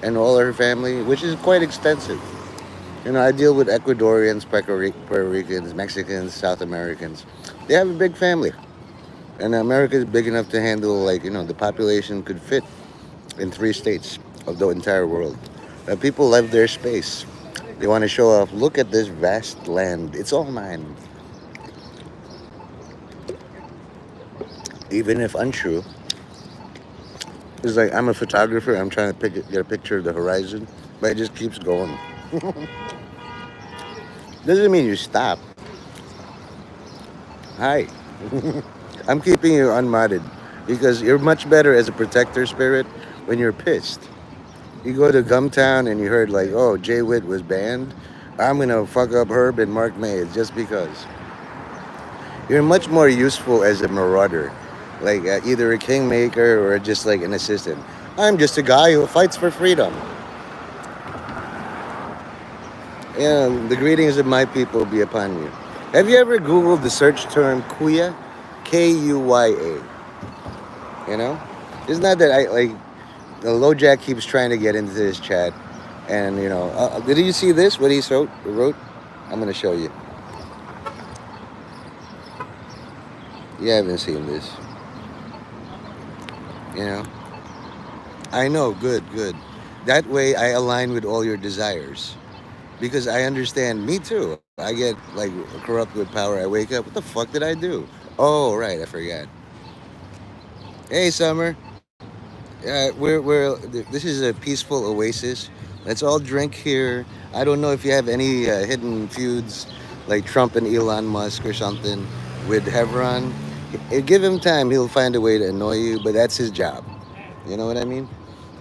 and all her family, which is quite extensive. I deal with Ecuadorians, Puerto Ricans, Mexicans, South Americans. They have a big family. And America is big enough to handle, like, the population could fit in 3 states of the entire world. People love their space. They want to show off, look at this vast land. It's all mine. Even if untrue, it's like I'm a photographer. I'm trying to get a picture of the horizon, but it just keeps going. Doesn't mean you stop. Hi. I'm keeping you unmodded because you're much better as a protector spirit when you're pissed. You go to Gumtown and you heard like, oh, Jay Witt was banned. I'm gonna fuck up Herb and Mark Mays just because. You're much more useful as a marauder, like either a kingmaker or just like an assistant. I'm just a guy who fights for freedom. Yeah, the greetings of my people be upon you. Have you ever Googled the search term Kuya? Kuya. You know? It's not that I like. The LoJack keeps trying to get into this chat, and did you see this? What he wrote? I'm gonna show you. You haven't seen this. You know? I know. Good, good. That way, I align with all your desires. Because I understand, me too. I get like corrupt with power. I wake up, what the fuck did I do? Oh, right, I forgot. Hey, Summer. This is a peaceful oasis. Let's all drink here. I don't know if you have any hidden feuds like Trump and Elon Musk or something with Hebron. Give him time. He'll find a way to annoy you, but that's his job. You know what I mean?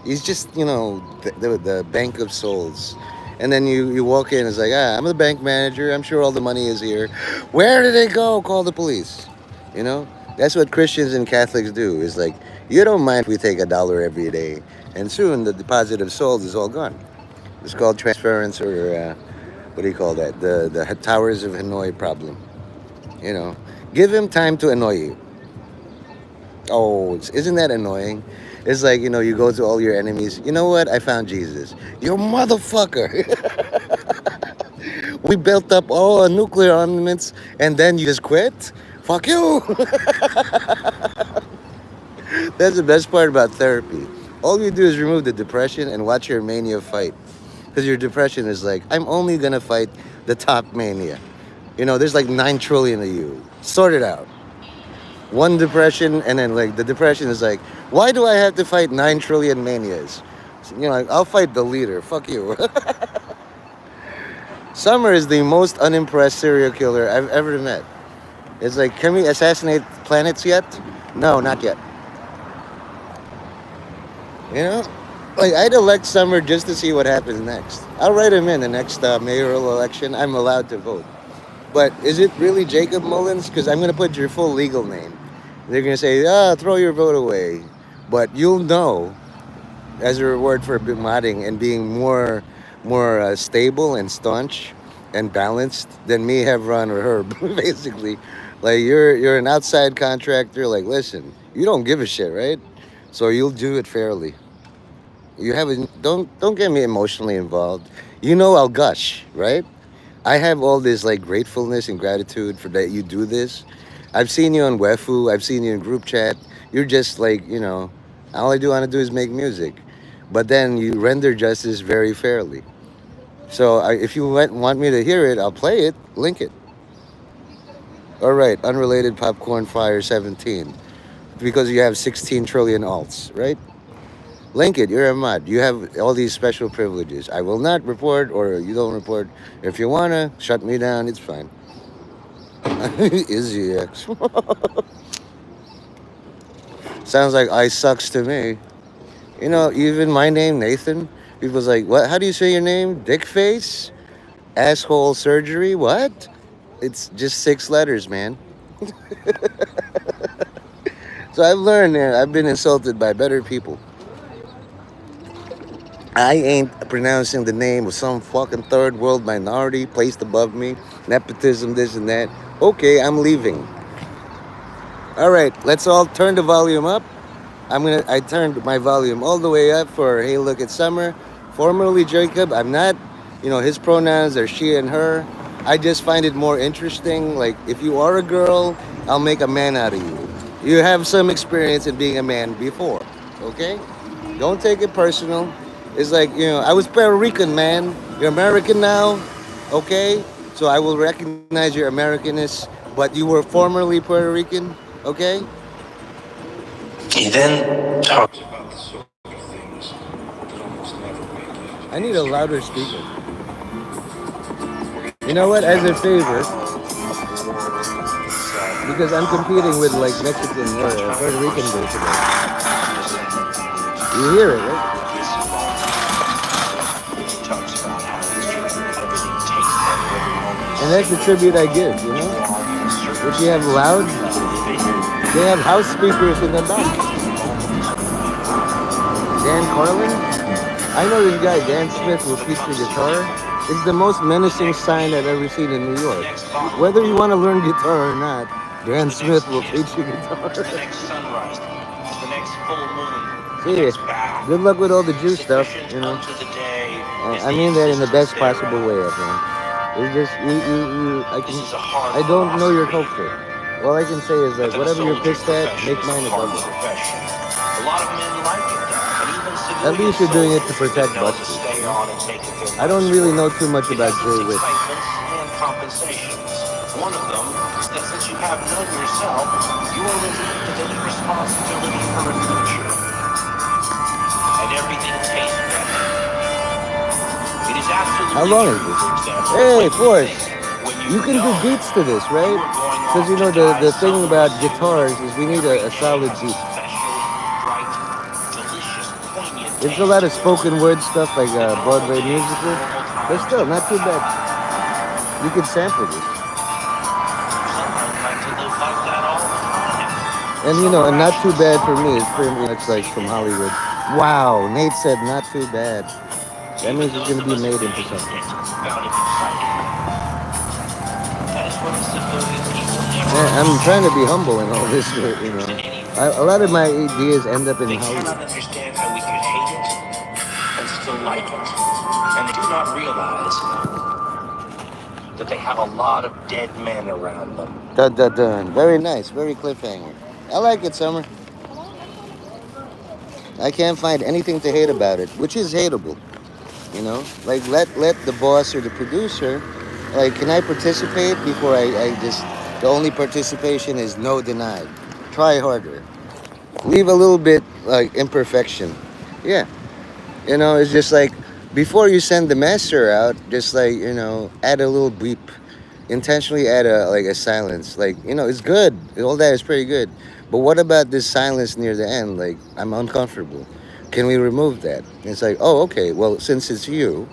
He's just, the bank of souls. And then you walk in, it's like, I'm the bank manager. I'm sure all the money is here. Where did it go? Call the police. You know? That's what Christians and Catholics do. Is like, you don't mind if we take $1 every day. And soon the deposit of souls is all gone. It's called transference or, what do you call that? The Towers of Hanoi problem. You know? Give him time to annoy you. Oh, isn't that annoying? It's like, you go to all your enemies. You know what? I found Jesus. You motherfucker. We built up all our nuclear armaments and then you just quit? Fuck you. That's the best part about therapy. All you do is remove the depression and watch your mania fight. Because your depression is like, I'm only going to fight the top mania. There's like 9 trillion of you. Sort it out. One depression, and then like the depression is like, why do I have to fight 9 trillion manias? Like, I'll fight the leader. Fuck you. Summer is the most unimpressed serial killer I've ever met. It's like, can we assassinate planets yet? No, not yet. Like, I'd elect Summer just to see what happens next. I'll write him in the next mayoral election. I'm allowed to vote. But is it really Jacob Mullins? Because I'm going to put your full legal name. They're going to say, throw your vote away. But you'll know, as a reward for modding and being more stable and staunch and balanced than me, Hebron, or Herb, basically. Like, you're an outside contractor. Like, listen, you don't give a shit, right? So you'll do it fairly. You haven't. Don't get me emotionally involved. I'll gush, right? I have all this like gratefulness and gratitude for that you do this. I've seen you on Wefu. I've seen you in group chat. You're just like, all I do want to do is make music. But then you render justice very fairly. So if you want me to hear it, I'll play it, link it. All right, unrelated popcorn fire 17. Because you have 16 trillion alts, right? Link it, you're a mod. You have all these special privileges. I will not report, or you don't report. If you want to shut me down, it's fine. Izzy X. Sounds like I sucks to me. Even my name, Nathan, people's like, what? How do you say your name? Dickface? Asshole surgery? What? It's just 6 letters, man. So I've learned, I've been insulted by better people. I ain't pronouncing the name of some fucking third world minority placed above me. Nepotism, this and that. Okay, I'm leaving. All right, let's all turn the volume up. I turned my volume all the way up for Hey Look at Summer. Formerly Jacob, I'm not, his pronouns are she and her. I just find it more interesting. Like, if you are a girl, I'll make a man out of you. You have some experience in being a man before, okay? Don't take it personal. It's like, I was Puerto Rican, man. You're American now, okay? So I will recognize your Americanness, but you were formerly Puerto Rican, okay? He then talks about the sort of things that almost never make it I into the need a history louder books, speaker. where he You know what? talks As a about favor, how a war inside because I'm competing with like Mexican or talks about Puerto the Rican first girls thing today. to say You hear it, right? this moment. He talks about how it's true that everything tastes better every moment is And that's the savored tribute I more. give, You are in a certain If you have sense loud, they have vineyard house speakers in the back. because the moment Dan Carlin? I know this guy, Dan Smith, will teach you becomes guitar. significant. It's the most The menacing next sign I've meal, ever seen in New the York. next bottle of Whether you want to booze, learn guitar or not, Dan the next Smith will kiss, teach you guitar. the next sunrise, the next full moon, the See, next bow. good luck with all the Jew stuff, Sufficient unto the day is I the mean that in the existence best possible way, thereof. everyone. It's just This is a hard I don't know your philosophy, culture. All I can say is but like then a whatever you're soldier's pissed at, profession make is a mine a hard double. profession. A lot of men like it, and even At civilian least you're doing it to soldiers have been protect known to Bugsy, stay on and make it their I don't life's really work. know too much It about has its Jay Witt. excitements and compensations. One of them is that since you have none yourself, you are relieved of any responsibility for adventure, and everything tastes better. It is How absolutely long is true, this? for example, that Hey, when you think, Force, when you you can do know beats to this, you right? are going Because off to die the thing somewhere about soon, guitars is we need every a day solid has a beat. special, bright, delicious, poignant It's a taste lot to of it. spoken word stuff like The normal Broadway days, the musical, normal but times still do not not too bad. have. You could sample this, Some might like to live like that all the time. and Some are and not too actually bad for sorry me. to It's pretty find much like themselves from in it. Hollywood. Wow, Nate said not too bad. That Even means it's those gonna of be us who made into hated something. it found it exciting. That is what the civilian people Man, I'm never trying to be humble in understand. all this, but There's any a lot of my ideas end up in They cannot Hollywood. understand how we could hate it and still like it. And they do not realize that they have a lot of dead men around them. Dun dun dun. Very nice. Very cliffhanger. I like it, Summer. I can't find anything to hate about it, which is hateable. Like let the boss or the producer, like, can I participate before I just the only participation is no denied. Try harder. Leave a little bit like imperfection. Yeah. It's just like before you send the master out, just like, add a little beep. Intentionally add a silence. Like, it's good. All that is pretty good. But what about this silence near the end? Like, I'm uncomfortable. Can we remove that? And it's like, oh, okay. Well, since it's you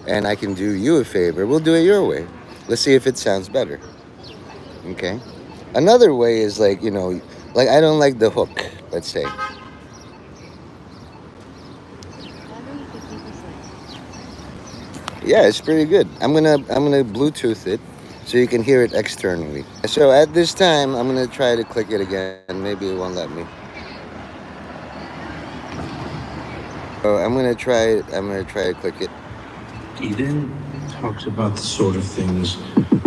and I can do you a favor, we'll do it your way. Let's see if it sounds better. Okay. Another way is like, like I don't like the hook, let's say. Yeah, it's pretty good. I'm gonna Bluetooth it so you can hear it externally. So at this time, I'm gonna try to click it again. Maybe it won't let me. So I'm gonna try to click it. He then talks about the sort of things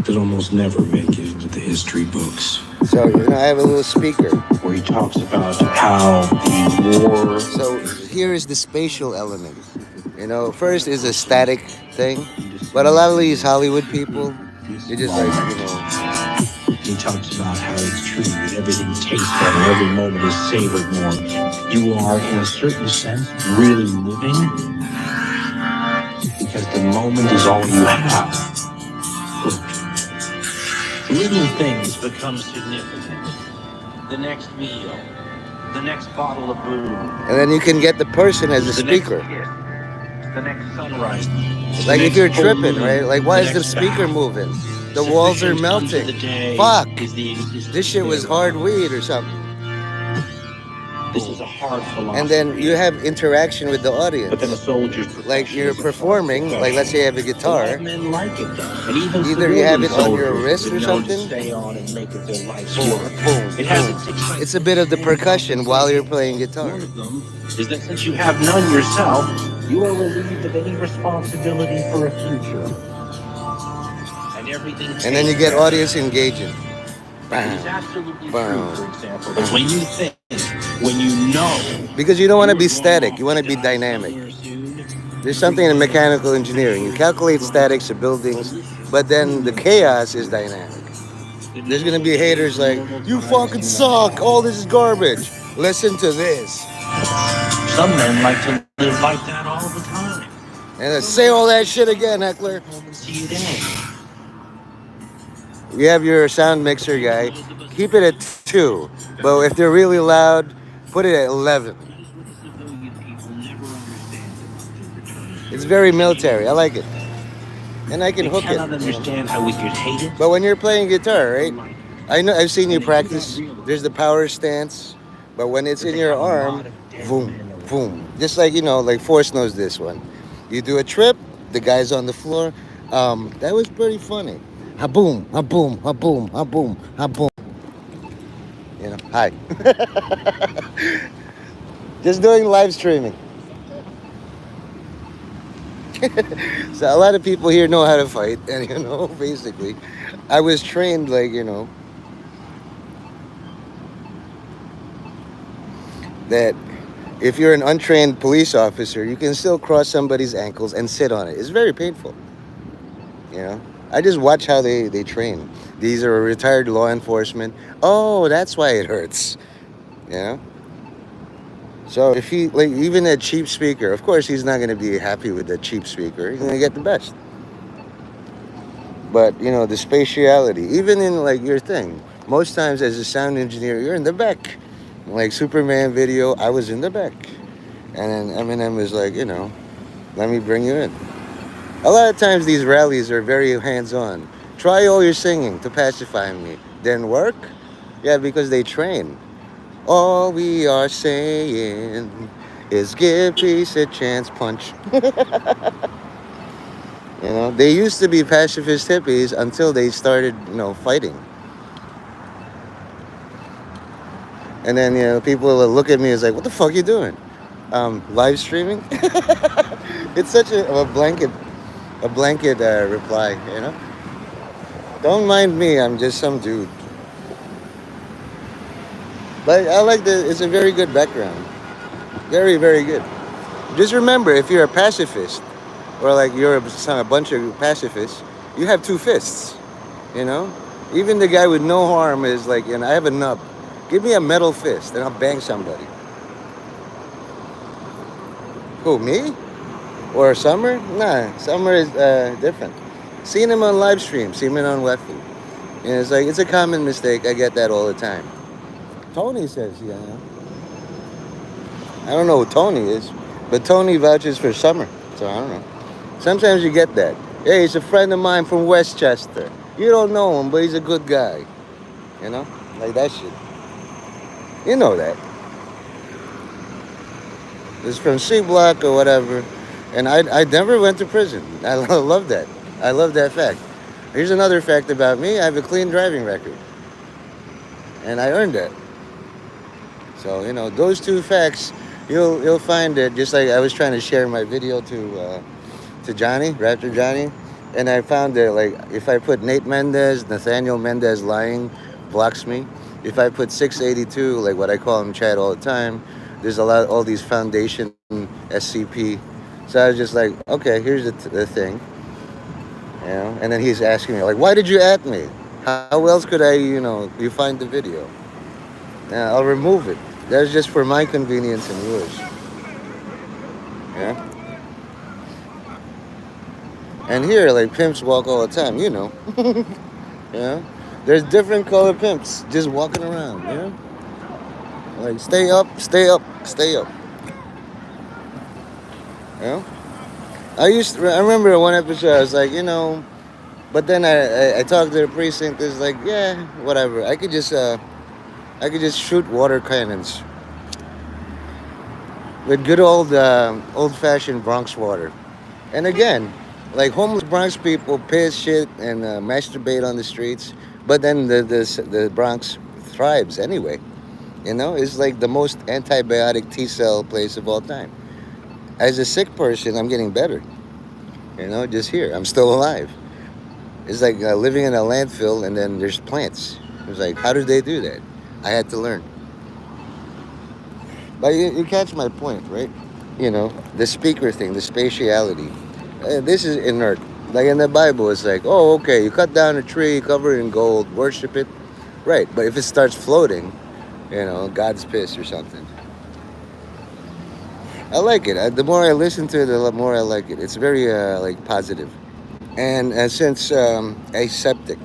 that almost never make it into the history books. So I have a little speaker. Where he talks about how the war. So here is the spatial element. First is a static thing, but a lot of these Hollywood people, they just like, He talks about how it's true that everything tastes better, every moment is savored more. You are, in a certain sense, really living because the moment is all you have. Little things become significant. The next meal, the next bottle of booze, and then you can get the person as a the next speaker. kiss, the next sunrise, Like the if next you're full tripping, right? moon, Like why the is the next speaker bow. moving? The walls are Sufficient unto melting. the day Fuck! is the existence This shit was hard thereof. weed or something. This is a hard philosophy. And then you have interaction with the audience. But then a soldier's Like you're profession is a performing, like let's say you have a a lot guitar. of men like it though. And even Either you have civilian it on your soldiers wrist have or been known to something. stay on and make it their life's Boom, work. boom, It has boom. its exciting It's a bit of the percussion while you're playing guitar. One of them is that since you have none yourself, you are relieved of any responsibility for a future. And everything And then you get tastes audience engaging. better. It is Bam, absolutely true, bam. for example, that when you think, when you know Because you don't want you to are be going static. off You want to to be die dynamic. somewhere soon, There's something in mechanical engineering. You calculate statics of buildings, but then the chaos is dynamic. There's gonna be haters like, you fucking suck. All this is garbage. Listen to this. some men like to live like that all the time. And then say all that shit again, heckler. See you then. You have your sound mixer guy. Keep it at 2. But if they're really loud, put it at 11. It's very military. I like it. And I can They hook it. cannot understand how we could hate it. But when you're playing guitar, right? I know I've seen you practice. There's the power stance, but when it's in your arm, boom, boom. Just like like Force knows this one. You do a trip, the guy's on the floor. That was pretty funny. Ha boom, ha boom, ha boom, ha boom, ha boom. Hi. Just doing live streaming. So a lot of people here know how to fight, and basically, I was trained that if you're an untrained police officer, you can still cross somebody's ankles and sit on it. It's very painful. I just watch how they train. These are retired law enforcement. Oh, that's why it hurts. You know. So if he even a cheap speaker, of course he's not going to be happy with the cheap speaker. He's going to get the best. But the spatiality, even in your thing, most times as a sound engineer, you're in the back. Like Superman video, I was in the back, and then Eminem was like, let me bring you in. A lot of times these rallies are very hands-on. Try all your singing to pacify me. Then work? Yeah, because they train. All we are saying is give peace a chance, punch. They used to be pacifist hippies until they started, fighting. And then, people will look at me as like, what the fuck you doing? Live streaming? It's such a blanket reply, Don't mind me, I'm just some dude. But I like it's a very good background. Very, very good. Just remember, if you're a pacifist, or you're a bunch of pacifists, you have two fists, Even the guy with no harm is like, I have a nub. Give me a metal fist and I'll bang somebody. Who, me? Or Summer? Nah, Summer is different. Seen him on live stream, seen him on Lefty. It's it's a common mistake. I get that all the time. Tony says, I don't know who Tony is, but Tony vouches for Summer, so I don't know. Sometimes you get that. Hey, he's a friend of mine from Westchester. You don't know him, but he's a good guy. Like that shit. You know that. It's from C Block or whatever. And I never went to prison. I love that. I love that fact. Here's another fact about me. I have a clean driving record. And I earned that. So, those two facts, you'll find it. Just like I was trying to share my video to Johnny, Raptor Johnny. And I found that, if I put Nate Mendez, Nathaniel Mendez lying, blocks me. If I put 682, like what I call him Chad all the time, there's all these foundation SCP. So I was just like, okay, here's the thing. And then he's asking me, why did you at me? How else could I, you find the video? I'll remove it. That's just for my convenience and yours. Yeah? And here, pimps walk all the time, Yeah? There's different color pimps just walking around, stay up, stay up, stay up. I remember one episode, I was like, but then I talked to the precinct, it's like, yeah, whatever. I could just shoot water cannons. with good old-fashioned Bronx water. And again, like homeless Bronx people piss shit and masturbate on the streets, but then the Bronx thrives anyway. You know, it's like the most antibiotic T cell place of all time. As a sick person, I'm getting better. You know, just here, I'm still alive. It's like living in a landfill and then there's plants. It's like, how did they do that? I had to learn. But you catch my point, right? You know, the speaker thing, the spatiality. This is inert. Like in the Bible, it's like, oh, okay, you cut down a tree, cover it in gold, worship it. Right, but if it starts floating, you know, God's pissed or something. I like it. The more I listen to it, the more I like it. It's very like positive. And since aseptic,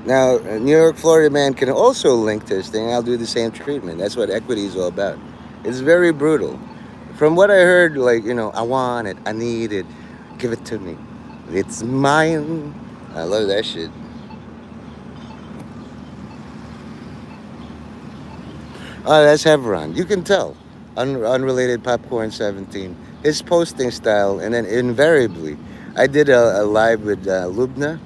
now New York, Florida man can also link this thing. I'll do the same treatment. That's what equity is all about. It's very brutal. From what I heard, like I want it, I need it, give it to me, it's mine. I love that shit. Oh, that's Hebron. You can tell. Unrelated Popcorn 17. His posting style, and then invariably, I did a live with Lubna,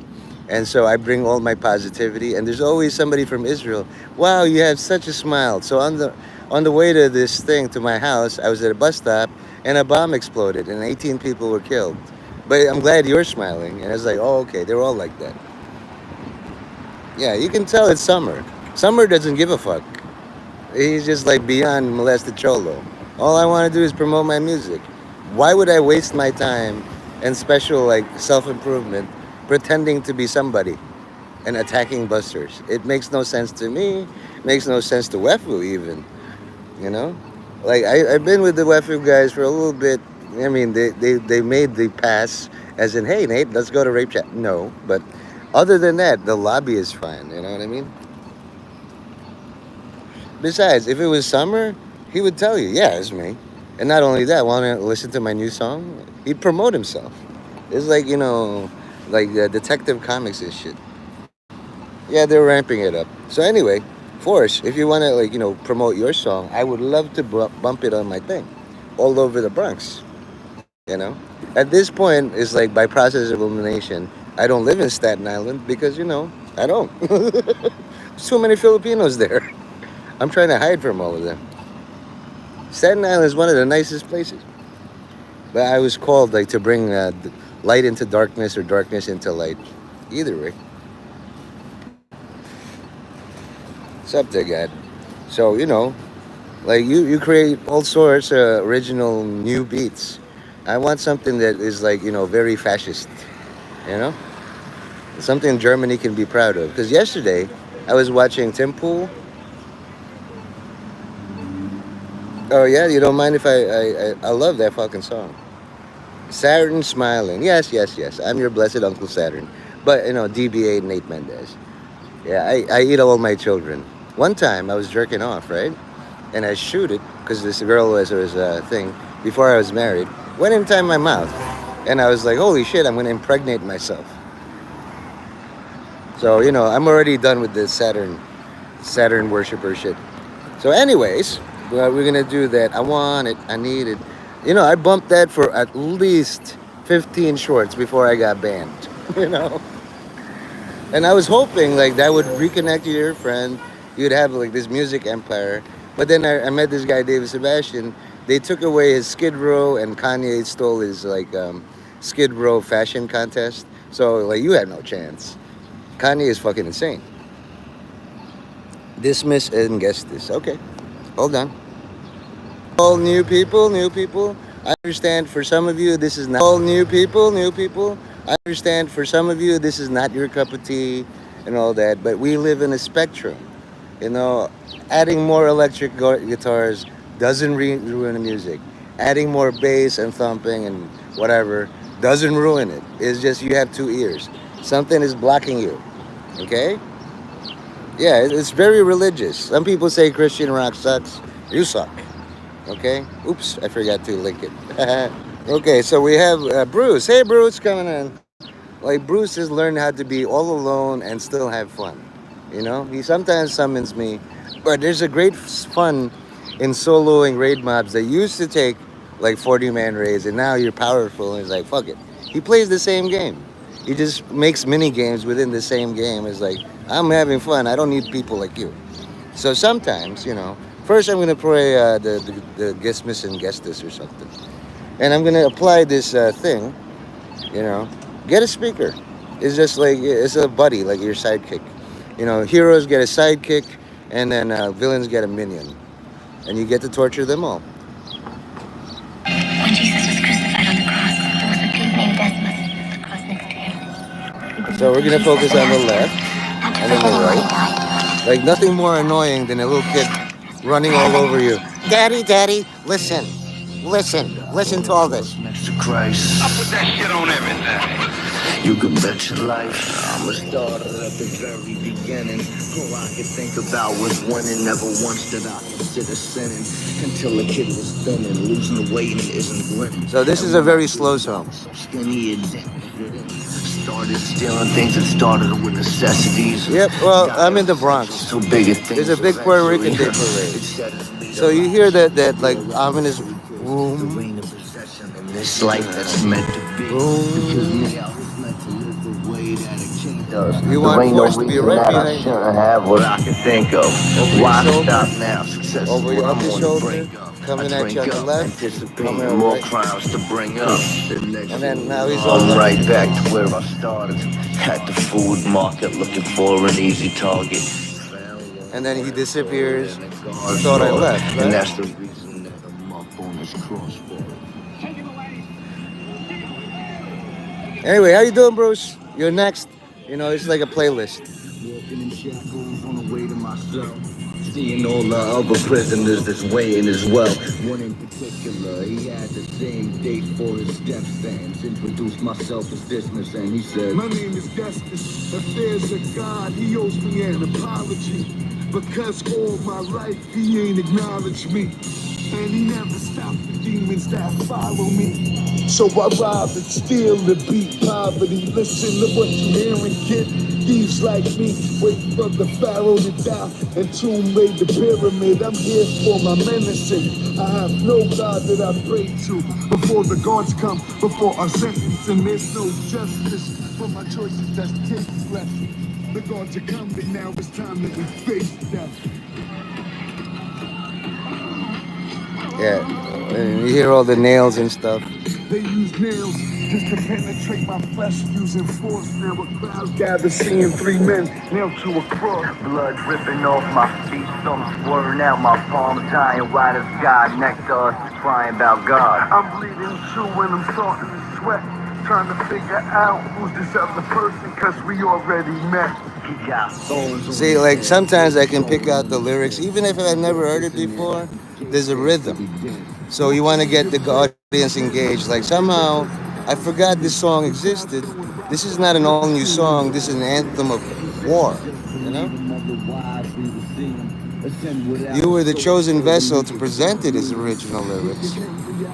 and so I bring all my positivity. And there's always somebody from Israel. Wow, you have such a smile. So on the way to this thing to my house, I was at a bus stop, and a bomb exploded, and 18 people were killed. But I'm glad you're smiling. And I was like, oh, okay, they're all like that. Yeah, you can tell it's Summer. Summer doesn't give a fuck. He's just like beyond molested cholo. All I want to do is promote my music. Why would I waste my time and special like self-improvement pretending to be somebody and attacking busters? It makes no sense to me. Makes no sense to Wefu even. You know, like I've been with the Wefu guys for a little bit. I mean, they made the pass as in, hey Nate, let's go to rape chat. No, but other than that, the lobby is fine. You know what I mean? Besides, if it was Summer, he would tell you, yeah, it's me. And not only that, want to listen to my new song? He'd promote himself. It's like, like Detective Comics and shit. Yeah, they're ramping it up. So anyway, Force, if you want to, like, promote your song, I would love to bump it on my thing all over the Bronx, you know? At this point, it's like by process of elimination, I don't live in Staten Island because, I don't. There's too many Filipinos there. I'm trying to hide from all of them. Staten Island is one of the nicest places. But I was called like to bring light into darkness or darkness into light. Either way. It's up to God. So, like you create all sorts of original new beats. I want something that is like, very fascist. You know? Something Germany can be proud of. Because yesterday, I was watching Tim Pool. Oh yeah, you don't mind if I love that fucking song. Saturn smiling. Yes, yes, yes. I'm your blessed Uncle Saturn. But DBA Nate Mendez. Yeah, I eat all my children. One time I was jerking off, right? And I shoot it because this girl was a thing before I was married. Went inside my mouth, and I was like, holy shit, I'm gonna impregnate myself. So I'm already done with this Saturn worshiper shit. So anyways, we're gonna do that. I want it. I need it. I bumped that for at least 15 shorts before I got banned. You know, and I was hoping like that would reconnect you to your friend. You'd have like this music empire. But then I met this guy, David Sebastian. They took away his Skid Row, and Kanye stole his like Skid Row fashion contest. So like you had no chance. Kanye is fucking insane. Dismiss and guess this. Okay, hold on. All new people, new people. I understand for some of you this is not all new people, new people. I understand for some of you this is not your cup of tea and all that, but we live in a spectrum. You know, adding more electric guitars doesn't ruin the music. Adding more bass and thumping and whatever doesn't ruin it. It's just you have two ears. Something is blocking you. Okay? Yeah, it's very religious. Some people say Christian rock sucks. You suck. Okay? Oops, I forgot to link it. Okay, so we have Bruce. Hey, Bruce, coming in. Like, Bruce has learned how to be all alone and still have fun. He sometimes summons me. But there's a great fun in soloing raid mobs that used to take like 40-man raids, and now you're powerful, and he's like, fuck it. He plays the same game. He just makes mini games within the same game. It's like, I'm having fun. I don't need people like you. So sometimes, first I'm gonna play the Guestmas and Guestus or something, and I'm gonna apply this thing. You know, get a speaker. It's just like it's a buddy, like your sidekick. Heroes get a sidekick, and then villains get a minion, and you get to torture them all. When Jesus was crucified on the cross, there was a pig named Decimus with the cross next to him. So we're gonna focus on the left and then the right. Like nothing more annoying than a little kid running all over you. Daddy, daddy, listen, listen to all this. Next to Christ, I put that shit on everything. you can bet your life. I'm a starter at the very beginning. All I could think about was winning. Never once did I consider sinning until a kid was thinning, losing the weight and isn't grinning. So this is a very slow song. So skinny and started stealing things that started with necessities. Yep, well, I'm in the Bronx. So big There's a big Puerto Rican Day parade. So you hear that like ominous boom, this life that's meant to be. boom. You You want want force to be right behind you. shouldn't have what I can think of. Over Why your shoulder, stop now? Success over is your what I'm upper gonna shoulder, bring up. coming I at you on drink the up, left, anticipating coming on more right. crowns to bring up. And then now he's all I'm left. right back to where I started. At the food market looking for an easy target. And then he disappears. You thought I left, right? And that's the reason that I'm up on this crossbar. Anyway, how you doing, Bruce? You're next. It's like a playlist. Walking in shackles on the way to my cell. Seeing all the other prisoners that's waiting as well. One in particular, he had the same date for his step stance. Introduced myself as business and he said, My name is Destus. If there's a God, he owes me an apology. Because all my life he ain't acknowledged me. And he never stopped the demons that follow me. So I rob and steal and beat poverty. Listen to what you hearing, kid. Thieves like me wait for the pharaoh to die and tomb raid the pyramid. I'm here for my menacing. I have no God that I pray to. Before the gods come, before our sentence, and there's no justice for my choices that's kids left. The gods are coming now. It's time that we face death. Yeah, and you hear all the nails and stuff. They use nails just to penetrate my flesh using force. Now a crowd gathers seeing three men nailed to a cross. blood dripping off my feet, some squirting out my palms, tying white as God next to us, crying about God. I'm bleeding too and I'm starting to sweat. Trying to figure out who's this other person cause we already met. He got bones. See, like sometimes I can pick out the lyrics, even if I've never heard it before. There's a rhythm, so you want to get the audience engaged. Like somehow, I forgot this song existed. This is not an all-new song. This is an anthem of war. You know, you were the chosen vessel to present it as original lyrics,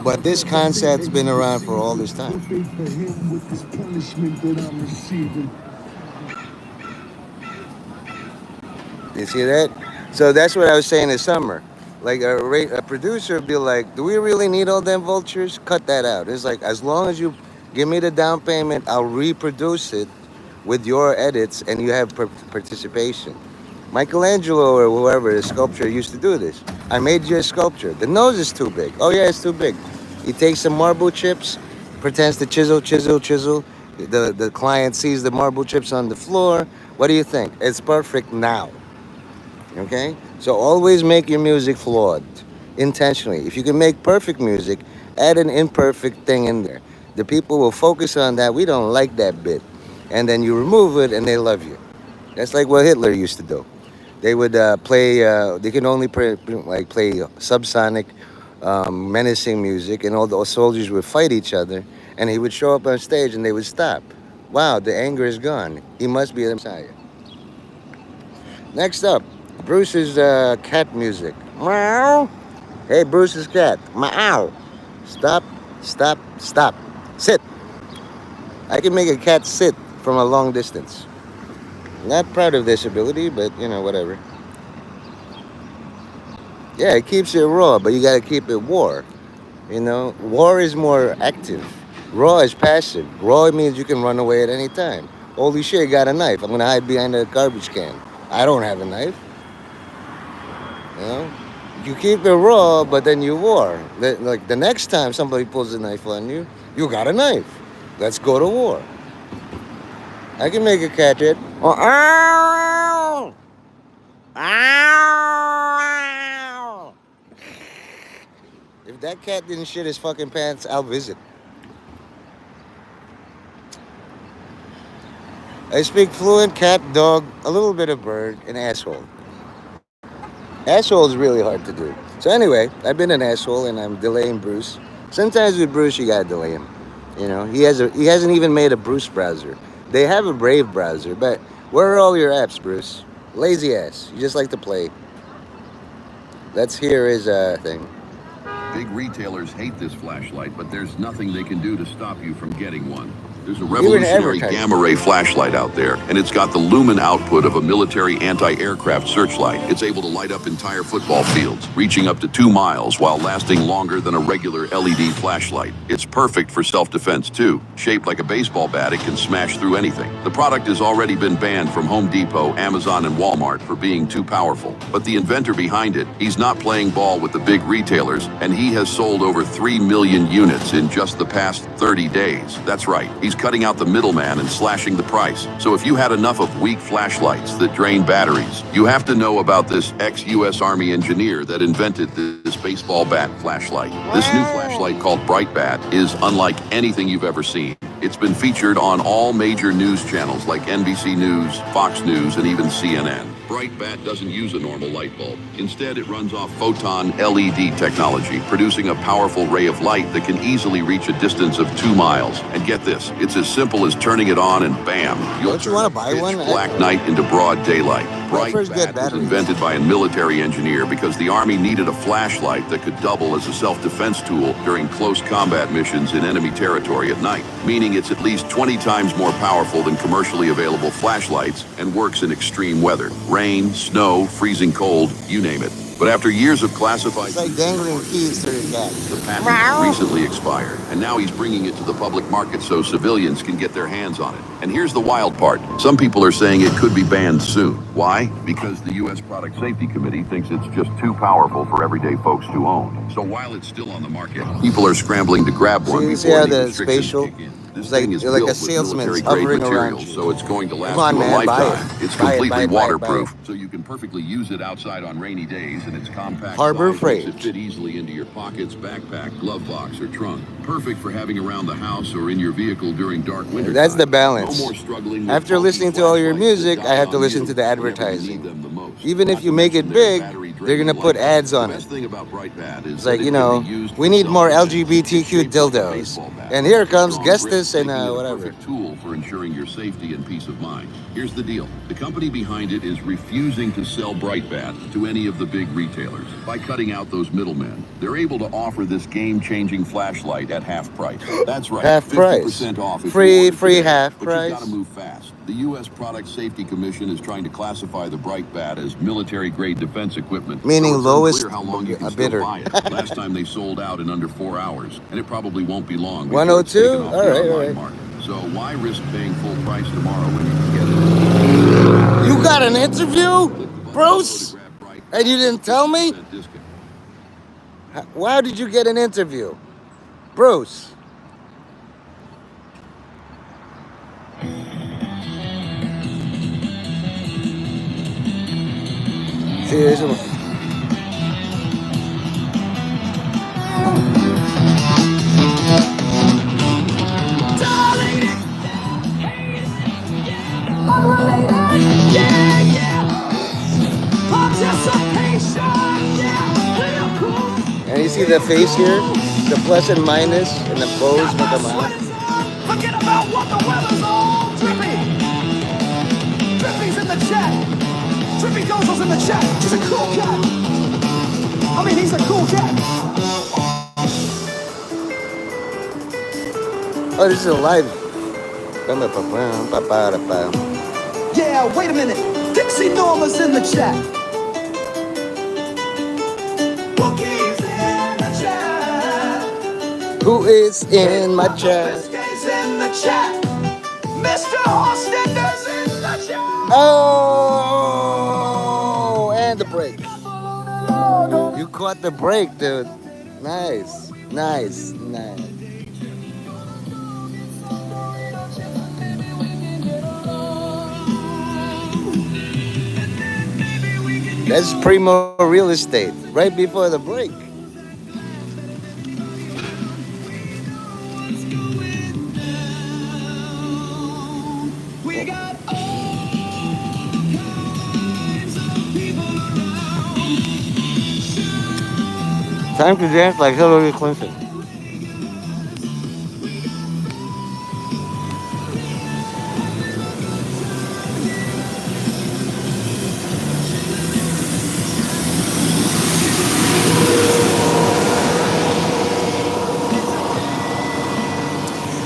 but this concept's been around for all this time. Faith for him with this punishment that I'm receiving. You see that? So that's what I was saying this summer. Like a producer would be like, do we really need all them vultures? Cut that out. It's like, as long as you give me the down payment, I'll reproduce it with your edits and you have participation. Michelangelo or whoever, the sculptor, used to do this. I made you a sculpture. The nose is too big. Oh yeah, it's too big. He takes some marble chips, pretends to chisel. The client sees the marble chips on the floor. What do you think? It's perfect now. Okay? So always make your music flawed, intentionally. If you can make perfect music, add an imperfect thing in there. The people will focus on that. We don't like that bit. And then you remove it and they love you. That's like what Hitler used to do. They would play, they can only play subsonic, menacing music, and all the soldiers would fight each other. And he would show up on stage and they would stop. Wow, the anger is gone. He must be the Messiah. Next up, Bruce's cat music. Meow. Hey, Bruce's cat. Meow. Stop, stop, stop. Sit. I can make a cat sit from a long distance. Not proud of this ability, but whatever. Yeah, it keeps it raw, but you gotta keep it war. You know, war is more active. Raw is passive. Raw means you can run away at any time. Holy shit, got a knife. I'm gonna hide behind a garbage can. I don't have a knife. You know, you keep it raw, but then you war. Like the next time somebody pulls a knife on you, you got a knife. Let's go to war. I can make a cat hit. Oh, ow! Ow! If that cat didn't shit his fucking pants, I'll visit. I speak fluent cat, dog, a little bit of bird, and asshole. Asshole is really hard to do. So anyway, I've been an asshole and I'm delaying Bruce. Sometimes with Bruce you gotta delay him. You know, he hasn't even made a Bruce browser. They have a Brave browser, but where are all your apps, Bruce? Lazy ass. You just like to play. Let's hear his thing. Big retailers hate this flashlight, but there's nothing they can do to stop you from getting one. There's a Even revolutionary advertising. gamma ray flashlight out there, and it's got the lumen output of a military anti-aircraft searchlight. It's able to light up entire football fields, reaching up to 2 miles while lasting longer than a regular LED flashlight. It's perfect for self-defense too. Shaped like a baseball bat, it can smash through anything. The product has already been banned from Home Depot, Amazon, and Walmart for being too powerful. But the inventor behind it, he's not playing ball with the big retailers, and he has sold over 3 million units in just the past 30 days. That's right, he's cutting out the middleman and slashing the price. So if you had enough of weak flashlights that drain batteries, you have to know about this ex-US Army engineer that invented this baseball bat flashlight. This new flashlight called Bright Bat is unlike anything you've ever seen. It's been featured on all major news channels like NBC News, Fox News, and even CNN. Bright Bat doesn't use a normal light bulb. Instead, it runs off photon LED technology, producing a powerful ray of light that can easily reach a distance of 2 miles. And get this, it's as simple as turning it on and bam, you'll Don't you turn wanna a buy pitch one? black night into broad daylight. Bright first get Bat was batteries. invented by a military engineer because the Army needed a flashlight that could double as a self-defense tool during close combat missions in enemy territory at night, meaning it's at least 20 times more powerful than commercially available flashlights and works in extreme weather. Rain, snow, freezing cold, you name it. But after years of classified It's like dangling keys to your cat. the patent recently expired, and now he's bringing it to the public market so civilians can get their hands on it. And here's the wild part. Some people are saying it could be banned soon. Why? Because the U.S. Product Safety Committee thinks it's just too powerful for everyday folks to own. So while it's still on the market, people are scrambling to grab one See before how any the restrictions spatial- kick in. It's This like- thing is you're like a built with salesman military-grade hovering around materials, you. so it's going to last Come on, you a man, buy lifetime. it. It's Buy it, completely buy it, buy it, buy it. waterproof, so you can perfectly use it outside on rainy days, and its compact Harbor size Freight. makes it fit easily into your pockets, backpack, glove box, or trunk. Perfect for having around the house or in your vehicle during dark winter. That's the balance. No more struggling with After bulky listening to all your flashlights that music, die I have to on listen you to the whenever you advertising. need them the most. Even if Not you to make it mention their big, battery-draining they're gonna put light bulb. ads on The it. best thing about Bright Bat is It's that like, it you can know, be used we for need more self-defense. LGBTQ It's shaped like a dildos. baseball bat. And here With a comes strong guess grip, this and making it a whatever. perfect tool for ensuring your safety and peace of mind. Here's the deal. The company behind it is refusing to sell Bright Bat to any of the big retailers. By cutting out those middlemen, they're able to offer this game-changing flashlight at half price. That's right. Half price. 50% off if Free- you order free today. half But you've price. got to move fast. The U.S. Product Safety Commission is trying to classify the Bright Bat as military-grade defense equipment. Meaning so it's lowest unclear how long you can still bidder. buy it. Last time they sold out in under 4 hours, and it probably won't be long. 102? Before it's taken off the All right, online all right. market. So why risk paying full price tomorrow when you can get it? You got an interview, Click the button Bruce? below to grab Bright And you didn't tell me? 50% discount. Why did you get an interview? Bruce. See, this is and you see the face here? The plus and minus and the bows with the mouth. Forget about what the weather's on. Drippy. Drippy's in the chat. Drippy Gozo's in the chat. He's a cool cat. I mean, he's a cool cat. Oh, this is a live. Yeah, wait a minute. Dixie Norma's in the chat. Who is in my chat? Thursdays in the chat. Mr. Hostender's in the chat. Oh, and the break. You caught the break, dude. Nice, nice, nice. That's primo real estate right before the break. We got Time to dance like Hillary Clinton.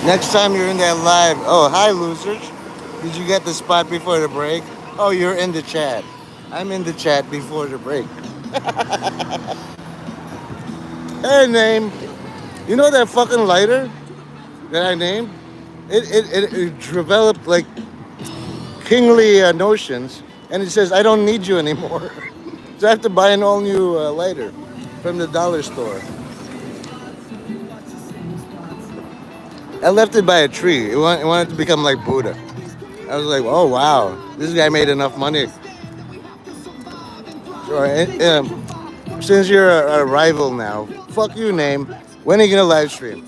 Next time you're in that live, oh, hi, losers. Did you get the spot before the break? Oh, you're in the chat. I'm in the chat before the break. Hey, name. You know that fucking lighter that I named? It developed like kingly notions, and it says, I don't need you anymore. So I have to buy an all new lighter from the dollar store. I left it by a tree. It wanted to become like Buddha. I was like, oh wow, this guy made enough money. So, since you're a rival now, fuck you, name. When are you gonna live stream?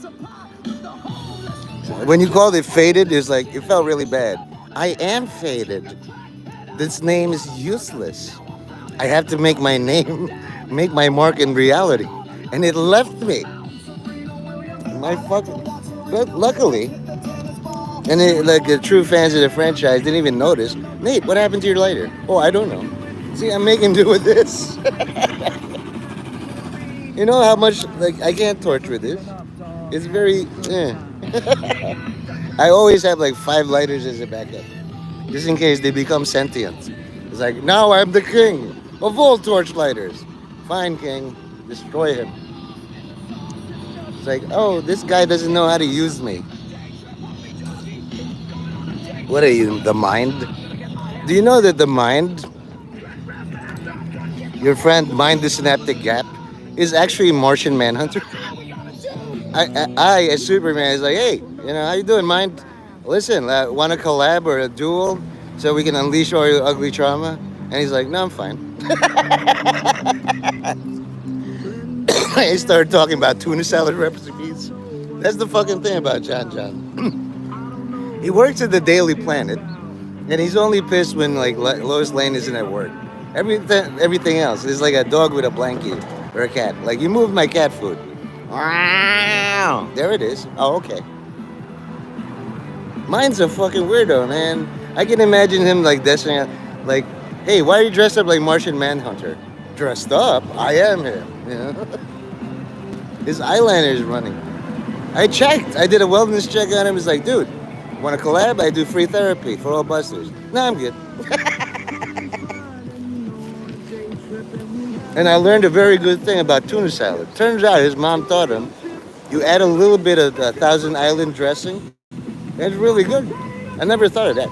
When you called it faded, it's like it felt really bad. I am faded. This name is useless. I have to make my name, make my mark in reality, and it left me. My fucking. But luckily, and like the true fans of the franchise didn't even notice. Nate, what happened to your lighter? Oh, I don't know. See, I'm making do with this. You know how much like I can't torture this. It's very. I always have like 5 lighters as a backup, just in case they become sentient. It's like now I'm the king of all torch lighters. Fine, king, destroy him. It's like, oh, this guy doesn't know how to use me. What are you, the mind? Do you know that the mind, your friend Mind the Synaptic Gap, is actually Martian Manhunter? I as Superman, is like, hey, how you doing, Mind? Listen, want to collab or a duel so we can unleash all your ugly trauma? And he's like, no, I'm fine. I started talking about tuna salad recipes. That's the fucking thing about John John. He works at the Daily Planet, and he's only pissed when like Lois Lane isn't at work. Everything else is like a dog with a blankie or a cat. Like you moved my cat food. Wow, there it is. Oh, okay. Mine's a fucking weirdo, man. I can imagine him like dressing up, like, hey, why are you dressed up like Martian Manhunter? Dressed up? I am him. His eyeliner is running. I checked. I did a wellness check on him. He's like, dude, want to collab? I do free therapy for all busters. No, I'm good. And I learned a very good thing about tuna salad. Turns out his mom taught him, you add a little bit of Thousand Island dressing. It's really good. I never thought of that.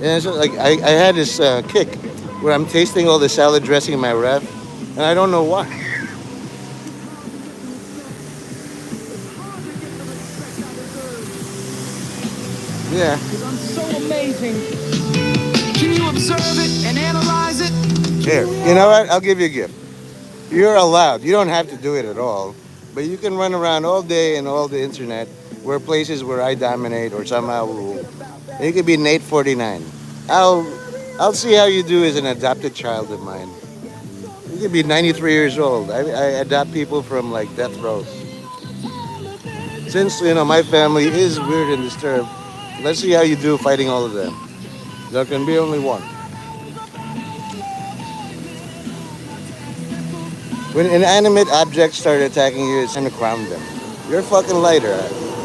And so, like, I had this kick where I'm tasting all the salad dressing in my ref, and I don't know why. Yeah. I'm so amazing. Can you observe it and analyze it? Here, you know what? I'll give you a gift. You're allowed. You don't have to do it at all, but you can run around all day and all the internet where places where I dominate or somehow rule. And you could be Nate 49. I'll see how you do as an adopted child of mine. You could be 93 years old. I adopt people from like death rows. Since my family is weird and disturbed, let's see how you do fighting all of them. There can be only one. When inanimate objects start attacking you, it's time to crown them. You're a fucking lighter.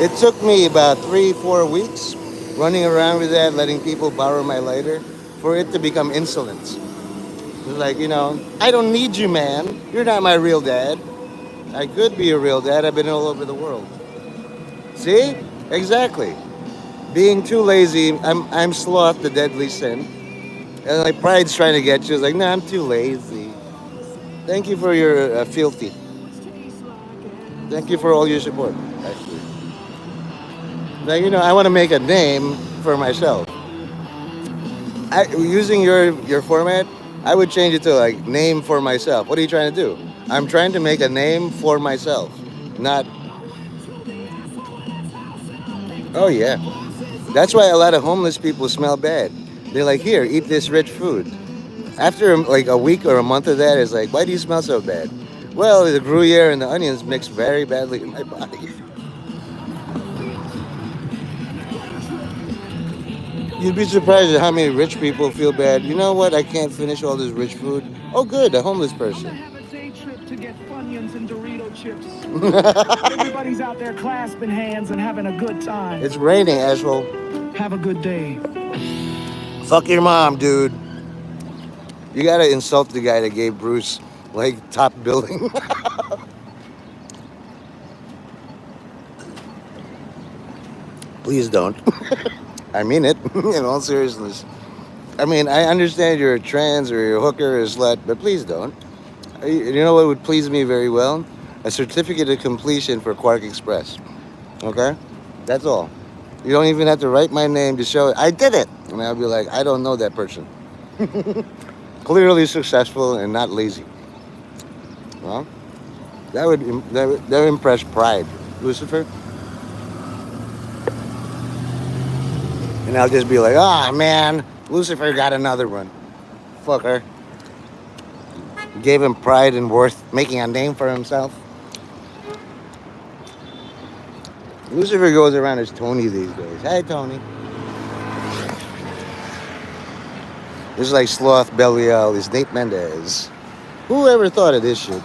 It took me about 3-4 weeks running around with that, letting people borrow my lighter, for it to become insolent. It's like, I don't need you, man. You're not my real dad. I could be a real dad. I've been all over the world. See? Exactly. Being too lazy, I'm sloth, the deadly sin. And like pride's trying to get you. It's like, nah, I'm too lazy. Thank you for your fealty. Thank you for all your support. Actually, now I want to make a name for myself. Using your format, I would change it to like name for myself. What are you trying to do? I'm trying to make a name for myself. Not. Oh yeah. That's why a lot of homeless people smell bad. They're like, here, eat this rich food. After like a week or a month of that, it's like, why do you smell so bad? Well, the Gruyere and the onions mix very badly in my body. You'd be surprised at how many rich people feel bad. You know what? I can't finish all this rich food. Oh, good, a homeless person. Have a day trip to get Funyuns and Dorito chips. Everybody's out there clasping hands and having a good time. It's raining, asshole. Have a good day. Fuck your mom, dude. You gotta insult the guy that gave Bruce like top billing. Please don't. I mean it in all seriousness. I mean, I understand you're a trans or you're a hooker or a slut, but please don't. You know what would please me very well? A certificate of completion for Quark Express. Okay? That's all. You don't even have to write my name to show it. I did it. And I'll be like, I don't know that person. Clearly successful and not lazy. Well, that would impress pride, Lucifer. And I'll just be like, ah, man, Lucifer got another one. Fucker. Gave him pride and worth making a name for himself. Lucifer goes around as Tony these days. Hey, Tony. This is like Sloth Belial is Nate Mendez. Who ever thought of this shit?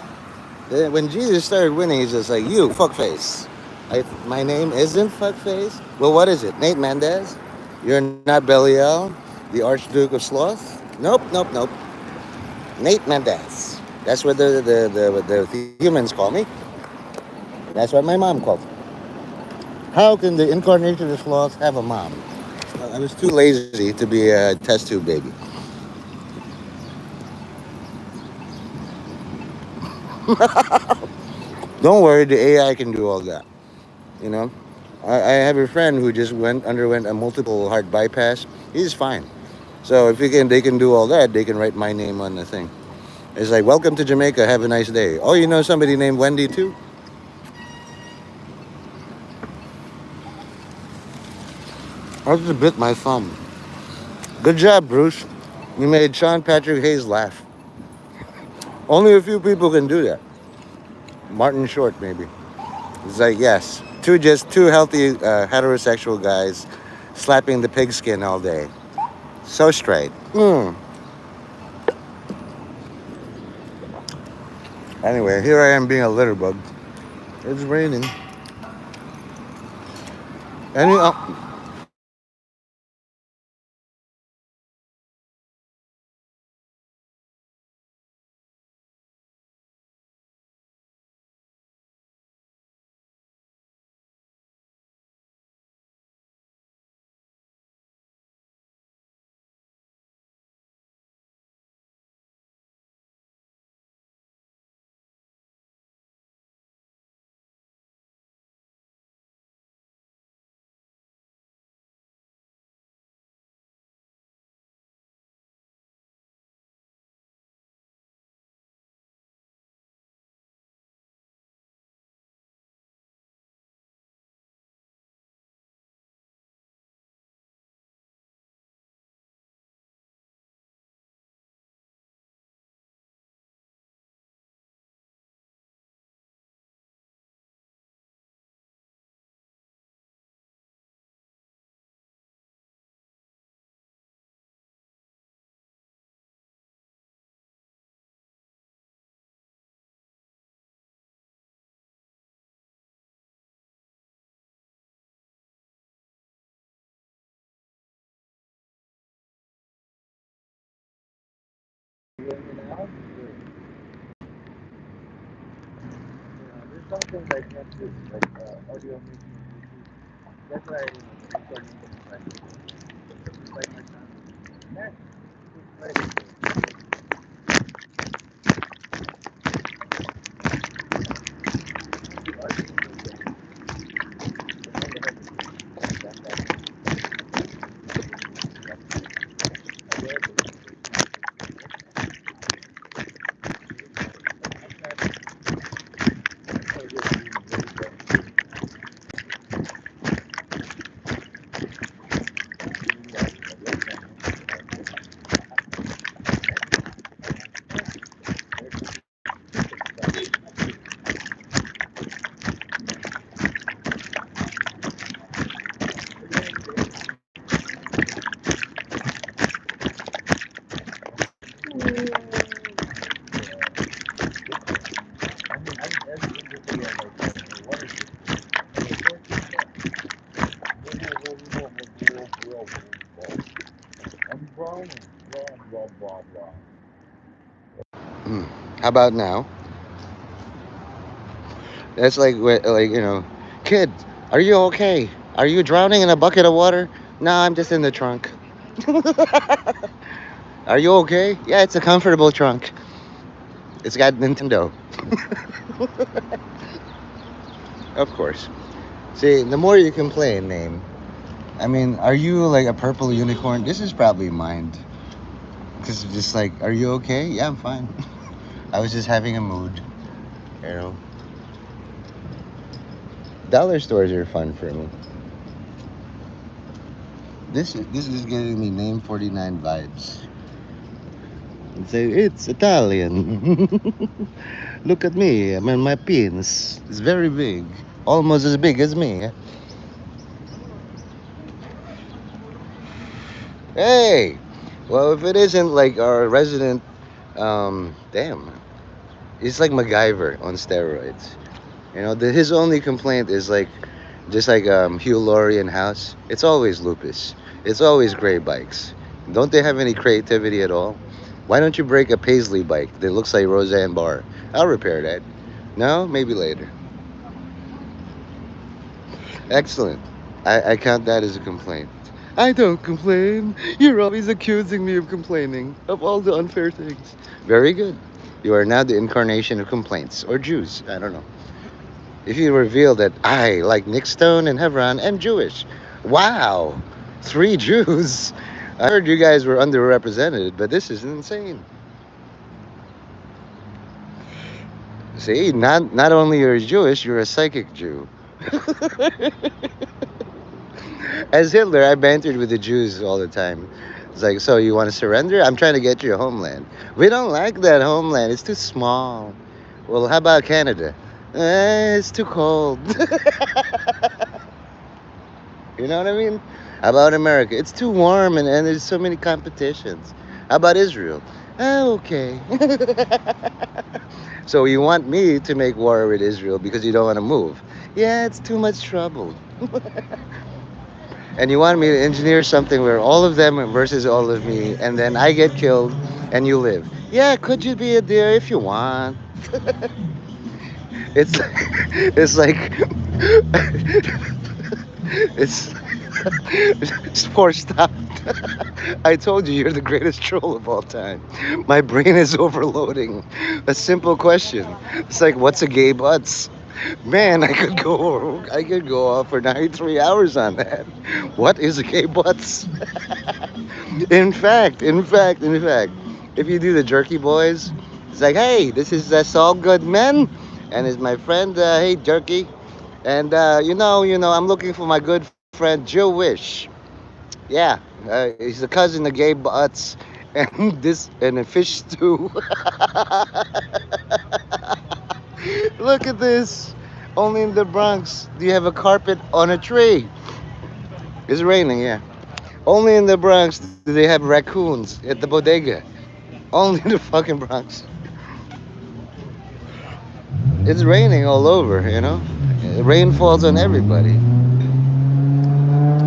When Jesus started winning, he's just like, you, fuckface. My name isn't fuckface? Well, what is it? Nate Mendez? You're not Belial, the Archduke of Sloth? Nope, nope, nope. Nate Mendez. That's what the humans call me. That's what my mom called me. How can the incarnation of sloth have a mom? I was too lazy to be a test tube baby. Don't worry, the AI can do all that. You know, I have a friend who just underwent a multiple heart bypass. He's fine. So if they can do all that, they can write my name on the thing. It's like, welcome to Jamaica. Have a nice day. Oh, you know somebody named Wendy too? I just bit my thumb. Good job, Bruce. You made Sean Patrick Hayes laugh. Only a few people can do that. Martin Short, maybe. It's like, yes, two healthy heterosexual guys slapping the pigskin all day. So straight. Anyway, here I am being a litter bug. It's raining. Any something like Netflix, like audio mixing. That's why recording things like it's like my family. Next, it's like Hmm. How about now? That's like kid. Are you okay? Are you drowning in a bucket of water? No, I'm just in the trunk. Are you okay? Yeah, it's a comfortable trunk. It's got Nintendo, of course. See, the more you complain, name. I mean, are you like a purple unicorn? This is probably mind. Because just like, are you okay? Yeah, I'm fine. I was just having a mood. You know, dollar stores are fun for me. This is giving me name 49 vibes. It's Italian. Look at me. I mean, my penis is very big, almost as big as me. Hey, well, if it isn't like our resident, damn, it's like MacGyver on steroids. His only complaint is like, just like Hugh Laurie in House. It's always lupus. It's always gray bikes. Don't they have any creativity at all? Why don't you break a Paisley bike that looks like Roseanne Barr? I'll repair that. No, maybe later. Excellent. I count that as a complaint. I don't complain. You're always accusing me of complaining of all the unfair things. Very good. You are now the incarnation of complaints, or Jews. I don't know. If you reveal that I, like Nick Stone and Hebron, am Jewish. Wow. Three Jews. I heard you guys were underrepresented, but this is insane. See, not only you're Jewish, you're a psychic Jew. As Hitler, I bantered with the Jews all the time. It's like, so you want to surrender? I'm trying to get you a homeland. We don't like that homeland. It's too small. Well, how about Canada? It's too cold. You know what I mean? How about America? It's too warm and there's so many competitions. How about Israel? Okay. So you want me to make war with Israel because you don't want to move? Yeah, it's too much trouble. And you want me to engineer something where all of them versus all of me, and then I get killed and you live. Yeah, could you be a deer if you want? It's it's like it's poor stop. I told you you're the greatest troll of all time. My brain is overloading. A simple question. It's like, what's a gay butts? Man, I could go off for 93 hours on that. What is a gay butts? In fact, if you do the Jerky Boys, it's like, hey, this is Saul Goodman, and is my friend, hey Jerky, and I'm looking for my good friend Jewish. Yeah, he's the cousin of Gay Butts, and this and a fish stew. Look at this. Only in the Bronx do you have a carpet on a tree. It's raining, yeah. Only in the Bronx do they have raccoons at the bodega. Only in the fucking Bronx. It's raining all over. Rain falls on everybody.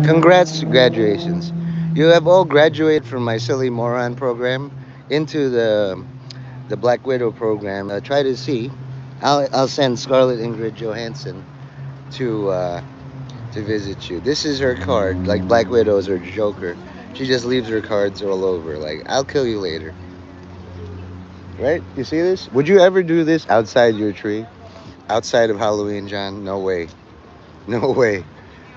Congrats to graduations. You have all graduated from my silly moron program into the Black Widow program. Try to see I'll send Scarlett Ingrid Johansson to to visit you. This is her card, like Black Widow's or Joker. She just leaves her cards all over. Like, I'll kill you later. Right? You see this? Would you ever do this outside your tree? Outside of Halloween, John? No way. No way.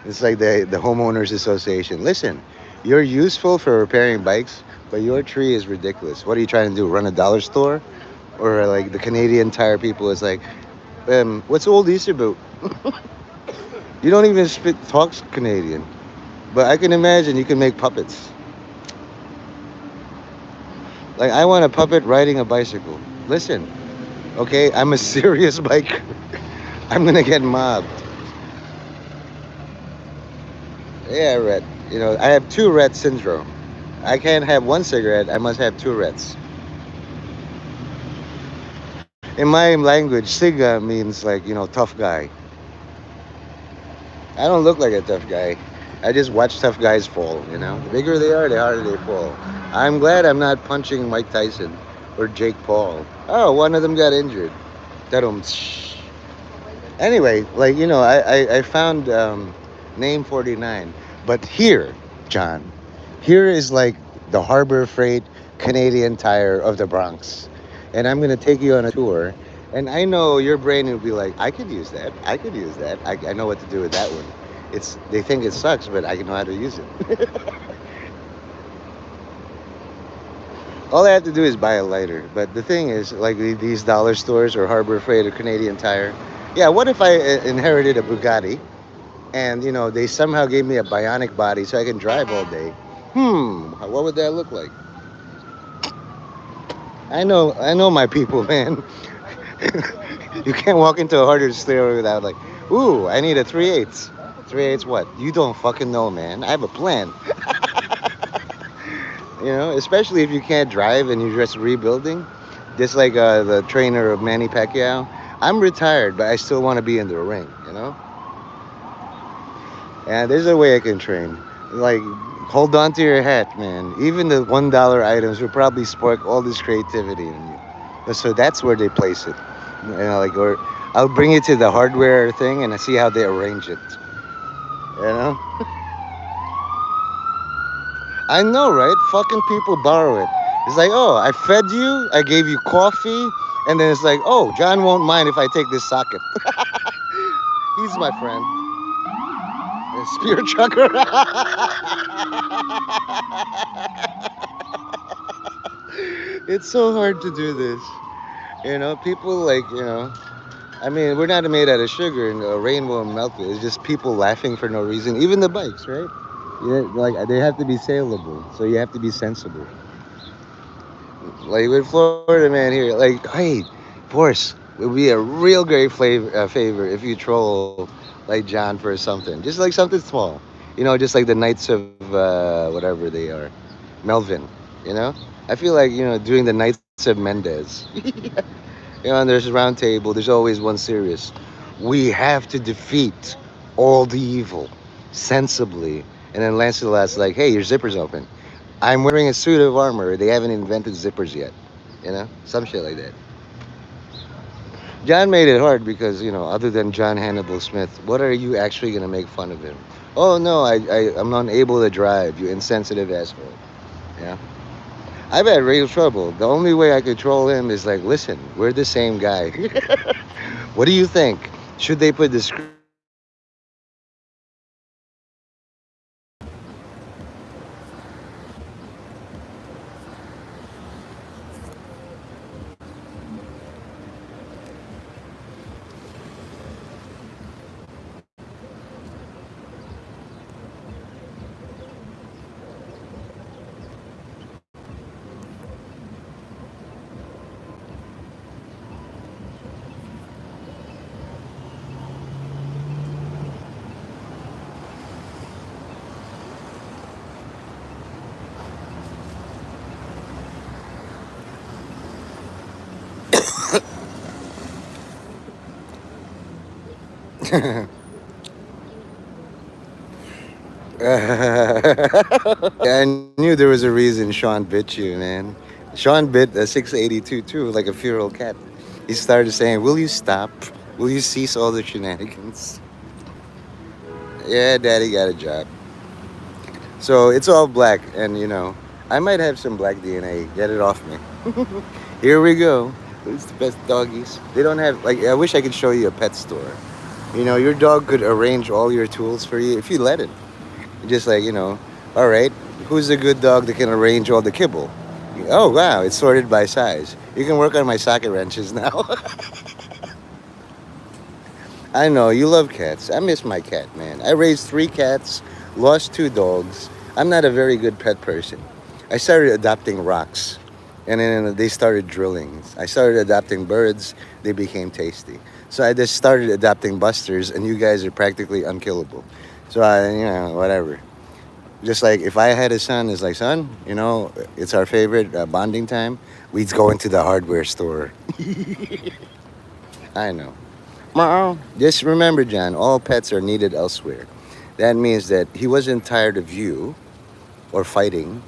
It's like the homeowners association. Listen, you're useful for repairing bikes, but your tree is ridiculous. What are you trying to do? Run a dollar store? Or like the Canadian Tire people is like, what's old Easter boot? You don't even spit talks Canadian. But I can imagine you can make puppets. Like I want a puppet riding a bicycle. Listen, okay, I'm a serious biker. I'm gonna get mobbed. Yeah, Rhett. You know, I have Tourette syndrome. I can't have one cigarette. I must have Tourette's. In my language, Siga means like tough guy. I don't look like a tough guy. I just watch tough guys fall. The bigger they are, the harder they fall. I'm glad I'm not punching Mike Tyson or Jake Paul. Oh, one of them got injured. Ta-dum. Anyway, like I found name 49, but here, John, here is like the Harbor Freight Canadian Tire of the Bronx, and I'm gonna take you on a tour. And I know your brain will be like, I could use that. I could use that. I know what to do with that one. They think it sucks, but I know how to use it. All I have to do is buy a lighter. But the thing is, like these dollar stores or Harbor Freight or Canadian Tire, yeah. What if I inherited a Bugatti and they somehow gave me a bionic body so I can drive all day? What would that look like? I know my people, man. You can't walk into a hardware store without like, ooh, I need a 3/8. 3/8 what? You don't fucking know, man. I have a plan. Especially if you can't drive and you're just rebuilding. Just like the trainer of Manny Pacquiao. I'm retired, but I still want to be in the ring. And there's a way I can train. Like, hold on to your hat, man. Even the $1 items will probably spark all this creativity in you. So that's where they place it. Or I'll bring it to the hardware thing and I see how they arrange it. You know? I know, right? Fucking people borrow it. It's like, oh, I fed you, I gave you coffee, and then it's like, oh, John won't mind if I take this socket. He's my friend. A spear chucker. It's so hard to do this. People I mean, we're not made out of sugar and rain won't melt it. It's just people laughing for no reason. Even the bikes, right? Yeah, like they have to be saleable, so you have to be sensible. Like with Florida man here, like, hey, Force, it would be a real great favor if you troll like John for something, just like something small. Just like the Knights of whatever they are, Melvin. You know, I feel like doing the Knights of Mendez. And there's a round table. There's always one serious. We have to defeat all the evil sensibly. And then Lancelot's like, hey, your zipper's open. I'm wearing a suit of armor. They haven't invented zippers yet. Some shit like that. John made it hard because, other than John Hannibal Smith, what are you actually going to make fun of him? Oh, no, I'm unable to drive, you insensitive asshole. Yeah. I've had real trouble. The only way I could troll him is like, listen, we're the same guy. What do you think? Should they put the screen on your car or should they put the screen on your car? I knew there was a reason Sean bit you, man. Sean bit a 682 too, like a feral cat. He started saying, "Will you stop? Will you cease all the shenanigans?" Yeah, Daddy got a job. So it's all black, and I might have some black DNA. Get it off me. Here we go. It's the best doggies. They don't have like. I wish I could show you a pet store. Your dog could arrange all your tools for you if you let it. Just like all right, who's a good dog that can arrange all the kibble? Oh wow, it's sorted by size. You can work on my socket wrenches now. I know you love cats. I miss my cat, man. I raised 3 cats, lost 2 dogs. I'm not a very good pet person. I started adopting rocks, and then they started drilling. I started adopting birds. They became tasty. So I just started adopting busters, and you guys are practically unkillable. So whatever. Just like if I had a son, it's like, son, it's our favorite bonding time. We'd go into the hardware store. I know. Just remember, John, all pets are needed elsewhere. That means that he wasn't tired of you or fighting.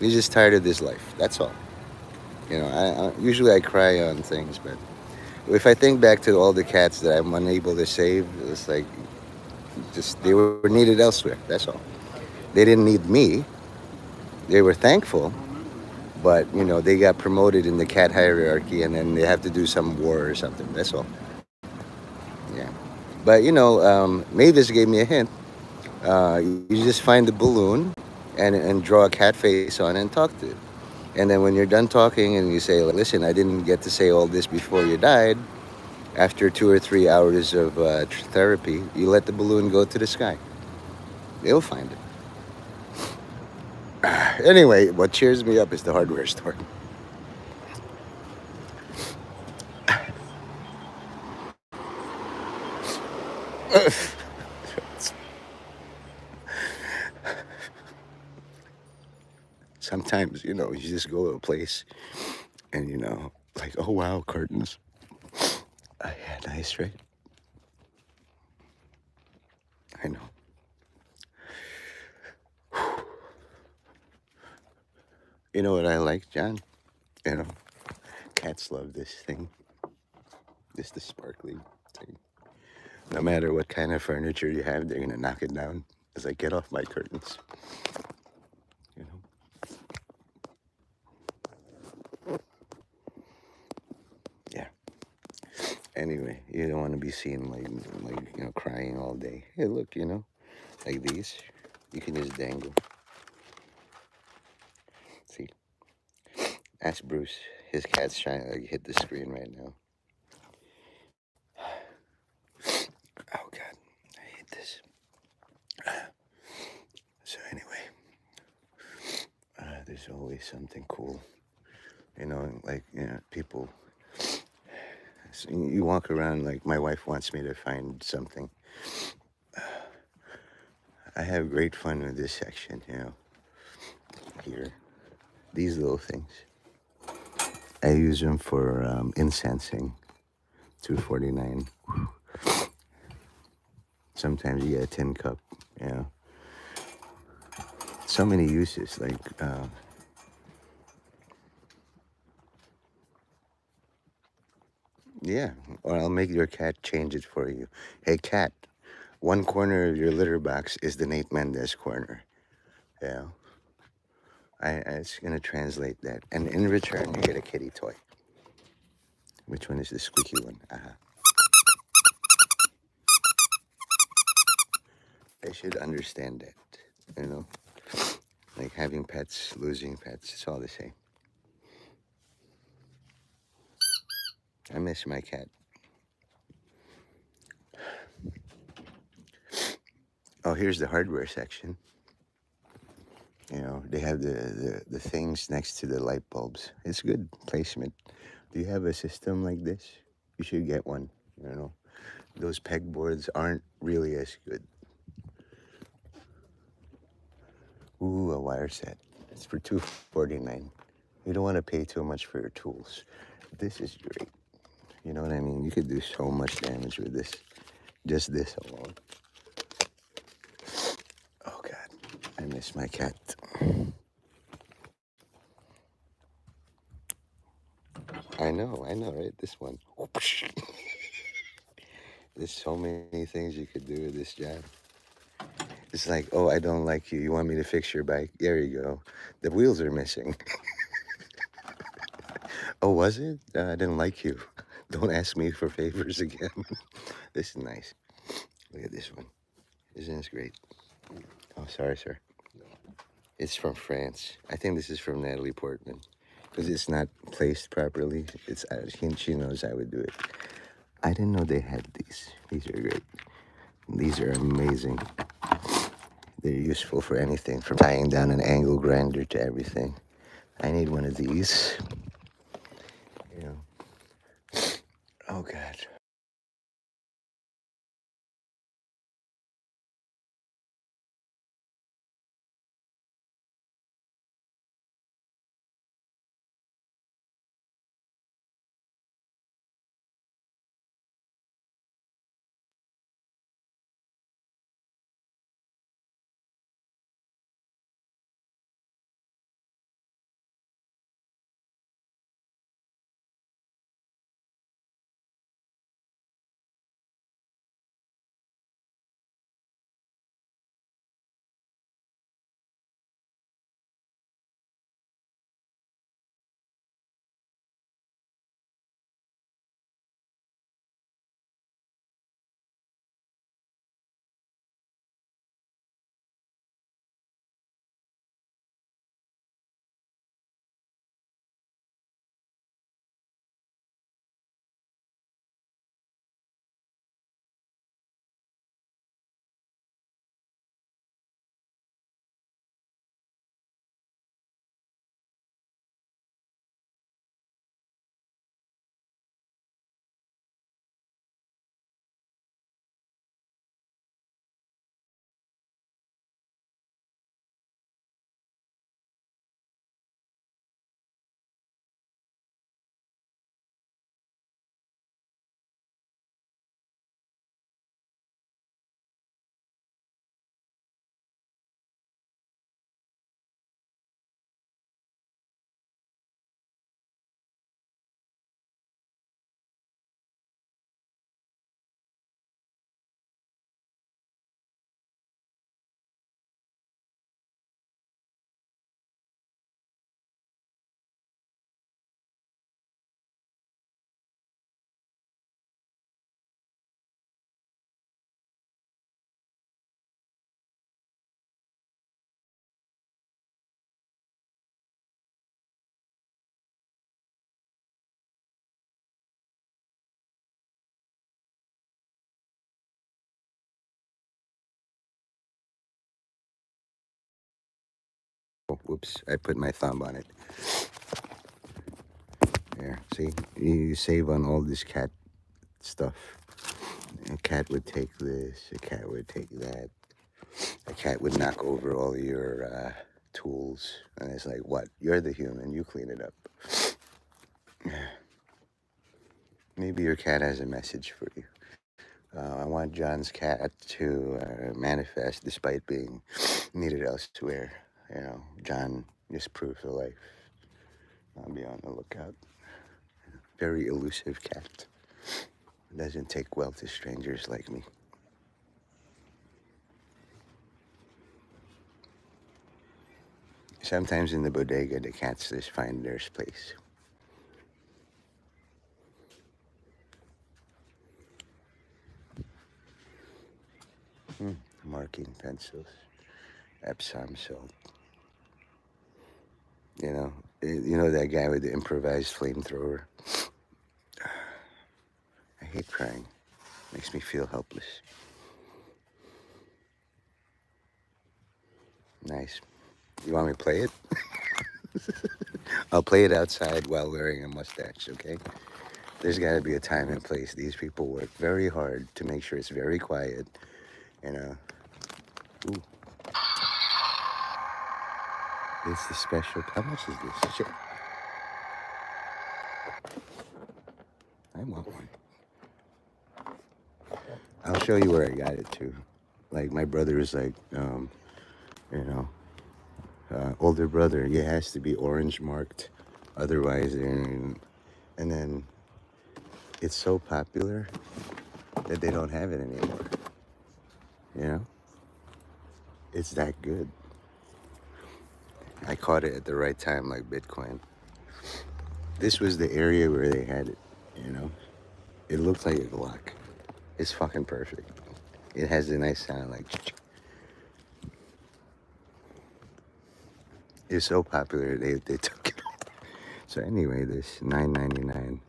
He's just tired of this life. That's all. Usually I cry on things, but if I think back to all the cats that I'm unable to save, it's like just they were needed elsewhere. That's all. They didn't need me. They were thankful, but they got promoted in the cat hierarchy, and then they have to do some war or something. That's all. Yeah. But Mavis gave me a hint. You just find the balloon and draw a cat face on it and talk to it. And then when you're done talking and you say, listen, I didn't get to say all this before you died, after 2 or 3 hours of therapy, you let the balloon go to the sky. They'll find it. Anyway, what cheers me up is the hardware store. Sometimes, you just go to a place and, like, oh, wow, curtains. Yeah, nice, right? I know. You know what I like, John? You know, cats love this thing. The sparkly thing. No matter what kind of furniture you have, they're gonna knock it down as I get off my curtains. You know. Yeah. Anyway, you don't want to be seen like crying all day. Hey, look, like these, you can just dangle. See, ask Bruce. His cat's trying to hit the screen right now. Oh God, I hate this. So anyway, there's always something cool. People. So you walk around like my wife wants me to find something. I have great fun with this section, here. These little things. I use them for incensing. $2.49. Sometimes you get a tin cup, So many uses, like yeah, or I'll make your cat change it for you. Hey cat, one corner of your litter box is the Nate Mendez corner. Yeah. It's gonna translate that. And in return you get a kitty toy. Which one is the squeaky one? They should understand that, Like having pets, losing pets, it's all the same. I miss my cat. Oh, here's the hardware section. They have the things next to the light bulbs. It's good placement. Do you have a system like this? You should get one, Those pegboards aren't really as good. Ooh, a wire set. It's for $2.49. You don't want to pay too much for your tools. This is great. You know what I mean? You could do so much damage with this. Just this alone. Oh, God. I miss my cat. I know, right? This one. There's so many things you could do with this job. It's like, oh, I don't like you. You want me to fix your bike? There you go. The wheels are missing. Oh, was it? I didn't like you. Don't ask me for favors again. This is nice. Look at this one. Isn't this great? Oh, sorry, sir. It's from France. I think this is from Natalie Portman because it's not placed properly. She knows I would do it. I didn't know they had these. These are great. These are amazing. They're useful for anything, from tying down an angle grinder to everything. I need one of these. You know. Oh God. Oh, whoops! I put my thumb on it. There. See, you save on all this cat stuff. A cat would take this. A cat would take that. A cat would knock over all your tools, and it's like, what? You're the human. You clean it up. Maybe your cat has a message for you. I want John's cat to manifest despite being needed elsewhere. You know, John is proof of life. I'll be on the lookout. Very elusive cat. Doesn't take well to strangers like me. Sometimes in the bodega, the cats just find their place. Marking pencils, Epsom salt. You know that guy with the improvised flamethrower. I hate crying. Makes me feel helpless. Nice. You want me to play it? I'll play it outside while wearing a mustache, okay? There's got to be a time and place. These people work very hard to make sure it's very quiet, you know. Ooh. It's the special. How much is this? Shit. I want one. I'll show you where I got it too. Like my brother is like, older brother. It has to be orange marked, otherwise And then it's so popular that they don't have it anymore. You know? It's that good. I caught it at the right time, like Bitcoin. This was the area where they had it, you know? It looks like a Glock. It's fucking perfect. It has a nice sound, like. It's so popular they took it. So anyway, this $9.99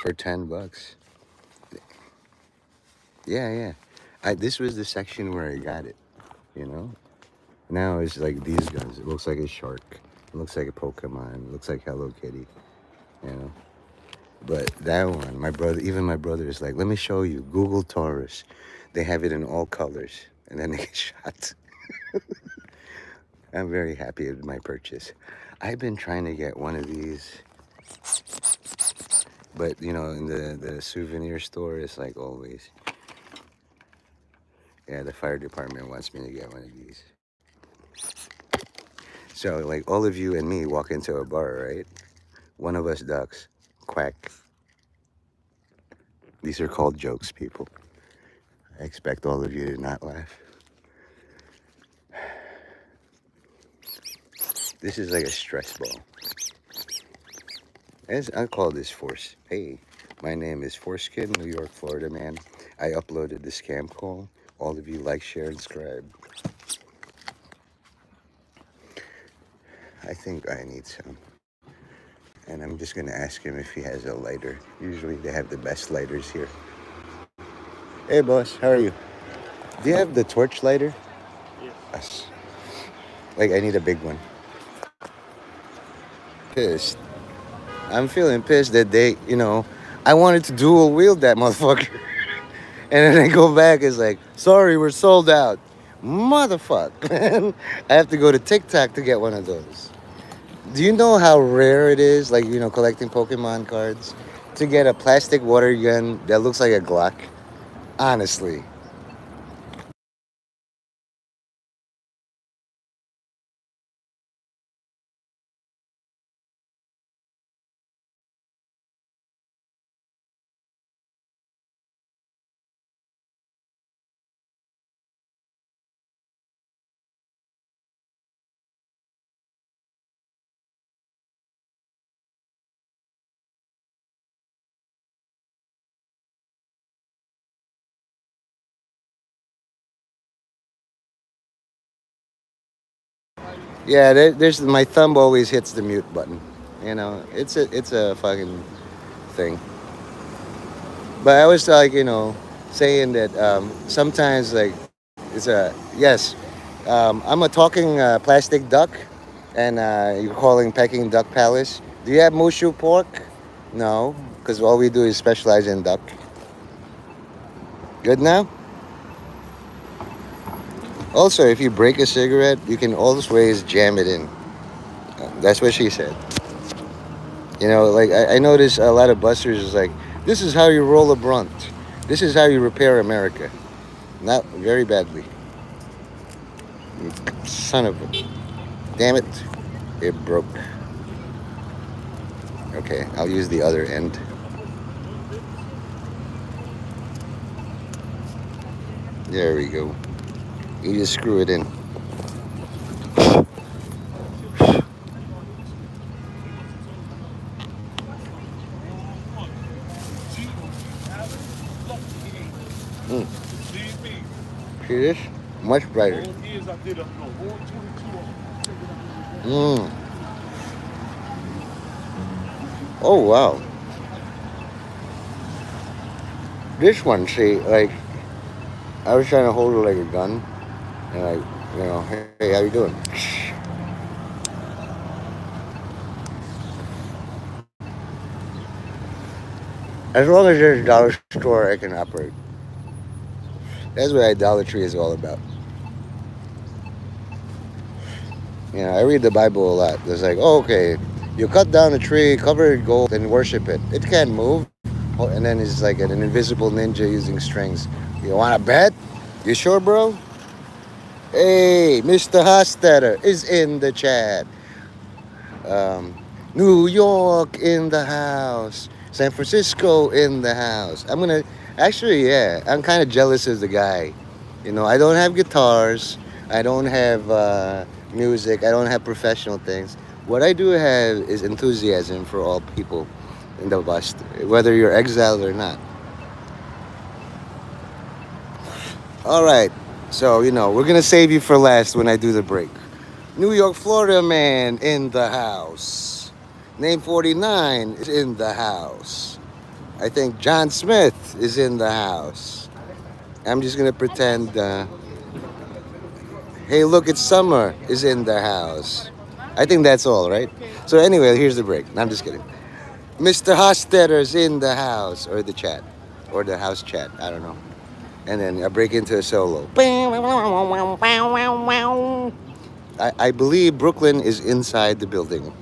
for $10. Yeah. This was the section where I got it, you know? Now it's like these guns. It looks like a shark. It looks like a Pokemon. It looks like Hello Kitty, you know? But that one, even my brother is like, let me show you. Google Taurus. They have it in all colors. And then they get shot. I'm very happy with my purchase. I've been trying to get one of these. But, you know, in the souvenir store, it's like always. Yeah, the fire department wants me to get one of these. So, like, all of you and me walk into a bar, right? One of us ducks. Quack. These are called jokes, people. I expect all of you to not laugh. This is like a stress ball. I call this Force. Hey, my name is Foreskin, New York, Florida man. I uploaded the scam call. All of you like, share, and subscribe. I think I need some. And I'm just gonna ask him if he has a lighter. Usually they have the best lighters here. Hey boss, how are you? Do you have the torch lighter? Yes. Like, I need a big one. Pissed. I'm feeling pissed that they, I wanted to dual wield that motherfucker. And then I go back, it's like, sorry, we're sold out. Motherfucker, man. I have to go to TikTok to get one of those. Do you know how rare it is, like, collecting Pokemon cards, to get a plastic water gun that looks like a Glock? Honestly. Yeah, there's my thumb always hits the mute button. It's a fucking thing. But I was like, saying that sometimes like it's a yes. I'm a talking plastic duck, and you're calling Peking Duck Palace. Do you have Mushu pork? No, because all we do is specialize in duck. Good now. Also, if you break a cigarette, you can always jam it in. That's what she said. Like I notice a lot of busters is like, this is how you roll a brunt. This is how you repair America. Not very badly. Son of a... Damn it. It broke. Okay, I'll use the other end. There we go. You just screw it in. See this? Much brighter. Oh, wow. This one, see, like, I was trying to hold it like a gun. And hey, how you doing? As long as there's a dollar store, I can operate. That's what idolatry is all about. I read the Bible a lot. It's like, oh, okay, you cut down a tree, cover it in gold, and worship it. It can't move. And then it's like an invisible ninja using strings. You want to bet? You sure, bro? Hey, Mr. Hostetter is in the chat. Um, New York in the house. San Francisco in the house. I'm gonna actually, yeah. I'm kind of jealous of the guy. You know, I don't have guitars. I don't have music. I don't have professional things. What I do have is enthusiasm for all people in the West, whether you're exiled or not. All right. So, we're going to save you for last when I do the break. New York, Florida man in the house. Name 49 is in the house. I think John Smith is in the house. I'm just going to pretend, hey, look, it's summer is in the house. I think that's all, right? So, anyway, here's the break. No, I'm just kidding. Mr. Hostetter's in the house, or the chat, or the house chat. I don't know. And then I break into a solo. I believe Brooklyn is inside the building.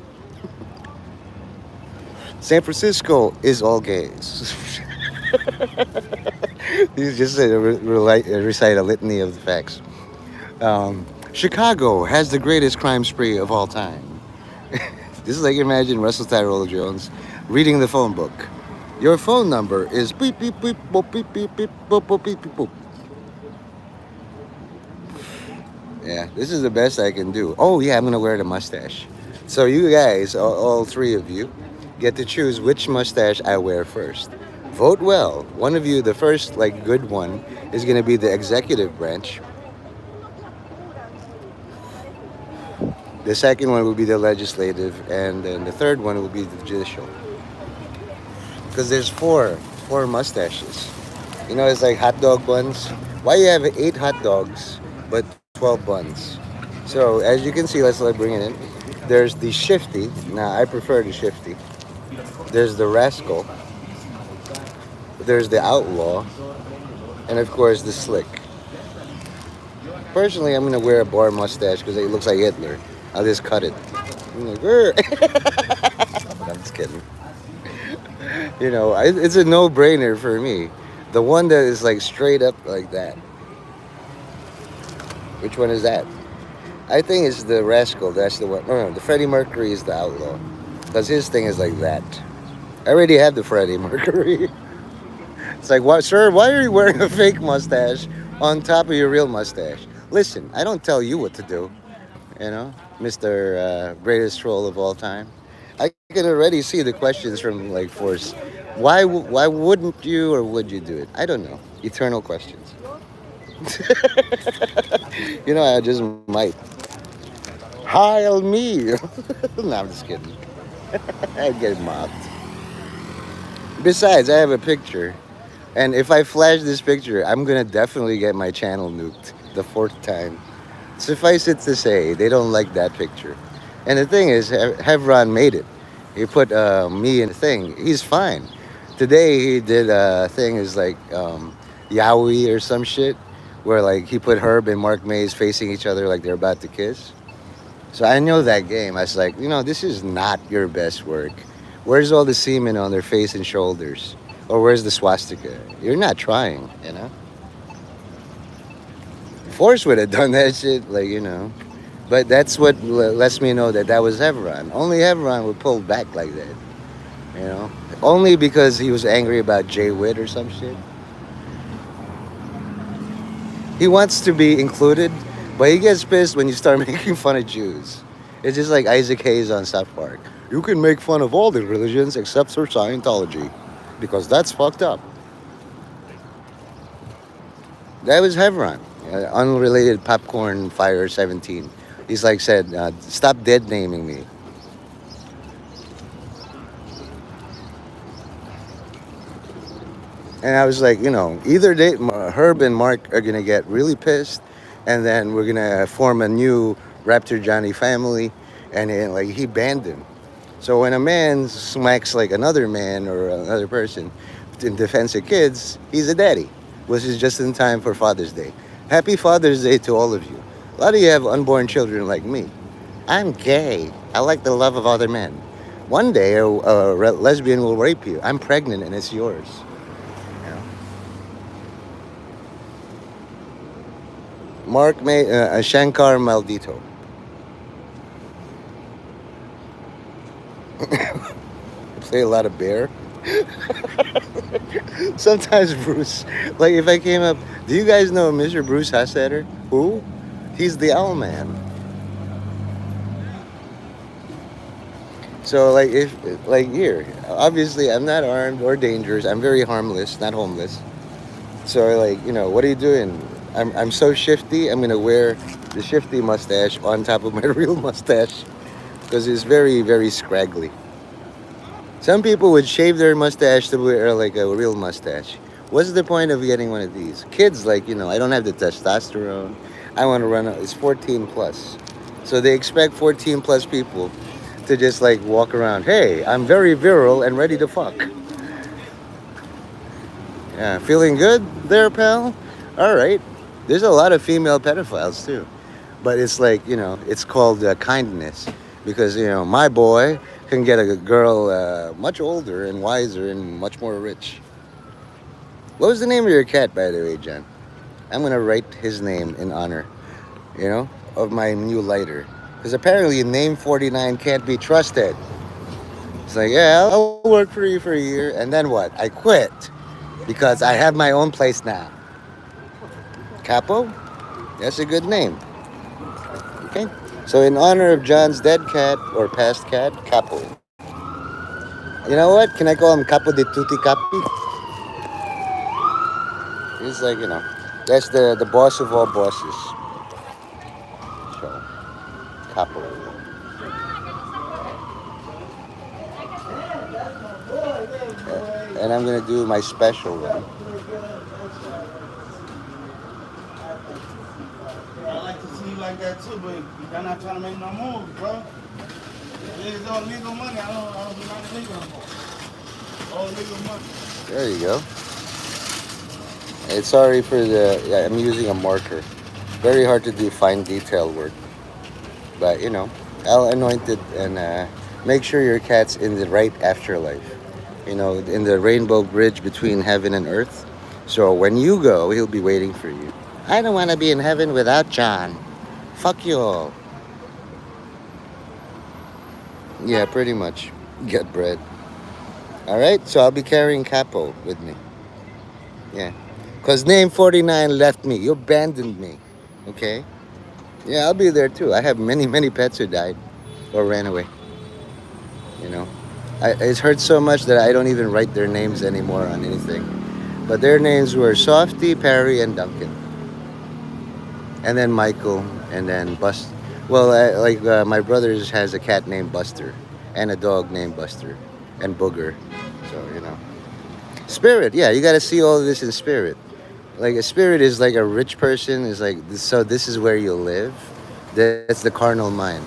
San Francisco is all gays. He's just recite a litany of the facts. Chicago has the greatest crime spree of all time. This is like, imagine Russell Tyrell Jones reading the phone book. Your phone number is beep beep beep boop beep beep beep boop boop beep beep boop. Yeah, this is the best I can do. Oh yeah, I'm gonna wear the mustache. So you guys, all three of you, get to choose which mustache I wear first. Vote well. One of you, the first good one, is gonna be the executive branch. The second one will be the legislative, and then the third one will be the judicial. Because there's four mustaches. It's like hot dog buns. Why you have 8 hot dogs but 12 buns? So as you can see, let's bring it in. There's the shifty. Now I prefer the shifty. There's the rascal. There's the outlaw, and of course the slick. Personally, I'm gonna wear a bar mustache because it looks like Hitler. I'll just cut it. I'm like, I'm just kidding. It's a no-brainer for me. The one that is straight up like that. Which one is that? I think it's the rascal. That's the one. No, the Freddie Mercury is the outlaw. Because his thing is like that. I already have the Freddie Mercury. It's like, what, sir, why are you wearing a fake mustache on top of your real mustache? Listen, I don't tell you what to do. Mr. Greatest troll of all time. I can already see the questions from Force. Why wouldn't you or would you do it? I don't know. Eternal questions. I just might. Heil me. No, I'm just kidding. I'd get mobbed. Besides, I have a picture. And if I flash this picture, I'm going to definitely get my channel nuked the 4th time. Suffice it to say, they don't like that picture. And the thing is, Hevron made it. He put me in the thing. He's fine. Today he did a thing is Yowie or some shit, where he put Herb and Mark Mays facing each other like they're about to kiss. So I know that game. I was like, this is not your best work. Where's all the semen on their face and shoulders? Or where's the swastika? You're not trying, Force would have done that shit, But that's what lets me know that was Hevron. Only Hevron would pull back like that, Only because he was angry about Jay Witt or some shit. He wants to be included, but he gets pissed when you start making fun of Jews. It's just like Isaac Hayes on South Park. You can make fun of all the religions except for Scientology, because that's fucked up. That was Hevron. Unrelated Popcorn Fire 17. He's said, stop dead naming me. And I was like, either Herb and Mark are going to get really pissed, and then we're going to form a new Raptor Johnny family, and he banned him. So when a man smacks another man or another person in defense of kids, he's a daddy, which is just in time for Father's Day. Happy Father's Day to all of you. A lot of you have unborn children like me. I'm gay. I like the love of other men. One day a lesbian will rape you. I'm pregnant and it's yours. Shankar Maldito. Play a lot of bear. Sometimes Bruce, like if I came up, do you guys know Mr. Bruce Hassetter? Who? He's the owl man. So like if like here, obviously I'm not armed or dangerous. I'm very harmless, not homeless. So like what are you doing? I'm so shifty. I'm gonna wear the shifty mustache on top of my real mustache because it's very scraggly. Some people would shave their mustache to wear like a real mustache. What's the point of getting one of these? Kids, like, I don't have the testosterone. I want to run, it's 14 plus. So they expect 14 plus people to just like walk around. Hey, I'm very virile and ready to fuck. Yeah, feeling good there, pal? All right. There's a lot of female pedophiles too. But it's like, it's called kindness. Because, my boy can get a girl much older and wiser and much more rich. What was the name of your cat, by the way, John? I'm going to write his name in honor, of my new lighter. Because apparently name 49 can't be trusted. It's like, yeah, I'll work for you for a year. And then what? I quit. Because I have my own place now. Capo? That's a good name. Okay? So in honor of John's dead cat or past cat, Capo. You know what? Can I call him Capo de Tutti Capi? He's like, that's the boss of all bosses. So, Capo. And I'm going to do my special one. I like to see you like that too, but you're not trying to make no moves, bro. It's all legal money. I don't do nothing legal no more. All legal money. There you go. And sorry for I'm using a marker. Very hard to do fine detail work. But, I'll anoint it and make sure your cat's in the right afterlife. In the rainbow bridge between heaven and earth. So when you go, he'll be waiting for you. I don't want to be in heaven without John. Fuck you all. Yeah, pretty much. Get bread. All right, so I'll be carrying Capo with me. Yeah. Because name 49 left me. You abandoned me. Okay? Yeah, I'll be there too. I have many pets who died or ran away. It's hurt so much that I don't even write their names anymore on anything. But their names were Softy, Perry, and Duncan. And then Michael, and then Bust. Well, my brother's has a cat named Buster, and a dog named Buster, and Booger. So, Spirit, yeah, you got to see all of this in spirit. Like a spirit is like a rich person, is like, so this is where you live. That's the carnal mind.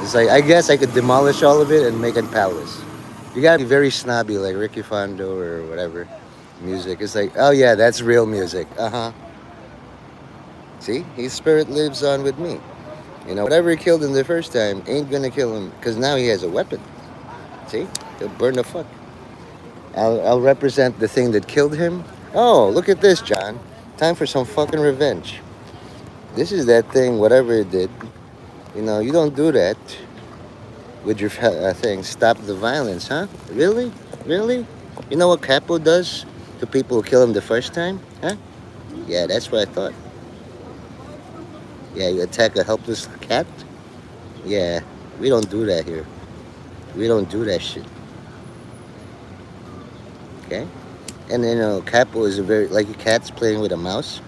It's like, I guess I could demolish all of it and make a palace. You gotta be very snobby, like Ricky Fondo or whatever. Music. It's like, oh yeah, that's real music. Uh-huh. See? His spirit lives on with me. Whatever he killed him the first time ain't gonna kill him because now he has a weapon. See? He'll burn the fuck. I'll represent the thing that killed him. Oh, look at this, John. Time for some fucking revenge. This is that thing, whatever it did. You don't do that with your thing. Stop the violence, huh? Really? Really? You know what Capo does to people who kill him the first time? Huh? Yeah, that's what I thought. Yeah, you attack a helpless cat? Yeah, we don't do that here. We don't do that shit. Okay? And Capo is like a cat's playing with a mouse.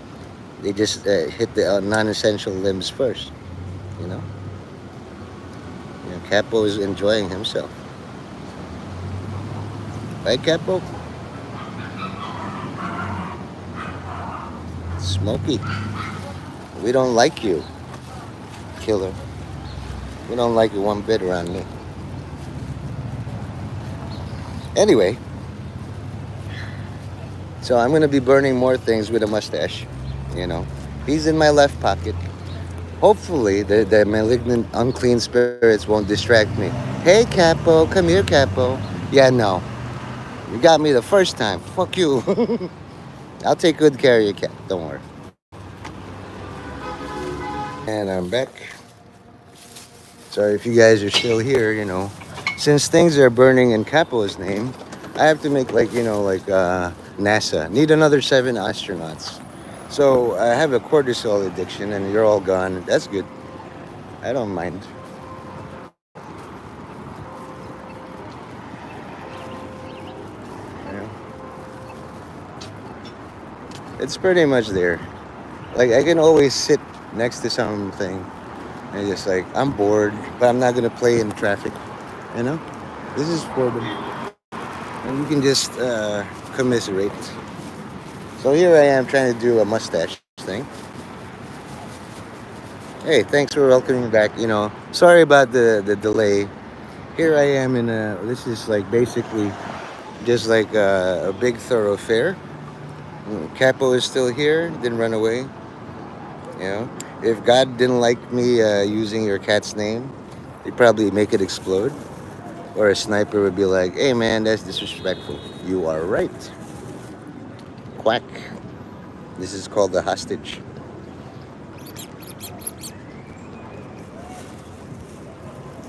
They just hit the non-essential limbs first. Capo is enjoying himself. Right, Capo? Smokey. We don't like you, killer. We don't like you one bit around me. Anyway, so I'm going to be burning more things with a mustache. He's in my left pocket. Hopefully, the malignant, unclean spirits won't distract me. Hey, Capo, come here, Capo. Yeah, no. You got me the first time. Fuck you. I'll take good care of your cat. Don't worry. And I'm back. So if you guys are still here, since things are burning in Capo's name, I have to make like, NASA. Need another 7 astronauts. So I have a cortisol addiction and you're all gone. That's good. I don't mind. You know? It's pretty much there. Like I can always sit next to something and just like I'm bored, but I'm not gonna play in traffic. You know, this is for them, and you can just commiserate. So here I am trying to do a mustache thing. Hey, thanks for welcoming back. Sorry about the delay. Here I am in a. This is like basically just like a big thoroughfare. Capo is still here. Didn't run away. You know, if God didn't like me using your cat's name, he'd probably make it explode. Or a sniper would be like, "Hey man, that's disrespectful." You are right. Quack. This is called the hostage.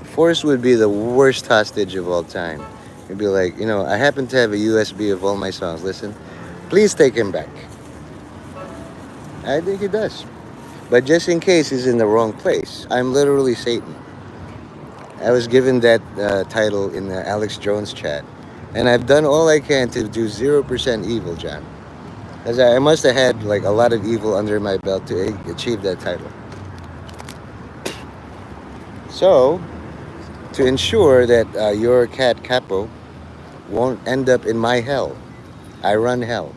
Force would be the worst hostage of all time. It'd be like, I happen to have a USB of all my songs. Listen, please take him back. I think he does. But just in case he's in the wrong place, I'm literally Satan. I was given that title in the Alex Jones chat. And I've done all I can to do 0% evil, John. As I must have had like a lot of evil under my belt to achieve that title. So, to ensure that your cat Capo won't end up in my hell, I run hell.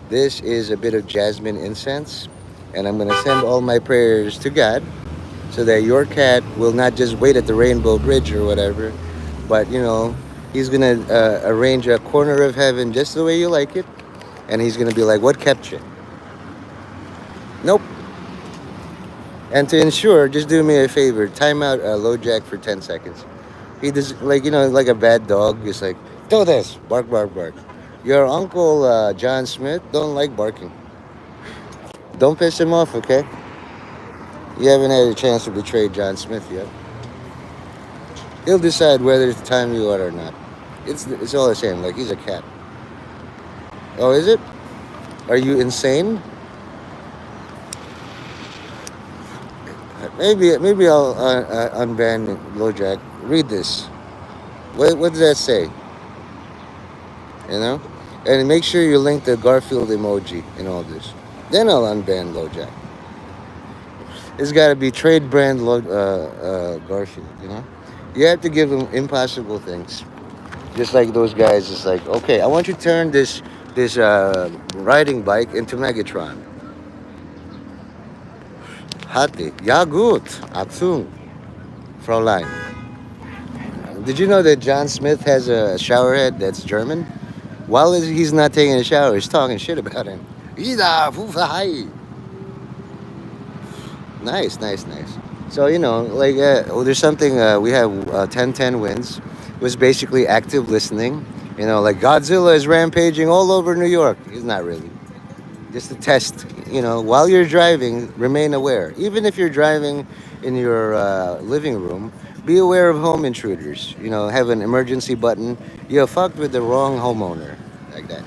This is a bit of jasmine incense, and I'm going to send all my prayers to God so that your cat will not just wait at the Rainbow Bridge or whatever, but he's going to arrange a corner of heaven just the way you like it, and he's going to be like, "What kept you?" Nope. And to ensure, just do me a favor, time out LoJack for 10 seconds. He does, like a bad dog, just like, "Do this, bark, bark, bark." Your uncle, John Smith, don't like barking. Don't piss him off, okay? You haven't had a chance to betray John Smith yet. He'll decide whether to time you out or not. It's all the same, like he's a cat. Oh, is it? Are you insane? Maybe I'll unban LoJack. Read this. What does that say? And make sure you link the Garfield emoji in all this. Then I'll unban LoJack. It's got to be trade brand Garfield. You have to give them impossible things, just like those guys. It's like, okay, I want you to turn this riding bike into Megatron. Hatte, ja gut, Achtung, Fräulein. Did you know that John Smith has a shower head that's German? While he's not taking a shower, he's talking shit about him. Nice, nice, nice. So, there's something, we have 10-10 wins. It was basically active listening. Like Godzilla is rampaging all over New York. He's not really. Just a test, while you're driving, remain aware. Even if you're driving in your living room, be aware of home intruders. Have an emergency button. You fucked with the wrong homeowner. Like that.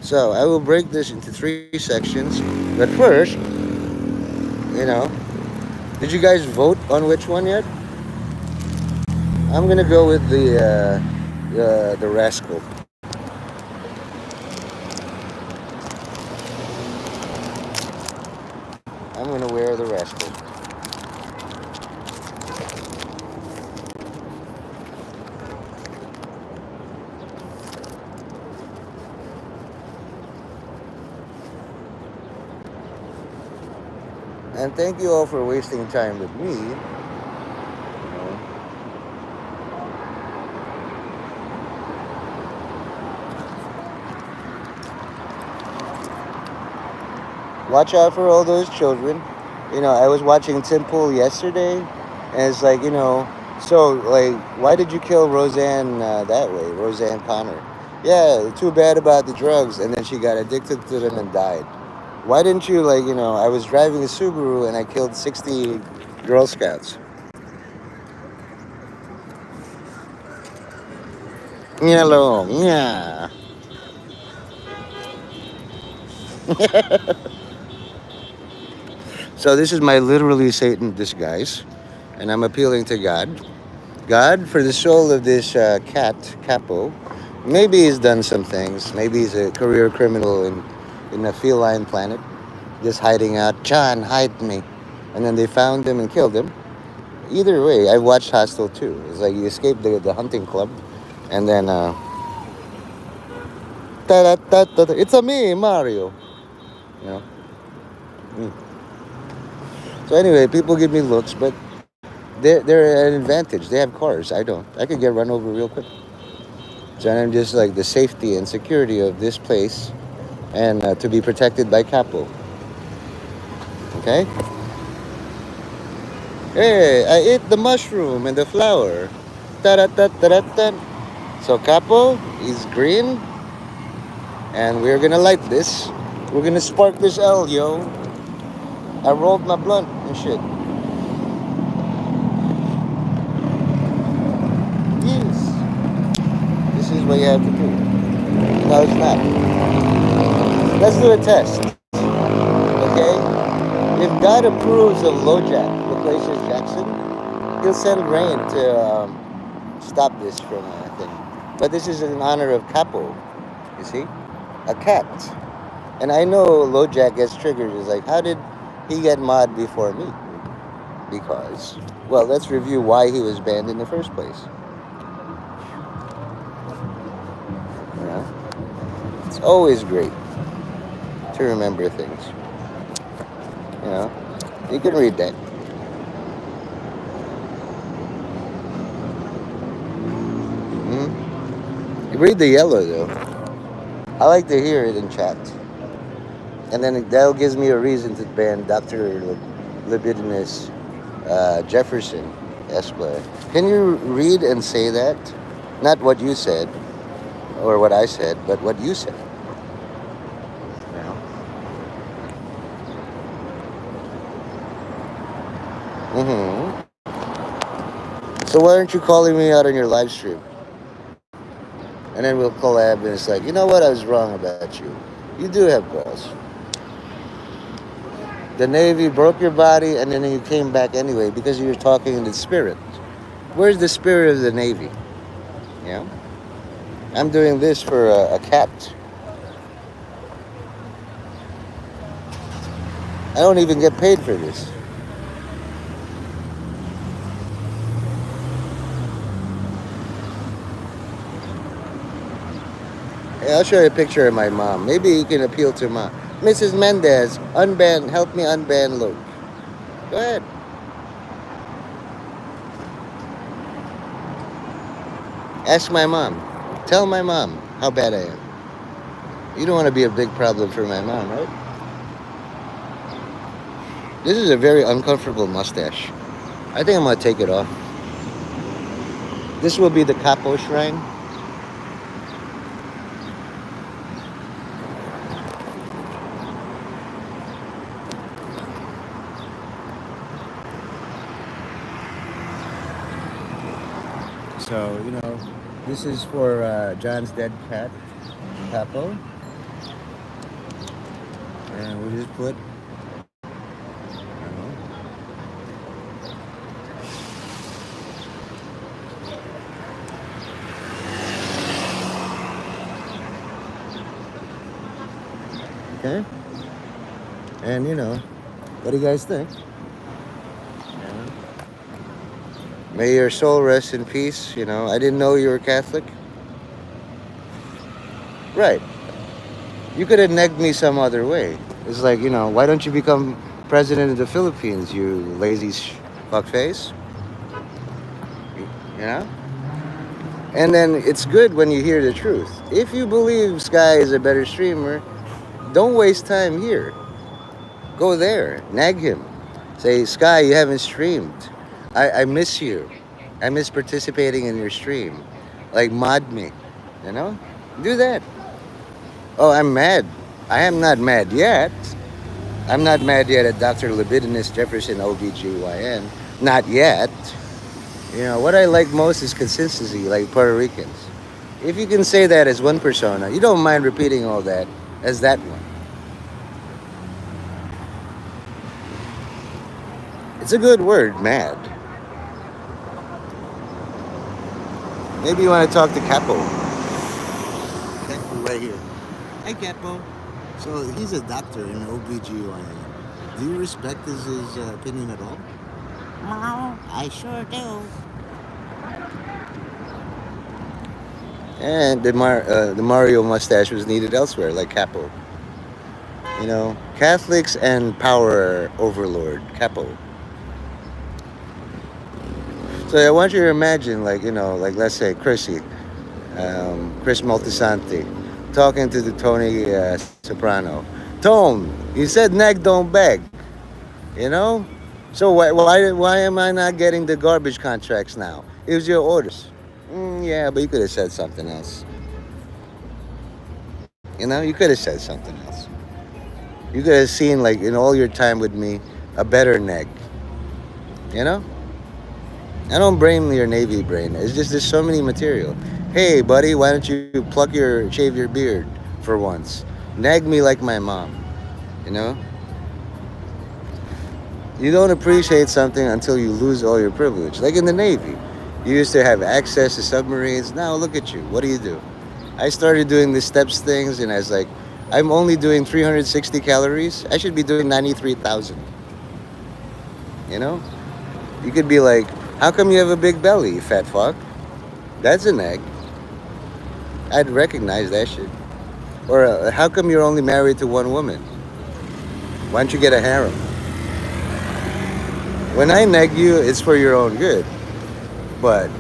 So I will break this into 3 sections. But first, did you guys vote on which one yet? I'm gonna go with the rascal. I'm gonna wear the rascal. And thank you all for wasting time with me. Watch out for all those children. I was watching Tim Pool yesterday, and it's like, so, like, why did you kill Roseanne that way, Roseanne Connor? Yeah, too bad about the drugs, and then she got addicted to them and died. Why didn't you, like, I was driving a Subaru and I killed 60 Girl Scouts. Hello, yeah. So this is my literally Satan disguise, and I'm appealing to God. God, for the soul of this cat, Capo. Maybe he's done some things. Maybe he's a career criminal in a feline planet, just hiding out. John, hide me. And then they found him and killed him. Either way, I watched Hostel too. It's like you escape the hunting club, and then it's a me, Mario. You know. Mm. So anyway, people give me looks, but they're an advantage. They have cars. I don't. I could get run over real quick. So I'm just like the safety and security of this place, and to be protected by Capo. Okay. Hey, I ate the mushroom and the flower. Ta-da-ta-ta-ta-ta. So Capo is green, and we're gonna light this. We're gonna spark this L, yo. I rolled my blunt and shit. Yes. This is what you have to do. No, it's not. Let's do a test. Okay? If God approves of LoJack, Loquacious Jackson, he'll send rain to stop this from thing. But this is in honor of Capo, you see? A cat. And I know LoJack gets triggered. It's like, how did he get mod before me? Because, well, let's review why he was banned in the first place. You know? It's always great to remember things. You know? You can read that. You read the yellow, though. I like to hear it in chat. And then that gives me a reason to ban Dr. Libidinous Jefferson Esquire. Can you read and say that? Not what you said or what I said, but what you said. You know? So why aren't you calling me out on your live stream? And then we'll collab and it's like, you know what? I was wrong about you. You do have balls. The Navy broke your body and then you came back anyway because you were talking in the spirit. Where's the spirit of the Navy? Yeah? I'm doing this for a cat. I don't even get paid for this. Hey, I'll show you a picture of my mom. Maybe you can appeal to mom. Mrs. Mendez, unban, help me unban Luke. Go ahead. Ask my mom. Tell my mom how bad I am. You don't want to be a big problem for my mom, right? This is a very uncomfortable mustache. I think I'm going to take it off. This will be the Capo Shrine. So, this is for John's dead cat, Capo. And we'll just put, okay? And, what do you guys think? May your soul rest in peace. I didn't know you were Catholic. Right. You could have negged me some other way. It's like, why don't you become president of the Philippines, you lazy fuckface? You know? And then it's good when you hear the truth. If you believe Sky is a better streamer, don't waste time here. Go there. Nag him. Say, Sky, you haven't streamed. I miss you. I miss participating in your stream. Like, mod me. Do that. Oh, I'm mad. I am not mad yet. I'm not mad yet at Dr. Libidinous Jefferson OBGYN. Not yet. You know, what I like most is consistency, like Puerto Ricans. If you can say that as one persona, you don't mind repeating all that as that one. It's a good word, mad. Maybe you want to talk to Capo. Capo right here. Hey, Capo. So he's a doctor in OBGYN. Do you respect his opinion at all? No, I sure do. And the Mario mustache was needed elsewhere, like Capo. You know, Catholics and power overlord, Capo. So I want you to imagine, like, you know, like let's say Chris Moltisanti, talking to the Tony Soprano. Tone, you said neg don't beg, you know? So why am I not getting the garbage contracts now? It was your orders. Yeah, but you could have said something else. You know, you could have said something else. You could have seen, like, in all your time with me, a better neg. You know? I don't blame your Navy brain. It's just there's so many material. Hey, buddy, why don't you shave your beard for once? Nag me like my mom. You know? You don't appreciate something until you lose all your privilege. Like in the Navy, you used to have access to submarines. Now look at you. What do? I started doing the steps things, and I was like, I'm only doing 360 calories. I should be doing 93,000. You know? You could be like, how come you have a big belly, you fat fuck? That's an egg. I'd recognize that shit. Or how come you're only married to one woman? Why don't you get a harem? When I neg you, it's for your own good. But,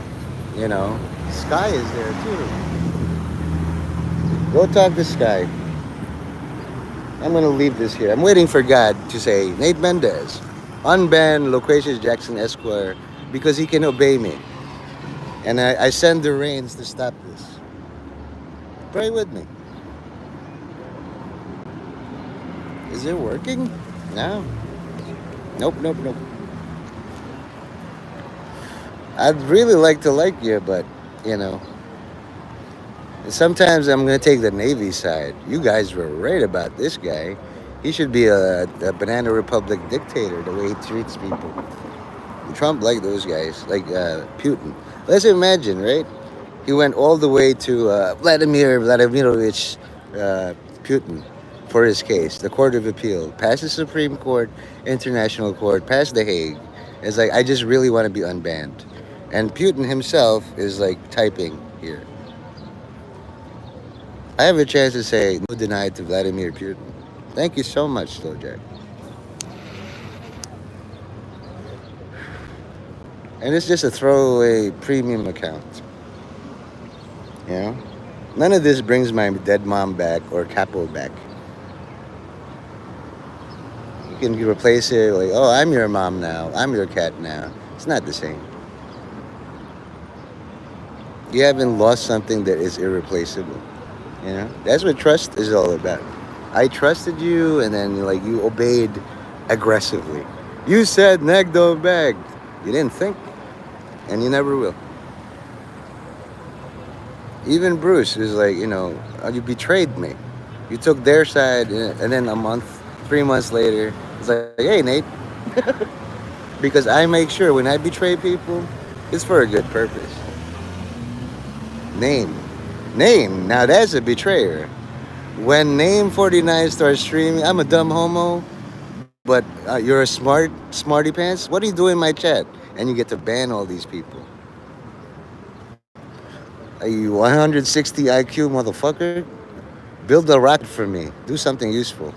you know, Sky is there too. Go talk to Sky. I'm going to leave this here. I'm waiting for God to say, Nate Mendez, unban Loquacious Jackson Esquire because he can obey me. And I send the rains to stop this. Pray with me. Is it working? No. Nope. I'd really like to like you, but, you know, sometimes I'm going to take the Navy side. You guys were right about this guy. He should be a Banana Republic dictator, the way he treats people. Trump liked those guys, like Putin. Let's imagine, right? He went all the way to Vladimir Vladimirovich Putin for his case, the Court of Appeal, past the Supreme Court, International Court, past The Hague. It's like, I just really want to be unbanned. And Putin himself is like typing here. I have a chance to say no denied to Vladimir Putin. Thank you so much, Stojak. And it's just a throwaway premium account. You know? None of this brings my dead mom back or Capo back. You can replace it like, oh, I'm your mom now. I'm your cat now. It's not the same. You haven't lost something that is irreplaceable. You know? That's what trust is all about. I trusted you, and then like you obeyed aggressively. You said neg don't beg. You didn't think, and you never will. Even Bruce is like, you know, you betrayed me. You took their side, and then 3 months later, it's like, hey, Nate. Because I make sure when I betray people, it's for a good purpose. Name. Now that's a betrayer. When Name 49 starts streaming, I'm a dumb homo, but you're a smarty pants. What are you doing in my chat? And you get to ban all these people. Are you 160 IQ, motherfucker? Build a rocket for me. Do something useful.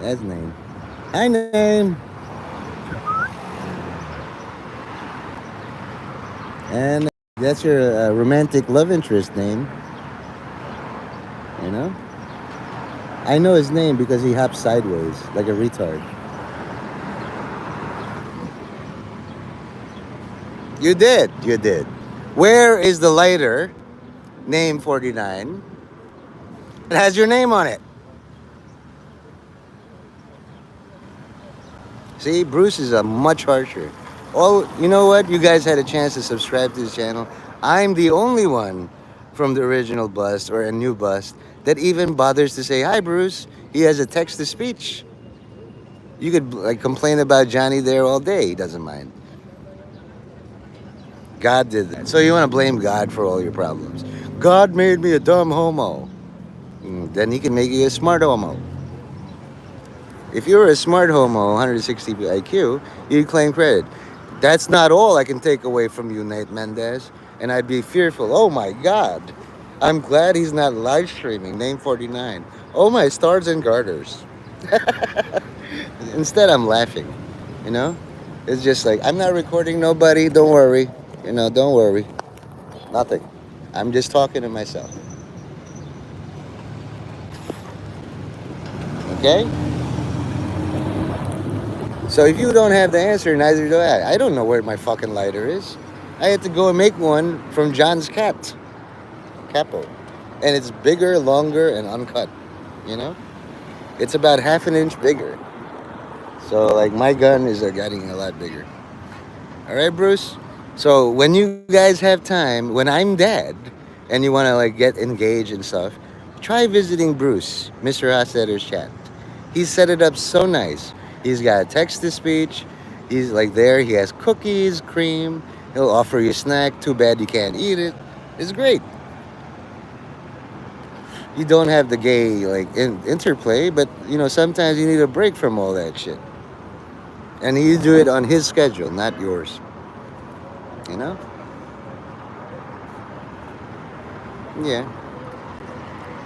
That's Name. Hi, Name. And that's your romantic love interest name. You know? I know his name because he hops sideways like a retard. You did. Where is the lighter, Name 49? It has your name on it. See, Bruce is a much harsher. Oh, you know what? You guys had a chance to subscribe to his channel. I'm the only one from the original bust or a new bust that even bothers to say hi, Bruce. He has a text to speech. You could like complain about Johnny there all day. He doesn't mind. God did that. So you want to blame God for all your problems. God made me a dumb homo. Then he can make you a smart homo. If you were a smart homo, 160 IQ, you'd claim credit. That's not all I can take away from you, Nate Mendez. And I'd be fearful. Oh my God. I'm glad he's not live streaming. Name 49. Oh my stars and garters. Instead, I'm laughing. You know? It's just like, I'm not recording nobody. Don't worry. Don't worry. Nothing. I'm just talking to myself. Okay? So if you don't have the answer, neither do I. I don't know where my fucking lighter is. I had to go and make one from John's capo. And it's bigger, longer, and uncut. You know? It's about half an inch bigger. So like my gun is getting a lot bigger. All right, Bruce? So when you guys have time, when I'm dead, and you want to like get engaged and stuff, try visiting Bruce, Mr. Hostetter's chat. He set it up so nice. He's got text to speech. He's like there. He has cookies, cream. He'll offer you a snack. Too bad you can't eat it. It's great. You don't have the gay like interplay, but sometimes you need a break from all that shit. And you do it on his schedule, not yours. You know? Yeah.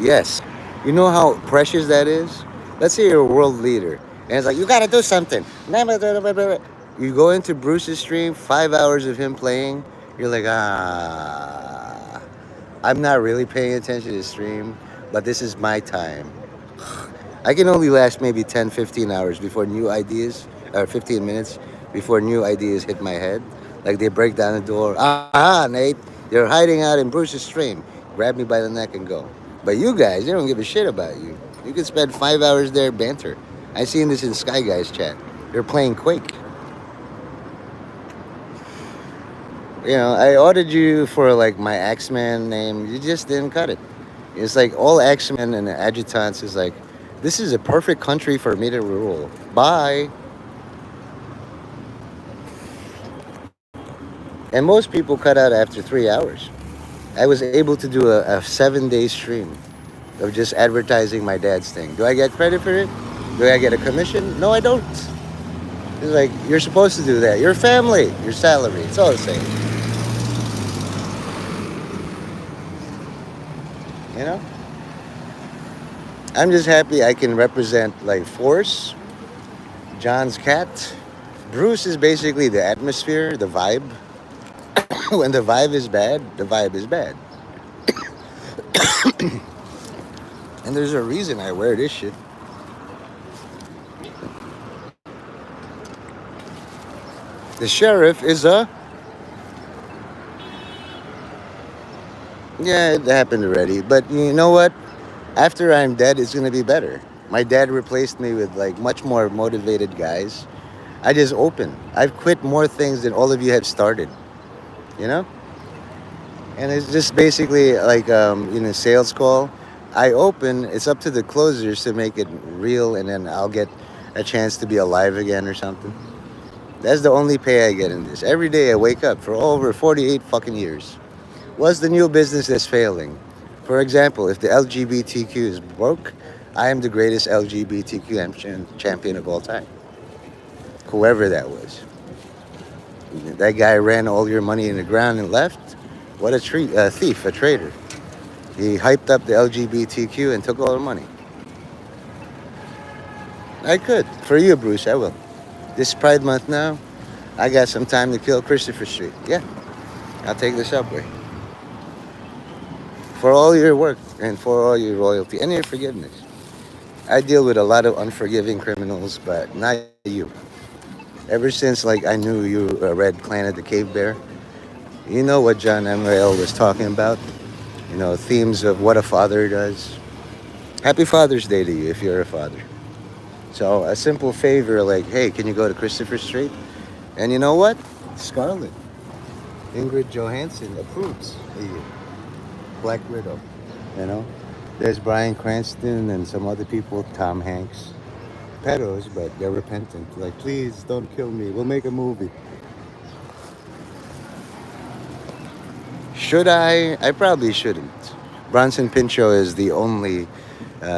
Yes. You know how precious that is? Let's say you're a world leader. And it's like, you gotta do something. You go into Bruce's stream, 5 hours of him playing. You're like, I'm not really paying attention to the stream, but this is my time. I can only last maybe 10, 15 hours before new ideas, or 15 minutes before new ideas hit my head. Like they break down the door. Nate, you're hiding out in Bruce's stream. Grab me by the neck and go. But you guys, they don't give a shit about you. You can spend 5 hours there banter. I seen this in Sky Guys chat. They're playing Quake. I ordered you for like my X-Men name. You just didn't cut it. It's like all X-Men and adjutants is like, this is a perfect country for me to rule. Bye. And most people cut out after 3 hours. I was able to do a 7-day stream of just advertising my dad's thing. Do I get credit for it? Do I get a commission? No, I don't. It's like, you're supposed to do that. Your family, your salary, it's all the same. You know? I'm just happy I can represent like Force, John's cat. Bruce is basically the atmosphere, the vibe. When the vibe is bad, the vibe is bad. And there's a reason I wear this shit. The sheriff is a... Yeah, it happened already. But you know what? After I'm dead, it's going to be better. My dad replaced me with like much more motivated guys. I just open. I've quit more things than all of you have started. You know? And it's just basically like in a sales call. I open, it's up to the closers to make it real, and then I'll get a chance to be alive again or something. That's the only pay I get in this. Every day I wake up for over 48 fucking years. What's the new business that's failing? For example, if the LGBTQ is broke, I am the greatest LGBTQ champion of all time. Whoever that was. That guy ran all your money in the ground and left. What a thief, a traitor. He hyped up the LGBTQ and took all the money. I could. For you, Bruce, I will. This Pride Month now, I got some time to kill Christopher Street. Yeah, I'll take the subway. For all your work and for all your loyalty and your forgiveness. I deal with a lot of unforgiving criminals, but not you. Ever since like I knew you read Planet the Cave Bear, you know what John Emrael was talking about. Themes of what a father does. Happy Father's Day to you if you're a father. So a simple favor like, hey, can you go to Christopher Street? And you know what? Scarlett, Ingrid Johansson approves the Black Widow. You know, there's Bryan Cranston and some other people, Tom Hanks, pedos, but they're repentant. Like, please don't kill me. We'll make a movie. Should I? I probably shouldn't. Bronson Pinchot is the only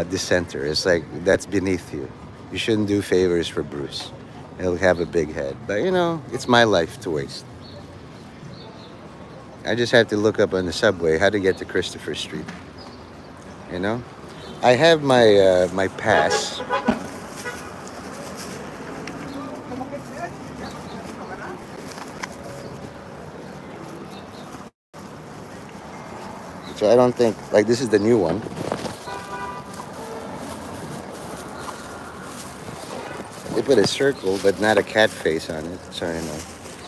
dissenter. It's like, that's beneath you. You shouldn't do favors for Bruce. He'll have a big head. But you know, it's my life to waste. I just have to look up on the subway how to get to Christopher Street. You know, I have my pass. So I don't think, like, this is the new one. They put a circle, but not a cat face on it. So I know.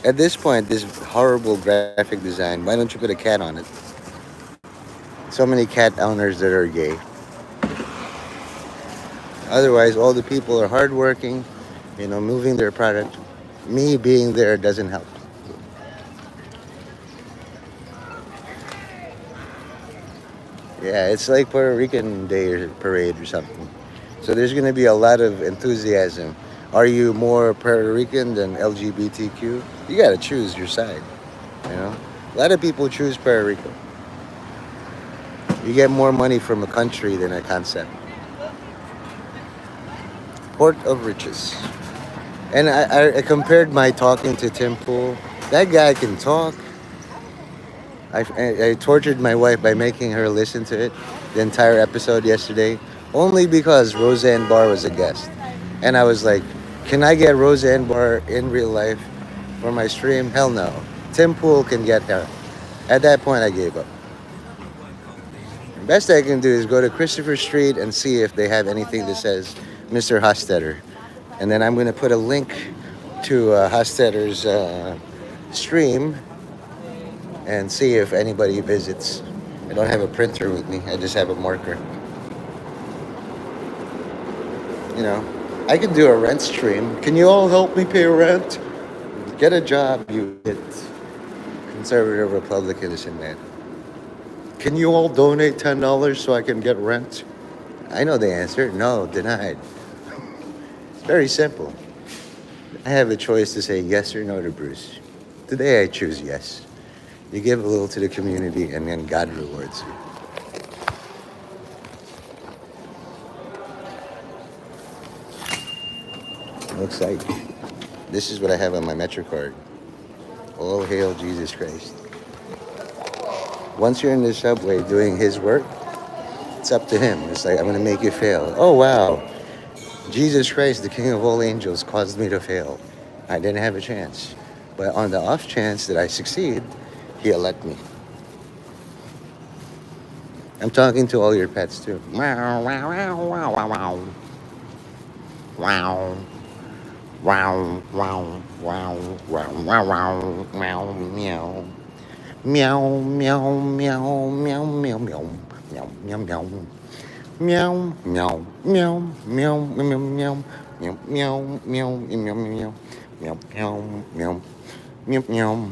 At this point, this horrible graphic design, why don't you put a cat on it? So many cat owners that are gay. Otherwise, all the people are hardworking, you know, moving their product. Me being there doesn't help. Yeah, it's like Puerto Rican Day or parade or something. So there's going to be a lot of enthusiasm. Are you more Puerto Rican than LGBTQ? You got to choose your side. You know, a lot of people choose Puerto Rico. You get more money from a country than a concept. Port of riches. And I compared my talking to Tim Pool. That guy can talk. I tortured my wife by making her listen to it, the entire episode yesterday, only because Roseanne Barr was a guest. And I was like, can I get Roseanne Barr in real life for my stream? Hell no. Tim Pool can get her. At that point, I gave up. The best I can do is go to Christopher Street and see if they have anything that says Mr. Hostetter. And then I'm going to put a link to Hostetter's stream and see if anybody visits. I don't have a printer with me. I just have a marker. You know, I can do a rent stream. Can you all help me pay rent? Get a job, you hit. Conservative Republicans in that. Can you all donate $10 so I can get rent? I know the answer. No, denied. It's very simple. I have a choice to say yes or no to Bruce. Today I choose yes. You give a little to the community and then God rewards you. Looks like this is what I have on my MetroCard. All hail Jesus Christ. Once you're in the subway doing his work, it's up to him. It's like, I'm going to make you fail. Oh, wow. Jesus Christ, the King of all angels, caused me to fail. I didn't have a chance. But on the off chance that I succeed, he'll let me. I'm talking to all your pets too. Wow, wow, wow, wow, wow, wow. Wow, wow, wow, wow, wow, wow, wow, meow. Meow, meow, meow, meow, meow, meow, meow, meow, meow. Meow, meow, meow, meow, meow, meow, meow, meow, meow, meow, meow, meow, meow, meow, meow, meow.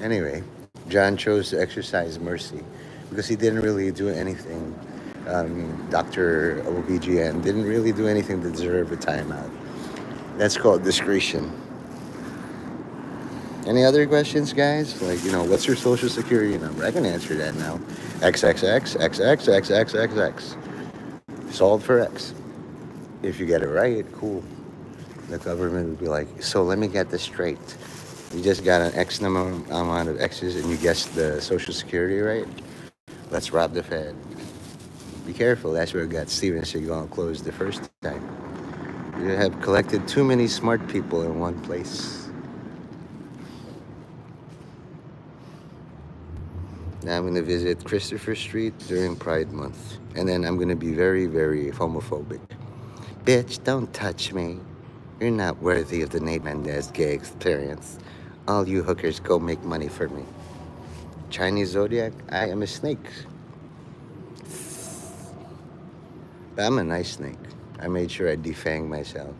Anyway, John chose to exercise mercy because he didn't really do anything. Dr. OBGN didn't really do anything to deserve a timeout. That's called discretion. Any other questions, guys? Like, you know, what's your social security number? I can answer that now. XXX, XXXXXX. Solved for X. If you get it right, cool. The government would be like, so let me get this straight. You just got an X number amount of X's and you guessed the social security right? Let's rob the Fed. Be careful, that's where it got Steven Seagal closed the first time. You have collected too many smart people in one place. Now I'm going to visit Christopher Street during Pride Month. And then I'm going to be very, very homophobic. Bitch, don't touch me. You're not worthy of the Nate Mendez gay experience. All you hookers go make money for me. Chinese zodiac, I am a snake. But I'm a nice snake. I made sure I defang myself.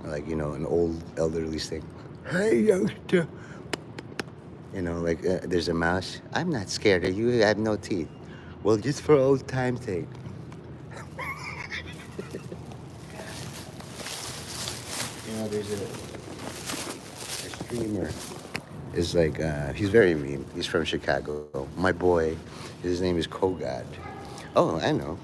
Like, an old elderly snake. Hey, youngster. Like there's a mouse. I'm not scared of you. I have no teeth. Well, just for old time's sake. There's a streamer. Is like he's very mean. He's from Chicago. My boy, his name is Kogad. Oh, I know.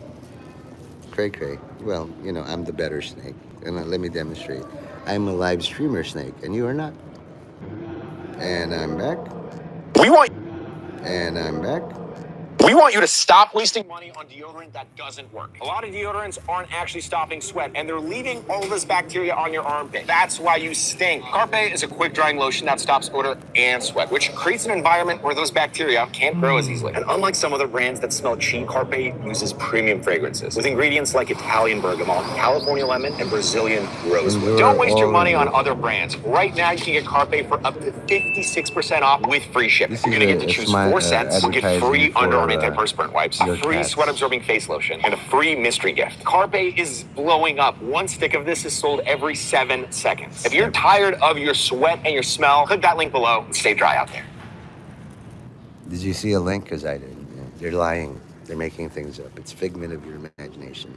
Cray cray. Well, I'm the better snake, and let me demonstrate. I'm a live streamer snake, and you are not. And I'm back. We want And I'm back. we want you to stop wasting money on deodorant that doesn't work. A lot of deodorants aren't actually stopping sweat, and they're leaving all this bacteria on your armpit. That's why you stink. Carpe is a quick-drying lotion that stops odor and sweat, which creates an environment where those bacteria can't grow as easily. And unlike some other brands that smell cheap, Carpe uses premium fragrances with ingredients like Italian bergamot, California lemon, and Brazilian rosewood. Don't waste your money on other brands. Right now, you can get Carpe for up to 56% off with free shipping. You're gonna get to choose 4 scents. You'll get free underarm antiperspirant wipes, a free sweat-absorbing face lotion, and a free mystery gift. Carpe is blowing up. One stick of this is sold every 7 seconds. If you're tired of your sweat and your smell, click that link below and stay dry out there. Did you see a link? Because I didn't. They're lying. They're making things up. It's figment of your imagination.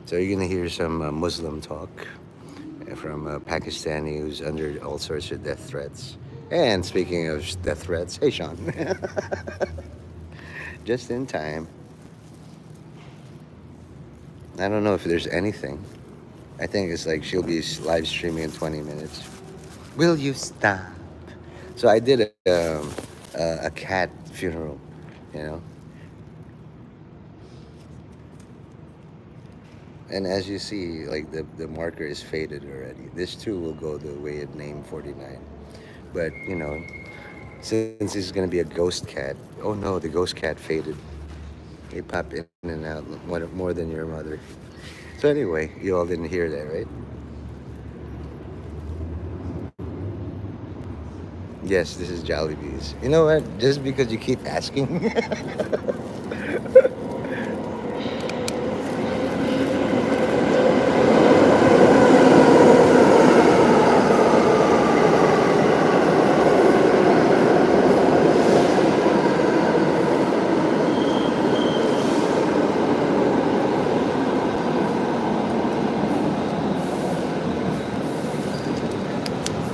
So you're going to hear some Muslim talk from a Pakistani who's under all sorts of death threats. And speaking of death threats, hey, Sean. Just in time. I don't know if there's anything. I think it's like she'll be live streaming in 20 minutes. Will you stop? So I did a cat funeral, And as you see, like the marker is faded already. This too will go the way it named 49. But, since this is going to be a ghost cat, oh no, the ghost cat faded. They pop in and out more than your mother. So anyway, you all didn't hear that, right? Yes, this is Jollibee's. You know what? Just because you keep asking.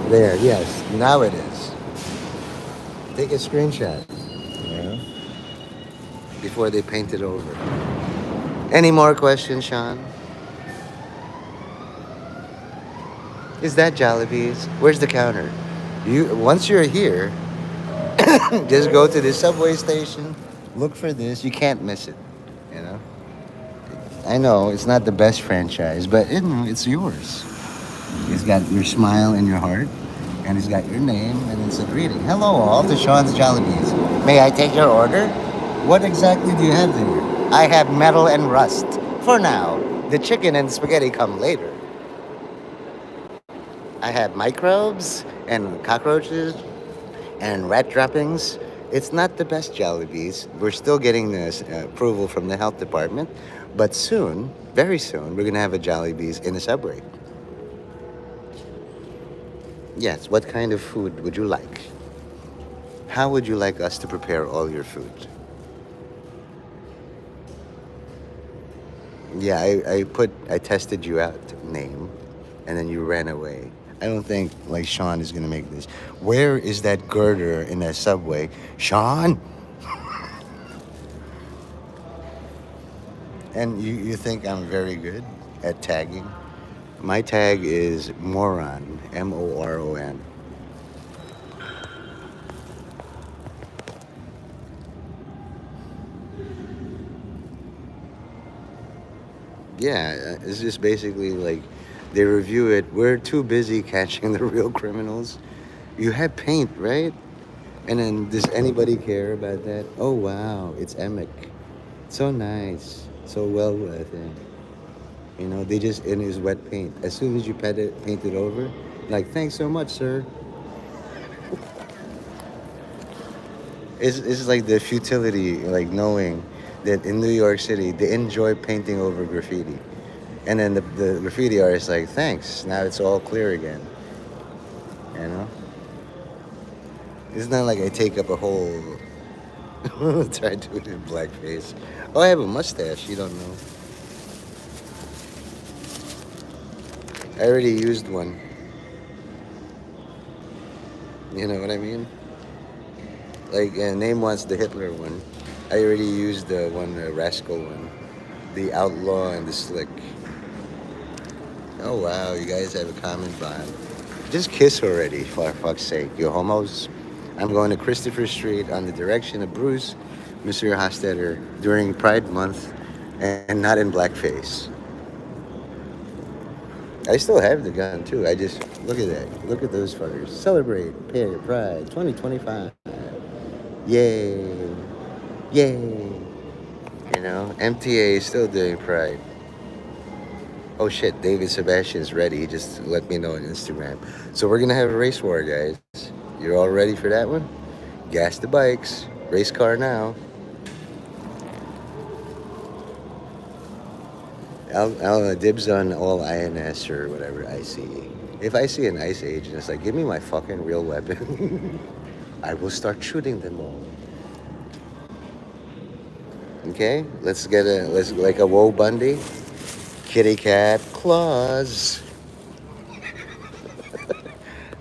There, yes, now it is. Take a screenshot, before they paint it over. Any more questions, Sean? Is that Jollibee's? Where's the counter? Once you're here, just go to the subway station, look for this. You can't miss it, I know it's not the best franchise, but it's yours. It's got your smile in your heart, and it's got your name, and it's a greeting. Hello all to Sean's Jollibee's. May I take your order? What exactly do you have there? I have metal and rust. For now, the chicken and spaghetti come later. I have microbes and cockroaches and rat droppings. It's not the best Jollibee's. We're still getting this approval from the health department, but soon, very soon, we're gonna have a Jollibee's in the subway. Yes, what kind of food would you like? How would you like us to prepare all your food? Yeah, I tested you out, name, and then you ran away. I don't think, like, Sean is gonna make this. Where is that girder in that subway? Sean? And you think I'm very good at tagging? My tag is moron, M-O-R-O-N. Yeah, it's just basically like they review it. We're too busy catching the real criminals. You have paint, right? And then does anybody care about that? Oh, wow, it's Emic. So nice. So well, I think. They just in his wet paint. As soon as you paint it over, like, thanks so much, sir. It's like the futility, like knowing that in New York City they enjoy painting over graffiti. And then the graffiti artist like, thanks. Now it's all clear again. You know, it's not like I take up a whole. Try to do it in blackface. Oh, I have a mustache. You don't know. I already used one. You know what I mean? Like, name once the Hitler one. I already used the one, the rascal one, the outlaw and the slick. Oh wow, you guys have a common bond. Just kiss already, for fuck's sake, you homos. I'm going to Christopher Street on the direction of Bruce, Mr. Hostetter, during Pride Month, and not in blackface. I still have the gun too. I just look at that. Look at those fuckers. Celebrate Pride 2025. Yay! Yay! You know, MTA is still doing Pride. Oh shit, David Sebastian's ready. He just let me know on Instagram. So we're gonna have a race war, guys. You're all ready for that one? Gas the bikes. Race car now. I'll dibs on all INS or whatever ICE. If I see an ICE agent, it's like, give me my fucking real weapon. I will start shooting them all. Okay, let's like a Woe Bundy. Kitty cat claws.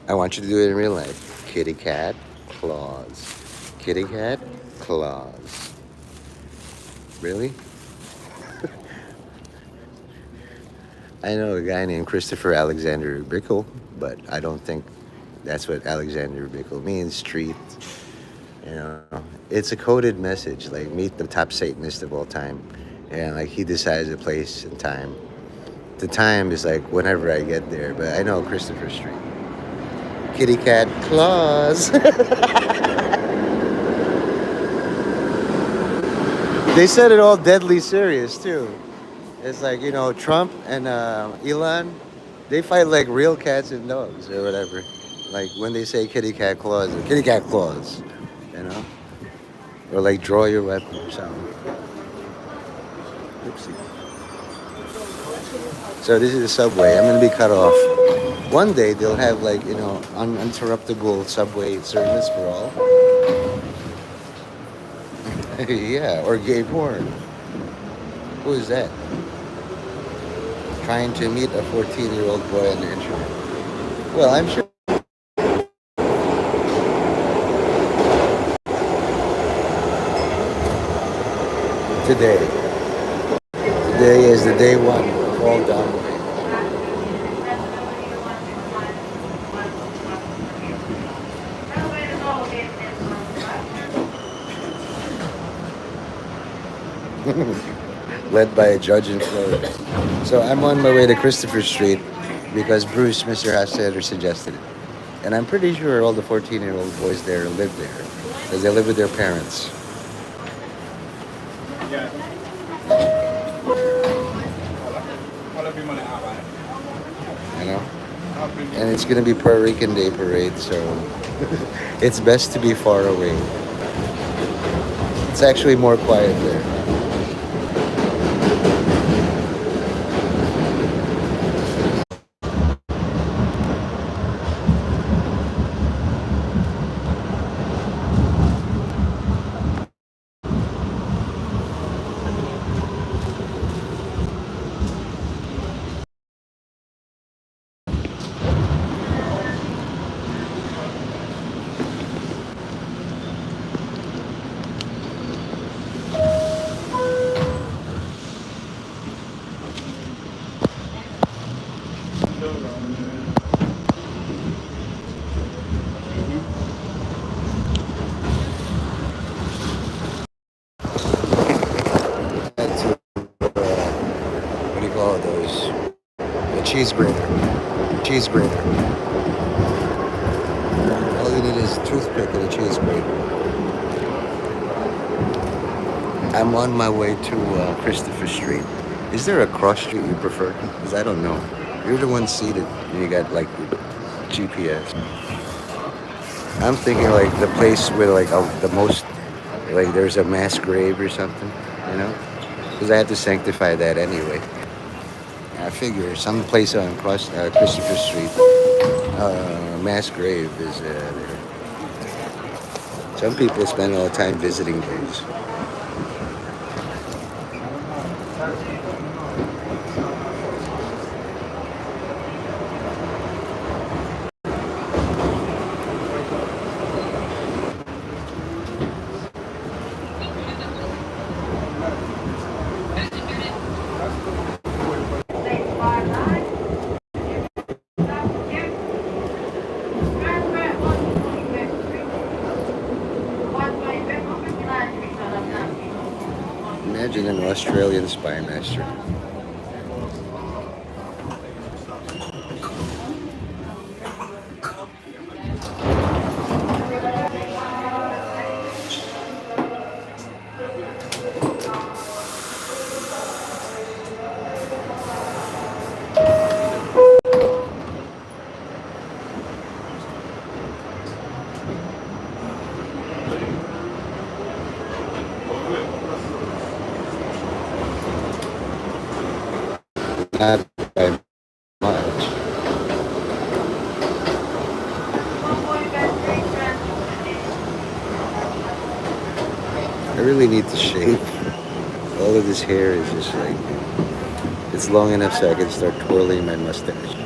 I want you to do it in real life. Kitty cat claws. Kitty cat claws. Really? I know a guy named Christopher Alexander Bickle, but I don't think that's what Alexander Bickle means. Street. You know, it's a coded message, like meet the top Satanist of all time. And like he decides a place and time. The time is like whenever I get there, but I know Christopher Street. Kitty cat claws. They said it all deadly serious too. It's like, you know, Trump and Elon, they fight like real cats and dogs or whatever. Like when they say kitty cat claws, kitty cat claws, you know? Or like draw your weapon or something. Oopsie. So this is the subway. I'm going to be cut off. One day they'll have like, you know, uninterruptible subway service for all. Yeah, or gay porn. Who is that? Trying to meet a 14-year-old boy on the internet. Well, I'm sure. Today is the day one of all downloading. Led by a judge in Florida. So I'm on my way to Christopher Street because Bruce, Mr. Hostetter, suggested it. And I'm pretty sure all the 14-year-old boys there live there because they live with their parents. You know? And it's going to be Puerto Rican Day Parade, so it's best to be far away. It's actually more quiet there. What do you call those? A cheese grater. Cheese grater. All you need is a toothpick and a cheese grater. I'm on my way to Christopher Street. Is there a cross street you prefer? Because I don't know. You're the one seated and you got like the GPS. I'm thinking like the place where like the most, like there's a mass grave or something. you know, because I have to sanctify that anyway. I figure some place on Christopher Street, mass grave is there. Some people spend all the time visiting those. Imagine an Australian spy master. Not by much. I really need to shave. All of this hair is just like, it's long enough so I can start twirling my mustache.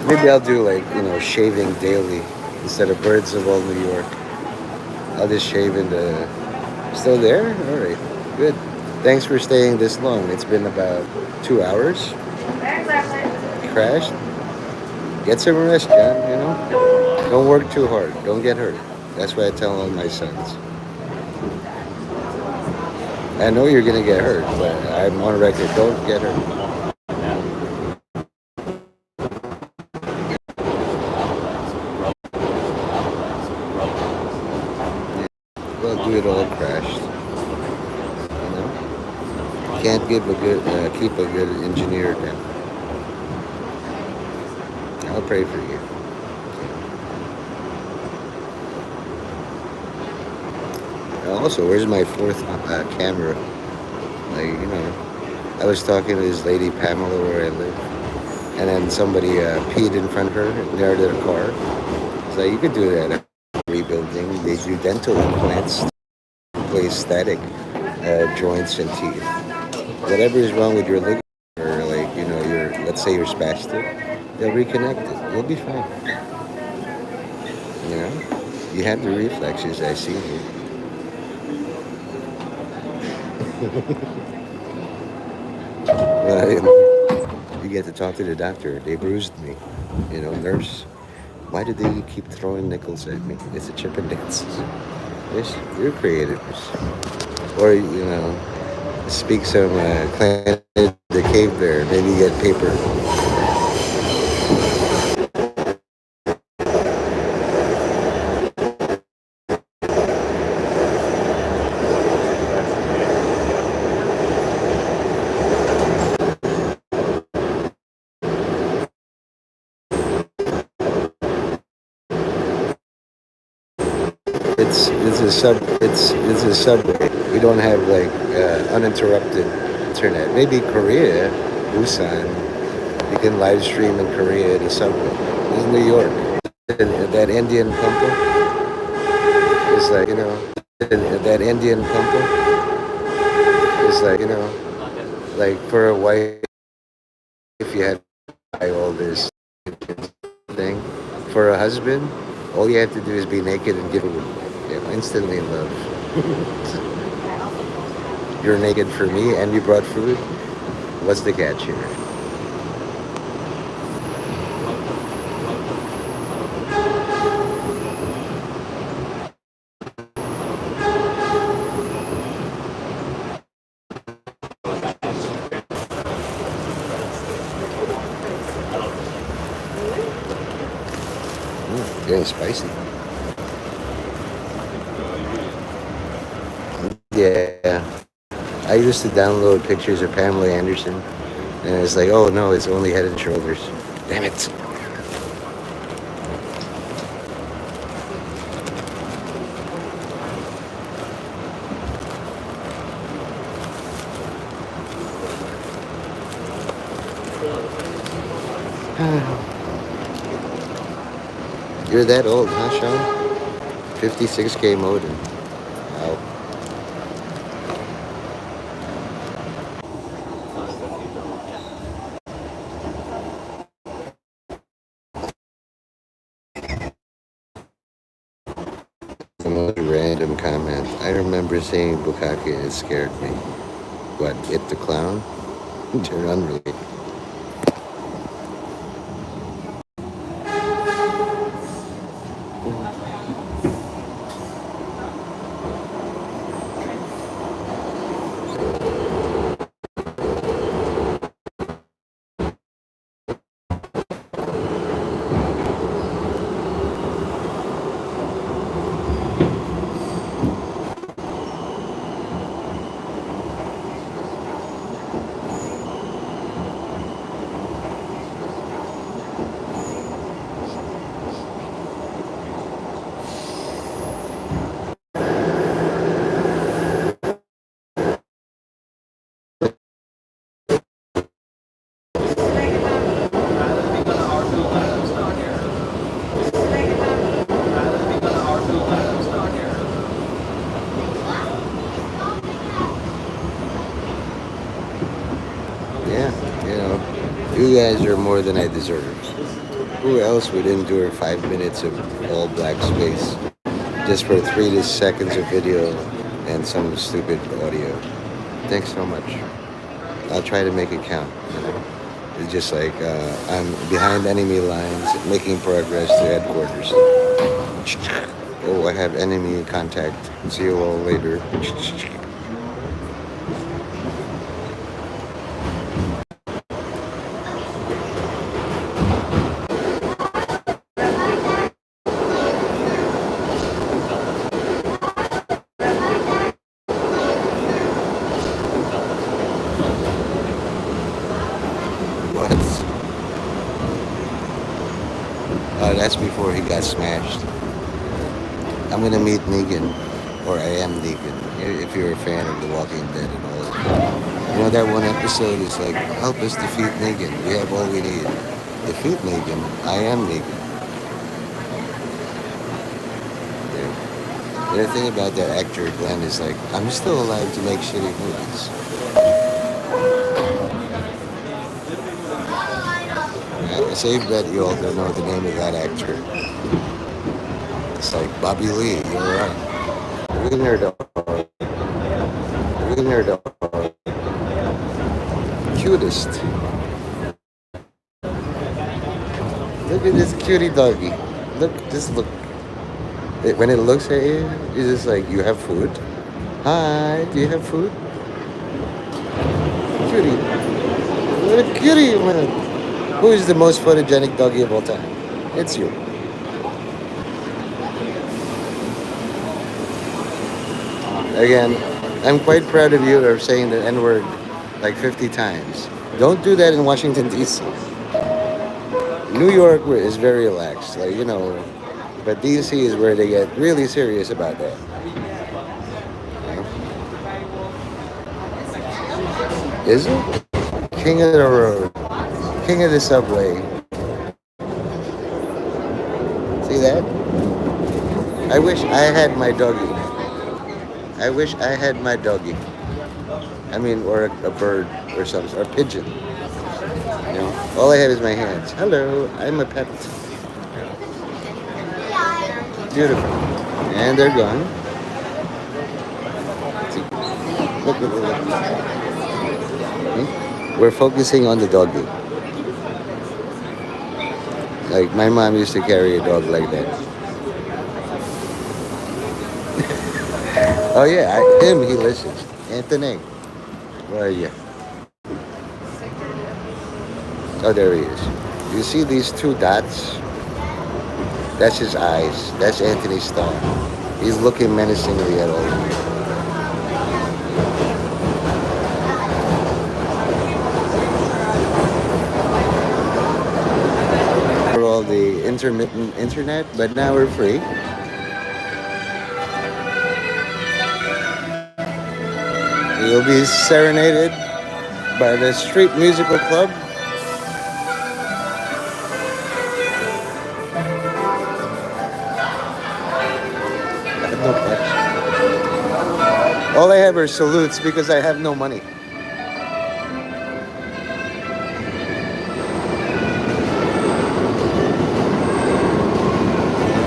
Maybe I'll do like, shaving daily instead of Birds of All New York. I'll just shave into. Still there? All right. Good. Thanks for staying this long. It's been about 2 hours. Crashed. Get some rest, John, Don't work too hard. Don't get hurt. That's what I tell all my sons. I know you're going to get hurt, but I'm on record. Don't get hurt. Well, do it all crashed. Can't keep a good engineer down. I'll pray for you. Also, where's my fourth camera? I was talking to this lady Pamela where I live, and then somebody peed in front of her near their car. So you could do that. Rebuilding. They do dental implants, replace static joints and teeth. Whatever is wrong with your ligament, or let's say you're spastic, they'll reconnect it. You'll be fine. You have the reflexes. I see you. Well, you get to talk to the doctor. They bruised me. Nurse. Why did they keep throwing nickels at me? It's a chip and dance. Yes, you're creative. Or, speak some Planet the Cave Bear. Maybe get paper. It's a subway. We don't have uninterrupted internet. Maybe Korea, Busan, you can live stream in Korea the subway. This is New York. That Indian temple is that Indian temple is like for a wife you have to buy all this thing. For a husband, all you have to do is be naked and give it. Instantly in love. You're naked for me and you brought food. What's the catch here? Getting spicy. Yeah. I used to download pictures of Pamela Anderson, and it's like, oh no, it's only Head and Shoulders. Damn it. You're that old, huh, Sean? 56K modem. Wow. The most random comment. I remember seeing Bukake and it scared me. What, It the Clown? They're unrelated. Yeah, you guys are more than I deserve. Who else would endure 5 minutes of all black space just for 3 seconds of video and some stupid audio? Thanks so much. I'll try to make it count. It's just like I'm behind enemy lines, making progress to headquarters. Oh, I have enemy contact. See you all later. What? That's before he got smashed. I'm gonna meet Negan, or I am Negan. If you're a fan of The Walking Dead and all that. That one episode is like, help us defeat Negan. We have all we need. Defeat Negan. I am Negan. Yeah. The thing about that actor, Glenn, is like, I'm still alive to make shitty movies. I say bet you all don't know the name of that actor. It's like Bobby Lee, you're right. Wiener dog. Wiener dog. Cutest. Look at this cutie doggy. Just look. When it looks at you, it's just like, you have food? Hi, do you have food? Cutie. What a cutie, man. Who is the most photogenic doggy of all time? It's you. Again, I'm quite proud of you for saying the N-word like 50 times. Don't do that in Washington, D.C. New York is very relaxed, but D.C. is where they get really serious about that. Is it? King of the road. King of the subway. See that? I wish I had my doggy. I wish I had my doggy. Or a bird or something, or a pigeon. All I have is my hands. Hello, I'm a pet. Beautiful. And they're gone. See? Look. We're focusing on the doggy. Like, my mom used to carry a dog like that. Oh yeah, him, he listens. Anthony, where are you? Oh, there he is. You see these two dots? That's his eyes. That's Anthony's star. He's looking menacingly at all of you. the intermittent internet, but now we're free. We'll be serenaded by the Street Musical Club. I have no cash. All I have are salutes because I have no money.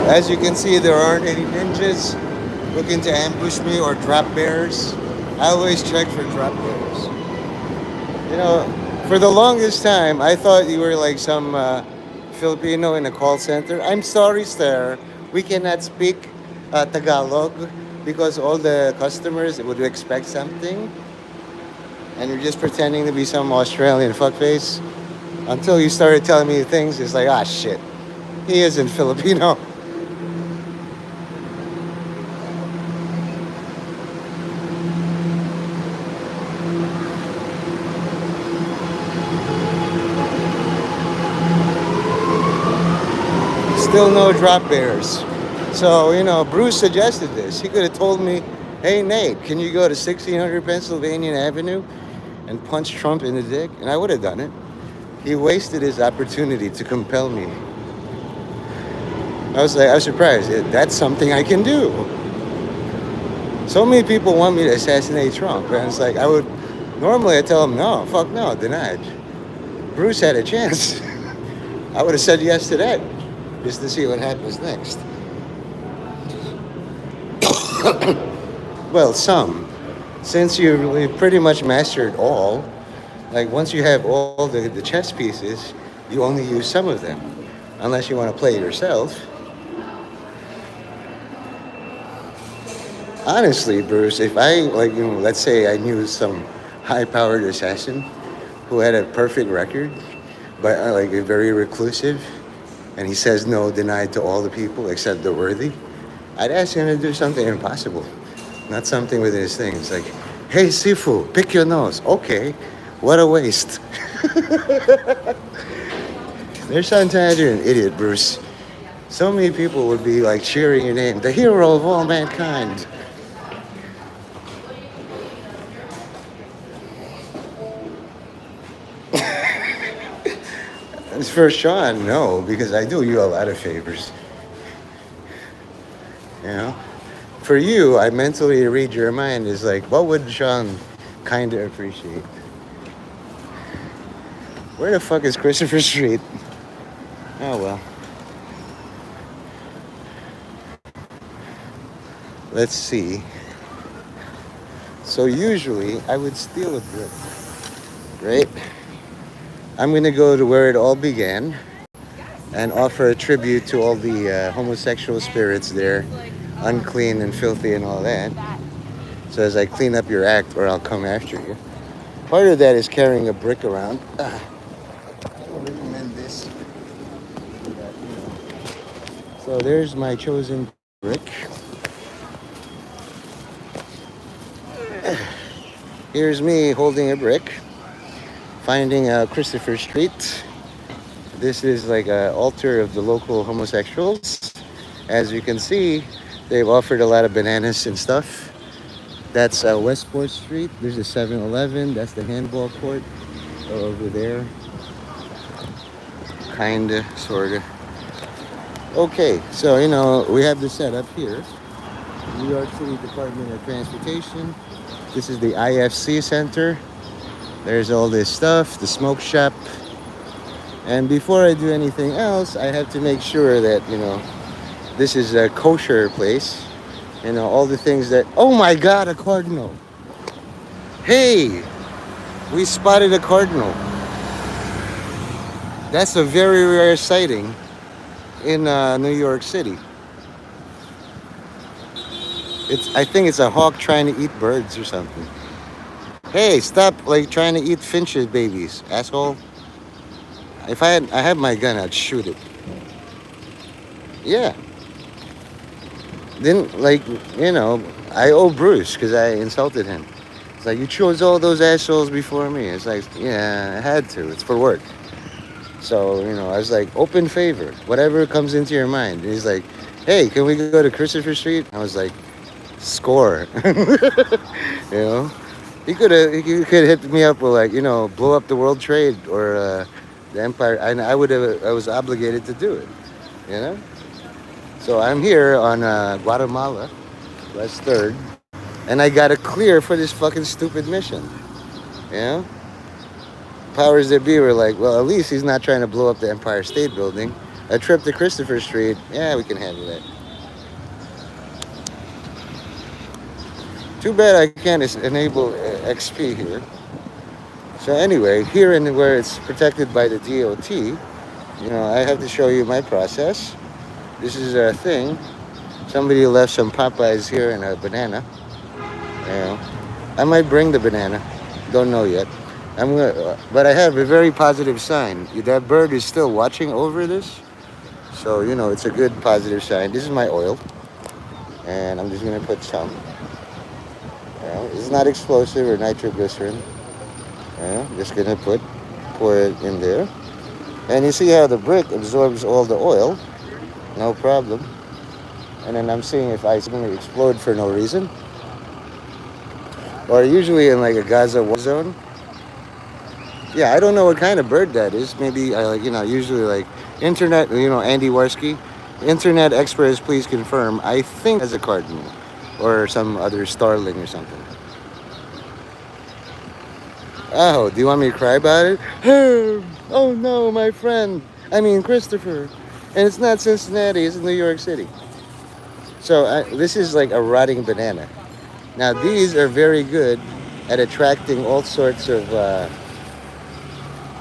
As you can see, there aren't any ninjas looking to ambush me or drop bears. I always check for drop bears. You know, for the longest time, I thought you were like some Filipino in a call center. I'm sorry, sir. We cannot speak Tagalog because all the customers would expect something. And you're just pretending to be some Australian fuckface. Until you started telling me things, it's like, ah, shit. He isn't Filipino. Still no drop bears. So, you know, Bruce suggested this. He could have told me, hey, Nate, can you go to 1600 Pennsylvania Avenue and punch Trump in the dick? And I would have done it. He wasted his opportunity to compel me. I was surprised. That's something I can do. So many people want me to assassinate Trump. And it's like, normally I tell them, no, fuck no, denied. Bruce had a chance. I would have said yes to that, just to see what happens next. Well, since you really pretty much mastered all, like once you have all the chess pieces, you only use some of them, unless you want to play yourself. Honestly, Bruce, if I, like, you know, let's say I knew some high-powered assassin who had a perfect record, but like very reclusive, and he says no, denied to all the people except the worthy, I'd ask him to do something impossible, not something with his things. Like, hey, Sifu, pick your nose. Okay, what a waste. There's sometimes you're an idiot, Bruce. So many people would be like cheering your name, the hero of all mankind. As for Sean, no, because I do you a lot of favors. You know? For you, I mentally read your mind is like, what would Sean kind of appreciate? Where the fuck is Christopher Street? Oh, well. Let's see. So usually, I would steal a brick, right? I'm going to go to where it all began and offer a tribute to all the homosexual spirits there, unclean and filthy and all that. So as I clean up your act, or I'll come after you. Part of that is carrying a brick around. I don't recommend this. But, you know. So there's my chosen brick. Here's me holding a brick, finding Christopher Street. This is like an altar of the local homosexuals. As you can see, they've offered a lot of bananas and stuff. That's Westport Street. There's a 7-Eleven. That's the handball court over there. Kinda, sorta. Okay, so you know, we have the setup here. New York City Department of Transportation. This is the IFC Center. There's all this stuff, the smoke shop. And before I do anything else, I have to make sure that, you know, this is a kosher place. You know, all the things that, oh my God, a cardinal. Hey, we spotted a cardinal. That's a very rare sighting in New York City. I think it's a hawk trying to eat birds or something. Hey, stop like trying to eat finches babies, asshole. If I had my gun, I'd shoot it. Yeah. Then, like, you know, I owe Bruce because I insulted him. It's like, you chose all those assholes before me. It's like, yeah, I had to. It's for work. So, I was like, open favor, whatever comes into your mind. And he's like, hey, can we go to Christopher Street? I was like, score. you know, he could hit me up with like, blow up the World Trade or the Empire. And I was obligated to do it, you know? So I'm here on Guatemala, West 3rd, and I got a clear for this fucking stupid mission, you know? Powers that be were like, well, at least he's not trying to blow up the Empire State Building. A trip to Christopher Street, yeah, we can handle that. Too bad I can't enable XP here. So anyway, here in where it's protected by the DOT, I have to show you my process. This is a thing. Somebody left some Popeyes here and a banana. I might bring the banana. Don't know yet. But I have a very positive sign. That bird is still watching over this. So, it's a good positive sign. This is my oil. And I'm just going to put some. It's not explosive or nitroglycerin. Just going to pour it in there. And you see how the brick absorbs all the oil. No problem. And then I'm seeing if I suddenly explode for no reason. Or usually in like a Gaza war zone. Yeah, I don't know what kind of bird that is. Maybe usually like internet, Andy Warski. Internet experts, please confirm. I think as a cardinal or some other starling or something. Oh, do you want me to cry about it? Oh no, my friend. I mean, Christopher. And it's not Cincinnati, it's New York City. So this is like a rotting banana. Now, these are very good at attracting all sorts of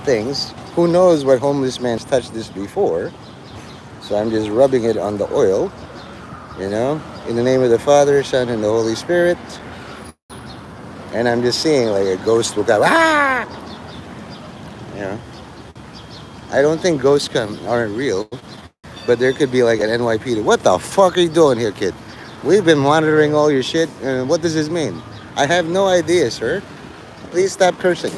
things. Who knows what homeless man's touched this before? So I'm just rubbing it on the oil, in the name of the Father, Son, and the Holy Spirit. And I'm just seeing like a ghost will go, ah! I don't think ghosts aren't real, but there could be like an NYPD. What the fuck are you doing here, kid? We've been monitoring all your shit, and what does this mean? I have no idea, sir. Please stop cursing.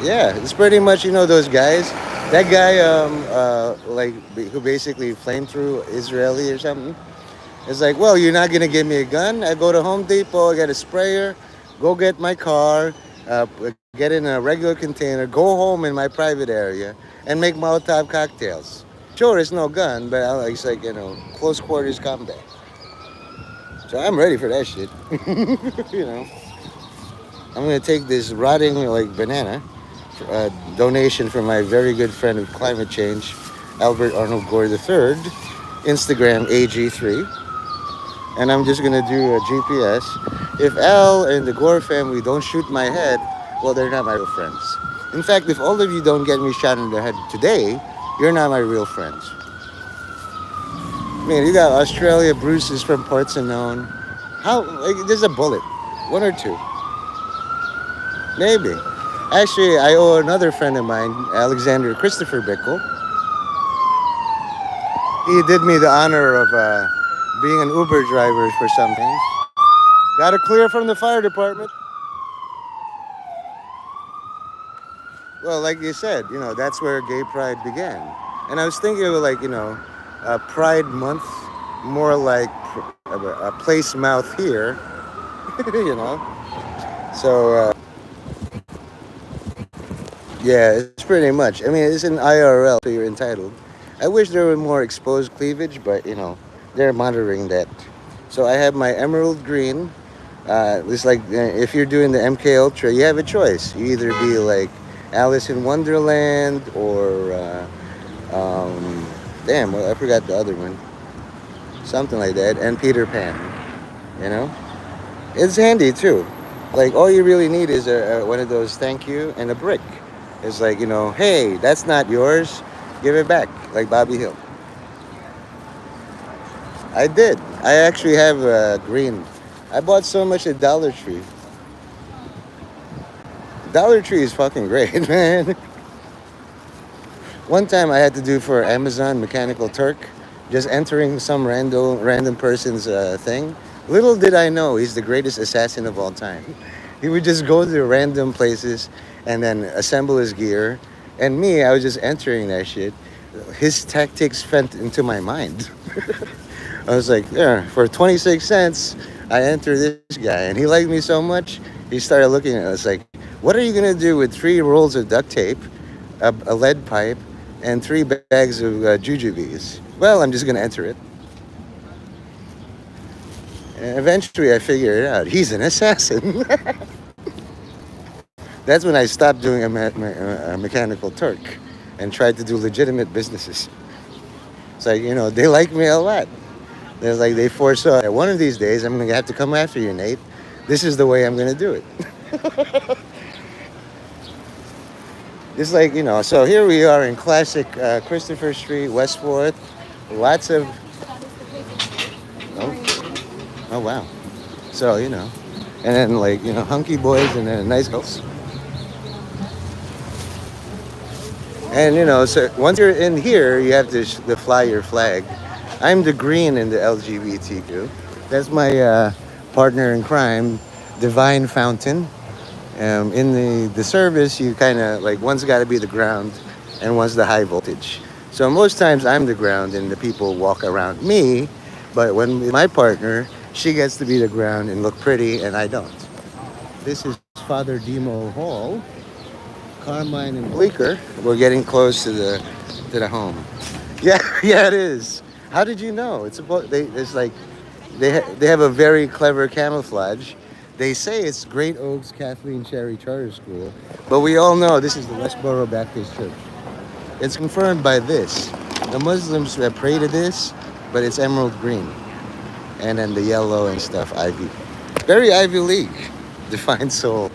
Yeah, it's pretty much, those guys. That guy, who basically flamed through Israeli or something. It's like, well, you're not going to give me a gun? I go to Home Depot, I get a sprayer, go get my car, get in a regular container, go home in my private area, and make Molotov cocktails. Sure, it's no gun, but it's like, close quarters combat. So I'm ready for that shit. I'm going to take this rotting, banana, donation from my very good friend of climate change, Albert Arnold Gore III, Instagram AG3. And I'm just going to do a GPS. If Al and the Gore family don't shoot my head, well, they're not my real friends. In fact, if all of you don't get me shot in the head today, you're not my real friends. Man, you got Australia, Bruce is from Ports Unknown. There's a bullet. One or two. Maybe. Actually, I owe another friend of mine, Alexander Christopher Bickle. He did me the honor of being an Uber driver for some things. Got a clear from the fire department. Well, like you said, that's where gay pride began. And I was thinking of Pride Month, more like a place mouth here, So, yeah, it's pretty much. I mean, it's an IRL, so you're entitled. I wish there were more exposed cleavage, but, they're monitoring that. So I have my emerald green. It's like if you're doing the MK Ultra, you have a choice. You either be like Alice in Wonderland or I forgot the other one. Something like that. And Peter Pan. It's handy too. Like all you really need is one of those thank you and a brick. It's like, hey, that's not yours. Give it back. Like Bobby Hill. I did. I actually have green. I bought so much at Dollar Tree. Dollar Tree is fucking great, man. One time I had to do for Amazon Mechanical Turk, just entering some random person's thing. Little did I know he's the greatest assassin of all time. He would just go to random places and then assemble his gear. And me, I was just entering that shit. His tactics went into my mind. I was like, yeah, for 26 cents, I entered this guy. And he liked me so much, he started looking at us like, what are you going to do with 3 rolls of duct tape, a lead pipe, and 3 bags of jujubes? Well, I'm just going to enter it. And eventually I figured it out. He's an assassin. That's when I stopped doing a mechanical Turk and tried to do legitimate businesses. It's like, they like me a lot. There's like they foresaw that one of these days I'm gonna have to come after you, Nate. This is the way I'm gonna do it. It's like, so here we are in classic Christopher Street, West Fourth. Lots of oh wow. So, and then like, hunky boys and then nice girls. And so once you're in here, you have to fly your flag. I'm the green in the LGBTQ. That's my partner in crime, Divine Fountain. In the service, you kind of like one's got to be the ground, and one's the high voltage. So most times I'm the ground, and the people walk around me. But when my partner, she gets to be the ground and look pretty, and I don't. This is Father Demo Hall. Carmine and Bleecker. We're getting close to the home. Yeah, yeah, it is. How did you know? It's like they have a very clever camouflage. They say it's Great Oaks Kathleen Cherry Charter School, but we all know this is the Westboro Baptist Church. It's confirmed by this. The Muslims pray to this, but it's emerald green, and then the yellow and stuff, ivy. Very Ivy League. Defined soul.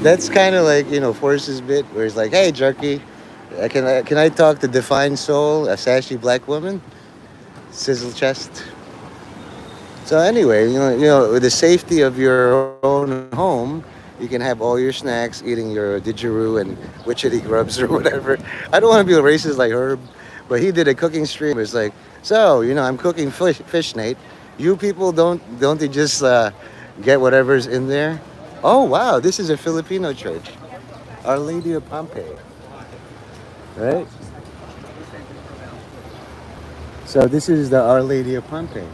That's kind of like, Force's bit where he's like, hey, jerky, can I talk to Defined Soul, a sassy black woman? Sizzle chest. So anyway, with the safety of your own home, you can have all your snacks, eating your didgeridoo and witchetty grubs or whatever. I don't want to be racist like Herb, but he did a cooking stream. It's like, so, I'm cooking fish, Nate. You people don't they just get whatever's in there? Oh, wow, this is a Filipino church. Our Lady of Pompeii, right? So this is the Our Lady of Pompeii.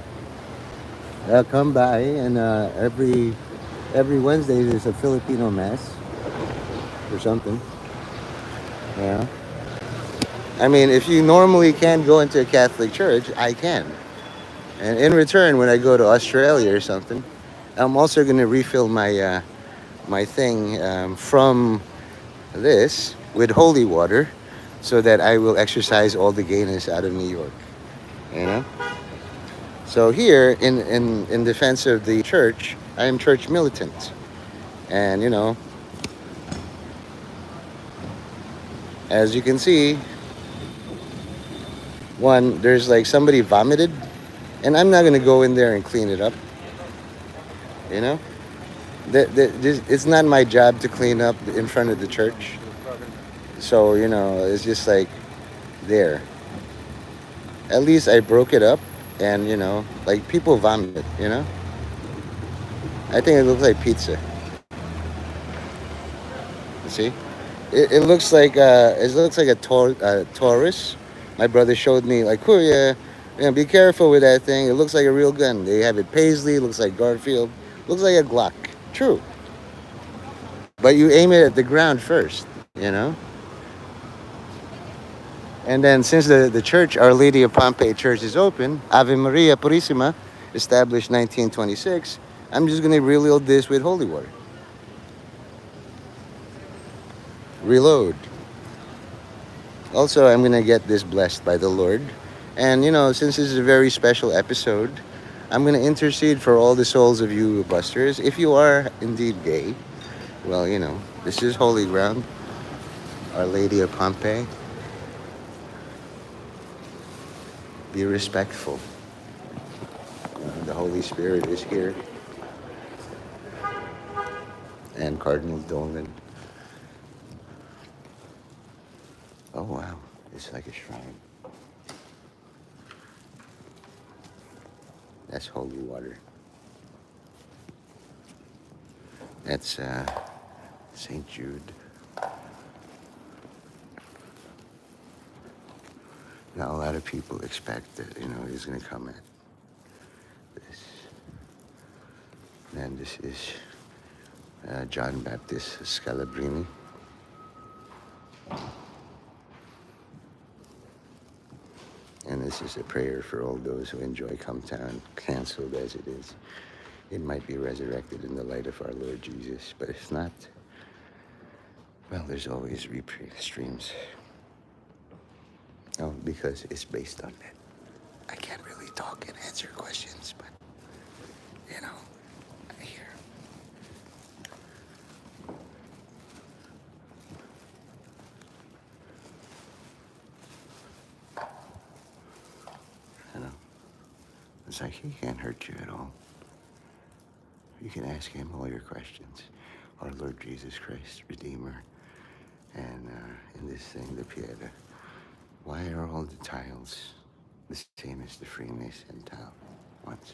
Come by, and every Wednesday there's a Filipino mass or something. Yeah. I mean, if you normally can't go into a Catholic church, I can. And in return, when I go to Australia or something, I'm also going to refill my thing from this with holy water, so that I will exercise all the gayness out of New York. So here, in defense of the church, I am church militant. And, as you can see, there's like somebody vomited, and I'm not going to go in there and clean it up. It's not my job to clean up in front of the church. So, it's just like there. At least I broke it up, and, like people vomit, I think it looks like pizza. You see? It looks like a Taurus. My brother showed me, like, oh yeah, be careful with that thing. It looks like a real gun. They have it Paisley, it looks like Garfield, looks like a Glock. True. But you aim it at the ground first, And then since the church, Our Lady of Pompeii Church, is open, Ave Maria Purissima, established 1926, I'm just going to reload this with holy water. Reload. Also, I'm going to get this blessed by the Lord. And, since this is a very special episode, I'm going to intercede for all the souls of you busters. If you are indeed gay, well, this is holy ground. Our Lady of Pompeii. Be respectful. The Holy Spirit is here. And Cardinal Dolan. Oh, wow. It's like a shrine. That's holy water. That's St. Jude. Now, a lot of people expect that, he's going to come at this. And this is John Baptist Scalabrini. And this is a prayer for all those who enjoy Come Town, canceled as it is. It might be resurrected in the light of our Lord Jesus, but if not, well, there's always replay streams. Oh, because it's based on that. I can't really talk and answer questions, but, I hear. It's like he can't hurt you at all. You can ask him all your questions. Our Lord Jesus Christ, Redeemer. And in this thing, the Pieta, why are all the tiles the same as the Freemason tile once?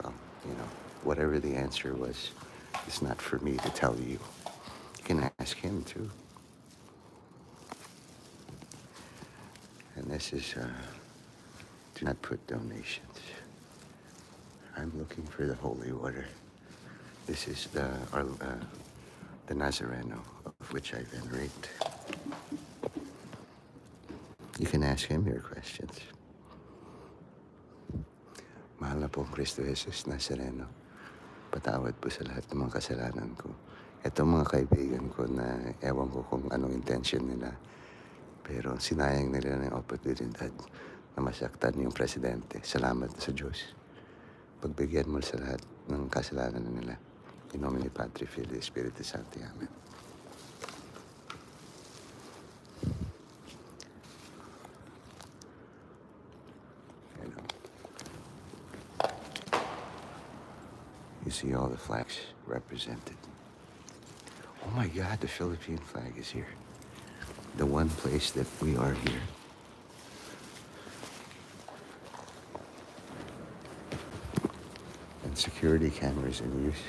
Well, whatever the answer was, it's not for me to tell you. You can ask him too. And this is, do not put donations. I'm looking for the holy water. This is the Nazareno, of which I venerate. You can ask him your questions. Mahal na pong Kristo Jesus Nazareno, patawad po sa lahat ng mga kasalanan ko. Ito mga kaibigan ko na ewan ko kung anong intention nila. Pero sinayang nila ng oportunidad na masaktan yung presidente. Salamat sa Diyos. Pagbigyan mo sa lahat ng kasalanan nila. In nomine Patri, Filii, Spiritus Sancti. Amen. You see all the flags represented. Oh my God, the Philippine flag is here. The one place that we are here. And security cameras in use.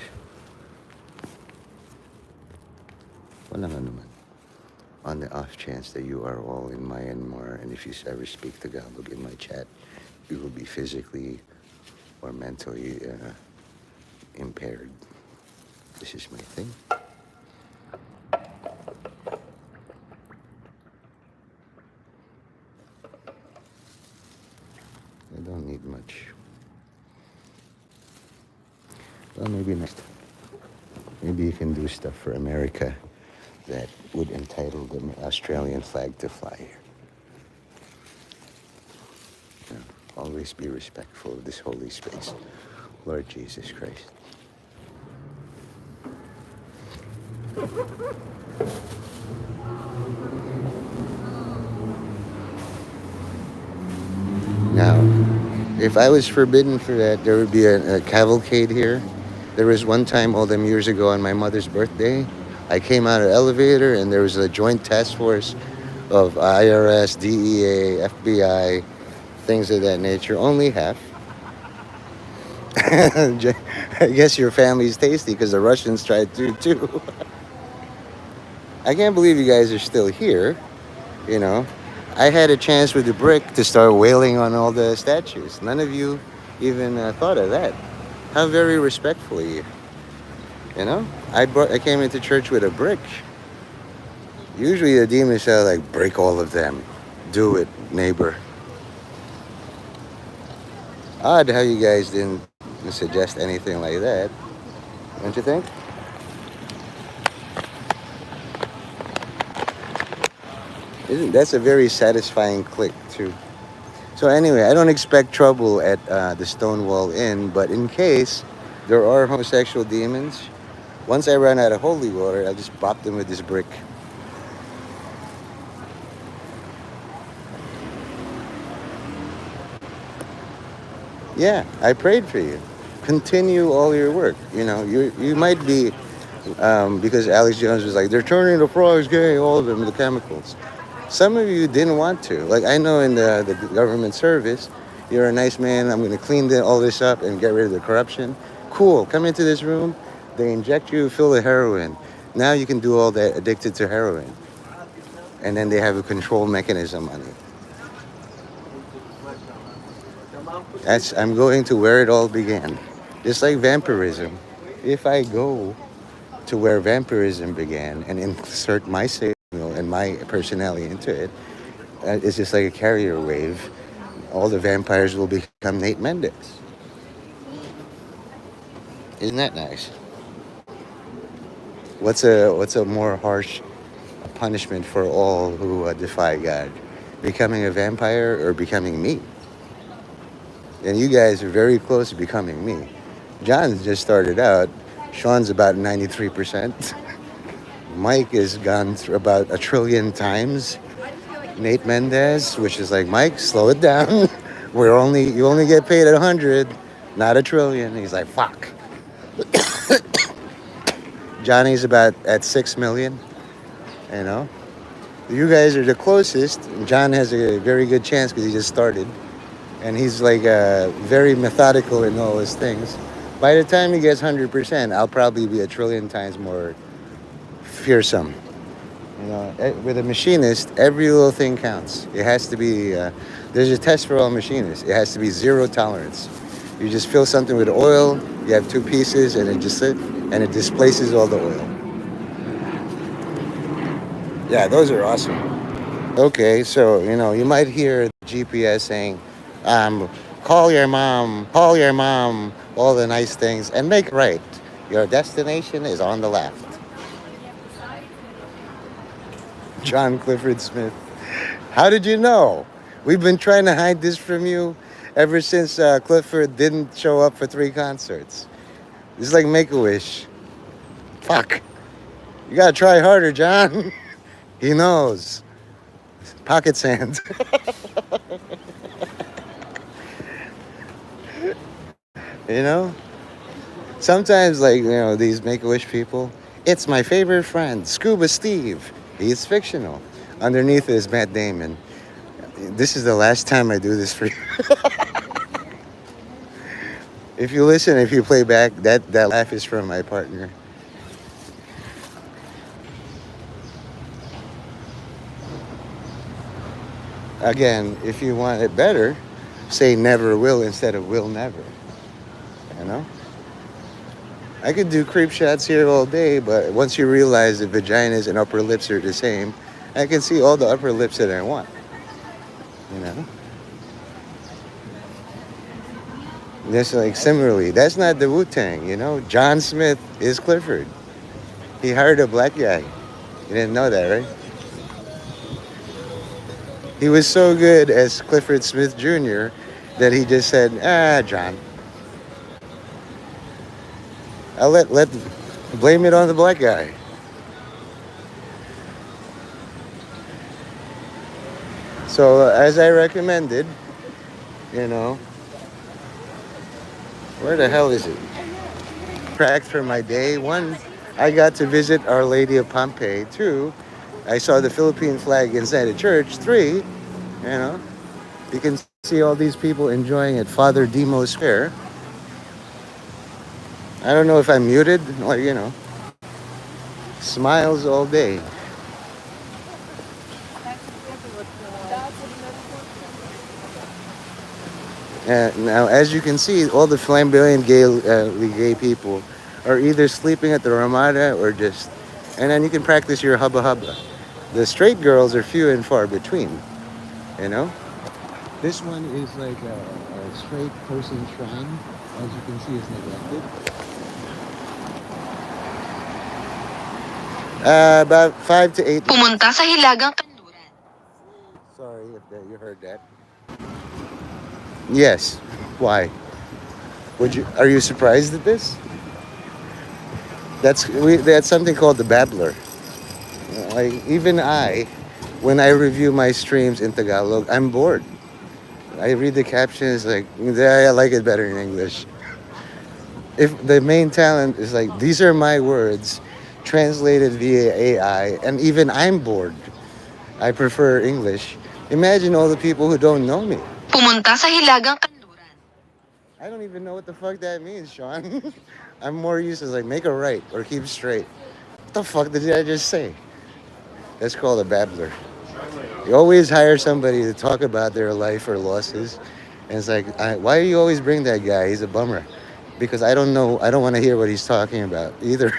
Walang anuman. On the off chance that you are all in Myanmar, and if you ever speak Tagalog in my chat, you will be physically or mentally impaired. This is my thing. I don't need much. Well, maybe next time. Maybe you can do stuff for America that would entitle the Australian flag to fly here. Always be respectful of this holy space. Lord Jesus Christ. Now, if I was forbidden for that, there would be a cavalcade here. There was one time all them years ago on my mother's birthday, I came out of the elevator and there was a joint task force of IRS, DEA, FBI, things of that nature. Only half. I guess your family's tasty because the Russians tried to too. I can't believe you guys are still here, I had a chance with the brick to start wailing on all the statues. None of you even thought of that. How very respectful of you. I came into church with a brick. Usually the demons say, like, break all of them. Do it, neighbor. Odd how you guys didn't suggest anything like that. Don't you think? That's a very satisfying click, too. So anyway, I don't expect trouble at the Stonewall Inn, but in case there are homosexual demons, once I run out of holy water, I'll just bop them with this brick. Yeah, I prayed for you. Continue all your work. You might be, because Alex Jones was like, they're turning the frogs gay, all of them, the chemicals. Some of you didn't want to. Like I know in the government service, you're a nice man. I'm going to clean all this up and get rid of the corruption. Cool. Come into this room. They inject you full of heroin. Now you can do all that addicted to heroin. And then they have a control mechanism on it. I'm going to where it all began. Just like vampirism. If I go to where vampirism began and insert my signal and my personality into it, it's just like a carrier wave. All the vampires will become Nate Mendez. Isn't that nice? What's a more harsh punishment for all who defy God? Becoming a vampire or becoming me? And you guys are very close to becoming me. John's just started out. Sean's about 93%. Mike has gone through about 1,000,000,000 times. Nate Mendez, which is like, Mike, slow it down. You only get paid at 100, not 1,000,000,000. He's like, fuck. Johnny's about at 6 million. You know, you guys are the closest. John has a very good chance because he just started, and he's like very methodical in all his things. By the time he gets 100%, I'll probably be 1,000,000,000 times more fearsome. You know, with a machinist, every little thing counts. It has to be. There's a test for all machinists. It has to be zero tolerance. You just fill something with oil. You have two pieces, and it displaces all the oil. Yeah, those are awesome. Okay, so you might hear the GPS saying, call your mom, all the nice things, and make right. Your destination is on the left. John Clifford Smith. How did you know? We've been trying to hide this from you ever since Clifford didn't show up for 3 concerts. It's like Make-A-Wish. Fuck. You gotta try harder, John. He knows. Pocket sand. You know? Sometimes, these Make-A-Wish people, it's my favorite friend, Scuba Steve. He's fictional. Underneath is Matt Damon. This is the last time I do this for you. If you play back, that laugh is from my partner. Again, if you want it better, say never will instead of will never. You know? I could do creep shots here all day, but once you realize that vaginas and upper lips are the same, I can see all the upper lips that I want. You know? Just like similarly, that's not the Wu-Tang, John Smith is Clifford. He hired a black guy. You didn't know that, right? He was so good as Clifford Smith Jr. that he just said, John. I'll blame it on the black guy. So as I recommended, where the hell is it? Cracked for my day. 1, I got to visit Our Lady of Pompeii. 2, I saw the Philippine flag inside a church. 3, you can see all these people enjoying at Father Demo Square. I don't know if I'm muted, smiles all day. Now, as you can see, all the flamboyant gay people are either sleeping at the Ramada or just... And then you can practice your hubba hubba. The straight girls are few and far between, This one is like a straight person shrine. As you can see, it's neglected. About 5 to 8... Pumunta sa Hilagang Kanluran. Sorry if you heard that. Yes. Why? Are you surprised at this? That's something called the babbler. Like even when I review my streams in Tagalog, I'm bored. I read the captions like, I like it better in English. If the main talent is like, these are my words translated via AI, and even I'm bored. I prefer English. Imagine all the people who don't know me. Pumunta sa Hilagang Kanluran. I don't even know what the fuck that means, Sean. I'm more used to like make a right or keep straight. What the fuck did I just say? That's called a babbler. You always hire somebody to talk about their life or losses. And it's like, why do you always bring that guy? He's a bummer. Because I don't know, I don't want to hear what he's talking about either.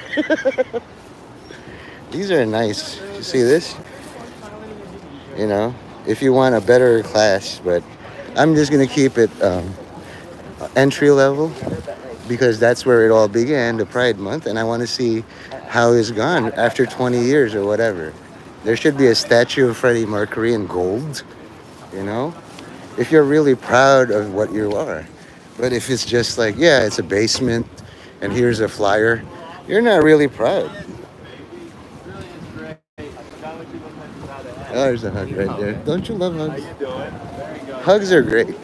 These are nice. You see this? You know, if you want a better class, but I'm just going to keep it entry level because that's where it all began, the Pride Month. And I want to see how it's gone after 20 years or whatever. There should be a statue of Freddie Mercury in gold, you know, if you're really proud of what you are. But if it's just like, yeah, it's a basement and here's a flyer, you're not really proud. Oh, there's a hug right there. Don't you love hugs? Hugs are great.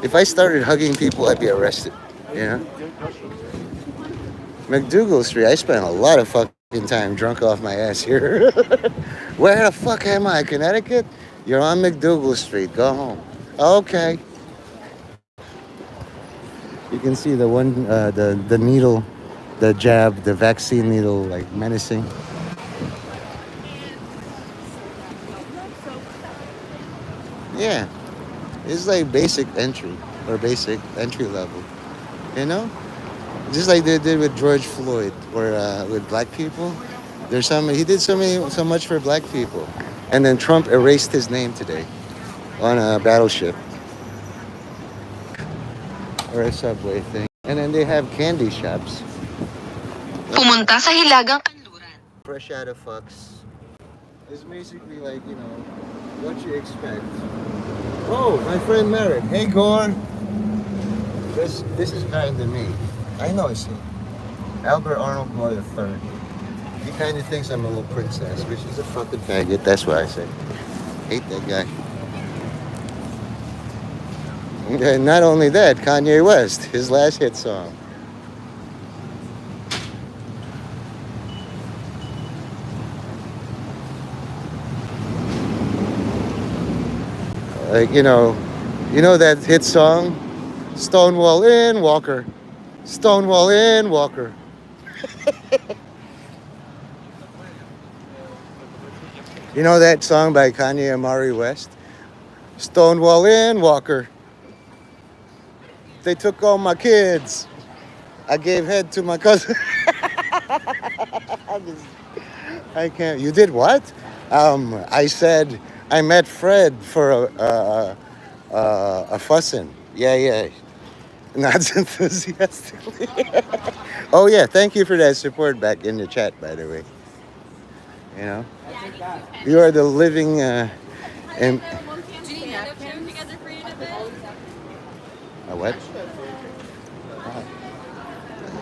If I started hugging people, I'd be arrested, you know? McDougal Street, I spent a lot of fucking time drunk off my ass here. Where the fuck am I? Connecticut? You're on McDougal Street. Go home. Okay. You can see the one, the needle, the jab, the vaccine needle, like menacing. Yeah, it's like basic entry or basic entry level, you know? Just like they did with George Floyd or with black people. There's he did so much for black people. And then Trump erased his name today on a battleship or a subway thing. And then they have candy shops. Pumunta sa Hilagang Kanluran. Fresh out of Fox. It's basically like, you know, what you expect. Oh, my friend Merritt. Hey, Gorn. This is kind of me. I know it's him. Albert Arnold Gore III. He kind of thinks I'm a little princess, which is a fucking faggot. That's what I say. Hate that guy. And not only that, Kanye West, his last hit song. Like, you know that hit song? Stonewall in, Walker. Stonewall in, Walker. You know that song by Kanye Amari West? Stonewall in, Walker. They took all my kids. I gave head to my cousin. I can't. You did what? I said I met Fred for a fussin'. Yeah. Not enthusiastically. Oh yeah, thank you for that support back in the chat, by the way. You know, you are the living. What?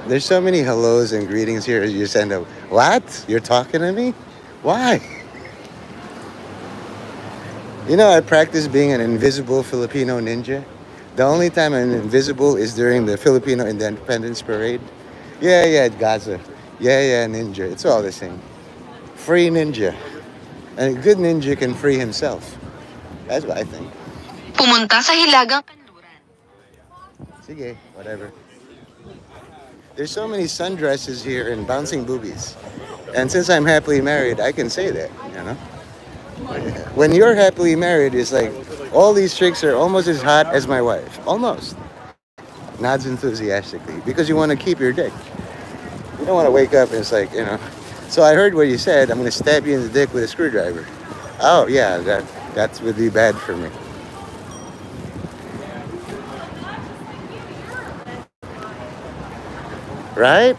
There's so many hellos and greetings here. You send a what? You're talking to me? Why? You know, I practice being an invisible Filipino ninja. The only time I'm invisible is during the Filipino Independence Parade. Yeah, Gaza. Yeah, ninja. It's all the same. Free ninja. And a good ninja can free himself. That's what I think. Pumunta sa Hilagang Kanluran. Sige, whatever. There's so many sundresses here and bouncing boobies. And since I'm happily married, I can say that, you know? When you're happily married, it's like all these chicks are almost as hot as my wife. Almost. Nods enthusiastically. Because you want to keep your dick. You don't want to wake up and it's like, you know. So I heard what you said. I'm going to stab you in the dick with a screwdriver. Oh, yeah, that would be bad for me. Right,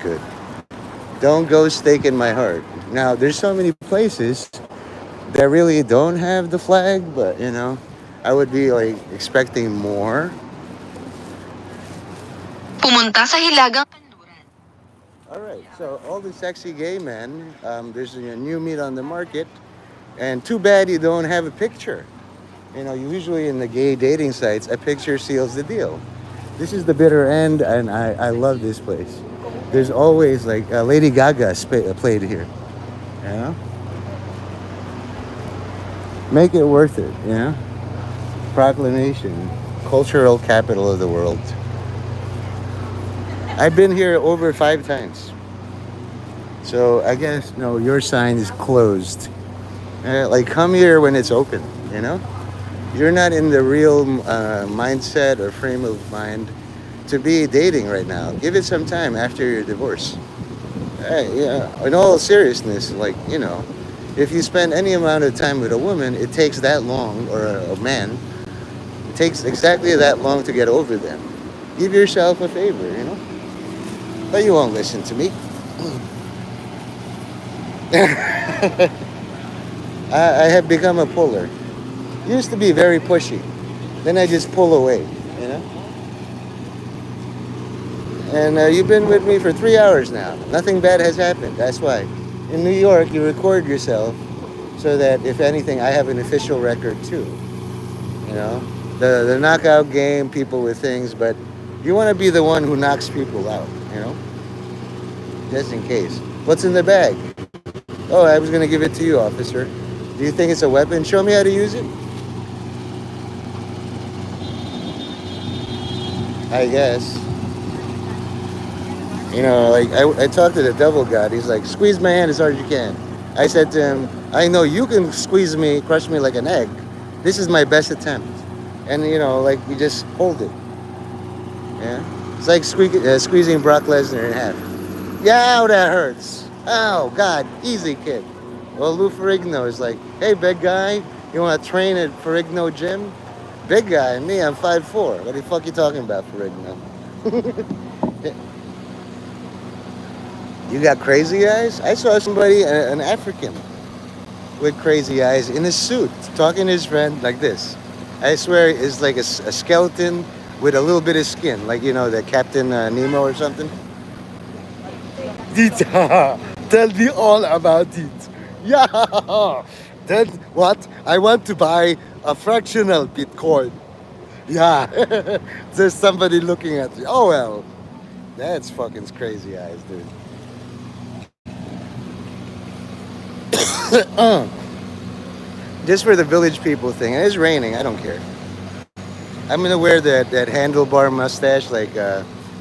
good. Don't go staking my heart. Now, there's so many places that really don't have the flag, but, you know, I would be, like, expecting more. Pumunta sa Hilagang Kanluran. All right, so all the sexy gay men, there's a new meat on the market, and too bad you don't have a picture. You know, usually in the gay dating sites, a picture seals the deal. This is the bitter end, and I love this place. There's always, like, Lady Gaga played here, you know? Make it worth it, you know? Proclamation, cultural capital of the world. I've been here over 5 times. So I guess, no, your sign is closed. Like, come here when it's open, you know? You're not in the real mindset or frame of mind to be dating right now. Give it some time after your divorce. Yeah, in all seriousness, like, if you spend any amount of time with a woman, it takes that long, or a man, it takes exactly that long to get over them. Give yourself a favor, you know? But you won't listen to me. I have become a puller. Used to be very pushy. Then I just pull away, you know? And you've been with me for 3 hours now. Nothing bad has happened. That's why. In New York, you record yourself so that if anything, I have an official record too. You know, the knockout game, people with things, but you want to be the one who knocks people out. You know, just in case. What's in the bag? Oh, I was gonna give it to you, officer. Do you think it's a weapon? Show me how to use it. I guess. Like I talked to the devil god. He's like, squeeze my hand as hard as you can. I said to him, I know you can squeeze me, crush me like an egg. This is my best attempt. And like you just hold it. Yeah. It's like squeezing Brock Lesnar in half. Yeah, that hurts. Oh God, easy kid. Well, Lou Ferrigno is like, hey, big guy, you want to train at Ferrigno gym? Big guy, me, I'm 5'4". What the fuck you talking about, Ferrigno? You got crazy eyes? I saw somebody, an African, with crazy eyes in a suit, talking to his friend like this. I swear it's like a skeleton with a little bit of skin, like, the Captain Nemo or something. Tell me all about it. Yeah. Then what? I want to buy a fractional Bitcoin. Yeah. There's somebody looking at me. Oh, well. That's fucking crazy eyes, dude. Just for the village people thing. It's raining. I don't care. I'm going to wear that handlebar mustache like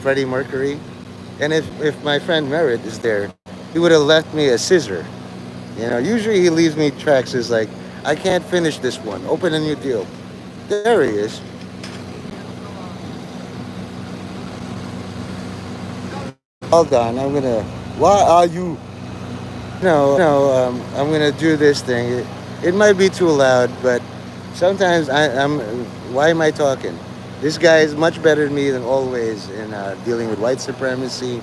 Freddie Mercury. And if my friend Merritt is there, he would have left me a scissor. Usually he leaves me tracks is like, I can't finish this one. Open a new deal. There he is. Hold on, I'm gonna. Why are you? No. I'm gonna do this thing. It might be too loud, but sometimes I'm. Why am I talking? This guy is much better than me than always in dealing with white supremacy,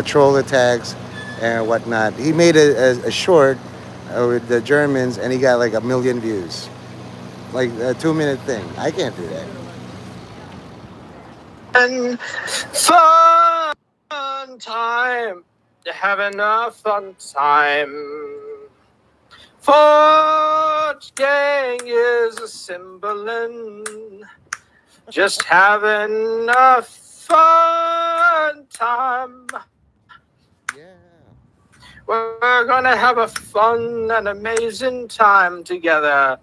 troll attacks, and whatnot. He made a short with the Germans, and he got like 1 million views, like a 2-minute thing. I can't do that. And fun time. Having a fun time. Forge gang is a symbol and just having a fun time. Yeah. We're gonna have a fun and amazing time together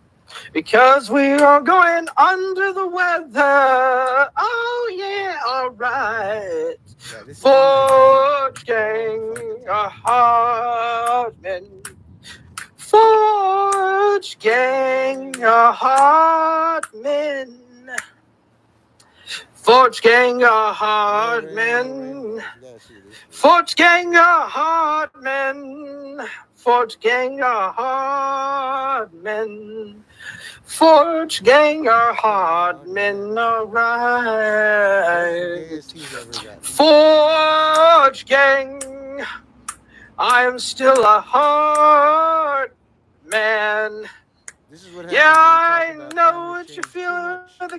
because we are going under the weather. Oh yeah, all right. Yeah, Forge gang, a hard men. Forge gang, a hard men. Forge gang, a hard men. Forge gang, a hard men. Forge gang, a hard men. Forge gang, a hard men, alright. Forge gang, I am still a hard man. Yeah, I know what you feel, the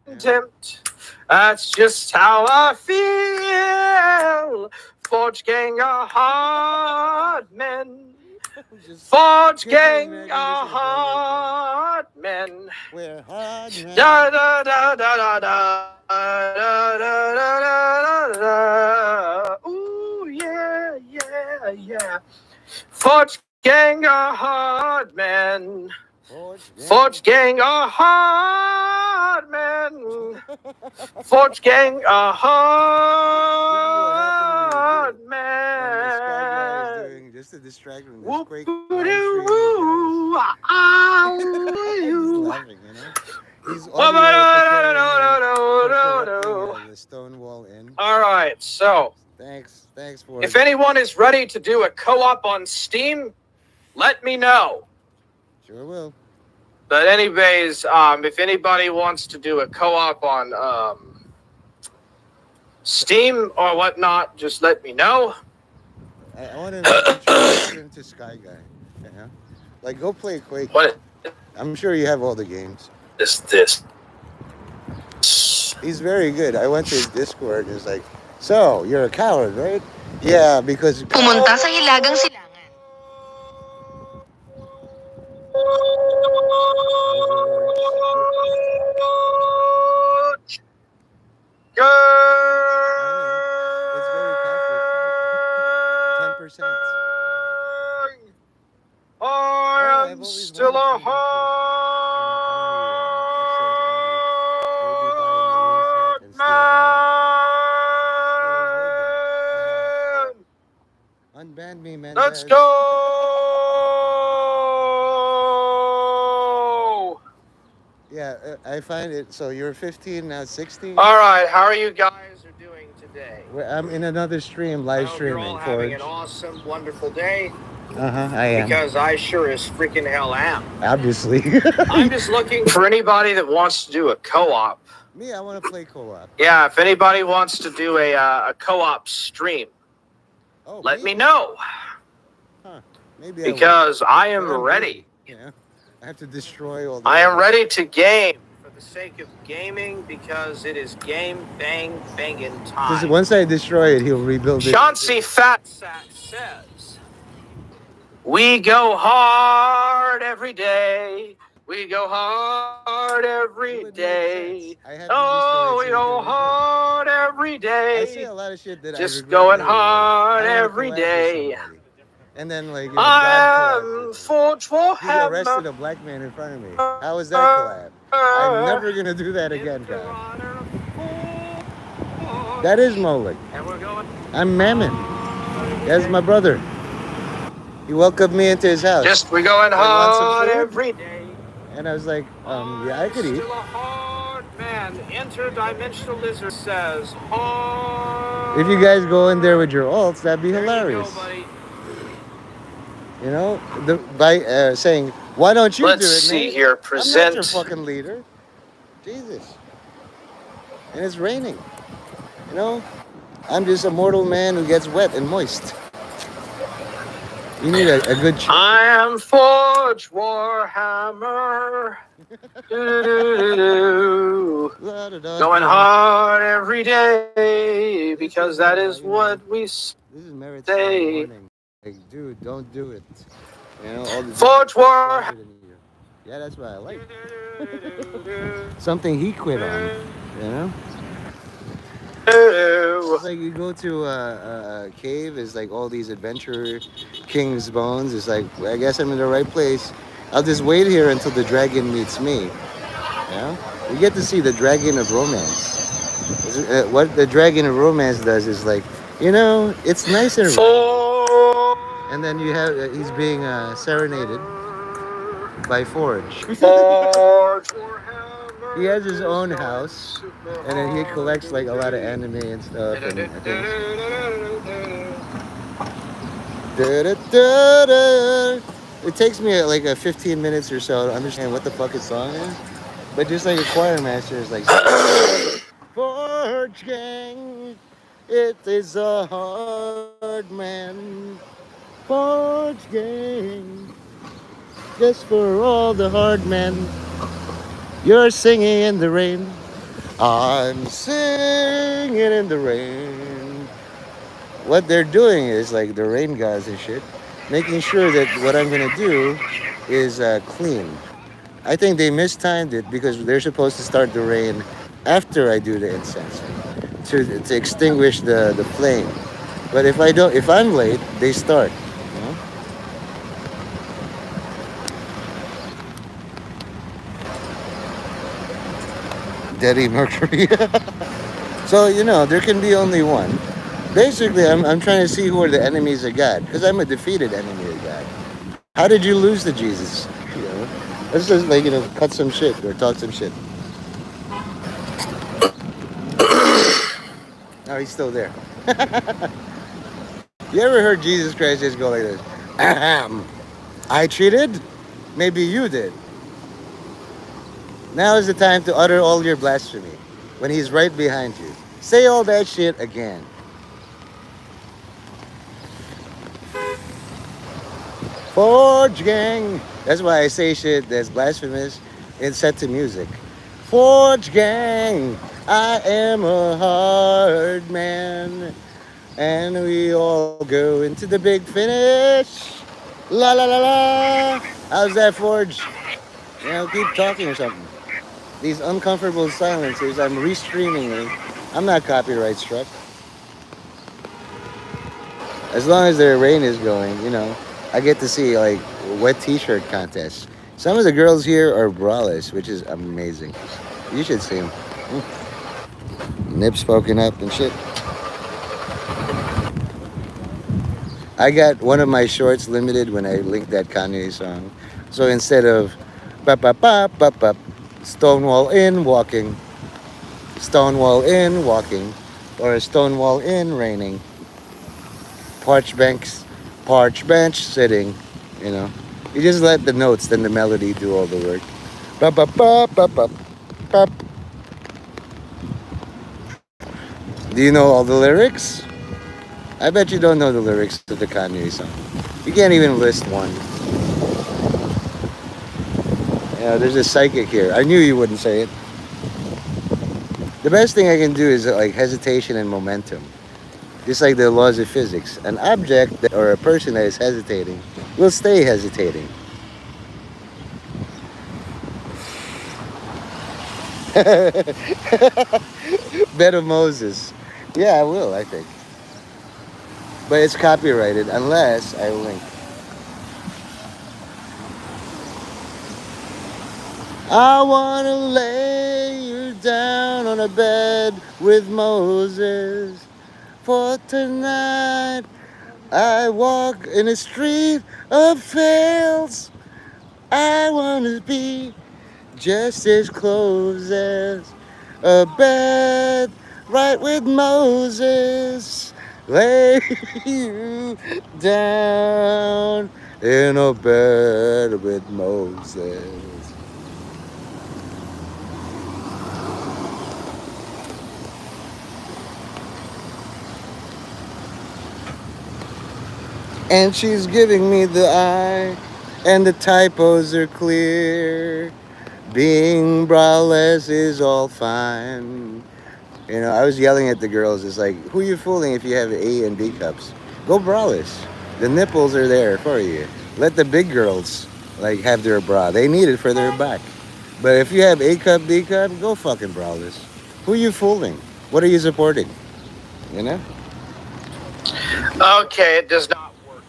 contempt. That's just how I feel. Forge gang, a hard man. Forge gang, a hard man. We're hard men. Da da da da da da da da da da. Ooh yeah. Forge gang, a hard man. Forge gang are hard men. Forge gang are hard When this Sky guy is men. doing just to distract from this Whoop Quake doo live stream with guys. Just doo. laughing, you know. He's audio preparing me for corrupting the Stonewall Inn. All right, so Thanks for if anyone is ready to do a co-op on Steam, let me know. Sure will. But anyways, if anybody wants to do a co-op on Steam or whatnot, just let me know. I want to introduce him to Sky Guy. You know? Like, go play Quake. What I'm sure you have all the games. is this? He's very good. I went to his Discord and it's like, so, you're a coward, right? Yeah, because... Pumunta sa Hilagang Silangan. It's very Catholic. 10%. I am still a hard man. Unban me, man. Let's go. Yeah, I find it. So you're 15 now, 16. All right, how are you guys doing today? I'm in another stream, I live hope you're streaming. all having an awesome, wonderful day. I am. Because I sure as freaking hell am. Obviously. I'm just looking for anybody that wants to do a co-op. Me, I want to play co-op. Yeah, if anybody wants to do a co-op stream, let me know. Huh. Maybe because I am ready. Yeah. I have to destroy all the... I am ready to game for the sake of gaming because it is game bang banging time. Once I destroy it, he'll rebuild it. Chauncey Fatsack says, we go hard every day. We go hard every day. Oh, we go hard every day. I say a lot of shit that just going hard every day. And then, like, I'm Forge he arrested a black man in front of me. How was that collab? I'm never gonna do that again, guys. That is Moloch. I'm Mammon. That's my brother. He welcomed me into his house. Just we going hard every day. And I was like, yeah, I could eat. Still a hard man. Interdimensional Lizard says hard. If you guys go in there with your alts, that'd be hilarious. You know, by saying, why don't you do it, Let's see man? here. Present. I'm not your fucking leader. Jesus. And it's raining. You know, I'm just a mortal man who gets wet and moist. You need a good chance. I am Forge Warhammer. Going hard every day because that is what we say. This is Marathon Morning. Like, dude, don't do it. You know, all the Forge War. Yeah, that's what I like. Something he quit on. You know. It's like you go to a cave. It's like all these adventure king's bones. It's like, well, I guess I'm in the right place. I'll just wait here until the dragon meets me. You know, you get to see the dragon of romance. What the dragon of romance does is like, you know, it's nicer. And then you have he's being serenaded by Forge. He has his own house, and then he collects like a lot of anime and stuff. And it takes me like 15 minutes or so to understand what the fuck his song is. But just like a choir master is like, Forge gang, it is a hard man. Forge gang, just for all the hard men. You're singing in the rain. I'm singing in the rain. What they're doing is like the rain gods and shit, making sure that what I'm gonna do is clean. I think they mistimed it because they're supposed to start the rain after I do the incense to extinguish the flame. But if I'm late, they start. You know? Daddy Mercury. So, there can be only one. Basically, I'm trying to see who are the enemies of God, because I'm a defeated enemy of God. How did you lose to Jesus? You know, let's just like cut some shit or talk some shit. Oh, he's still there. You ever heard Jesus Christ just go like this? Ahem. I cheated? Maybe you did. Now is the time to utter all your blasphemy when he's right behind you. Say all that shit again. Forge gang. That's why I say shit that's blasphemous and set to music. Forge gang. I am a hard man. And we all go into the big finish. La la la la. How's that, Forge? Keep talking or something. These uncomfortable silencers, I'm restreaming them. I'm not copyright struck. As long as the rain is going, I get to see like wet t-shirt contests. Some of the girls here are braless, which is amazing. You should see them. Nips poking up and shit. I got one of my shorts limited when I linked that Kanye song. So instead of bop bop bop bop bop, Stonewall in walking, Stonewall in walking, or Stonewall in raining, parch bench sitting, you know. You just let the notes, then the melody do all the work. Bop bop bop bop bop bop. Do you know all the lyrics? I bet you don't know the lyrics to the Kanye song. You can't even list one. There's a psychic here. I knew you wouldn't say it. The best thing I can do is like hesitation and momentum. Just like the laws of physics. An object or a person that is hesitating will stay hesitating. Bed of Moses. Yeah, I will, I think. But it's copyrighted unless I link. I wanna lay you down on a bed with Moses. For tonight I walk in a street of veils. I wanna be just as close as a bed right with Moses. Lay you down in a bed with Moses. And she's giving me the eye, and the typos are clear. Being braless is all fine. I was yelling at the girls. It's like, who are you fooling if you have A and B cups? Go braless. The nipples are there for you. Let the big girls have their bra. They need it for their back. But if you have A cup, B cup, go fucking braless. Who are you fooling? What are you supporting? Okay, it does not work.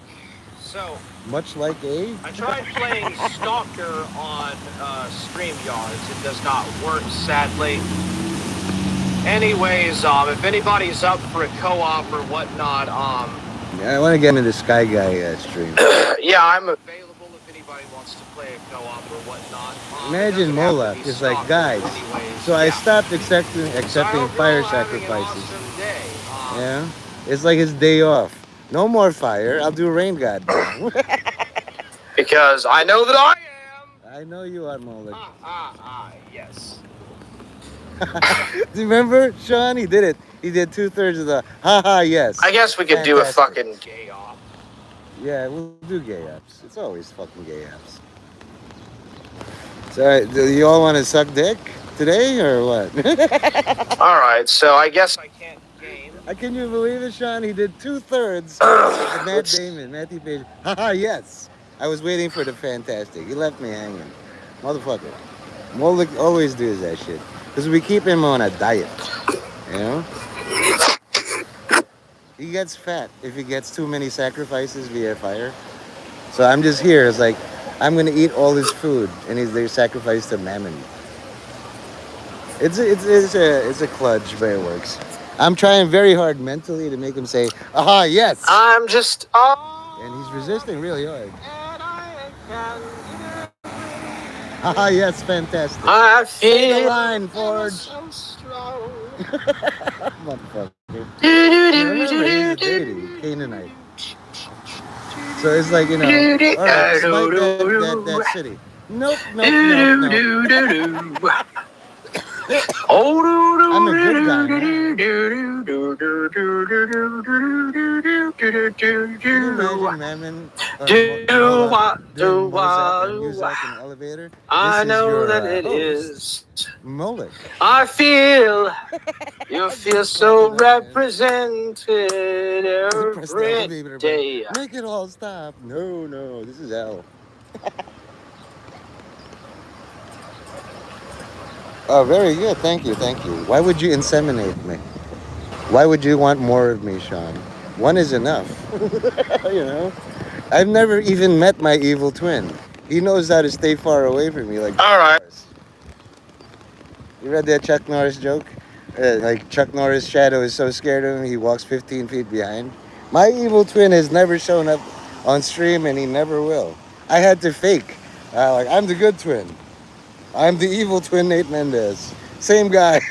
So, much like A? I tried playing Stalker on StreamYards. It does not work, sadly. Anyways, if anybody's up for a co-op or whatnot, yeah, I want to get into the Sky Guy stream. Yeah, I'm available if anybody wants to play a co-op or whatnot. Imagine Mola is like, guys, so I stopped accepting fire sacrifices. Yeah, it's like his day off. No more fire. I'll do rain god now. Because I know that I am. I know you are, Mola. Yes. Do you remember, Sean? He did it. He did 2/3 of the yes. I guess we could do a fucking gay op. Yeah, we'll do gay ops. It's always fucking gay ops. So, do you all want to suck dick today or what? Alright, so I guess I can't game. Can you believe it, Sean? He did 2/3 of Matt Damon, Matthew Page. Yes. I was waiting for the fantastic. He left me hanging. Motherfucker. Molik always does that shit. Because we keep him on a diet. He gets fat if he gets too many sacrifices via fire. So I'm just here. It's like, I'm going to eat all his food. And they're sacrificed to Mammon. It's a kludge, but it works. I'm trying very hard mentally to make him say, "Aha, yes," I'm just and he's resisting really hard. and I can Haha, yes, fantastic. I Say the feel line, ever Forge. so strong. Motherfucker. Do, do, And do, remember, he's do, a do, deity, Canaanite. So it's like, all right, smite that city. Nope, nope, nope, nope. I'm a good guy now. Can you imagine Mammon or Moloch doing Mozak or Muzak in the elevator? This I is know your that it host, is. Moloch. I feel you feel Just clapping so my hands. represented Press the every elevator button. day. Make it all stop. No, no, this is hell. Oh, very good. Thank you, thank you. Why would you inseminate me? Why would you want more of me, Sean? One is enough. you know? I've never even met my evil twin. He knows how to stay far away from me. Like, All right. you read that Chuck Norris joke? Like Chuck Norris' shadow is so scared of him, he walks 15 feet behind. My evil twin has never shown up on stream, and he never will. I had to fake. Like, I'm the good twin. I'm the evil twin, Nate Mendez. Same guy.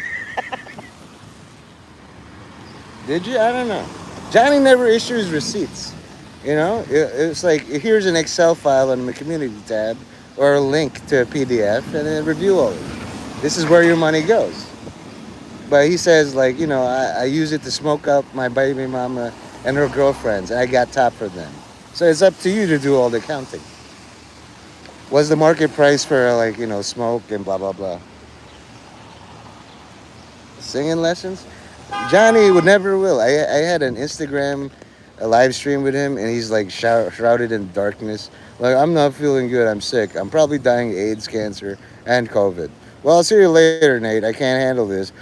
Did you? I don't know. Johnny never issues receipts. It's like, here's an Excel file on the community tab or a link to a PDF, and then review all of it. This is where your money goes. But he says, like, I use it to smoke up my baby mama and her girlfriends, and I got top for them. So it's up to you to do all the counting. What's the market price for, like, smoke and blah, blah, blah? Singing lessons? Johnny would never will. I had an Instagram a live stream with him, and he's like shrouded in darkness. Like, I'm not feeling good. I'm sick. I'm probably dying of AIDS, cancer, and COVID. Well, I'll see you later, Nate. I can't handle this.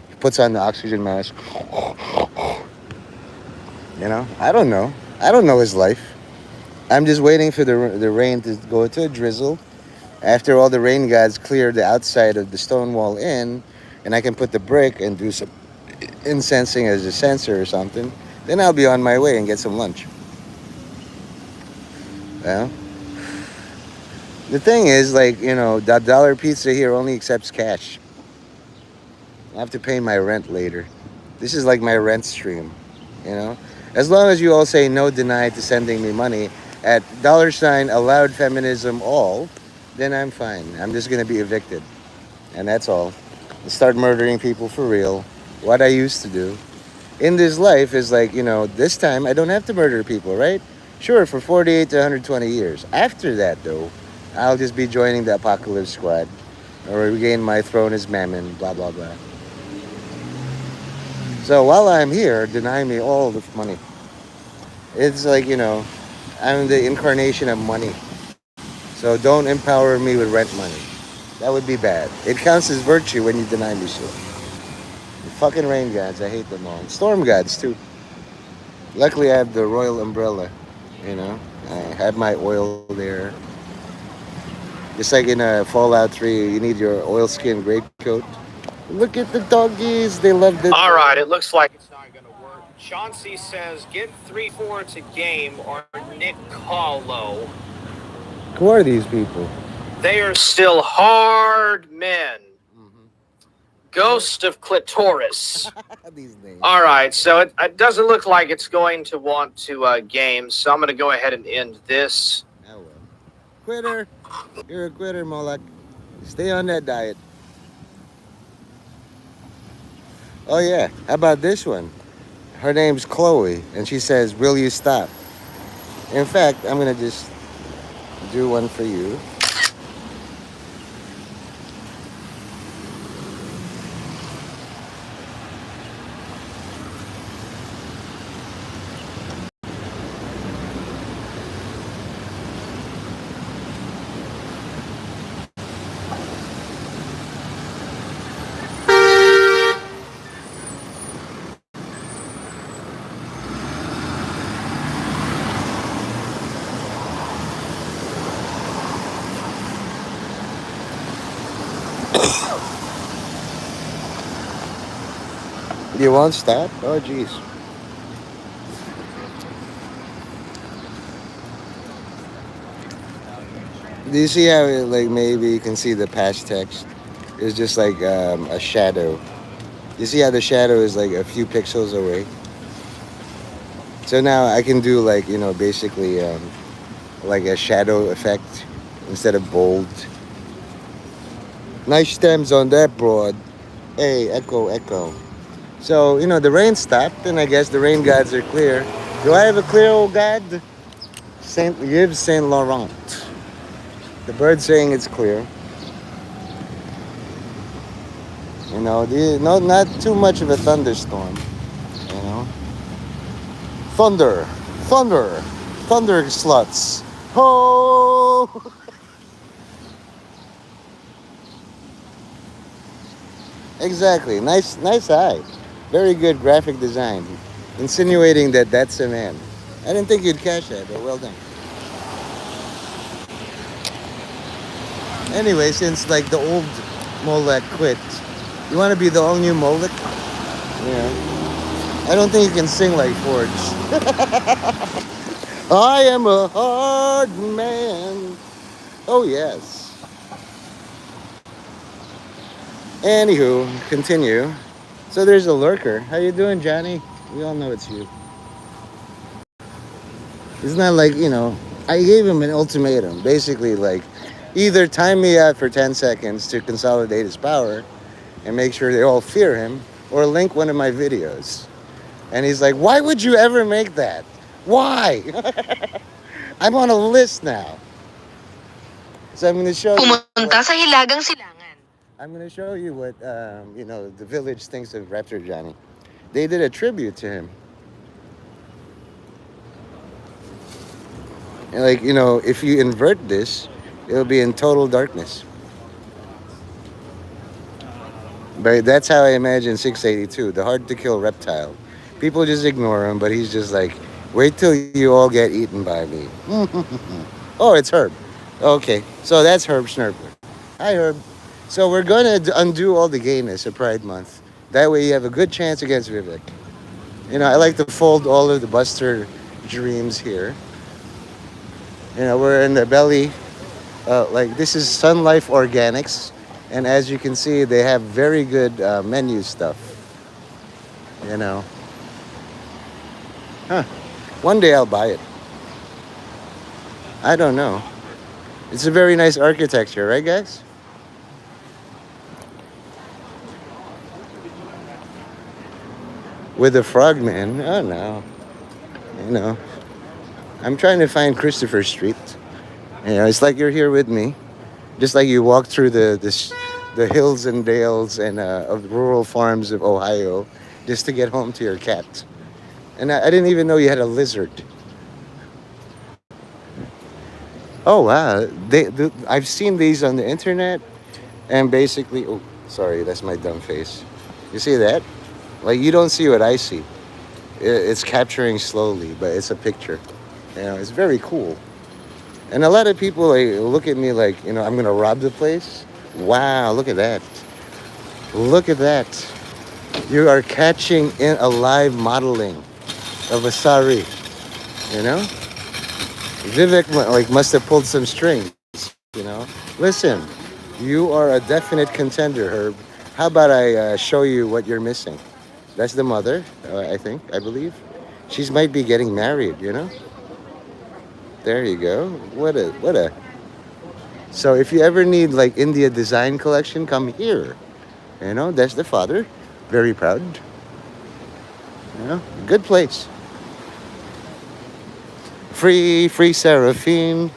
He puts on the oxygen mask. I don't know. I don't know his life. I'm just waiting for the rain to go to a drizzle. After all the rain gods clear the outside of the stone wall in, and I can put the brick and do some incensing as a sensor or something, then I'll be on my way and get some lunch. Yeah. The thing is, like, that dollar pizza here only accepts cash. I have to pay my rent later. This is like my rent stream, As long as you all say no deny to sending me money at $allowed feminism all, then I'm fine. I'm just going to be evicted. And that's all. Start murdering people for real. What I used to do. In this life is like, this time I don't have to murder people, right? Sure, for 48 to 120 years. After that, though, I'll just be joining the Apocalypse Squad or regain my throne as Mammon, blah, blah, blah. So while I'm here, deny me all the money. It's like, I'm the incarnation of money. So don't empower me with rent money. That would be bad. It counts as virtue when you deny me shit. The fucking rain gods, I hate them all. Storm gods, too. Luckily, I have the royal umbrella, I have my oil there. Just like in Fallout 3, you need your oilskin greatcoat. Look at the doggies. They love this. All right, it looks like it's not going to work. Chauncey says, get 3-4 to game or Nick Callow. Who are these people? They are still hard men. Ghost of Clitoris. These names. All right, so it doesn't look like it's going to want to game, so I'm going to go ahead and end this. Oh, well. Quitter. You're a quitter, Moloch. Stay on that diet. Oh, yeah. How about this one? Her name's Chloe, and she says, will you stop? In fact, I'm going to just do one for you. You won't stop? Oh, jeez. Do you see how it, like, maybe you can see the past text is just like a shadow? You see how the shadow is like a few pixels away? So now I can do like, basically like a shadow effect instead of bold. Nice stems on that broad. Hey, echo, echo. So, the rain stopped, and I guess the rain gods are clear. Do I have a clear old god? Saint Yves Saint Laurent. The bird's saying it's clear. No, not too much of a thunderstorm. You know, thunder, thunder, thunder sluts. Ho! Exactly. Nice, nice eye. Very good graphic design, insinuating that that's a man. I didn't think you'd catch that, but well done. Anyway, since like the old Molek quit, you want to be the all new Molek? Yeah. I don't think you can sing like Forge. I am a hard man. Oh yes. Anywho, continue. So there's a lurker. How you doing, Johnny? We all know it's you. It's not like, I gave him an ultimatum. Basically, like, either time me out for 10 seconds to consolidate his power and make sure they all fear him, or link one of my videos. And he's like, why would you ever make that? Why? I'm on a list now. So I'm going to show you. Pumunta sa Hilagang Silangan. I'm going to show you what, the village thinks of Raptor Johnny. They did a tribute to him. And like, if you invert this, it'll be in total darkness. But that's how I imagine 682, the hard to kill reptile. People just ignore him, but he's just like, wait till you all get eaten by me. Oh, it's Herb. Okay, so that's Herb Schnurpler. Hi, Herb. So we're going to undo all the gayness of Pride Month. That way you have a good chance against Vivek. I like to fold all of the Buster dreams here. We're in the belly. This is Sun Life Organics. And as you can see, they have very good menu stuff. Huh. One day I'll buy it. I don't know. It's a very nice architecture, right, guys? With the frogman. Oh, no. I'm trying to find Christopher Street. It's like you're here with me. Just like you walk through the hills and dales and of rural farms of Ohio just to get home to your cat. And I didn't even know you had a lizard. Oh, wow. I've seen these on the internet. And basically, oh, sorry, that's my dumb face. You see that? Like, you don't see what I see. It's capturing slowly, but it's a picture. It's very cool. And a lot of people look at me like, I'm going to rob the place. Wow, look at that. Look at that. You are catching in a live modeling of a sari. Vivek must have pulled some strings. Listen, you are a definite contender, Herb. How about I show you what you're missing? That's the mother, I believe. She might be getting married, There you go. What a. So if you ever need like India design collection, come here. That's the father. Very proud. Good place. Free Seraphim.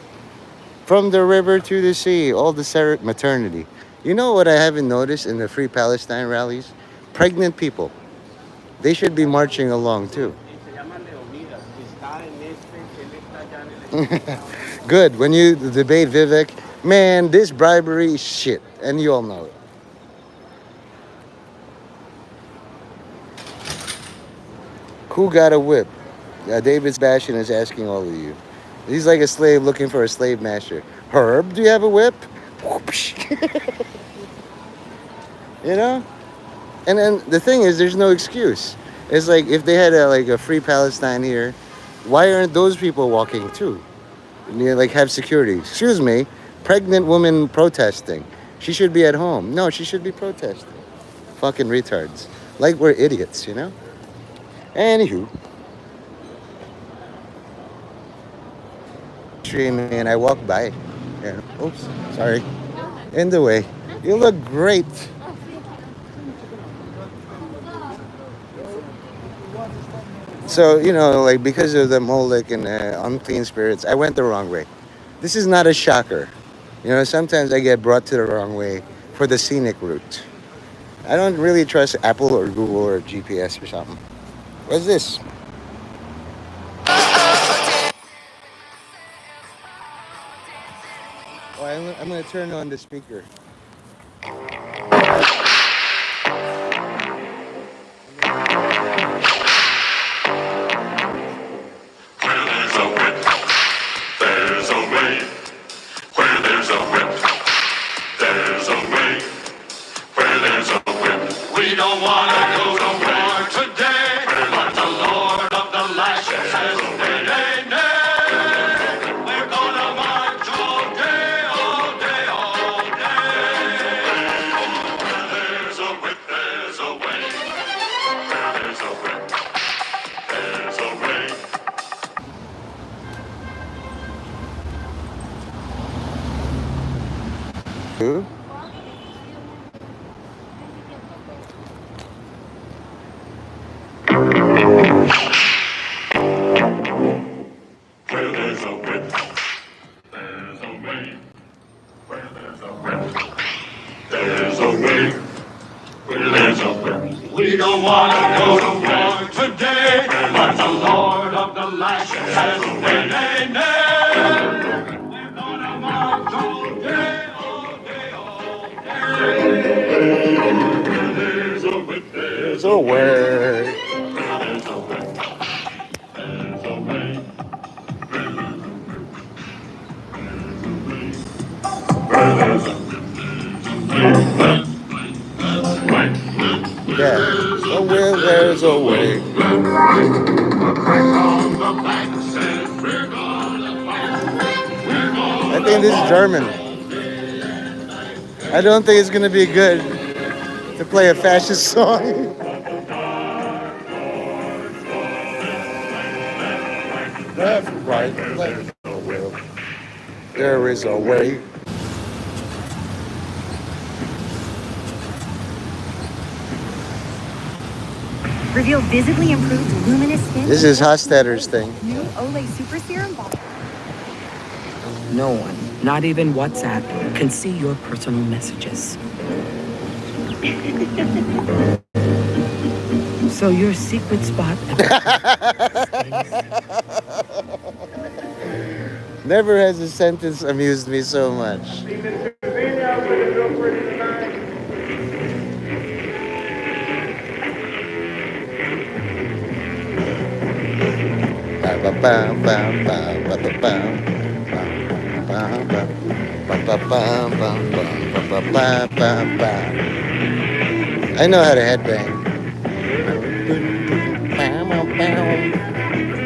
From the river to the sea. All the maternity. You know what I haven't noticed in the Free Palestine rallies? Pregnant people. They should be marching along too. Good. When you debate Vivek, man, this bribery is shit. And you all know it. Who got a whip? David Sebastian is asking all of you. He's like a slave looking for a slave master. Herb, do you have a whip? And then the thing is, there's no excuse. It's like if they had a free Palestine here, why aren't those people walking too? Like have security. Excuse me, pregnant woman protesting. She should be at home. No, she should be protesting. Fucking retards. Like we're idiots, you know? Anywho. Streaming and I walk by. Yeah. Oops, sorry. In the way. You look great. So, like because of the Moloch and unclean spirits, I went the wrong way. This is not a shocker. Sometimes I get brought to the wrong way for the scenic route. I don't really trust Apple or Google or GPS or something. What's this? Oh, I'm going to turn on the speaker. There's a way. Where there's a whip, there's a way. Where there's a whip, we don't want to go to war today. But the Lord of the lashes says, nay, nay, nay. We're gonna march all day, all day, all day. Where there's a whip, there's a way. Where there's a whip, there's a way. Who? Where there's a whip, there's a way. Where there's a whip, there's a way. Where there's a whip, we don't want to go to war today. But the Lord of the lashes says, nay, nay, nay. We're gonna march all day, all day, all day. Where there's a whip, there's a way. Where there's a whip, there's a way. Yeah. Oh, well, there's a way. I think this is German. I don't think it's gonna be good to play a fascist song. Left, right, left. There is a way. Reveal visibly improved luminous skin. This is Hostetter's thing. New Olay Super Serum Bottle. No one, not even WhatsApp, can see your personal messages. So your secret spot. Never has a sentence amused me so much. I know how to headbang.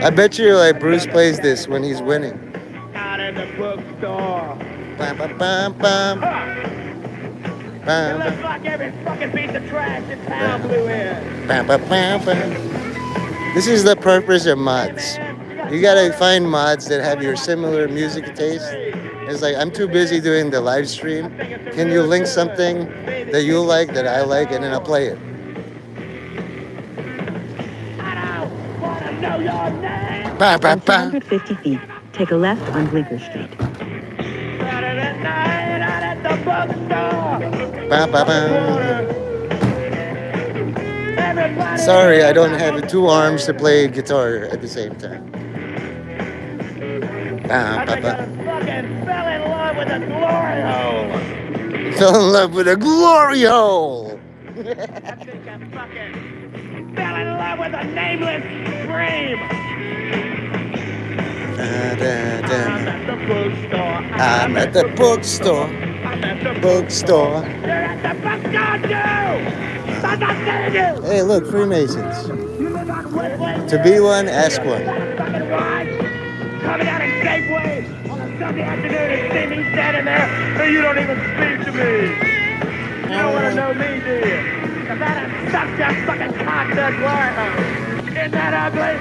I bet you like Bruce plays this when he's winning. Out in the bookstore. It looks like every fucking piece of trash in town blew in. This is the purpose of mods. You gotta find mods that have your similar music taste. It's like, I'm too busy doing the live stream. Can you link something that you like, that I like, and then I'll play it? I don't want to know your name. 250 feet. Take a left on Bleecker Street. Saturday night out at the bookstore. Sorry, I don't have two arms to play guitar at the same time. I think I fucking fell in love with a glory hole. Fell in love with a glory hole. I think I fucking fell in love with a nameless dream. I'm at the bookstore. I'm at the bookstore. I'm at the bookstore. You're at the bookstore too. Hey, look, Freemasons. To be one, ask one. Coming out in Safeway on a Sunday afternoon and see me standing there, and you don't even speak to me. You don't want to know me, do you? Cause I done sucked that fucking cock that warehouse. Isn't that ugly?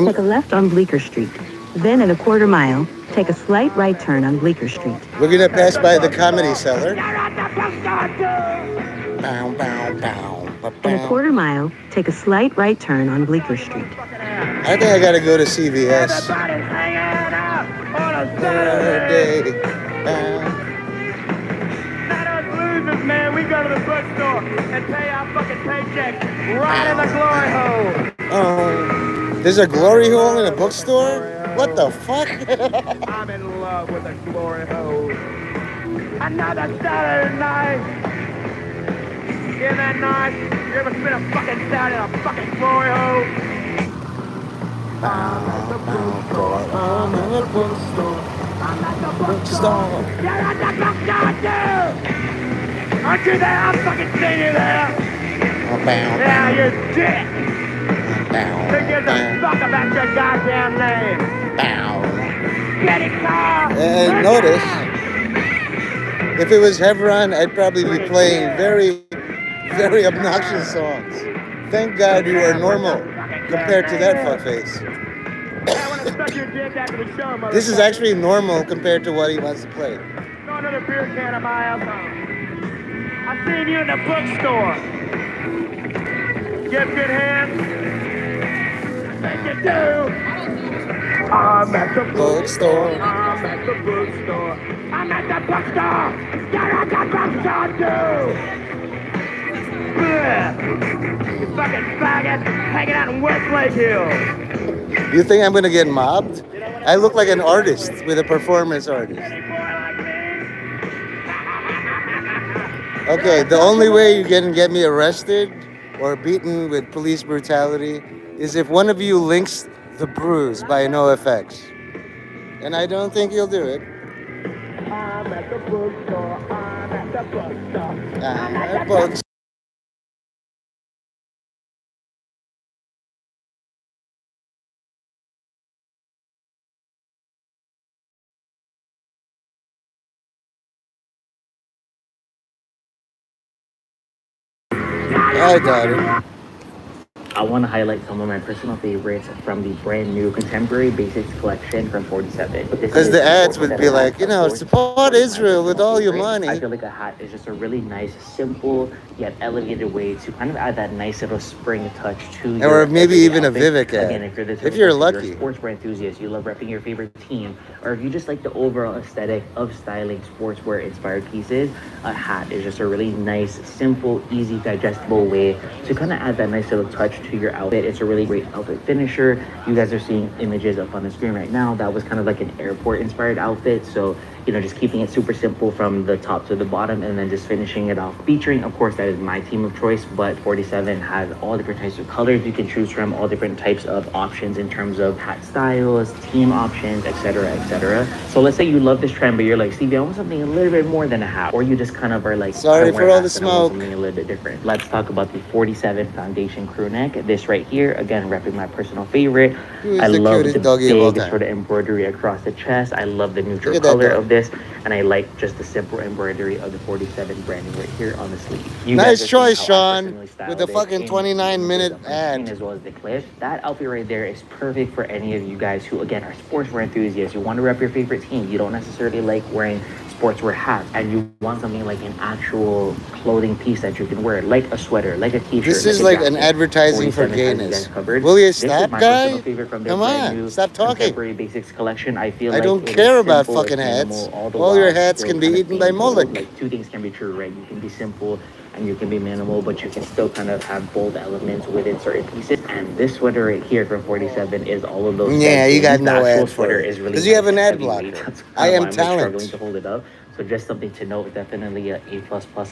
Take a left on Bleecker Street. Then at a quarter mile, take a slight right turn on Bleecker Street. We're gonna pass by the Comedy Cellar. In a quarter mile, take a slight right turn on Bleecker Street. I think I gotta go to CVS. Everybody's hanging out on a Saturday. Not us losers, man. We go to the bookstore and pay our fucking paychecks right in the glory hole. Oh, there's a glory hole in a bookstore? What the fuck? I'm in love with a glory hole. Another Saturday night. Isn't that nice? You ever spent a fucking Saturday in a fucking glory hole? I'm at the bookstore. I'm at the bookstore. I'm at the bookstore. You're at the bookstore too. Aren't you there? I'm fucking seeing you there. Yeah, you're dick. Who gives a fuck about your goddamn name? Get it, car. And notice, if it was Hebron, I'd probably be playing very, very obnoxious songs. Thank God you are normal compared to that fuckface. This is actually normal compared to what he wants to play. Throw another beer can of my alcohol. I seen you in the bookstore. Give good hands. I think you do. I'm at the bookstore. I'm at the bookstore. I'm at the bookstore. You're at the bookstore too. Bleh. You fucking faggot hanging out in Westlake Hill. You think I'm gonna get mobbed? I look like an artist with a performance artist. Okay, the only way you can get me arrested or beaten with police brutality is if one of you links The Bruise by NoFX. And I don't think you'll do it. I'm at the bookstore. I'm at the bookstore. I'm at the bookstore. I got it. I want to highlight some of my personal favorites from the brand new Contemporary Basics collection from 47. Because the ads would be like, you know, support Israel with all your money. I feel like a hat is just a really nice, simple, yet elevated way to kind of add that nice little spring touch to your Or maybe even outfit. a Vivek ad. Again, if you're the If you're person, lucky. you're a sportswear enthusiast, you love repping your favorite team, or if you just like the overall aesthetic of styling sportswear inspired pieces, a hat is just a really nice, simple, easy, digestible way to kind of add that nice little touch to your outfit. It's a really great outfit finisher. You guys are seeing images up on the screen right now. That was kind of like an airport inspired outfit. So, you know, just keeping it super simple from the top to the bottom and then just finishing it off featuring, of course, that is my team of choice, but 47 has all different types of colors you can choose from, all different types of options in terms of hat styles, team options, etc., etc. So let's say you love this trend, but you're like, Stevie, I want something a little bit more than a hat, or you just kind of are like, sorry for all the smoke. Something a little bit different. Let's talk about the 47 Foundation crew neck. This right here, again, repping my personal favorite. I love the big sort of embroidery across the chest. I love the neutral color of this, and I like just the simple embroidery of the 47 branding right here on the sleeve. Nice choice, Sean, with the fucking 29-minute ad. As well as the clip. That outfit right there is perfect for any of you guys who, again, are sportswear enthusiasts. You want to rep your favorite team. You don't necessarily like wearing sportswear hats, and you want something like an actual clothing piece that you can wear, like a sweater, like a t-shirt. This is like an advertising for gayness. Will you stop, guy? Come on, stop talking. Contemporary Basics collection. I feel I like don't it care is about simple, fucking it's hats. minimal, All your while hats still can be kind of eaten by meaningful. Moloch. Like, two things can be true, right? You can be simple and you can be minimal, but you can still kind of have bold elements within certain pieces. And this sweater right here from 47 is all of those. Yeah, you got no ad for sweater it. is really Because you have an ad heavyweight. blocker. That's I am why I'm struggling talent. to hold it up. So just something to note, definitely a A++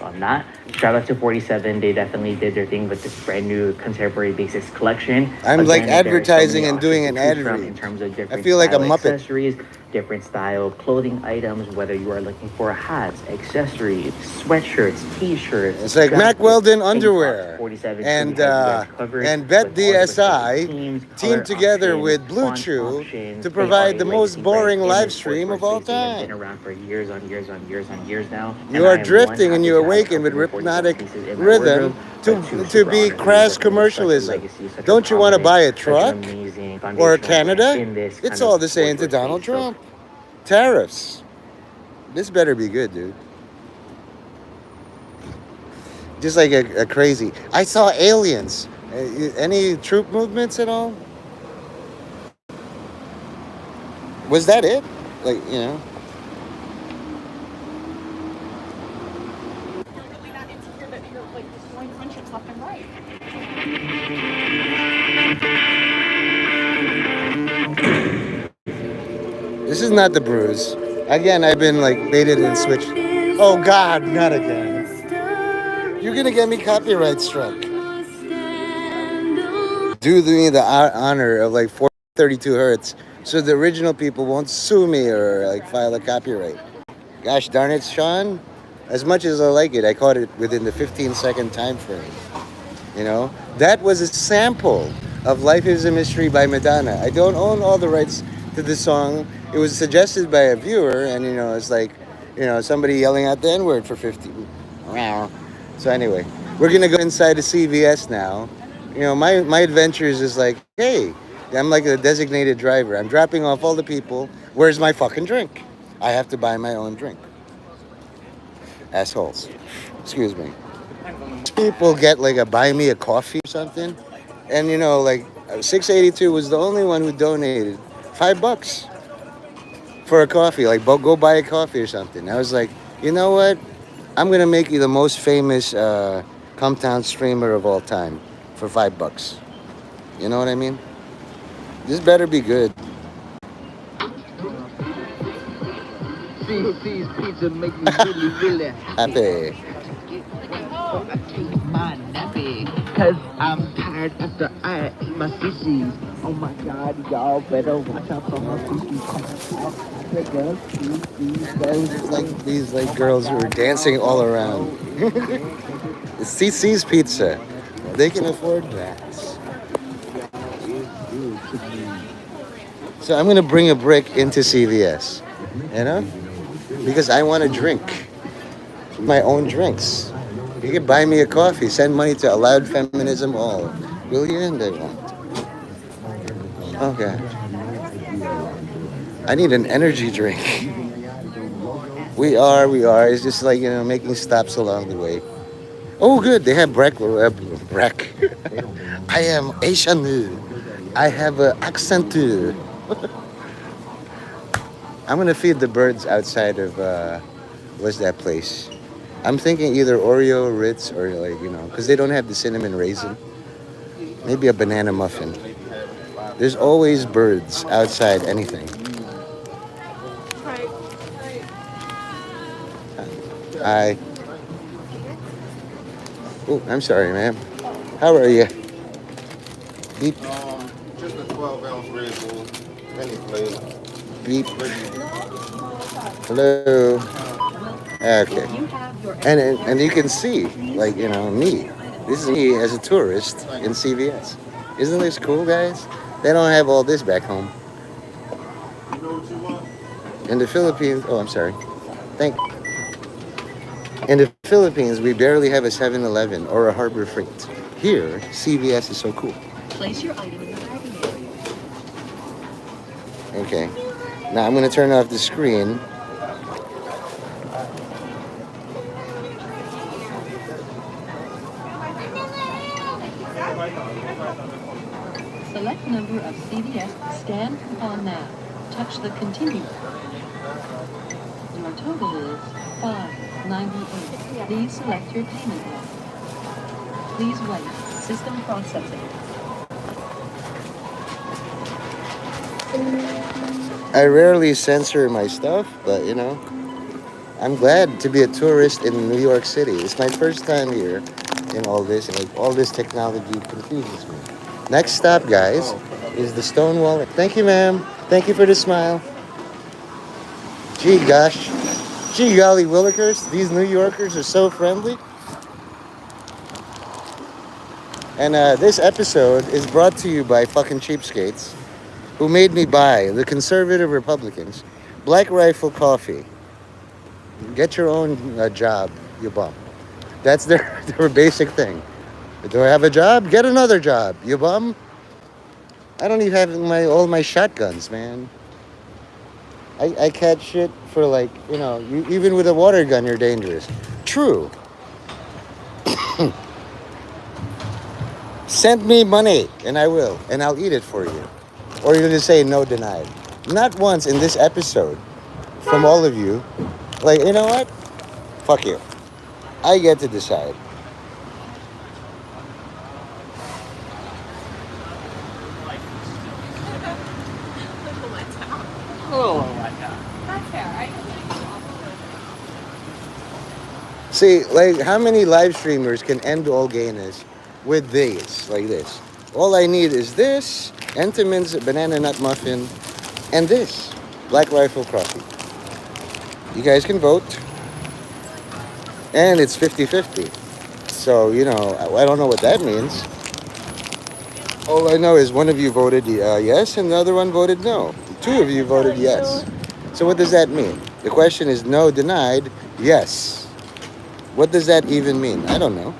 on that. Shout out to 47. They definitely did their thing with this brand new Contemporary Basics collection. I'm like Again, there are so advertising many and doing options an to ad choose from read. in terms of different I feel like a style Muppet. accessories. different style clothing items, whether you are looking for hats, accessories, sweatshirts, t-shirts. It's like Mac jackets, Weldon tank tops, underwear 47 and has you guys covered Bet with all the respective DSI teams, teamed color together options, with Blue font Chew options. to They are provide a the most legacy brand boring in the live stream sportswear of all space. They have been time. around for years on years now, You and are I am one drifting and happy you to have a awaken with comfortable 47 hypnotic pieces in my wardrobe, rhythm but two, to super be honored to be crass working with such a commercialism. legacy, such a Don't you want to prominent, buy a such an truck amazing or foundational brand Canada? in this It's kind of all the same to sportswear Donald space. So Trump. Tariffs. This better be good, dude. Just like a crazy. I saw aliens. Any troop movements at all? Was that it? Like, you know? This is not the bruise. Again, I've been like baited and switched. Oh God, not again. You're gonna get me copyright struck. Do me the honor of like 432 hertz, so the original people won't sue me or like file a copyright. Gosh darn it, Sean. As much as I like it, I caught it within the 15-second time frame. You know, that was a sample of "Life Is a Mystery" by Madonna. I don't own all the rights to the song. It was suggested by a viewer, and you know, it's like, you know, somebody yelling out the N-word for 50. So anyway, we're gonna go inside a CVS now. You know, my adventures is like, hey, I'm like a designated driver. I'm dropping off all the people. Where's my fucking drink? I have to buy my own drink. Assholes. Excuse me. People get like a buy me a coffee or something, and you know, like 682 was the only one who donated $5 for a coffee. Like, go buy a coffee or something. I was like, you know what? I'm gonna make you the most famous come town streamer of all time for $5. You know what I mean? This better be good. CC's pizza make me really, really Happy. my nappy, cause I'm tired after I ate my CC's. Oh my God, y'all better watch out for my CC's. It's like these like girls who are dancing all around. It's CC's Pizza. They can afford that. So I'm gonna bring a brick into CVS, you know, because I want to drink my own drinks. You can buy me a coffee. Send money to Allowed Feminism All. Will you? And they won't. Okay. I need an energy drink. We are. It's just like, you know, making stops along the way. Oh, good. They have breck. I am Asian. I have an accent. I'm gonna feed the birds outside of what's that place? I'm thinking either Oreo, Ritz, or like, you know, because they don't have the cinnamon raisin. Maybe a banana muffin. There's always birds outside anything. Hi. Oh, I'm sorry, ma'am. How are you? Beep, Just a 12-ounce Red Bull, any flavor. beep. Hello. Okay. And you can see, like, you know, me. This is me as a tourist in CVS. Isn't this cool, guys? They don't have all this back home. You know what you want? In the Philippines, oh, I'm sorry. In the Philippines, we barely have a 7-Eleven or a Harbor Freight. Here, CVS is so cool. Place your item in the bagging area. Okay. Now I'm going to turn off the screen. Select number of CVS scan coupon now. Touch the continue. Your total is $5.98. Please select your payment method. Please wait. System processing. I rarely censor my stuff, but you know, I'm glad to be a tourist in New York City. It's my first time here in all this, and like, all this technology confuses me. Next stop, guys, is the Stonewall. Thank you, ma'am. Thank you for the smile. Gee gosh. Gee golly willikers, these New Yorkers are so friendly. And this episode is brought to you by fucking cheapskates who made me buy the conservative Republicans Black Rifle Coffee. Get your own job, you bum. That's their, their basic thing. Do I have a job? Get another job, you bum. I don't even have all my shotguns, man. I catch shit for like, even with a water gun, you're dangerous. True. Send me money, and I will, and I'll eat it for you. Or you'll just say no denied. Not once in this episode from all of you, like, you know what? Fuck you. I get to decide. See, like, how many live streamers can end all gayness with these, like this? All I need is this, Entenmann's banana nut muffin, and this, Black Rifle coffee. You guys can vote. And it's 50-50. So, I don't know what that means. All I know is one of you voted yes, and the other one voted no. Two of you voted yes. So what does that mean? The question is no denied, yes. What does that even mean? I don't know.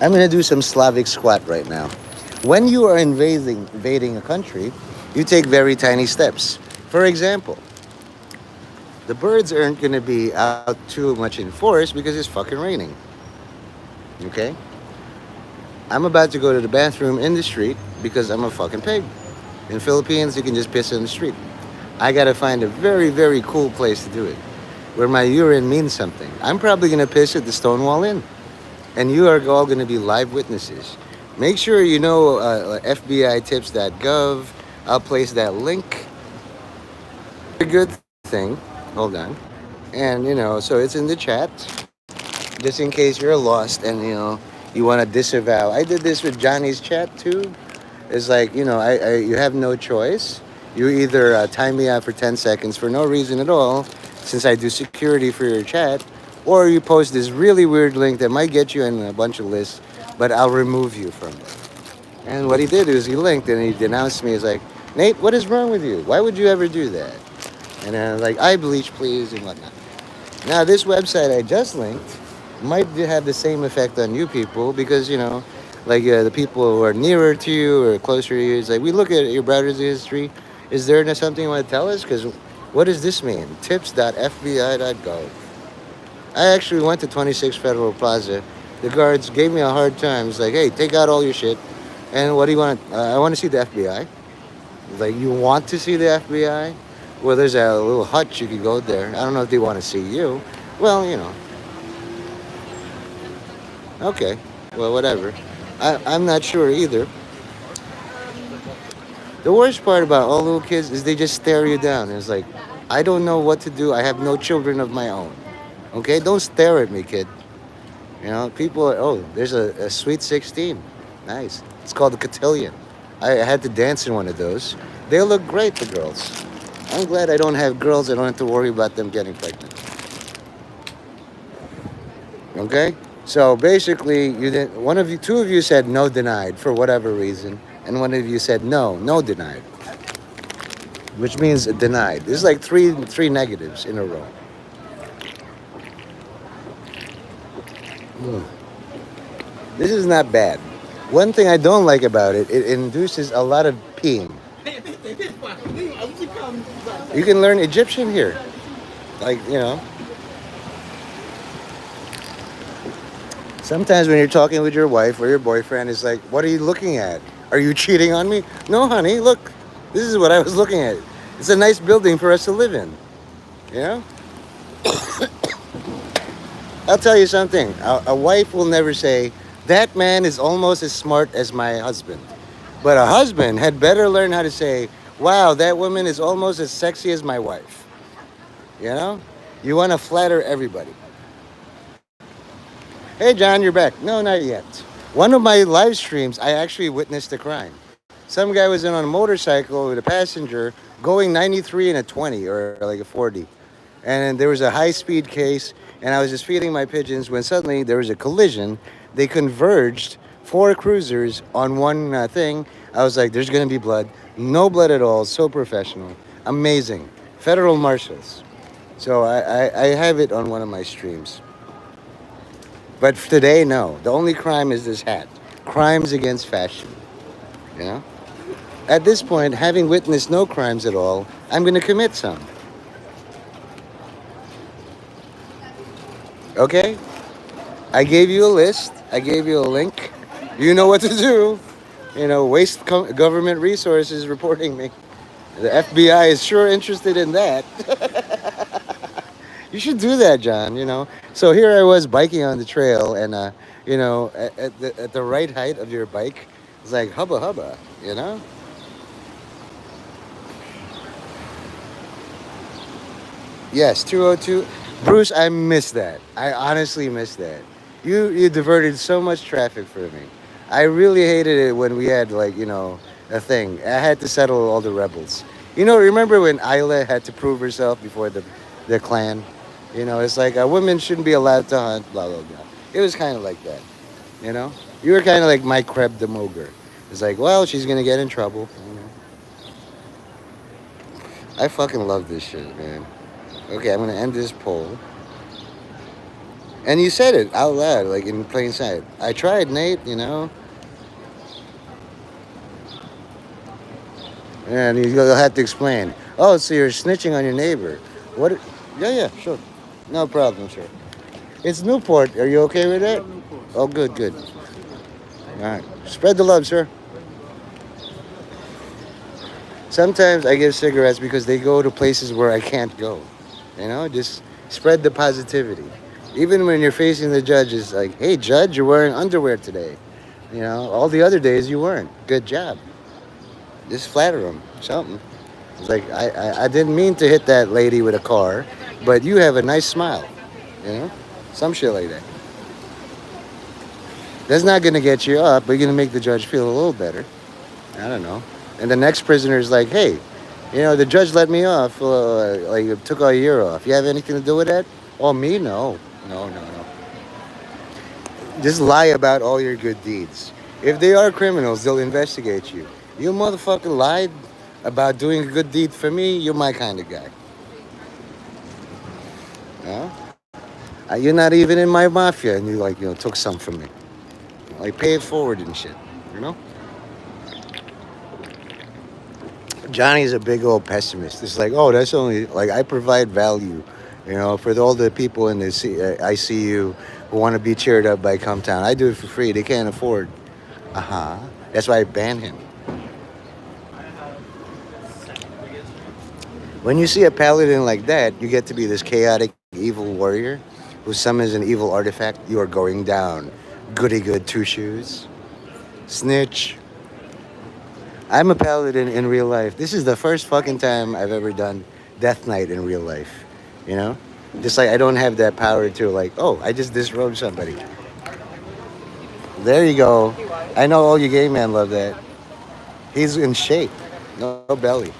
I'm going to do some Slavic squat right now. When you are invading a country, you take very tiny steps. For example, the birds aren't going to be out too much in forest because it's fucking raining. Okay? I'm about to go to the bathroom in the street because I'm a fucking pig. In Philippines, you can just piss in the street. I got to find a very, very cool place to do it, where my urine means something. I'm probably going to piss at the Stonewall Inn. And you are all going to be live witnesses. Make sure you know FBItips.gov. I'll place that link. A good thing. Hold on. And, so it's in the chat. Just in case you're lost and, you want to disavow. I did this with Johnny's chat, too. It's like, you have no choice. You either time me out for 10 seconds for no reason at all, since I do security for your chat, or you post this really weird link that might get you in a bunch of lists, but I'll remove you from it. And what he did is he linked and he denounced me. He's like, Nate, what is wrong with you? Why would you ever do that? And I was like, I bleach, please, and whatnot. Now, this website I just linked might have the same effect on you people because, the people who are nearer to you or closer to you, it's like, we look at your browser's history. Is there something you want to tell us? Because what does this mean? Tips.fbi.gov. I actually went to 26 Federal Plaza. The guards gave me a hard time. It's like, hey, take out all your shit. And what do you want? I want to see the FBI. Like, you want to see the FBI? Well, there's a little hutch. You could go there. I don't know if they want to see you. Well, Okay. Well, whatever. I'm not sure either. The worst part about all little kids is they just stare you down. It's like, I don't know what to do. I have no children of my own. Okay? Don't stare at me, kid. People are, there's a Sweet 16. Nice. It's called a cotillion. I had to dance in one of those. They look great, the girls. I'm glad I don't have girls. I don't have to worry about them getting pregnant. Okay? So basically, two of you said no denied for whatever reason, and one of you said no denied, which means denied. This is like three negatives in a row. This is not bad. One thing I don't like about it induces a lot of peeing. You can learn Egyptian here. Sometimes when you're talking with your wife or your boyfriend, it's like, what are you looking at? Are you cheating on me? No, honey, look. This is what I was looking at. It's a nice building for us to live in. I'll tell you something. A wife will never say, that man is almost as smart as my husband. But a husband had better learn how to say, wow, that woman is almost as sexy as my wife. You want to flatter everybody. Hey, John, you're back. No, not yet. One of my live streams, I actually witnessed a crime. Some guy was in on a motorcycle with a passenger going 93 in a 20 or like a 40. And there was a high speed case, and I was just feeding my pigeons when suddenly there was a collision. They converged, four cruisers on one thing. I was like, there's going to be blood. No blood at all. So professional. Amazing. Federal marshals. So I have it on one of my streams. But today, no. The only crime is this hat. Crimes against fashion. You know? At this point, having witnessed no crimes at all, I'm going to commit some. Okay? I gave you a list. I gave you a link. You know what to do. You know, waste government resources reporting me. The FBI is sure interested in that. You should do that, John, you know. So here I was biking on the trail, and, you know, at the right height of your bike, it's like hubba hubba, you know? Yes, 202. Bruce, I miss that. I honestly miss that. You diverted so much traffic for me. I really hated it when we had, like, you know, a thing. I had to settle all the rebels. You know, remember when Isla had to prove herself before the clan? You know, it's like a woman shouldn't be allowed to hunt, blah blah blah. It was kind of like that. You know, you were kind of like my Kreb the Mogre. It's like, well, she's gonna get in trouble. You know? I fucking love this shit, man. Okay, I'm gonna end this poll. And you said it out loud, like in plain sight. I tried, Nate, you know. And you'll have to explain. Oh, so you're snitching on your neighbor. What? Yeah, yeah, sure. No problem, sure. It's Newport. Are you okay with that? Oh, good, good. All right. Spread the love, sir. Sometimes I give cigarettes because they go to places where I can't go. You know, just spread the positivity. Even when you're facing the judge, it's like, hey, judge, you're wearing underwear today. You know, all the other days you weren't. Good job. Just flatter them. Something. It's like, I didn't mean to hit that lady with a car, but you have a nice smile. You know? Some shit like that. That's not going to get you up, but you're going to make the judge feel a little better. I don't know. And the next prisoner is like, hey, you know, the judge let me off, like, took a year off. You have anything to do with that? Oh, me? No. No, no, no. Just lie about all your good deeds. If they are criminals, they'll investigate you. You motherfucker lied about doing a good deed for me, you're my kind of guy. No? You're not even in my mafia, and you, like, you know, took some from me. Like, pay it forward and shit, you know? Johnny's a big old pessimist. It's like, oh, that's only, like, I provide value, you know, for all the people in the ICU who want to be cheered up by Come Town. I do it for free. They can't afford. Uh-huh. That's why I ban him. When you see a paladin like that, you get to be this chaotic, evil warrior who summons an evil artifact. You are going down. Goody good two shoes. Snitch. I'm a paladin in real life. This is the first fucking time I've ever done Death Knight in real life. You know? Just like I don't have that power to, like, oh, I just disrobed somebody. There you go. I know all you gay men love that. He's in shape. No belly.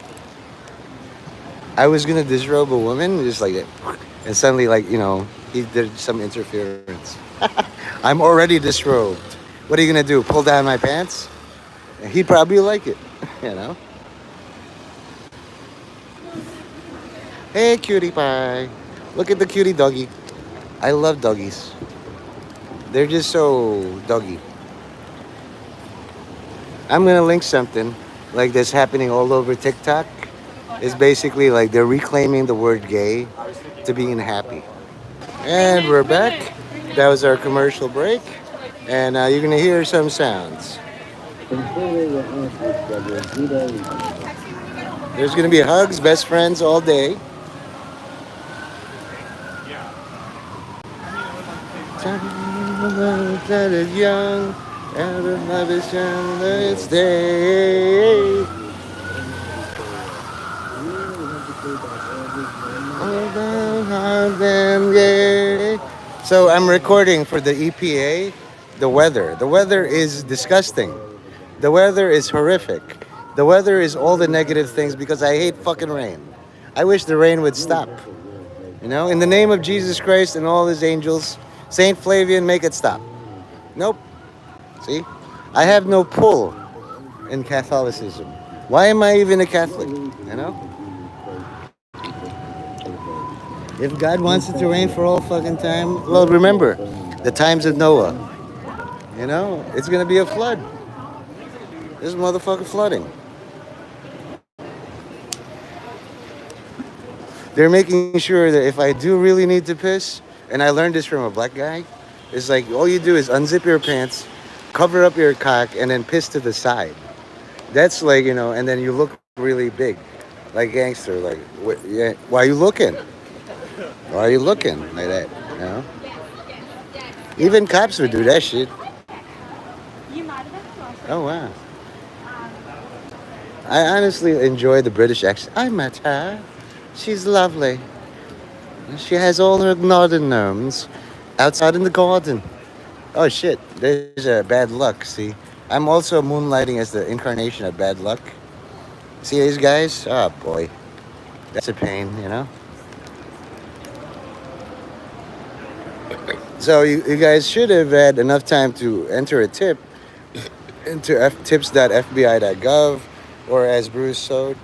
I was gonna disrobe a woman, just like that. And suddenly, like, you know, he did some interference. I'm already disrobed. What are you gonna do? Pull down my pants? He'd probably like it, you know? Hey, cutie pie. Look at the cutie doggy. I love doggies. They're just so doggy. I'm gonna link something like this happening all over TikTok. It's basically like they're reclaiming the word gay to being happy. And we're back. That was our commercial break. And you're gonna hear some sounds. There's gonna be hugs, best friends all day. That is young, out of love is young, let's stay. So I'm recording for the EPA, the weather. The weather is disgusting. The weather is horrific. The weather is all the negative things because I hate fucking rain. I wish the rain would stop. You know, in the name of Jesus Christ and all his angels, Saint Flavian, make it stop. Nope. See? I have no pull in Catholicism. Why am I even a Catholic? You know? If God wants it to rain for all fucking time, well, remember the times of Noah. You know, it's gonna be a flood. This motherfucker flooding. They're making sure that if I do really need to piss, and I learned this from a black guy, it's like all you do is unzip your pants, cover up your cock, and then piss to the side. That's like, you know, and then you look really big, like gangster. Like, yeah, why are you looking? Why are you looking like that? You know? Even cops would do that shit. Oh wow. I honestly enjoy the British accent. I met her. She's lovely. She has all her northern gnomes outside in the garden. Oh shit, there's a bad luck, see? I'm also moonlighting as the incarnation of bad luck. See these guys? Oh boy. That's a pain, you know? So you guys should have had enough time to enter a tip into tips.fbi.gov, or as Bruce showed,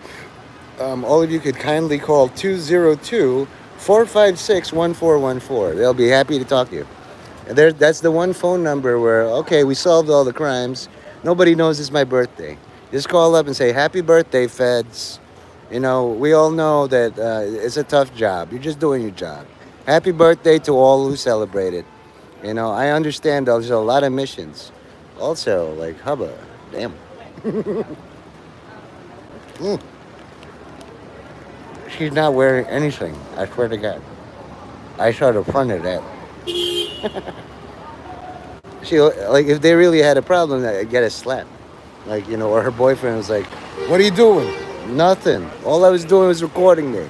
all of you could kindly call 202-456-1414. They'll be happy to talk to you. And that's the one phone number where, okay, we solved all the crimes. Nobody knows it's my birthday. Just call up and say, happy birthday, feds. You know, we all know that it's a tough job. You're just doing your job. Happy birthday to all who celebrate it. You know, I understand there's a lot of missions. Also, like, hubba. Damn. Mm. She's not wearing anything. I swear to God. I saw the front of that. She, like, if they really had a problem, I'd get a slap. Like, you know, or her boyfriend was like, what are you doing? Nothing. All I was doing was recording me.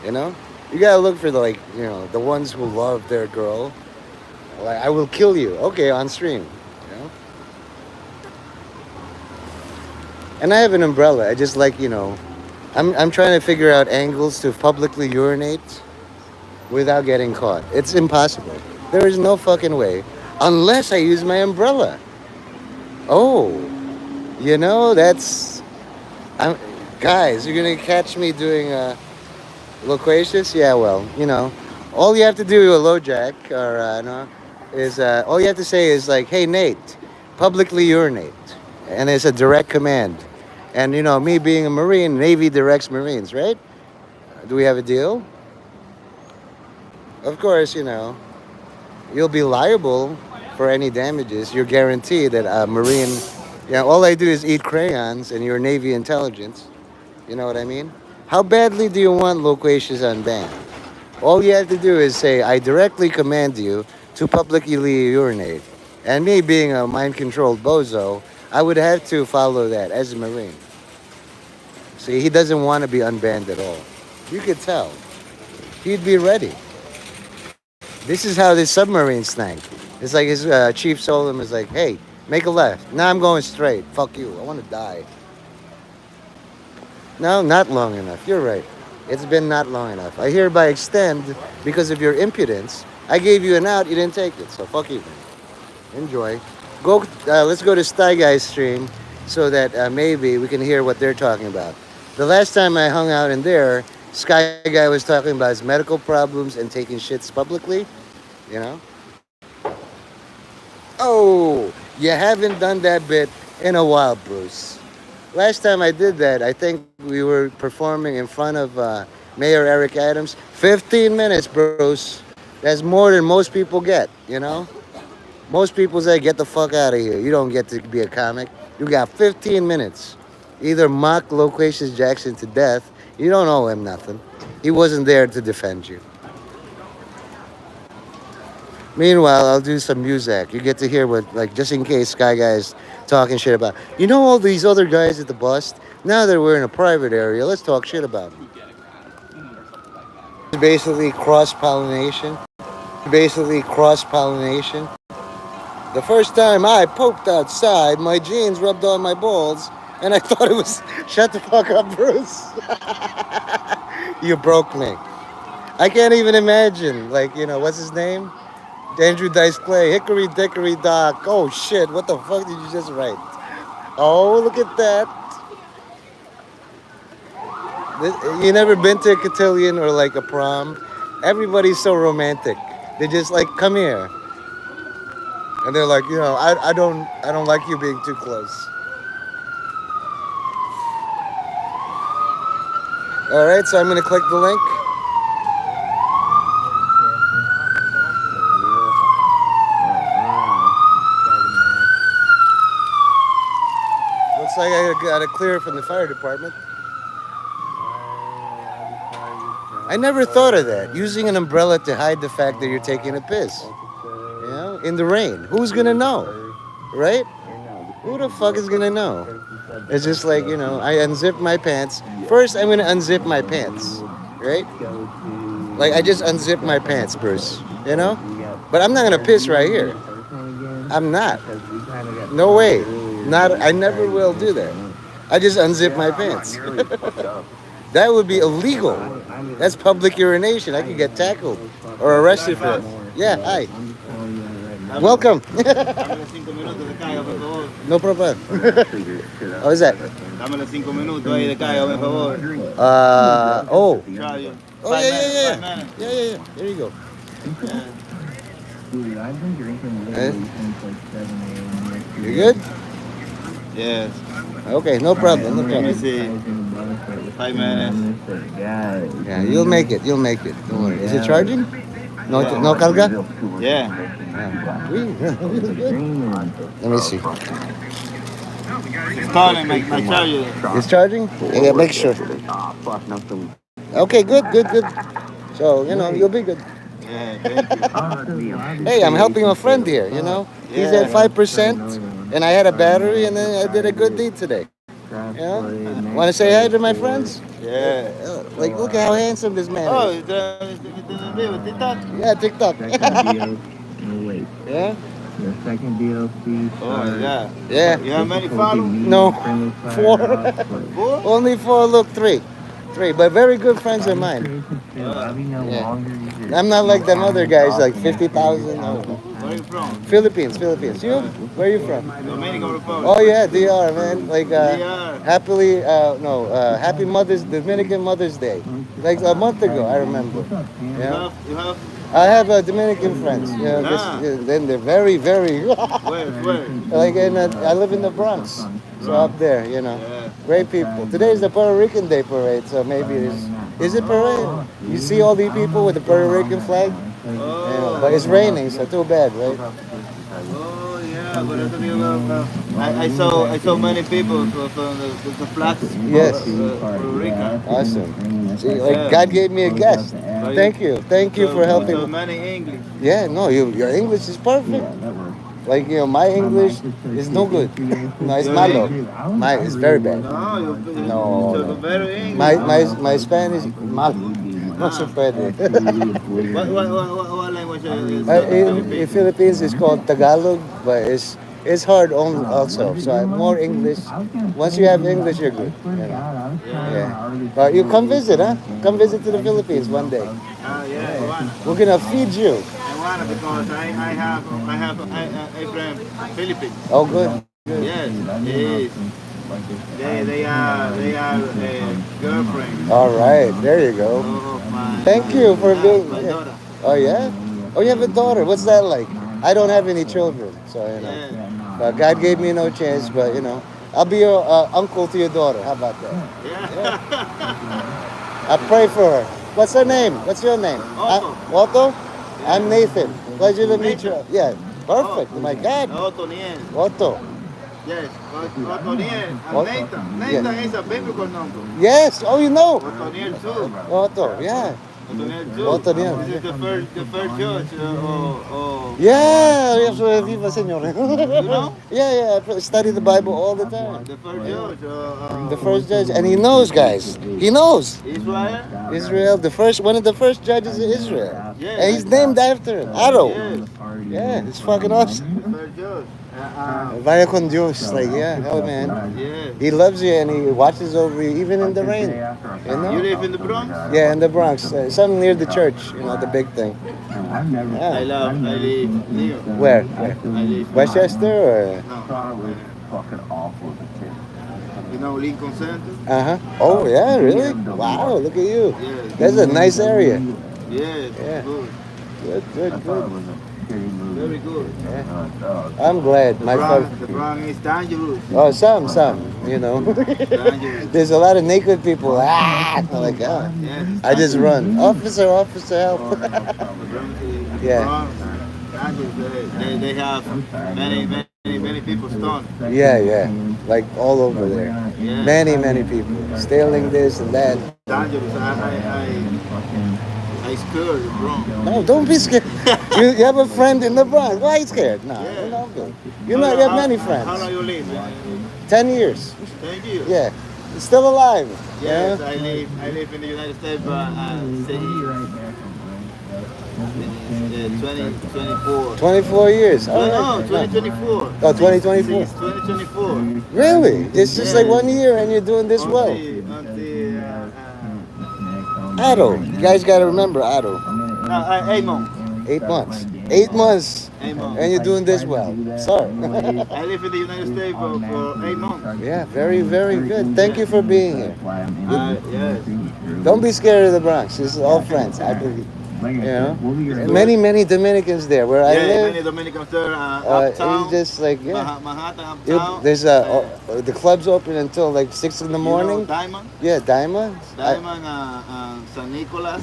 You know? You gotta look for the, like, you know, the ones who love their girl. Like, I will kill you. Okay, on stream. You know? And I have an umbrella. I just like, you know, I'm trying to figure out angles to publicly urinate without getting caught. It's impossible. There is no fucking way. Unless I use my umbrella. Oh. You know, that's... guys, you're gonna catch me doing loquacious? Yeah, well, you know. All you have to do, a low jack, or no, is... all you have to say is like, hey, Nate, publicly urinate. And it's a direct command. And, you know, me being a Marine, Navy directs Marines, right? Do we have a deal? Of course, you know, you'll be liable for any damages. You're guaranteed that a Marine, you know, all I do is eat crayons and you're Navy intelligence. You know what I mean? How badly do you want loquacious unbanned? All you have to do is say, I directly command you to publicly urinate. And me being a mind-controlled bozo, I would have to follow that as a Marine. See, he doesn't want to be unbanned at all. You could tell. He'd be ready. This is how this submarine sank. It's like his chief told him, is like, hey, make a left. Now I'm going straight. Fuck you. I want to die. No, not long enough. You're right. It's been not long enough. I hereby extend, because of your impudence, I gave you an out, you didn't take it. So fuck you. Enjoy. Go. Let's go to Sty Guy's stream so that maybe we can hear what they're talking about. The last time I hung out in there, Sky Guy was talking about his medical problems and taking shits publicly, you know? Oh, you haven't done that bit in a while, Bruce. Last time I did that, I think we were performing in front of Mayor Eric Adams. 15 minutes, Bruce. That's more than most people get, you know? Most people say, get the fuck out of here. You don't get to be a comic. You got 15 minutes. Either mock Loquacious Jackson to death. You don't owe him nothing. He wasn't there to defend you. Meanwhile, I'll do some music. You get to hear what, like, just in case Sky Guy's talking shit about. You know all these other guys at the bust? Now that we're in a private area, let's talk shit about them. Basically cross-pollination. Basically cross-pollination. The first time I poked outside, my jeans rubbed on my balls, and I thought it was. Shut the fuck up, Bruce. You broke me. I can't even imagine. Like, what's his name? Andrew Dice Clay. Hickory Dickory Dock. Oh shit, what the fuck did you just write? Oh, look at that. You never been to a cotillion or like a prom? Everybody's so romantic. They just like, come here. And they're like, I don't like you being too close. All right, so I'm gonna click the link. Looks like I got a clear from the fire department. I never thought of that. Using an umbrella to hide the fact that you're taking a piss. In the rain. Who's gonna know? Right? Who the fuck is gonna know? It's just like, I unzip my pants. First, I'm gonna unzip my pants. Right? Like, I just unzip my pants, Bruce. But I'm not gonna piss right here. I'm not. No way. I never will do that. I just unzip my pants. That would be illegal. That's public urination. I could get tackled or arrested for it. Yeah, hi. Welcome. No problem. How is that? Dame 5 minutos ahí de cállame, por favor. Oh. Charlie. Oh, yeah. Yeah. There you go. You good? Yes. Okay, no problem. Let me see. 5 minutes. Yeah, you'll make it. Don't worry. Is it charging? No carga? Yeah. Let me see. It's calling my charger. It's charging? Yeah, make sure. Okay, good. So, you'll be good. Yeah, thank you. Hey, I'm helping a friend here, He's at 5%, and I had a battery, and then I did a good deed today. Want to say hi to my friends? Yeah. Like, look at how handsome this man Oh, is. it's TikTok? Yeah, TikTok. Yeah? The second DLC. Oh, yeah. Yeah. You have many followers? No, 4. 4? Only 4, look, 3. 3, but very good friends of mine. Yeah. I'm not like them other guys, like 50,000. No. Where are you from? Philippines. You? Where are you from? Dominican Republic. Oh yeah, DR, man. Like DR. Happy Dominican Mother's Day. Like a month ago, I remember. Yeah. You have? I have Dominican friends. Then they're very, very. Where? Like I live in the Bronx, so up there, Yeah. Great people. Today is the Puerto Rican Day parade, so maybe is it parade? You see all these people with the Puerto Rican flag? Oh. But it's raining, so too bad, right? Oh, yeah, but I saw many people from the flags. Yes. Puerto Rican. Awesome. See, like God gave me a guest. Thank you for helping. So many English. Yeah, no, your English is perfect. Like, my English is no good. No, it's malo. It's very bad. No, you're very English. My Spanish malo. No se puede. What language is In Philippines, it's called Tagalog, but it's hard also. So I'm more English. Once you have English, you're good. Yeah. But you come visit, huh? Come visit to the Philippines one day. Yeah. We're gonna feed you. I want to because I have a friend Philippines. Oh, good. Yes. They are girlfriend. All right, there you go. Thank you for being. My daughter. Oh yeah. Oh, you have a daughter. What's that like? I don't have any children, so God gave me no chance, but I'll be your uncle to your daughter. How about that? Yeah. I pray for her. What's her name? What's your name? Otto. Otto? I'm Nathan. Pleasure to meet you. Yeah, perfect. Oh my God. Otto Niel. Otto. Yes, Otto Niel. And Nathan. Nathan is a biblical number. Yes. Oh, you know. Otto Niel too. Otto. Yeah. Otoniel. This is the first judge. Yeah, yes, viva señor. You know? Yeah, I study the Bible all the time. The first judge. The first judge, and he knows, guys. He knows. Israel. Israel, one of the first judges of Israel. Yeah. And he's named after him, Aro. Yes. Yeah, it's fucking awesome. The first judge. Vaya con Dios, like, yeah, hell, man. Yeah. He loves you and he watches over you, even in the rain. You know? You live in the Bronx? Yeah, in the Bronx. Something near the church, the big thing. I live near. Where? I live Westchester or? You know Lincoln Center? Uh-huh. Oh, yeah, really? Wow, look at you. Yeah. That's a nice area. Yes, Yeah. good. Good. Very good. Yeah. I'm glad. The Bronx is dangerous. Oh, some, Dangerous. There's a lot of naked people. I'm like, Yes, I just run. Officer, help. Yeah. They have many people stoned. Yeah. Like all over there. Yeah. Many people. Stealing this and that. Dangerous. I scared the Bronx. No, don't be scared. you have a friend in the Bronx. Why are you scared? No, Yeah. you're not good. You have many friends. How long you live? 10 years. Thank you. Yeah. Still alive. Yes, Yeah? I live in the United States, but 2024. 24 years. All No, right. 2024. Oh, 2024. Since 2024. Really? It's just like Yeah. 1 year and you're doing this well. Until Otto. You guys got to remember Otto. 8 months. 8 months. 8 months. 8 months. And you're doing this well. Sorry. I live in the United States for 8 months. Yeah, very, very good. Thank you for being here. Yes. Don't be scared of the Bronx. It's all friends, I believe. And many Dominicans there where I live. Many Dominicans there. Uptown. It's just like, yeah. Manhattan, uptown. There's the club's open until like 6 in the morning. Diamond. Yeah, Diamond. Diamond, San Nicolas.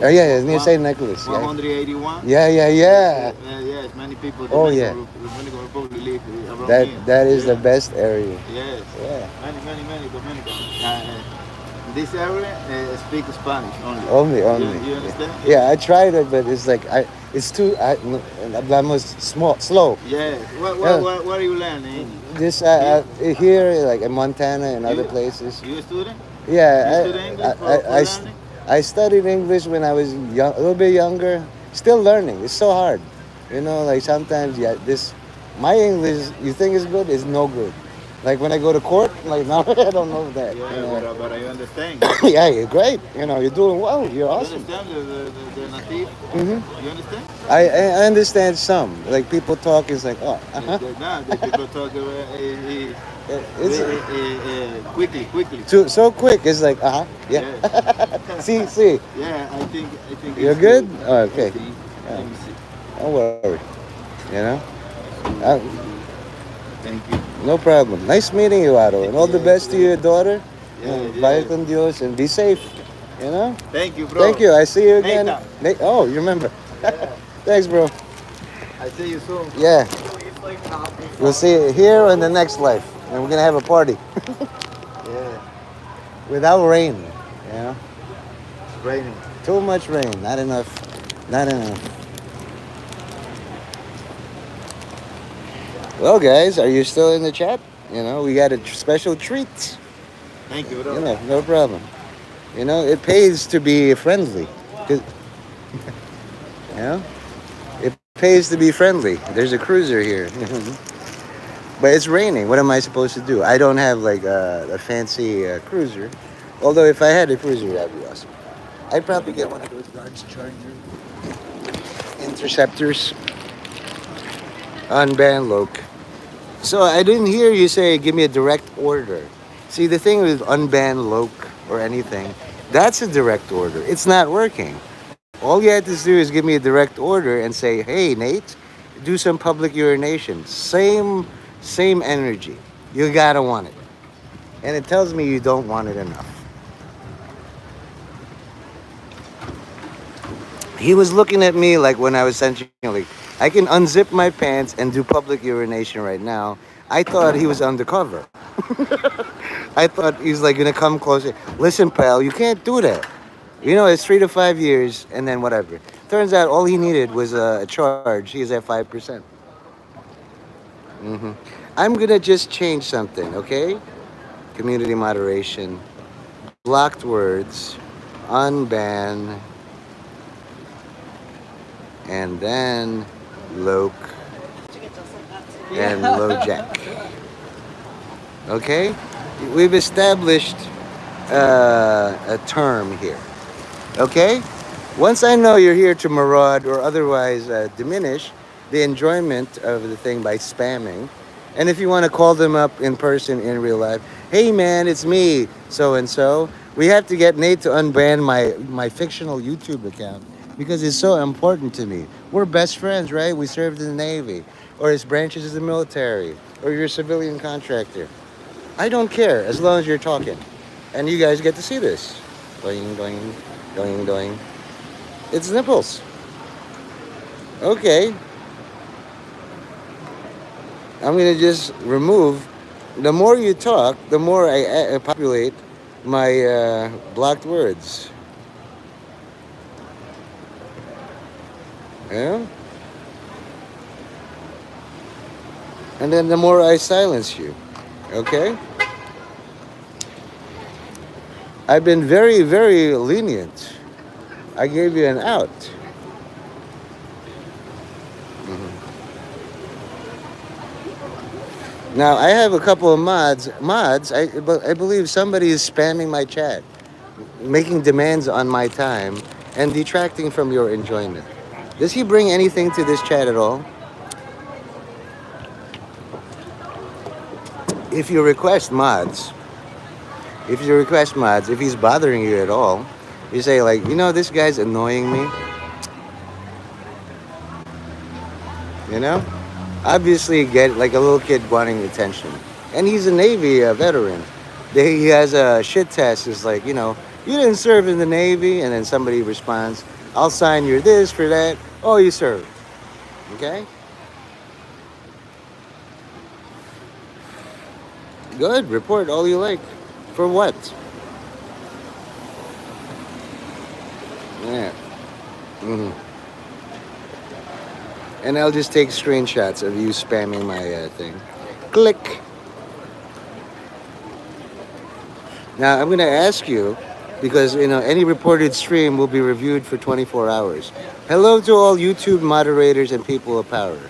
Oh yeah, near St. Nicholas. 181. Yeah. Yes, many people. Oh, yeah. Dominican Republic live around That here. that is the best area. Yes. Yeah. Many Dominicans. This area speak Spanish only. Only. You understand? Yeah, I tried it, but it's like it's too. Hablamos slow. Yes. What are you learning? This here, like in Montana and other places. You a student? Yeah, You study English for learning? I studied English when I was young, a little bit younger. Still learning. It's so hard. Like sometimes, my English you think is good is no good. Like when I go to court, like now I don't know that. Yeah, but I understand. Yeah, you're great. You're doing well. You're You awesome. understand the native? Mm-hmm. You understand? I understand some. Like people talk is like, oh, The people talk quickly. so quick. It's like, yeah. See. Yeah, I think. You're it's good? Oh, okay. Let me see. Yeah. Let me see. Don't worry. Thank you. No problem. Nice meeting you, Otto. And all the best to your daughter. Vaya con Dios and be safe. Thank you, bro. Thank you. I see you again. Nathan. Oh, you remember. Thanks, bro. I see you soon. Yeah. We'll see you here in the next life. And we're going to have a party. Yeah. Without rain. It's raining. Too much rain. Not enough. Well, guys, are you still in the chat? We got a special treat. Thank you, bro. No problem. It pays to be friendly. It pays to be friendly. There's a cruiser here. But it's raining. What am I supposed to do? I don't have like a fancy cruiser. Although if I had a cruiser, that'd be awesome. I'd probably get one of those large Charger interceptors. Unbanned Loke. So I didn't hear you say give me a direct order. See, the thing with unbanned Loke or anything, that's a direct order. It's not working. All you had to do is give me a direct order and say, hey, Nate, do some public urination. Same energy. You gotta want it. And it tells me you don't want it enough. He was looking at me like when I was essentially, I can unzip my pants and do public urination right now. I thought he was undercover. I thought he's like gonna come closer. Listen, pal, you can't do that. It's 3 to 5 years, and then whatever. Turns out all he needed was a charge. He is at 5%. hmm I'm gonna just change something, okay? Community moderation, blocked words, unban, and then Loke and Lojack. Okay? We've established a term here. Okay? Once I know you're here to maraud or otherwise diminish the enjoyment of the thing by spamming, and if you want to call them up in person in real life, hey man, it's me, so and so, we have to get Nate to unban my fictional YouTube account because it's so important to me. We're best friends, right? We served in the Navy, or his branches of the military, or you're a civilian contractor. I don't care as long as you're talking. And you guys get to see this. Doing, doing, doing, doing. It's nipples. Okay. I'm going to just remove. The more you talk, the more I populate my blocked words. Yeah? And then the more I silence you. Okay? I've been very, very lenient. I gave you an out. Now, I have a couple of mods. I believe somebody is spamming my chat, making demands on my time, and detracting from your enjoyment. Does he bring anything to this chat at all? If you request mods, if he's bothering you at all, you say like, this guy's annoying me. You know? Obviously get like a little kid wanting attention. And he's a Navy veteran. He has a shit test. It's like, you didn't serve in the Navy. And then somebody responds, I'll sign you this for that. Oh, you served. Okay? Good. Report all you like. For what? Yeah. And I'll just take screenshots of you spamming my thing. Click. Now, I'm going to ask you, because, any reported stream will be reviewed for 24 hours. Hello to all YouTube moderators and people of power.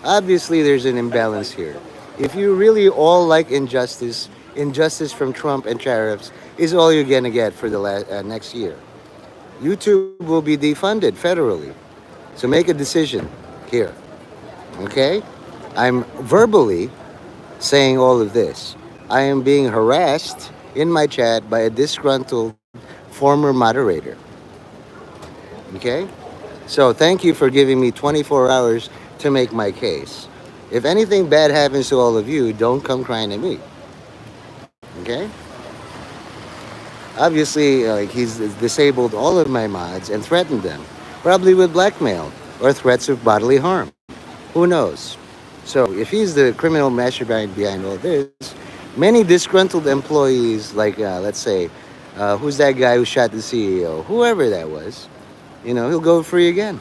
Obviously, there's an imbalance here. If you really all like injustice from Trump and tariffs is all you're going to get for the next year. YouTube will be defunded federally. So make a decision here. Okay? I'm verbally saying all of this. I am being harassed in my chat by a disgruntled former moderator. Okay? So thank you for giving me 24 hours to make my case. If anything bad happens to all of you, don't come crying to me. Okay? Obviously, he's disabled all of my mods and threatened them, probably with blackmail or threats of bodily harm. Who knows? So if he's the criminal mastermind behind all this, many disgruntled employees, like let's say, who's that guy who shot the CEO? Whoever that was, he'll go free again.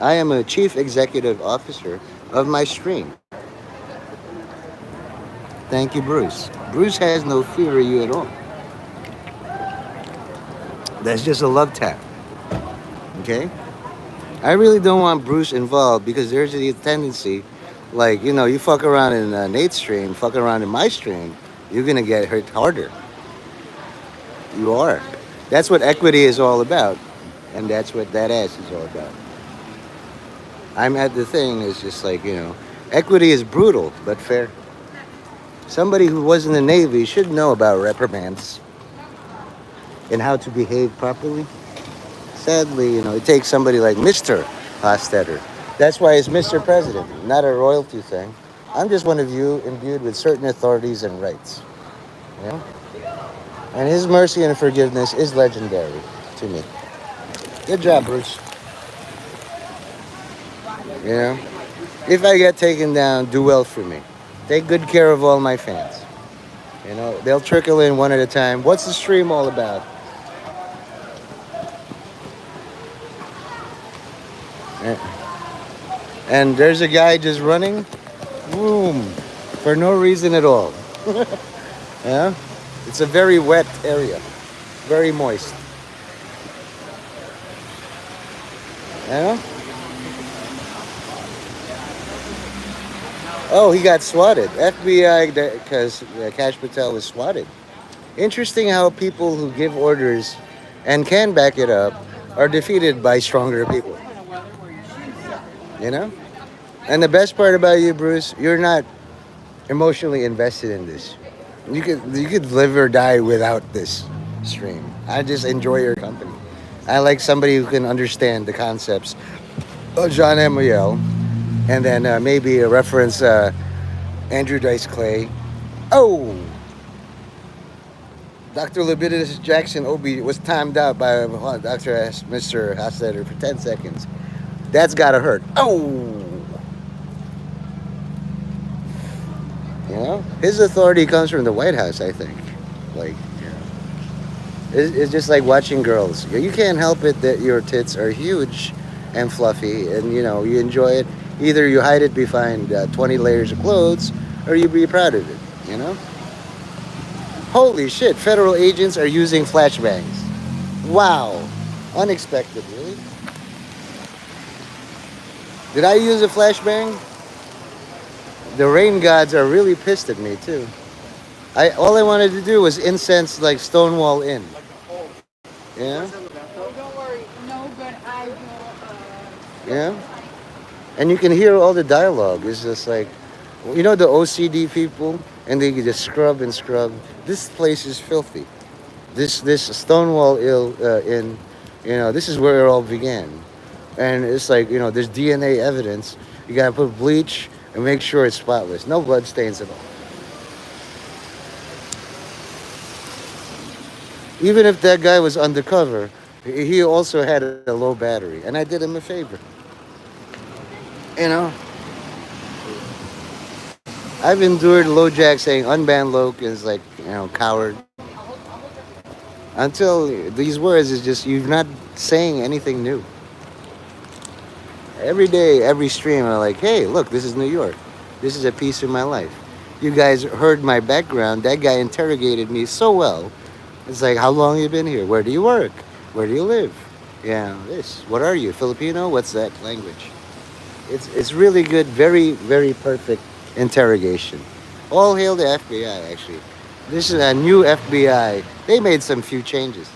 I am a chief executive officer of my stream. Thank you, Bruce. Bruce has no fear of you at all. That's just a love tap. Okay? I really don't want Bruce involved because there's a tendency, like, you fuck around in Nate's stream, fuck around in my stream, you're going to get hurt harder. You are. That's what equity is all about. And that's what that ass is all about. I'm at the thing is just like, equity is brutal, but fair. Somebody who was in the Navy should know about reprimands and how to behave properly. Sadly, it takes somebody like Mr. Hostetter. That's why it's Mr. President, not a royalty thing. I'm just one of you imbued with certain authorities and rights. And his mercy and forgiveness is legendary to me. Good job, Bruce. If I get taken down, do well for me. Take good care of all my fans. They'll trickle in one at a time. What's the stream all about? Eh, And there's a guy just running, boom, for no reason at all. Yeah, it's a very wet area, very moist. Yeah. Oh, he got swatted. FBI, because Cash Patel was swatted. Interesting how people who give orders and can back it up are defeated by stronger people. You know? And the best part about you, Bruce, you're not emotionally invested in this. You could live or die without this stream. I just enjoy your company. I like somebody who can understand the concepts of Jean Amiel, and then maybe a reference Andrew Dice Clay. Oh, Dr. Libidinous Jackson Obi was timed out by Mr. Hassetter for 10 seconds. That's gotta hurt. Oh, you know, his authority comes from the White House, I think. Like, it's just like watching girls. You can't help it that your tits are huge and fluffy, and you enjoy it. Either you hide it behind 20 layers of clothes, or you be proud of it. You know. Holy shit! Federal agents are using flashbangs. Wow, unexpected, really. Did I use a flashbang? The rain gods are really pissed at me too. All I wanted to do was incense like Stonewall Inn. Yeah. Yeah. And you can hear all the dialogue. It's just like, the OCD people, and they just scrub and scrub. This place is filthy. This Stonewall Inn, this is where it all began. And it's like, there's DNA evidence. You gotta put bleach and make sure it's spotless. No blood stains at all. Even if that guy was undercover, he also had a low battery, and I did him a favor. You know, I've endured LoJack saying unban Loke is like, coward. Until these words is just, you're not saying anything new. Every day, every stream, I'm like, hey, look, this is New York. This is a piece of my life. You guys heard my background. That guy interrogated me so well. It's like, how long you been here? Where do you work? Where do you live? Yeah, this. What are you? Filipino? What's that language? It's really good, very, very perfect interrogation. All hail the FBI, actually. This is a new FBI. They made some few changes.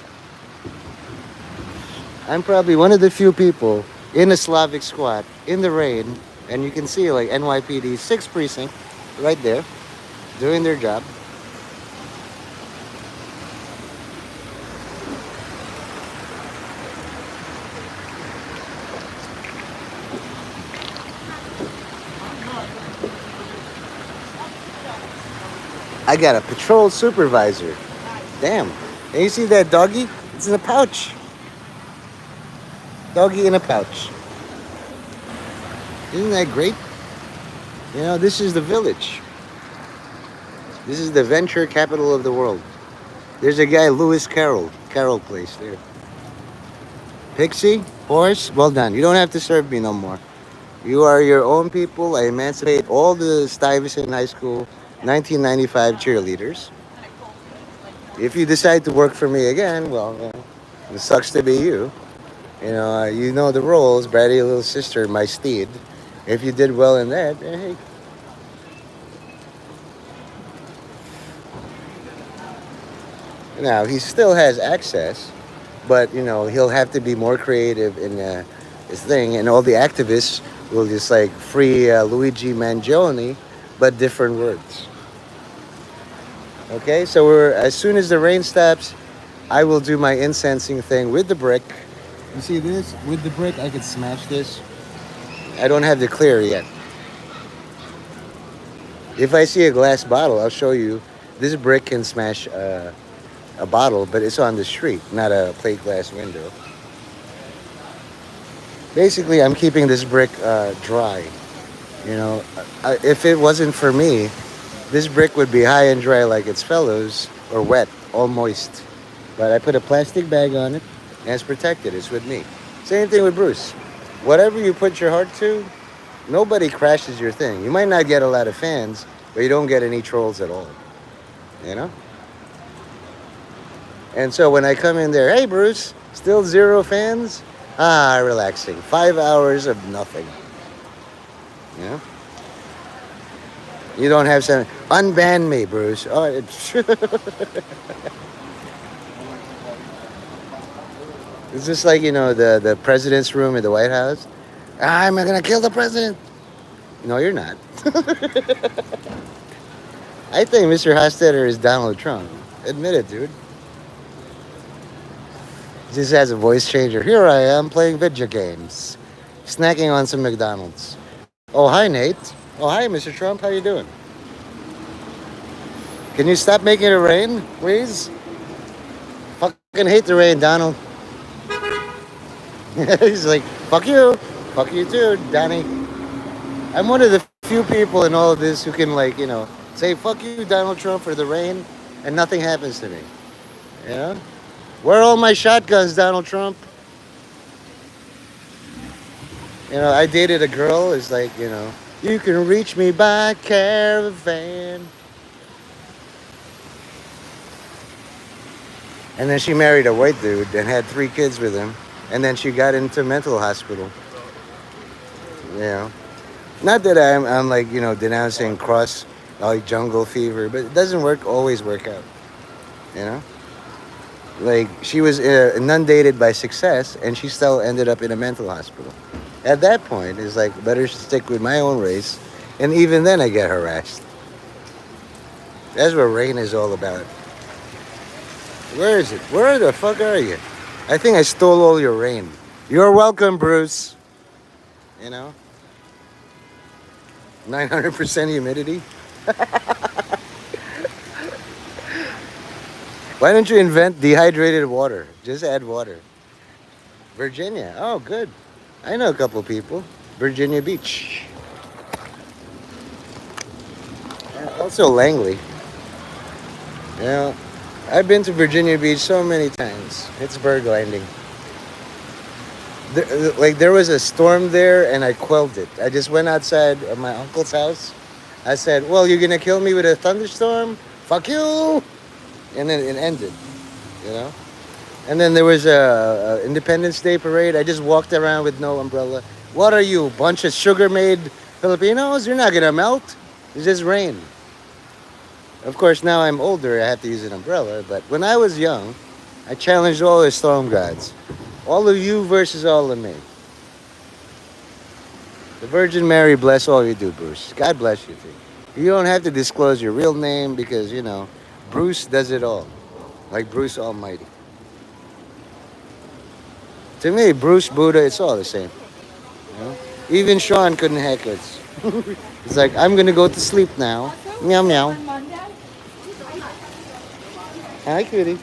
I'm probably one of the few people in a Slavic squat in the rain, and you can see like NYPD 6th precinct right there doing their job. I got a patrol supervisor. Damn. And you see that doggy? It's in a pouch. Doggy in a pouch. Isn't that great? This is the village. This is the venture capital of the world. There's a guy, Lewis Carroll Place there. Pixie, horse, well done. You don't have to serve me no more. You are your own people. I emancipate all the Stuyvesant High School 1995 cheerleaders. If you decide to work for me again, well, it sucks to be you. You know the roles, bratty little sister, my steed. If you did well in that, hey. Now, he still has access, but, he'll have to be more creative in his thing. And all the activists will just like free Luigi Mangione, but different words. Okay, so as soon as the rain stops, I will do my incensing thing with the brick. You see this? With the brick, I could smash this. I don't have the clear yet. If I see a glass bottle, I'll show you. This brick can smash a bottle, but it's on the street, not a plate glass window. Basically, I'm keeping this brick dry. If it wasn't for me, this brick would be high and dry like its fellows, or wet, all moist. But I put a plastic bag on it, and it's protected. It's with me. Same thing with Bruce. Whatever you put your heart to, nobody crashes your thing. You might not get a lot of fans, but you don't get any trolls at all. You know? And so when I come in there, hey Bruce, still 0 fans? Ah, relaxing. 5 hours of nothing. You know? You don't have some unban me, Bruce. Oh, it's it's just like, the president's room in the White House. I'm gonna kill the president. No, you're not. I think Mr. Hostetter is Donald Trump. Admit it, dude. Just has a voice changer. Here I am playing video games, snacking on some McDonald's. Oh, hi, Nate. Oh, hi, Mr. Trump. How you doing? Can you stop making it rain, please? Fucking hate the rain, Donald. He's like, fuck you. Fuck you too, Donnie. I'm one of the few people in all of this who can, say fuck you, Donald Trump, for the rain, and nothing happens to me. You know? Where are all my shotguns, Donald Trump? I dated a girl. It's like, you can reach me by caravan. And then she married a white dude and had 3 kids with him. And then she got into mental hospital. Not that I'm denouncing jungle fever, but it doesn't always work out. Like, she was inundated by success, and she still ended up in a mental hospital. At that point, it's like, better stick with my own race, and even then I get harassed. That's what rain is all about. Where is it? Where the fuck are you? I think I stole all your rain. You're welcome, Bruce. 900% humidity. Why don't you invent dehydrated water? Just add water. Virginia. Oh, good. I know a couple people. Virginia Beach. Also Langley. I've been to Virginia Beach so many times. Pittsburgh Landing. There was a storm there, and I quelled it. I just went outside of my uncle's house. I said, well, you're going to kill me with a thunderstorm? Fuck you! And then it ended, And then there was a Independence Day parade. I just walked around with no umbrella. What are you, bunch of sugar-made Filipinos? You're not going to melt. It's just rain. Of course, now I'm older, I have to use an umbrella. But when I was young, I challenged all the storm gods. All of you versus all of me. The Virgin Mary bless all you do, Bruce. God bless you, too. You don't have to disclose your real name because, Bruce does it all. Like Bruce Almighty. To me, Bruce, Buddha, it's all the same. Even Sean couldn't hack it. It's like, I'm going to go to sleep now. Meow, meow. Hi, cutie.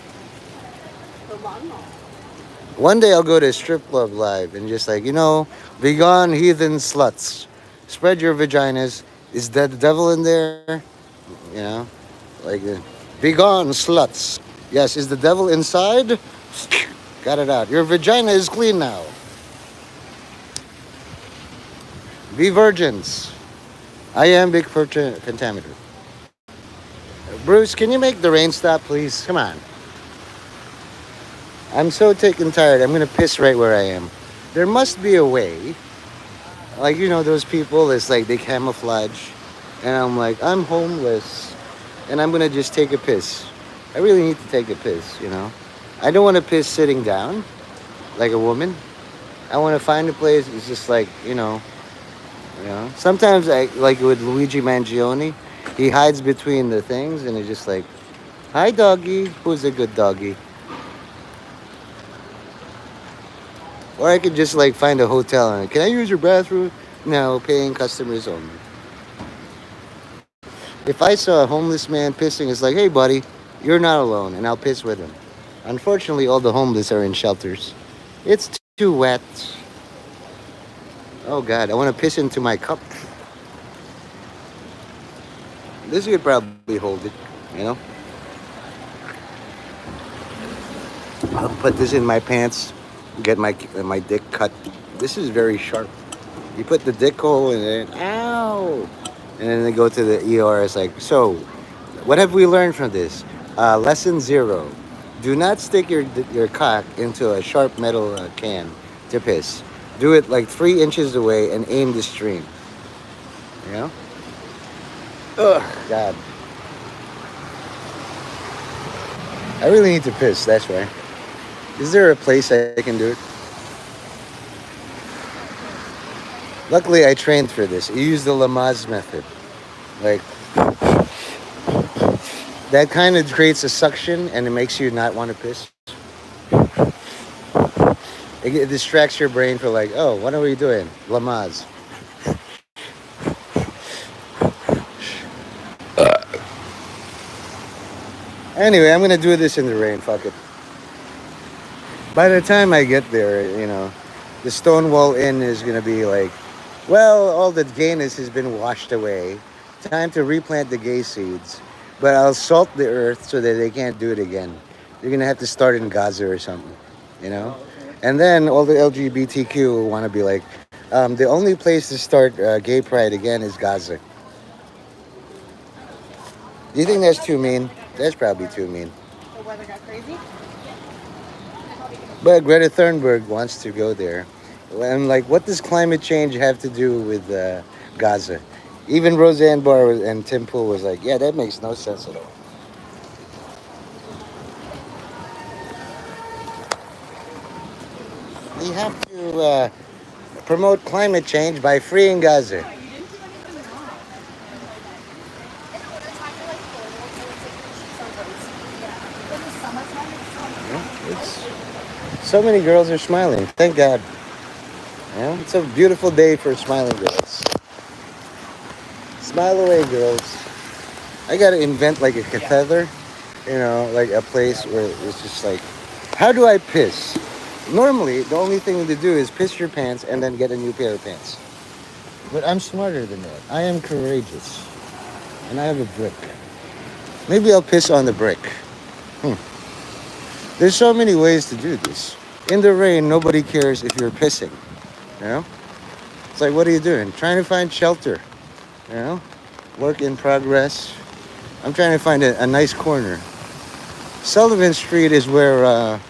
One day I'll go to a strip club live and just be gone, heathen sluts. Spread your vaginas. Is that the devil in there? Be gone, sluts. Yes, is the devil inside? Got it out. Your vagina is clean now. Be virgins. Iambic pentameter. Bruce, can you make the rain stop, please? Come on. I'm so taken tired. I'm going to piss right where I am. There must be a way. Those people, it's like they camouflage. And I'm like, I'm homeless. And I'm going to just take a piss. I really need to take a piss, I don't want to piss sitting down like a woman. I want to find a place. It's just Sometimes, like with Luigi Mangione, he hides between the things and it's just like, hi, doggy. Who's a good doggy? Or I could just find a hotel and can I use your bathroom? No, paying customers only. If I saw a homeless man pissing, it's like, hey, buddy, you're not alone, and I'll piss with him. Unfortunately, all the homeless are in shelters. It's too wet. Oh, God, I want to piss into my cup. This could probably hold it, I'll put this in my pants, get my dick cut this is very sharp. You put the dick hole in it, ow! And then they go to the ER. It's like, so, what have we learned from this? Lesson 0. Do not stick your cock into a sharp metal can to piss. Do it like 3 inches away and aim the stream. You know? Ugh, God. I really need to piss, that's right. Is there a place I can do it? Luckily, I trained for this. You use the Lamaze method. Like, that kind of creates a suction and it makes you not want to piss. It distracts your brain for like, oh, what are we doing? Lamaze. Anyway, I'm going to do this in the rain. Fuck it. By the time I get there, you know, the Stonewall Inn is going to be like, well, all the gayness has been washed away. Time to replant the gay seeds. But I'll salt the earth so that they can't do it again. You're going to have to start in Gaza or something, you know? And then all the LGBTQ will want to be like, the only place to start gay pride again is Gaza. Do you think that's too mean? That's probably too mean. The weather got crazy? But Greta Thunberg wants to go there. And like, what does climate change have to do with Gaza? Even Roseanne Barr and Tim Pool was like, yeah, that makes no sense at all. We have to promote climate change by freeing Gaza. So many girls are smiling. Thank God. Yeah, it's a beautiful day for smiling girls. Smile away, girls. I gotta invent like a catheter, you know, like a place where it's just like, how do I piss? Normally, the only thing to do is piss your pants and then get a new pair of pants. But I'm smarter than that. I am courageous. And I have a brick. Maybe I'll piss on the brick. There's so many ways to do this. In the rain, nobody cares if you're pissing. You know? It's like, what are you doing? Trying to find shelter. You know? Work in progress. I'm trying to find a nice corner. Sullivan Street is where,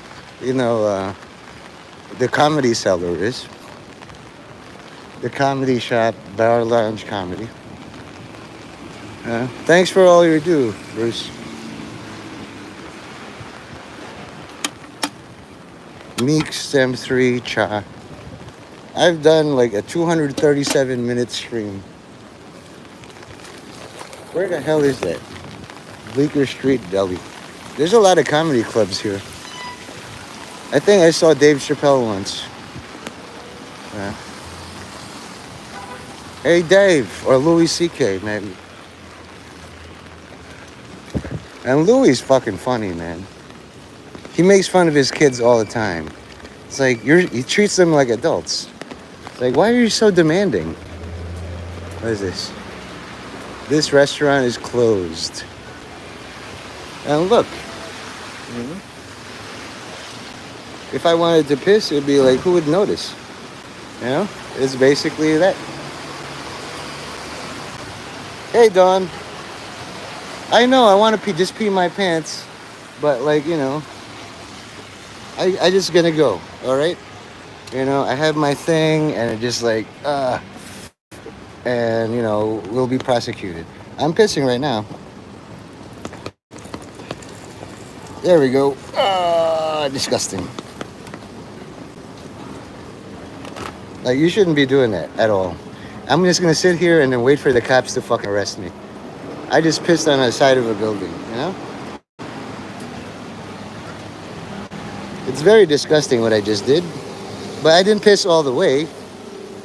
the Comedy Cellar is. The comedy shop, bar lounge comedy. Thanks for all you do, Bruce. Meek Stem 3 Cha. I've done like a 237-minute stream. Where the hell is that? Bleecker Street Deli. There's a lot of comedy clubs here. I think I saw Dave Chappelle once. Hey Dave, or Louis C.K. maybe. And Louis fucking funny, man. He makes fun of his kids all the time. It's like, he treats them like adults. It's like, why are you so demanding? What is this? This restaurant is closed. And look. If I wanted to piss, it'd be like, who would notice? You know? It's basically that. Hey, Dawn. I know, I want to just pee my pants. But, like, you know, I just gonna go, all right? You know, I have my thing, and it just like, and, you know, we'll be prosecuted. I'm pissing right now. There we go. Disgusting. Like, you shouldn't be doing that at all. I'm just gonna sit here and then wait for the cops to fucking arrest me. I just pissed on the side of a building, you know? It's very disgusting what I just did, but I didn't piss all the way.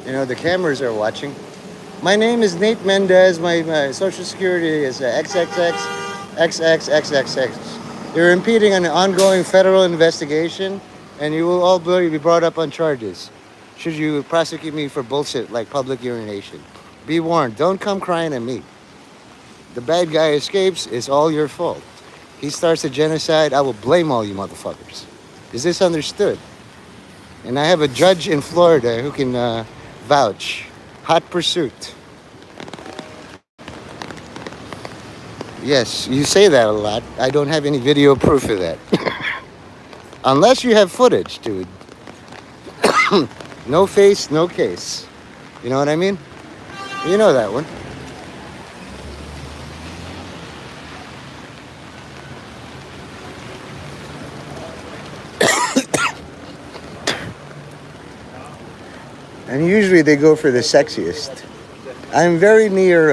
You know, the cameras are watching. My name is Nate Mendez. My social security is XXXXXXX. You're impeding an ongoing federal investigation, and you will all be brought up on charges should you prosecute me for bullshit like public urination. Be warned, don't come crying at me. The bad guy escapes, it's all your fault. He starts a genocide, I will blame all you motherfuckers. Is this understood? And I have a judge in Florida who can vouch. Hot pursuit. Yes, you say that a lot. I don't have any video proof of that. Unless you have footage, dude. No face, no case. You know what I mean? You know that one. And usually they go for the sexiest. I'm very near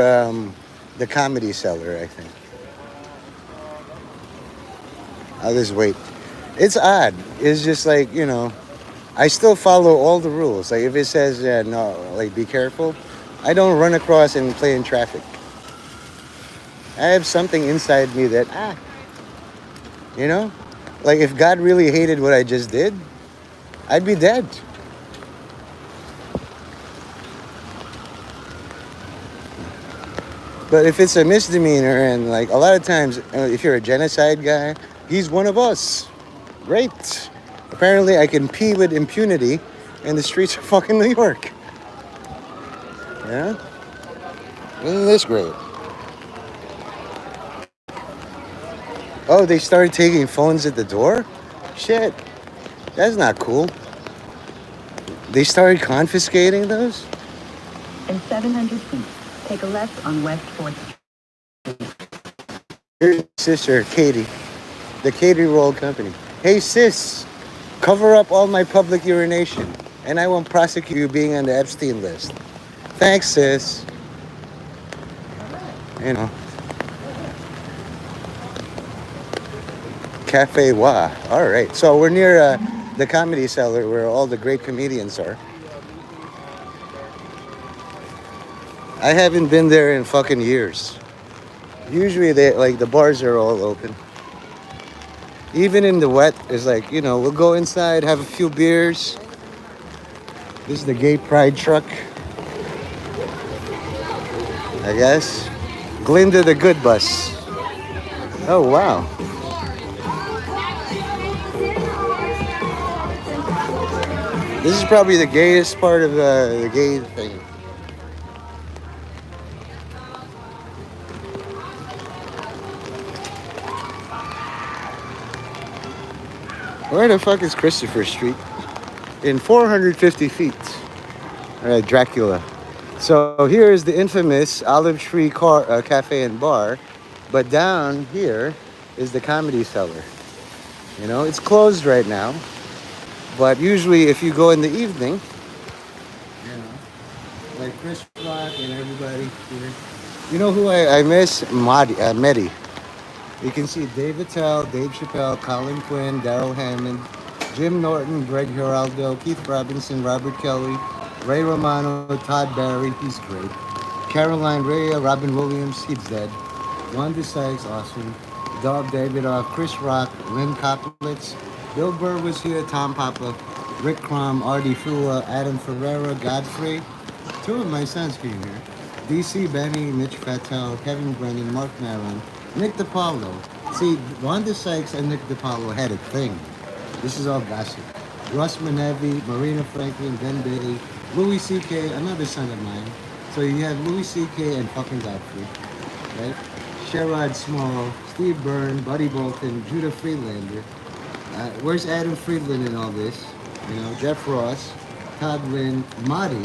the Comedy Cellar, I think. I'll just wait. It's odd. It's just like, you know, I still follow all the rules. Like if it says, no, like be careful, I don't run across and play in traffic. I have something inside me that, you know? Like if God really hated what I just did, I'd be dead. But if it's a misdemeanor and like a lot of times, if you're a genocide guy, he's one of us. Great. Apparently I can pee with impunity in the streets of fucking New York. Yeah? Isn't this great? Oh, they started taking phones at the door? Shit. That's not cool. They started confiscating those? In 700 feet, take a left on West 4th Street. Here's your sister, Katie. The Katie Roll Company. Hey, sis, cover up all my public urination, and I won't prosecute you being on the Epstein list. Thanks, sis. You know. Cafe Wa. All right. So we're near the Comedy Cellar where all the great comedians are. I haven't been there in fucking years. Usually they like the bars are all open. Even in the wet, it's like, you know, we'll go inside, have a few beers. This is the gay pride truck, I guess. Glinda the good bus. Oh, wow. This is probably the gayest part of the gay thing. Where the fuck is Christopher Street? In 450 feet. Dracula. So here is the infamous Olive Tree Cafe and Bar. But down here is the Comedy Cellar. You know, it's closed right now. But usually if you go in the evening, you know, like Chris Rock and everybody here. You know who I miss? Medi. You can see Dave Attell, Dave Chappelle, Colin Quinn, Daryl Hammond, Jim Norton, Greg Giraldo, Keith Robinson, Robert Kelly, Ray Romano, Todd Barry, he's great. Caroline Rhea, Robin Williams, he's dead. Wanda Sykes, awesome. Dov Davidoff, Chris Rock, Lynn Koplitz, Bill Burr was here, Tom Papa, Rick Crom, Artie Fua, Adam Ferreira, Godfrey. Two of my sons came here. DC Benny, Mitch Fatel, Kevin Brennan, Mark Maron, Nick DiPaolo. See, Wanda Sykes and Nick DiPaolo had a thing. This is all gossip. Russ Manevi, Marina Franklin, Ben Bailey, Louis C.K., another son of mine. So you have Louis C.K. and fucking Godfrey, right? Sherrod Small, Steve Byrne, Buddy Bolton, Judah Friedlander. Where's Adam Friedland in all this? You know, Jeff Ross, Todd Lynn, Marty.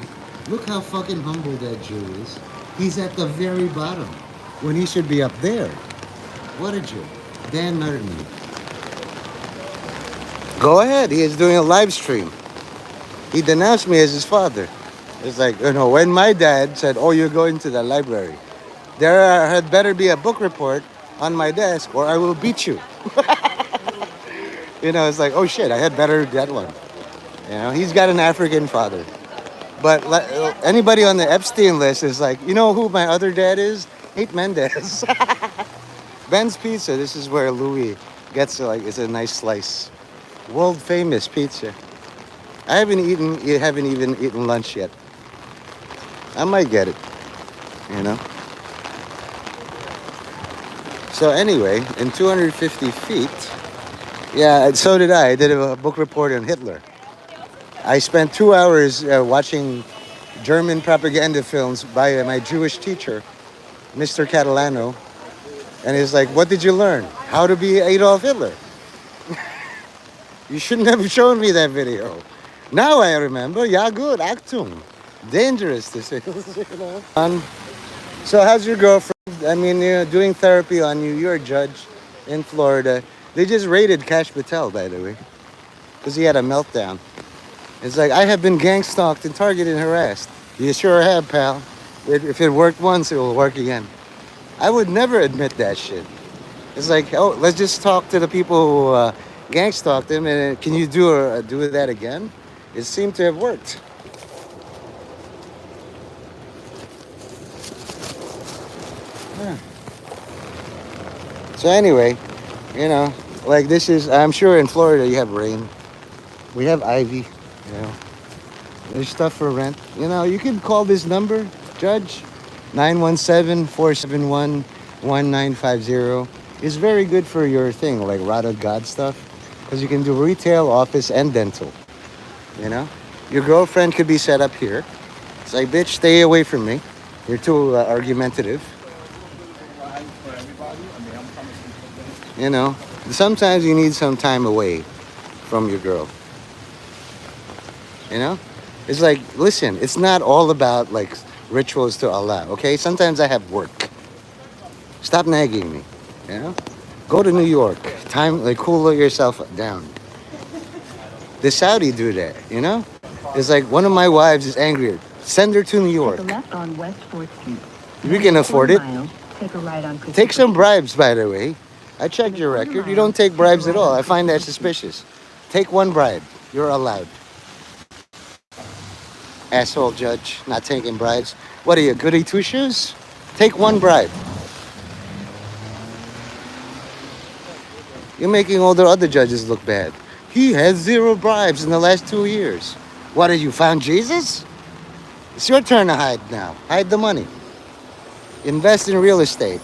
Look how fucking humble that Jew is. He's at the very bottom when he should be up there. What a Jew. Dan Merton. Go ahead. He is doing a live stream. He denounced me as his father. It's like, you know, when my dad said, oh, you're going to the library, there had better be a book report on my desk or I will beat you. You know, it's like, oh shit, I had better get one. You know, he's got an African father. But anybody on the Epstein list is like, you know who my other dad is? Hate Mendez. Ben's Pizza, this is where Louis gets it's a nice slice. World famous pizza. I haven't even eaten lunch yet. I might get it, you know. So anyway, in 250 feet, yeah, so did I. I did a book report on Hitler. I spent 2 hours watching German propaganda films by my Jewish teacher, Mr. Catalano. And he's like, what did you learn? How to be Adolf Hitler. You shouldn't have shown me that video. Now I remember. Yeah, good. Achtung. Dangerous to say. You know? So how's your girlfriend? I mean, you're doing therapy on you. You're a judge in Florida. They just raided Cash Patel, by the way, because he had a meltdown. It's like, I have been gang stalked and targeted and harassed. You sure have, pal. If it worked once, it will work again. I would never admit that shit. It's like, oh, let's just talk to the people who gang stalked him, and can you do that again? It seemed to have worked. Yeah. So anyway, you know, like this is, I'm sure in Florida you have rain. We have ivy, you know. There's stuff for rent. You know, you can call this number, Judge, 917-471-1950. It's very good for your thing, like Rod of God stuff, because you can do retail, office, and dental, you know. Your girlfriend could be set up here. It's like, bitch, stay away from me. You're too argumentative. You know, sometimes you need some time away from your girl. You know? It's like, listen, it's not all about like rituals to Allah, okay? Sometimes I have work. Stop nagging me, you know? Go to New York. Time, like, cool yourself down. The Saudi do that, you know? It's like one of my wives is angry. Send her to New York. Take a left on West 4th Street. You can afford it. Take a right on Take some bribes, by the way. I checked your record. You don't take bribes at all. I find that suspicious. Take one bribe. You're allowed. Asshole judge, not taking bribes. What are you, goody two shoes? Take one bribe. You're making all the other judges look bad. He has 0 bribes in the last 2 years. What, have you found Jesus? It's your turn to hide now. Hide the money. Invest in real estate.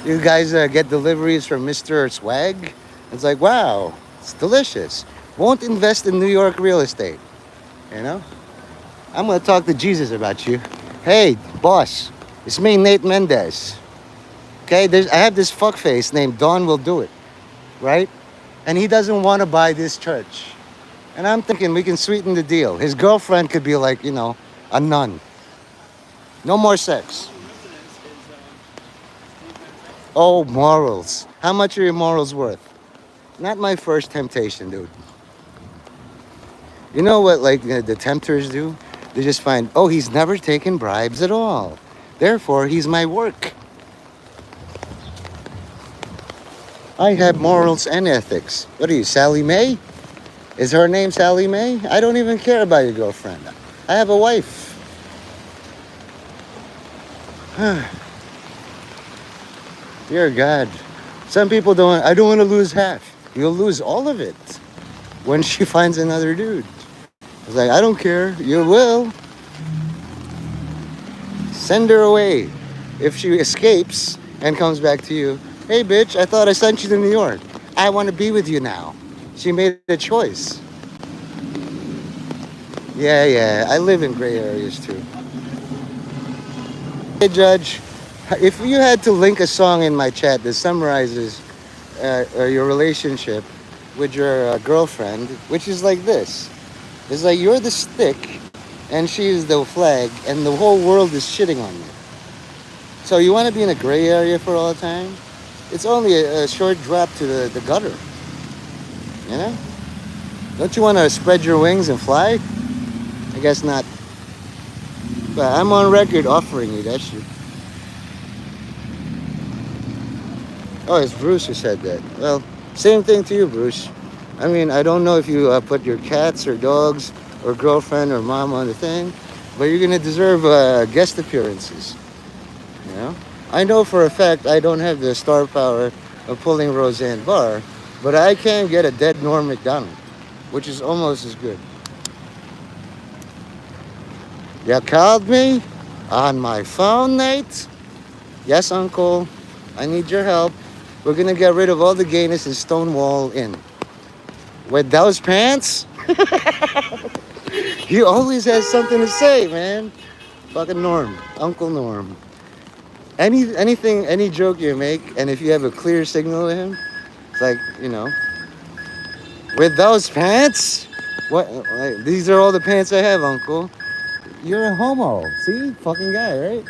You guys get deliveries from Mr. Swag. It's like, wow, it's delicious. Won't invest in New York real estate. You know? I'm going to talk to Jesus about you. Hey, boss, it's me, Nate Mendez. Okay, I have this fuckface named Don Will Do It, right? And he doesn't want to buy this church. And I'm thinking we can sweeten the deal. His girlfriend could be like, you know, a nun. No more sex. Oh, morals. How much are your morals worth? Not my first temptation, dude. You know what, like, the tempters do? They just find, oh, he's never taken bribes at all. Therefore, he's my work. I have morals and ethics. What are you, Sally Mae? Is her name Sally Mae? I don't even care about your girlfriend. I have a wife. Dear God. Some people I don't want to lose half. You'll lose all of it when she finds another dude. I was like, I don't care. You will. Send her away. If she escapes and comes back to you, hey, bitch, I thought I sent you to New York. I want to be with you now. She made a choice. Yeah, I live in gray areas too. Hey, Judge, if you had to link a song in my chat that summarizes your relationship with your girlfriend, which is like this. It's like you're the stick and she's the flag and the whole world is shitting on you. So you want to be in a gray area for all the time? It's only a short drop to the gutter. You know? Don't you want to spread your wings and fly? I guess not. But I'm on record offering you that shit. Oh, it's Bruce who said that. Well, same thing to you, Bruce. I mean, I don't know if you put your cats or dogs or girlfriend or mom on the thing, but you're going to deserve guest appearances. You know? I know for a fact I don't have the star power of pulling Roseanne Barr, but I can get a dead Norm Macdonald, which is almost as good. You called me on my phone, Nate? Yes, Uncle. I need your help. We're going to get rid of all the gayness in Stonewall Inn. With those pants? He always has something to say, man. Fucking Norm. Uncle Norm. Anything, any joke you make, and if you have a clear signal to him, it's like, you know, with those pants? What? Like, these are all the pants I have, Uncle. You're a homo. See? Fucking guy, right?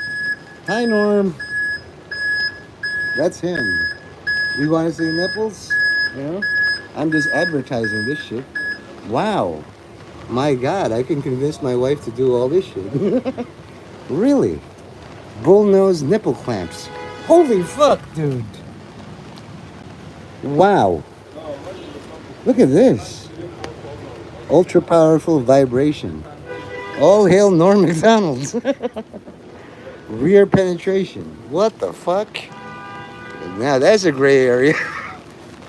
Hi, Norm. That's him. You want to see nipples? You know? I'm just advertising this shit. Wow. My God, I can convince my wife to do all this shit. Really? Bullnose nipple clamps. Holy fuck, dude. Wow. Look at this. Ultra powerful vibration. All hail Norm McDonald's. Rear penetration. What the fuck? Now that's a gray area.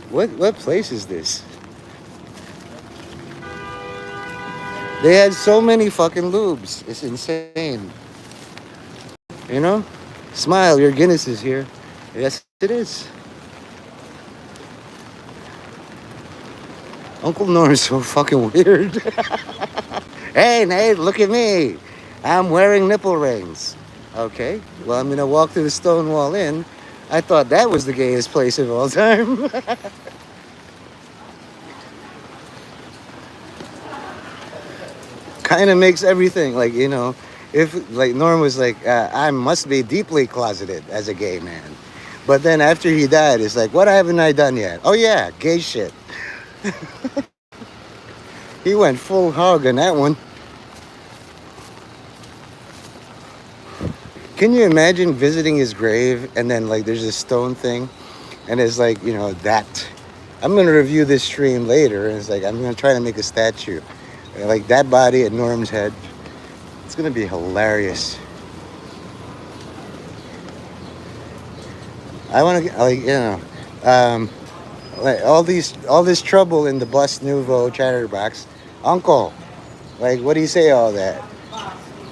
What place is this? They had so many fucking lubes. It's insane. You know? Smile, your Guinness is here. Yes, it is. Uncle Norm's so fucking weird. Hey, Nate, look at me. I'm wearing nipple rings. Okay, well, I'm gonna walk to the Stonewall Inn. I thought that was the gayest place of all time. Kind of makes everything, like, you know, if, like, Norm was like, I must be deeply closeted as a gay man. But then after he died, it's like, what haven't I done yet? Oh, yeah, gay shit. He went full hog on that one. Can you imagine visiting his grave and then, like, there's this stone thing and it's like, you know, that. I'm going to review this stream later and it's like, I'm going to try to make a statue. Like that body at Norm's head. It's going to be hilarious. I want to, like, you know, like all this trouble in the Bus Nouveau chatterbox. Uncle, like, what do you say all that?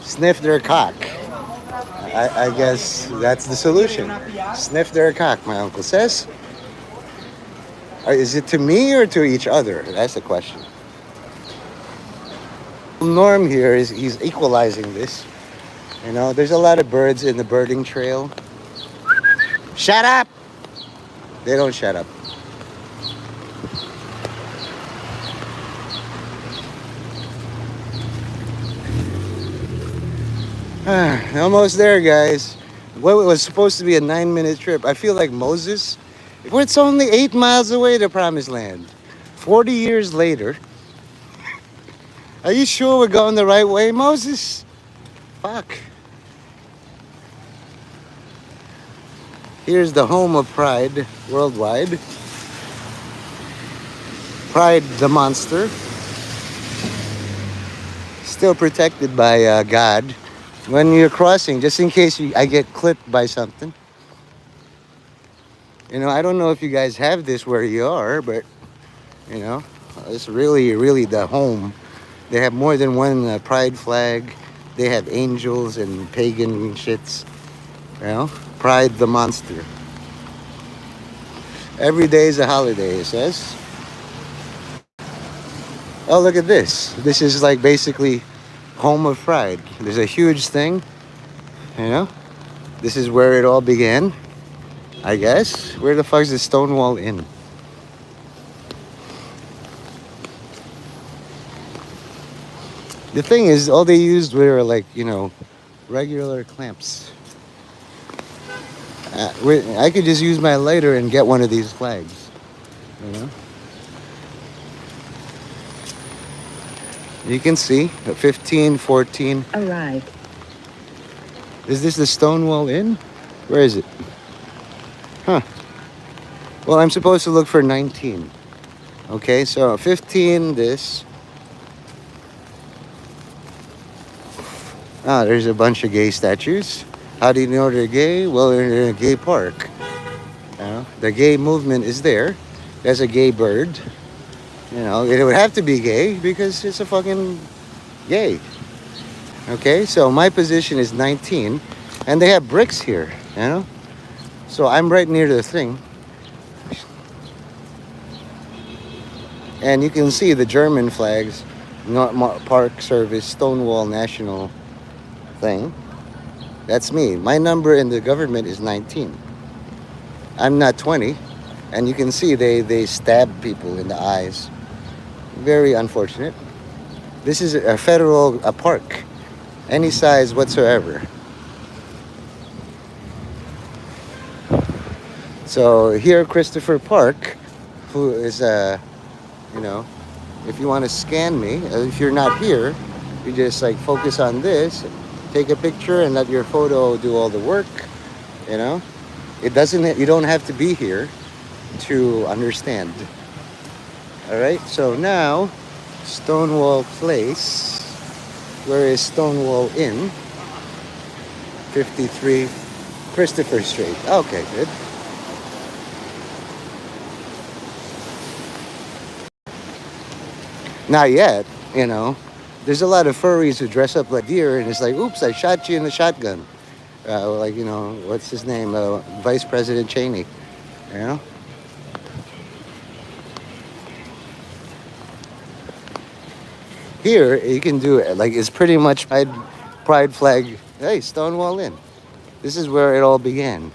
Sniff their cock. I guess that's the solution. Sniff their cock, my uncle says. Is it to me or to each other? That's the question. Norm here he's equalizing this. You know, there's a lot of birds in the birding trail. Shut up! They don't shut up. Almost there, guys. What was supposed to be a 9-minute trip. I feel like Moses. It's only 8 miles away to Promised Land. 40 years later. Are you sure we're going the right way, Moses? Fuck. Here's the home of Pride worldwide. Pride the monster. Still protected by God. When you're crossing, just in case I get clipped by something. You know, I don't know if you guys have this where you are, but, you know, it's really, really the home. They have more than one pride flag. They have angels and pagan shits. You know, Pride the monster. Every day is a holiday, it says. Oh, look at this. This is like basically home of Pride. There's a huge thing. You know, this is where it all began, I guess. Where the fuck is the Stonewall Inn? The thing is, all they used were like, you know, regular clamps. I could just use my lighter and get one of these flags, you know. You can see 15, 14. Arrived. Is this the Stonewall Inn? Where is it? Huh. Well, I'm supposed to look for 19. Okay, so 15, this. Ah, there's a bunch of gay statues. How do you know they're gay? Well, they're in a gay park. You know, the gay movement is there. There's a gay bird. You know, it would have to be gay because it's a fucking gay. Okay, so my position is 19. And they have bricks here, you know? So I'm right near the thing. And you can see the German flags, Park Service, Stonewall National thing. That's me. My number in the government is 19. I'm not 20. And you can see they stab people in the eyes. Very unfortunate. This is a federal park, any size whatsoever. So here, Christopher Park, who is you know, if you want to scan me, if you're not here, you just like focus on this, take a picture, and let your photo do all the work. You know, it doesn't. You don't have to be here to understand. All right. So now, Stonewall Place. Where is Stonewall Inn? 53 Christopher Street. Okay, good. Not yet, you know. There's a lot of furries who dress up like deer, and it's like, oops, I shot you in the shotgun. Like, you know, what's his name? Vice President Cheney, you know? Here, you can do it. Like, it's pretty much pride flag. Hey, Stonewall Inn. This is where it all began.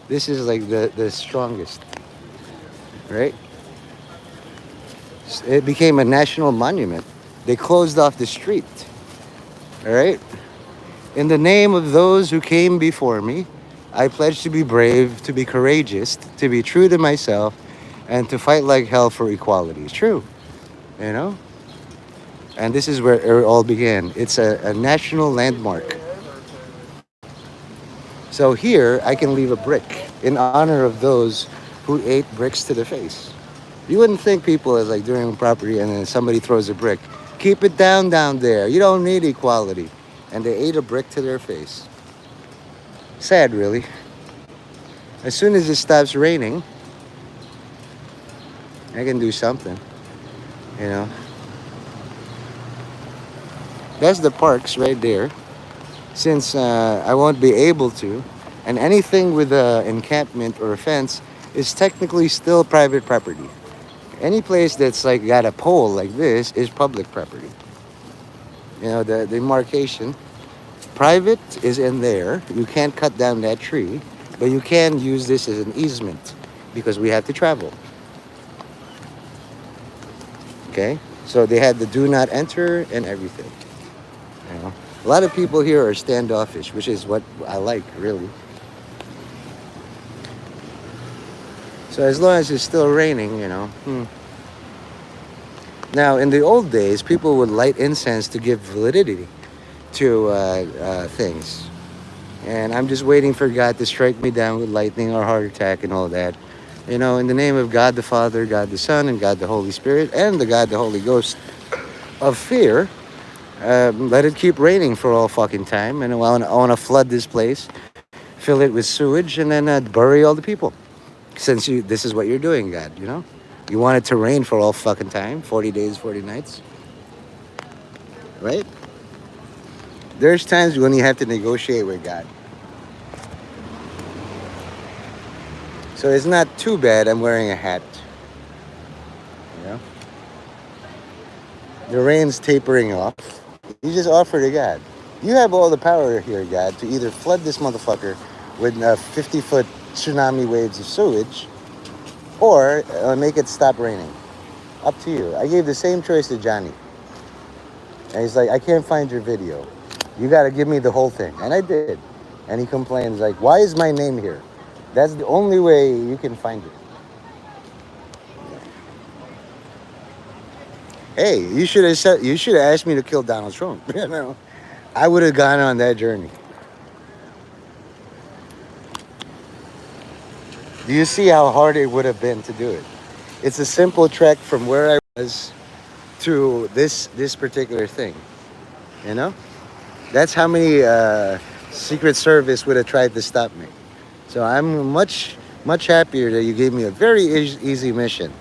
This is like the strongest, right? It became a national monument. They closed off the street, all right? In the name of those who came before me, I pledge to be brave, to be courageous, to be true to myself, and to fight like hell for equality. It's true, you know? And this is where it all began. It's a national landmark. So here, I can leave a brick in honor of those who ate bricks to the face. You wouldn't think people is like doing property and then somebody throws a brick. Keep it down there. You don't need equality. And they ate a brick to their face. Sad, really. As soon as it stops raining, I can do something, you know. That's the parks right there. Since I won't be able to, and anything with an encampment or a fence is technically still private property. Any place that's like got a pole like this is public property. You know, the demarcation. Private is in there. You can't cut down that tree, but you can use this as an easement because we have to travel. Okay? So they had the do not enter and everything. You know? A lot of people here are standoffish, which is what I like, really. So as long as it's still raining, you know. Now, in the old days, people would light incense to give validity to things. And I'm just waiting for God to strike me down with lightning or heart attack and all that. You know, in the name of God the Father, God the Son, and God the Holy Spirit, and the God the Holy Ghost of fear, let it keep raining for all fucking time. And I want to flood this place, fill it with sewage, and then bury all the people. Since this is what you're doing, God, you know? You want it to rain for all fucking time, 40 days, 40 nights. Right? There's times when you have to negotiate with God. So it's not too bad I'm wearing a hat. You know? The rain's tapering off. You just offer to God. You have all the power here, God, to either flood this motherfucker with 50-foot tsunami waves of sewage or make it stop raining. Up to you. I gave the same choice to Johnny. And he's like, I can't find your video. You got to give me the whole thing. And I did. And he complains like, why is my name here? That's the only way you can find it. Hey, you should have asked me to kill Donald Trump. You know, I would have gone on that journey. Do you see how hard it would have been to do it? It's a simple trek from where I was to this particular thing. You know, that's how many Secret Service would have tried to stop me. So I'm much happier that you gave me a very easy mission.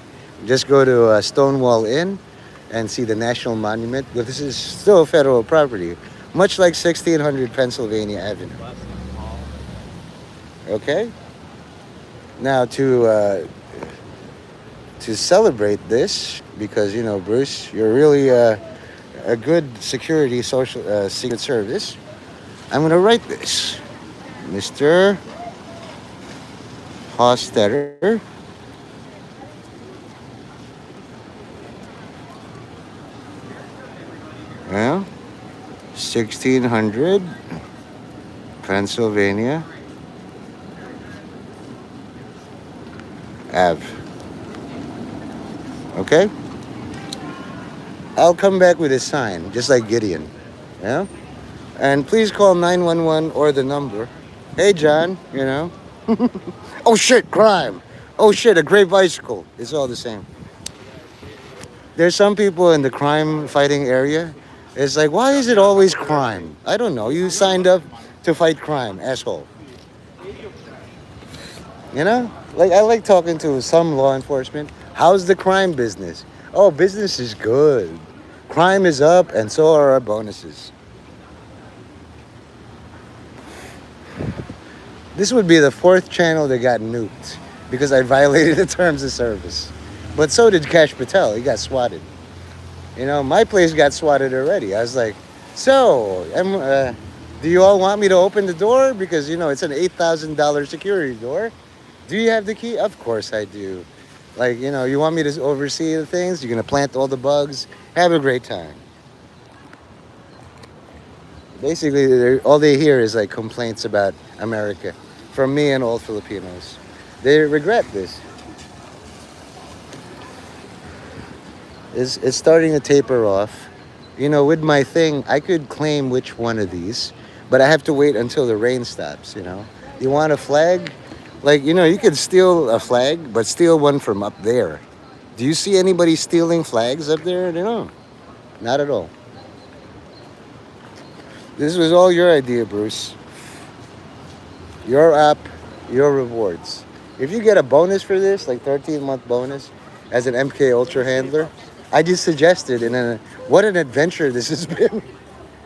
Just go to Stonewall Inn and see the National Monument. But this is still federal property, much like 1600 Pennsylvania Avenue. Okay. Now to celebrate this, because Bruce, you're really a good security social secret service. I'm gonna write this, Mr. Hostetter. Well, 1600 Pennsylvania Ave. Okay? I'll come back with a sign, just like Gideon. Yeah? And please call 911 or the number. Hey, John. Oh, shit, crime. Oh, shit, a gray bicycle. It's all the same. There's some people in the crime fighting area. It's like, why is it always crime? I don't know. You signed up to fight crime, asshole. Like I like talking to some law enforcement. How's the crime business? Oh, business is good. Crime is up, and so are our bonuses. This would be the fourth channel that got nuked because I violated the terms of service. But so did Cash Patel. He got swatted. My place got swatted already. I was like, so, do you all want me to open the door? Because, it's an $8,000 security door. Do you have the key? Of course I do. Like, you want me to oversee the things? You're going to plant all the bugs? Have a great time. Basically, all they hear is like complaints about America from me and all Filipinos. They regret this. It's starting to taper off. With my thing, I could claim which one of these, but I have to wait until the rain stops, You want a flag? Like, you could steal a flag, but steal one from up there. Do you see anybody stealing flags up there? No, not at all. This was all your idea, Bruce. Your app, your rewards. If you get a bonus for this, like 13-month bonus, as an MK Ultra handler, I just suggested, what an adventure this has been.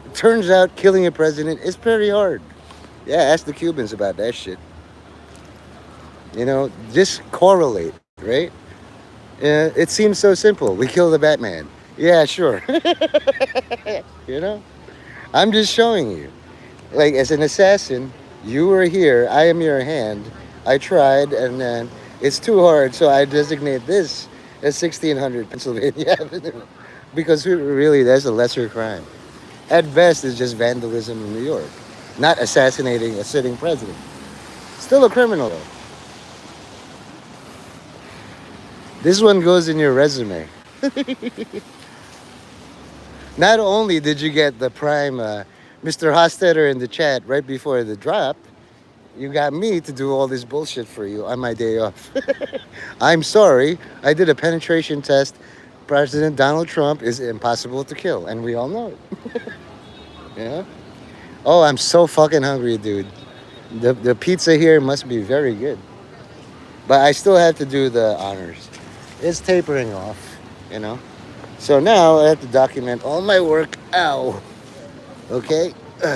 It turns out killing a president is pretty hard. Yeah, ask the Cubans about that shit. Just correlate, right? It seems so simple. We kill the Batman. Yeah, sure. I'm just showing you. Like, as an assassin, you were here. I am your hand. I tried, and then it's too hard, so I designate this as 1600 Pennsylvania Avenue. Because really, that's a lesser crime. At best, it's just vandalism in New York. Not assassinating a sitting president. Still a criminal, though. This one goes in your resume. Not only did you get the prime Mr. Hostetter in the chat right before the drop, you got me to do all this bullshit for you on my day off. I'm sorry. I did a penetration test. President Donald Trump is impossible to kill, and we all know it. Yeah? Oh, I'm so fucking hungry, dude. The pizza here must be very good. But I still have to do the honors. It's tapering off, So now I have to document all my work. Ow. Okay?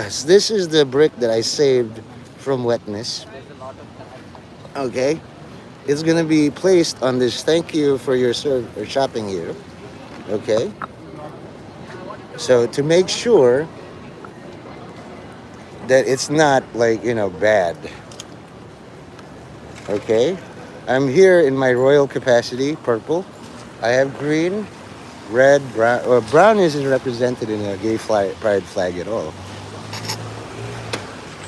So this is the brick that I saved from wetness. Okay? It's going to be placed on this thank you for your shopping here. Okay? So to make sure that it's not like, bad. Okay? I'm here in my royal capacity, purple. I have green, red, brown. Brown isn't represented in a gay pride flag at all.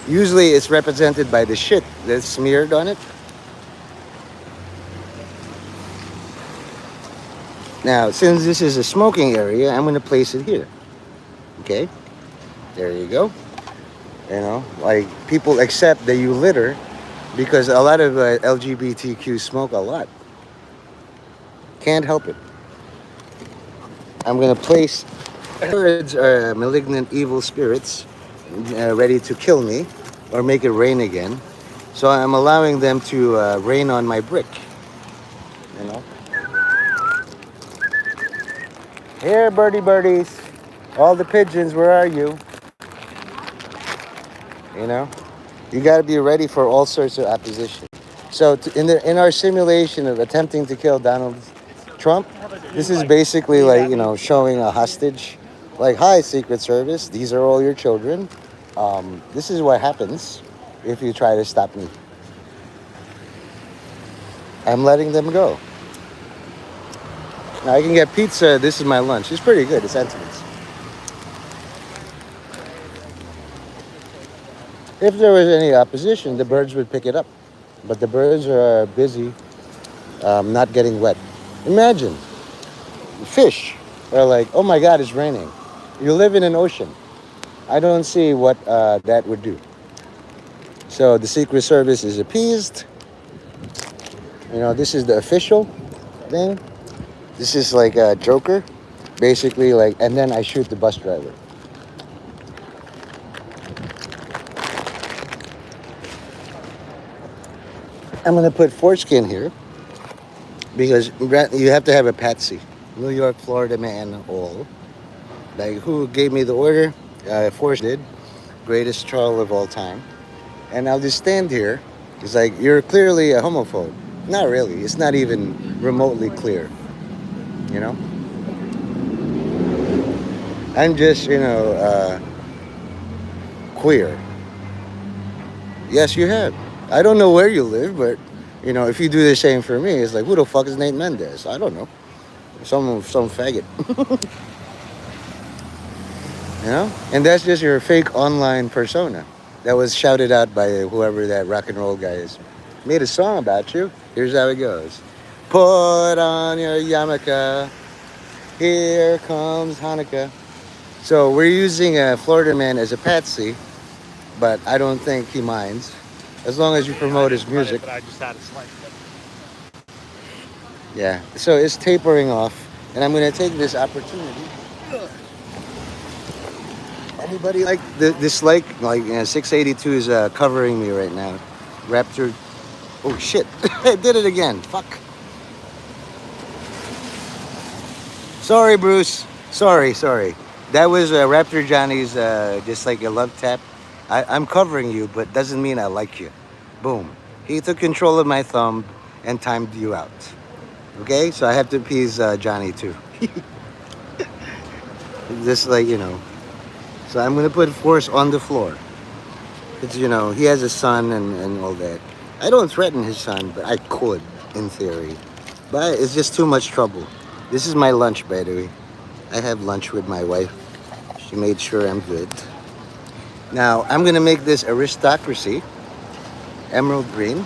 Usually it's represented by the shit that's smeared on it. Now, since this is a smoking area, I'm going to place it here. Okay? There you go. Like people accept that you litter because a lot of LGBTQ smoke a lot. Can't help it. I'm going to place birds are malignant evil spirits ready to kill me or make it rain again. So I'm allowing them to rain on my brick. Here, birdies. All the pigeons, where are you? You got to be ready for all sorts of opposition. So in our simulation of attempting to kill Donald Trump, this is basically like, showing a hostage. Like, hi, Secret Service, these are all your children. This is what happens if you try to stop me. I'm letting them go. Now I can get pizza. This is my lunch. It's pretty good. It's Entenmann's. If there was any opposition, the birds would pick it up. But the birds are busy not getting wet. Imagine, fish are like, oh my God, it's raining. You live in an ocean. I don't see what that would do. So the Secret Service is appeased. This is the official thing. This is like a Joker, basically, like, and then I shoot the bus driver. I'm gonna put foreskin here because you have to have a patsy. New York, Florida man, all. Like, who gave me the order? Force did. Greatest troll of all time. And I'll just stand here. It's like, you're clearly a homophobe. Not really. It's not even remotely clear. I'm just, queer. Yes, you have. I don't know where you live, but, if you do the same for me, it's like, who the fuck is Nate Mendez? I don't know. Some faggot. And that's just your fake online persona that was shouted out by whoever that rock and roll guy is. Made a song about you. Here's how it goes. Put on your yarmulke. Here comes Hanukkah. So we're using a Florida man as a patsy, but I don't think he minds. As long as you promote his music. But I just had a slight. Yeah. So it's tapering off, and I'm going to take this opportunity. Anybody like this? Like 682 is covering me right now. Raptor. Oh shit! I did it again. Fuck. Sorry, Bruce. Sorry. That was Raptor Johnny's just like a love tap. I'm covering you, but doesn't mean I like you. Boom. He took control of my thumb and timed you out. Okay, so I have to appease Johnny too. Just like, So I'm going to put force on the floor. Because, he has a son and all that. I don't threaten his son, but I could, in theory. But it's just too much trouble. This is my lunch, by the way. I have lunch with my wife. She made sure I'm good. Now, I'm going to make this aristocracy. Emerald green.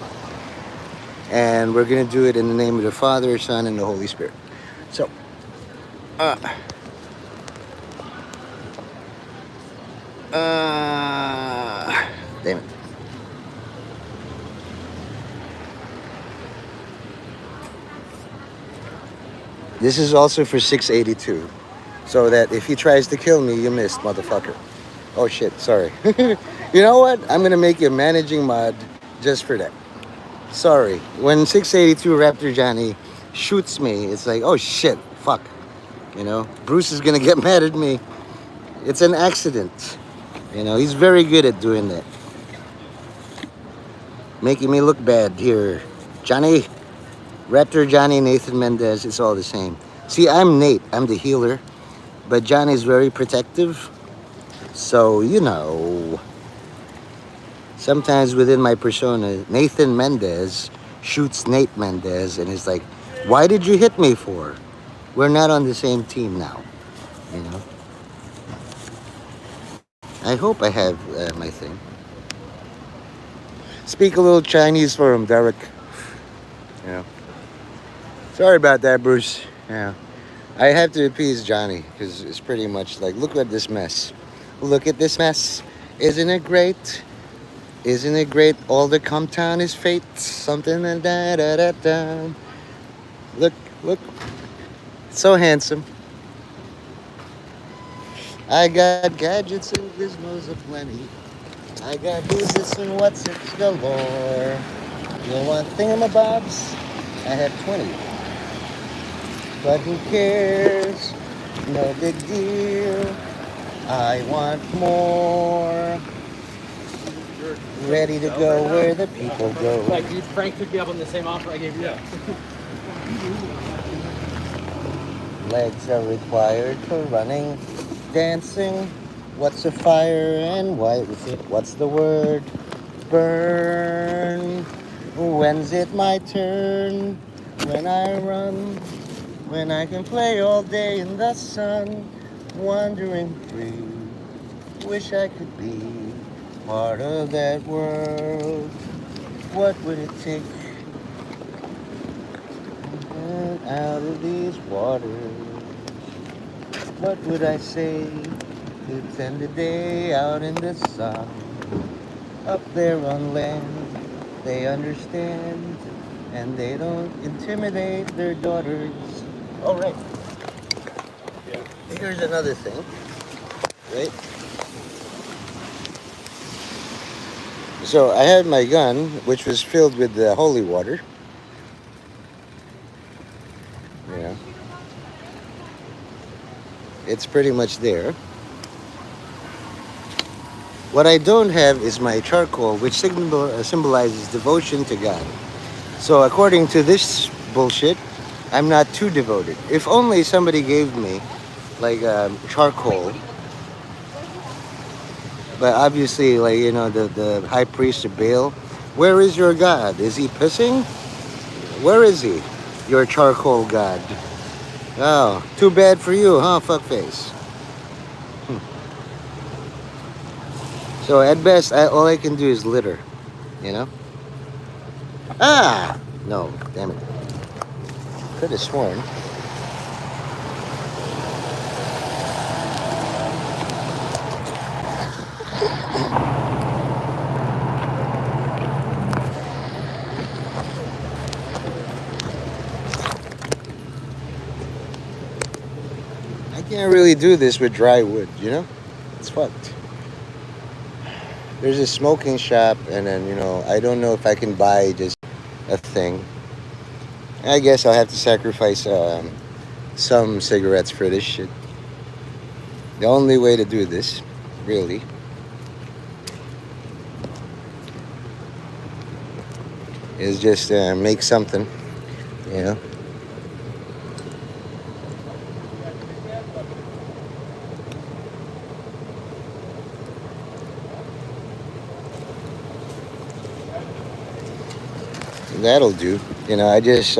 And we're going to do it in the name of the Father, Son, and the Holy Spirit. So, damn it. This is also for 682. So that if he tries to kill me, you missed, motherfucker. Oh shit, sorry. You know what? I'm going to make you a managing mod just for that. Sorry. When 682 Raptor Johnny shoots me, it's like, oh shit, fuck. Bruce is going to get mad at me. It's an accident. He's very good at doing that. Making me look bad here. Johnny, Raptor Johnny, Nathan Mendez, it's all the same. See, I'm Nate. I'm the healer. But Johnny's very protective. So, sometimes within my persona, Nathan Mendez shoots Nate Mendez and is like, why did you hit me for? We're not on the same team now. I hope I have my thing. Speak a little Chinese for him, Derek. Sorry about that, Bruce. Yeah. I have to appease Johnny because it's pretty much like, look at this mess. Look at this mess. Isn't it great? Isn't it great? All the Comptown is fate. Something and da. Look. So handsome. I got gadgets and gizmos aplenty. I got business and what's it galore. You want thingamabobs? I have 20. But who cares? No big deal. I want more. Ready to go where the people go. Like, Frank took you up on the same offer I gave you. legs are required for running, dancing. What's a fire and why is it? What's the word? Burn. When's it my turn? When I run, when I can play all day in the sun, wandering free. Wish I could be part of that world. What would it take to get out of these waters? What would I say to spend a day out in the sun? Up there on land, they understand, and they don't intimidate their daughters. All right. Here's another thing, right? So I had my gun, which was filled with the holy water. Yeah. It's pretty much there. What I don't have is my charcoal, which symbolizes devotion to God. So according to this bullshit, I'm not too devoted. If only somebody gave me like charcoal. But obviously, like, you know, the high priest of Baal, where is your God? Is he pissing? Where is he? Your charcoal God. Oh, too bad for you, huh, fuckface? So at best, all I can do is litter, you know? Ah! No, damn it. Could have sworn. I can't really do this with dry wood, you know? It's fucked. There's a smoking shop, and then, you know, I don't know if I can buy just a thing. I guess I'll have to sacrifice some cigarettes for this shit. The only way to do this, really, is just make something, you know? That'll do. You know, I just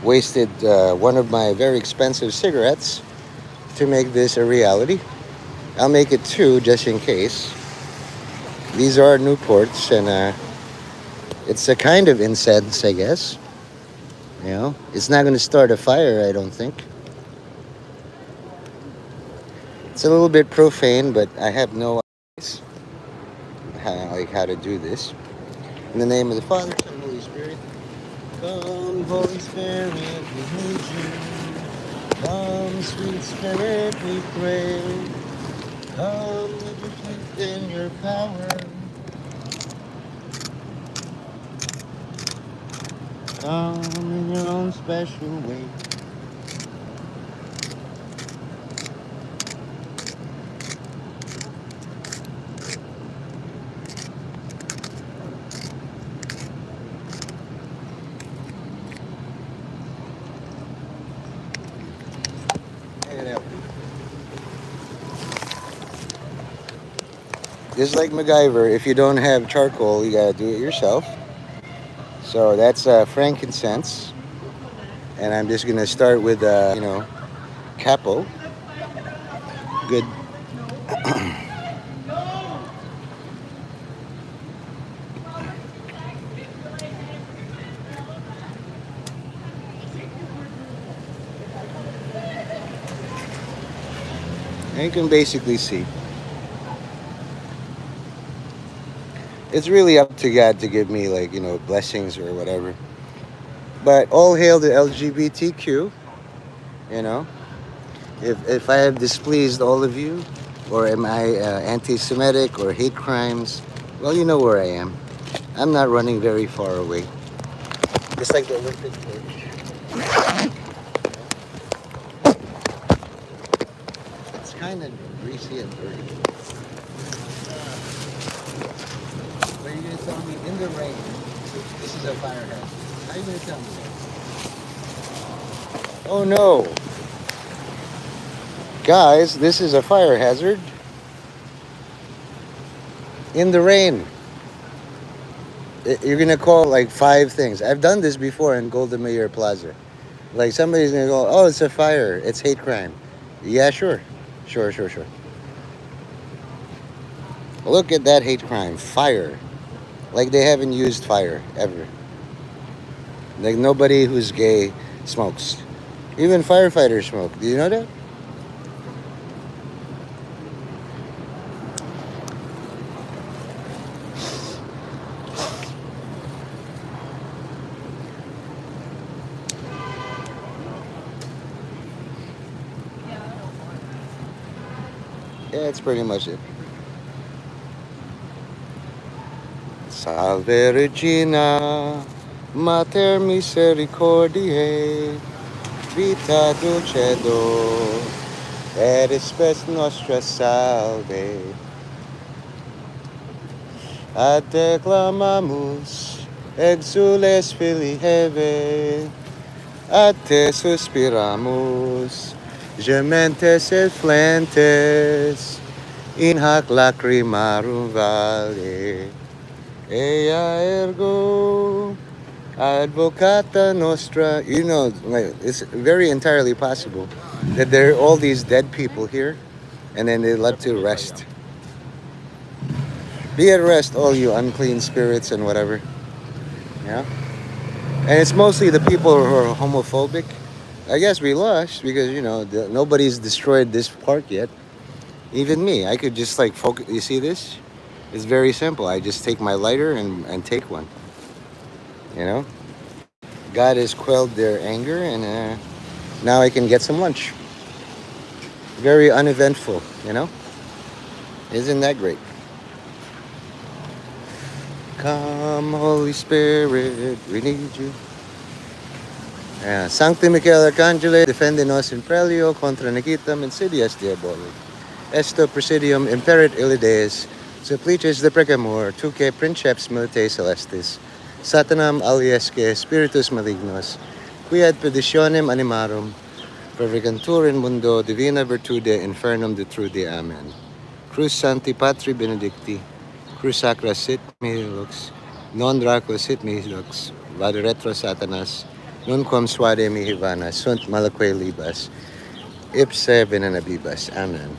wasted one of my very expensive cigarettes to make this a reality. I'll make it two just in case. These are Newports, and it's a kind of incense, I guess. You know, it's not going to start a fire, I don't think. It's a little bit profane, but I have no ideas how to do this. In the name of the Father, Son, and Holy Spirit. Come, Holy Spirit, we need you. Come, sweet Spirit, we pray. Come, with your faith in your power. Come in your own special way. Just like MacGyver, if you don't have charcoal, you gotta do it yourself. So that's frankincense, and I'm just gonna start with you know, capo. Good. And you can basically see. It's really up to God to give me, like, you know, blessings or whatever. But all hail the LGBTQ, you know. If I have displeased all of you, or am I anti-Semitic or hate crimes, well, you know where I am. I'm not running very far away. Just like the Olympic torch. It's kind of greasy and dirty. But you're going to tell me in the rain, this is a fire hazard. How are you going to tell me that? Oh no! Guys, this is a fire hazard in the rain. You're gonna call like 5 things. I've done this before in Golden Mayer Plaza. Like somebody's gonna go, "Oh, it's a fire. It's hate crime." Yeah, sure, sure. Look at that hate crime, fire. Like they haven't used fire ever. Like nobody who's gay smokes. Even firefighters smoke. Do you know that? Yeah, that's pretty much it. Salve Regina, Mater Misericordiae, Vita Dulcedo, et spes nostra salve. Ad te clamamus, exules filii Heve, ad te suspiramus, gementes et flentes, in hac lacrimarum vale. Ea ergo advocata nostra. You know, like, it's very entirely possible that there are all these dead people here, and then they led to rest. Be at rest, all you unclean spirits and whatever. Yeah. And it's mostly the people who are homophobic. I guess we lost because, nobody's destroyed this park yet. Even me. I could just like focus. You see this? It's very simple. I just take my lighter and take one. You know? God has quelled their anger, and now I can get some lunch. Very uneventful, Isn't that great? Come, Holy Spirit, we need you. Sancti Michael Arcangele, defende nos in prelio contra nequitam insidias diaboli. Esto presidium imperit illides, supplices de precamur, tuque princeps militae celestis, satanam aliesque spiritus malignos, qui ad perditionem animarum, pervigantur in mundo divina virtude infernum detrude. Amen. Cruz Sancti Patri Benedicti, Cruz Sacra sit mihi lux, non Dracula sit mihi lux, vade retro Satanas, nunquam suade mihi vana, sunt malaque libas, ipse venenabibas. Amen.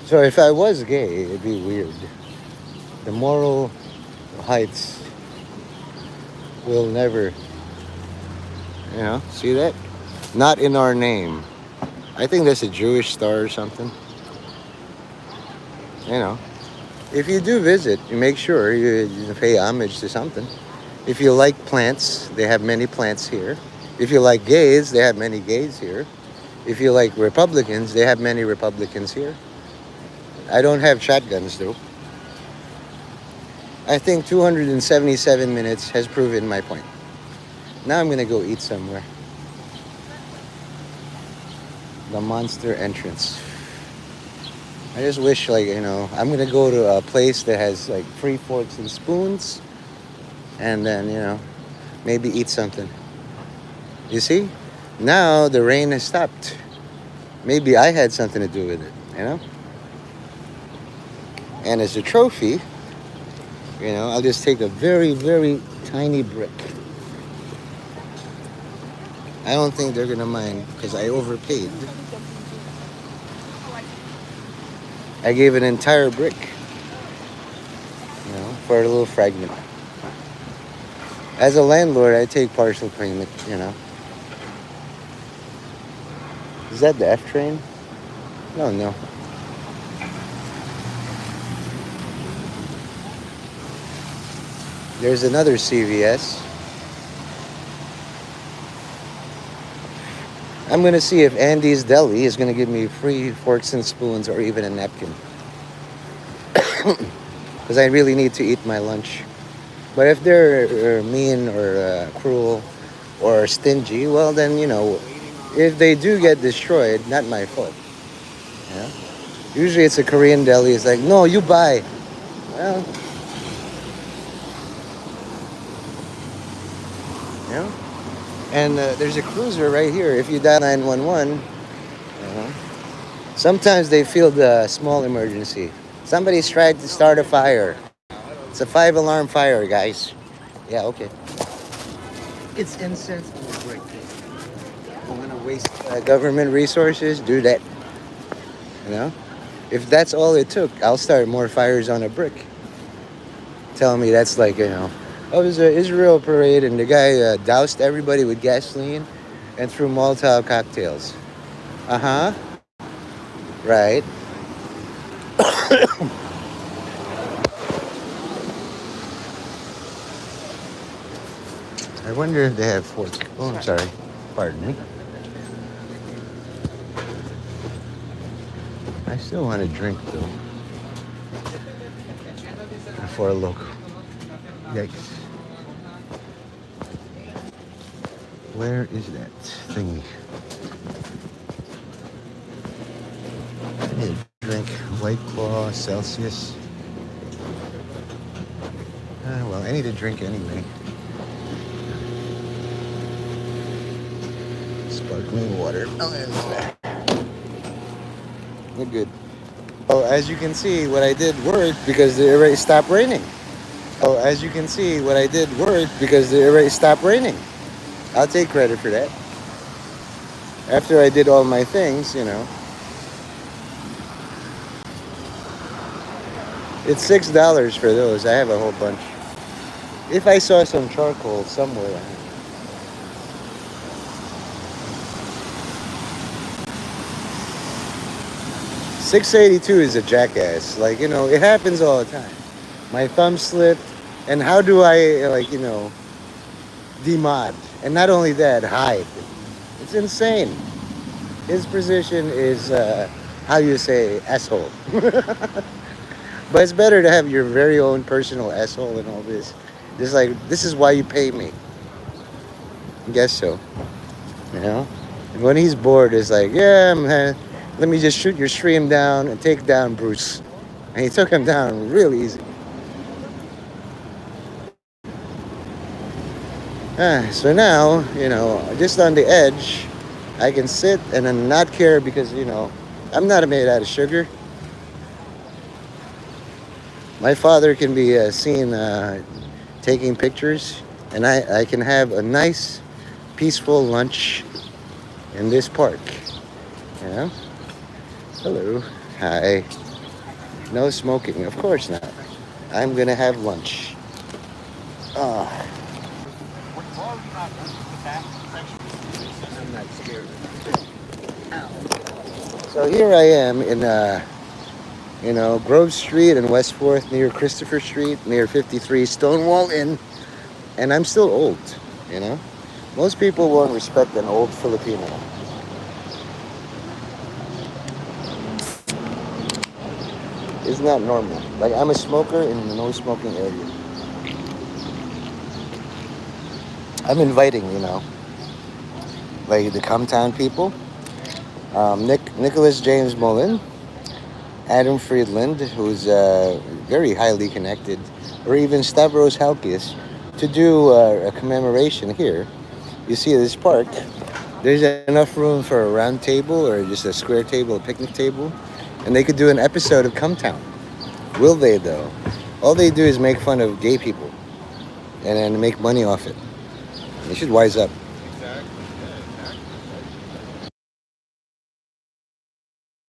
So if I was gay, it'd be weird. The moral heights will never, see that? Not in our name. I think that's a Jewish star or something. If you do visit, you make sure you pay homage to something. If you like plants, they have many plants here. If you like gays, they have many gays here. If you like Republicans, they have many Republicans here. I don't have shotguns, though. I think 277 minutes has proven my point. Now I'm going to go eat somewhere. The monster entrance. I just wish, I'm going to go to a place that has, free forks and spoons. And then, maybe eat something. You see? Now the rain has stopped. Maybe I had something to do with it, And as a trophy, I'll just take a very, very tiny brick. I don't think they're going to mind because I overpaid. I gave an entire brick, for a little fragment. As a landlord, I take partial payment, Is that the F train? No. There's another CVS. I'm going to see if Andy's Deli is going to give me free forks and spoons or even a napkin. Because I really need to eat my lunch. But if they're mean or cruel or stingy, well then, if they do get destroyed, not my fault. Usually it's a Korean deli. It's like, no, you buy. Well, And there's a cruiser right here. If you dial 911, Sometimes they feel the small emergency. Somebody's tried to start a fire. It's a 5-alarm fire, guys. Yeah, okay. It's insensible to break this. I'm gonna waste government resources. Do that. You know, if that's all it took, I'll start more fires on a brick. Telling me that's like, oh, it was an Israel parade and the guy doused everybody with gasoline and threw Molotov cocktails. Uh-huh. Right. I wonder if they have fork. Oh, I'm sorry. Pardon me. I still want to drink, though. For a local. Yikes. Where is that thingy? I need a drink. White Claw, Celsius. Well, I need a drink anyway. Sparkling water. Oh, we're good. Oh, as you can see, what I did worked because it already stopped raining. Oh, as you can see, what I did worked because it already stopped raining. I'll take credit for that. After I did all my things, It's $6 for those. I have a whole bunch. If I saw some charcoal somewhere. $6.82 is a jackass. Like, it happens all the time. My thumb slipped. And how do I, demod? And not only that, hide. It's insane. His position is, how you say, asshole. But it's better to have your very own personal asshole in all this. Just like, this is why you pay me. I guess so. And when he's bored, it's like, yeah, man, let me just shoot your stream down and take down Bruce. And he took him down real easy. So now, just on the edge, I can sit and then not care because, I'm not made out of sugar. My father can be seen taking pictures, and I can have a nice, peaceful lunch in this park. Hello. Hi. No smoking. Of course not. I'm going to have lunch. I'm not scared. So here I am in Grove Street and West 4th near Christopher Street, near 53 Stonewall Inn. And I'm still old, Most people won't respect an old Filipino. It's not normal. Like, I'm a smoker in the no smoking area. I'm inviting, like the Cometown people, Nicholas James Mullen, Adam Friedland, who's very highly connected, or even Stavros Halkias, to do a commemoration here. You see this park, there's enough room for a round table or just a square table, a picnic table, and they could do an episode of Cometown. Will they, though? All they do is make fun of gay people and then make money off it. They should wise up.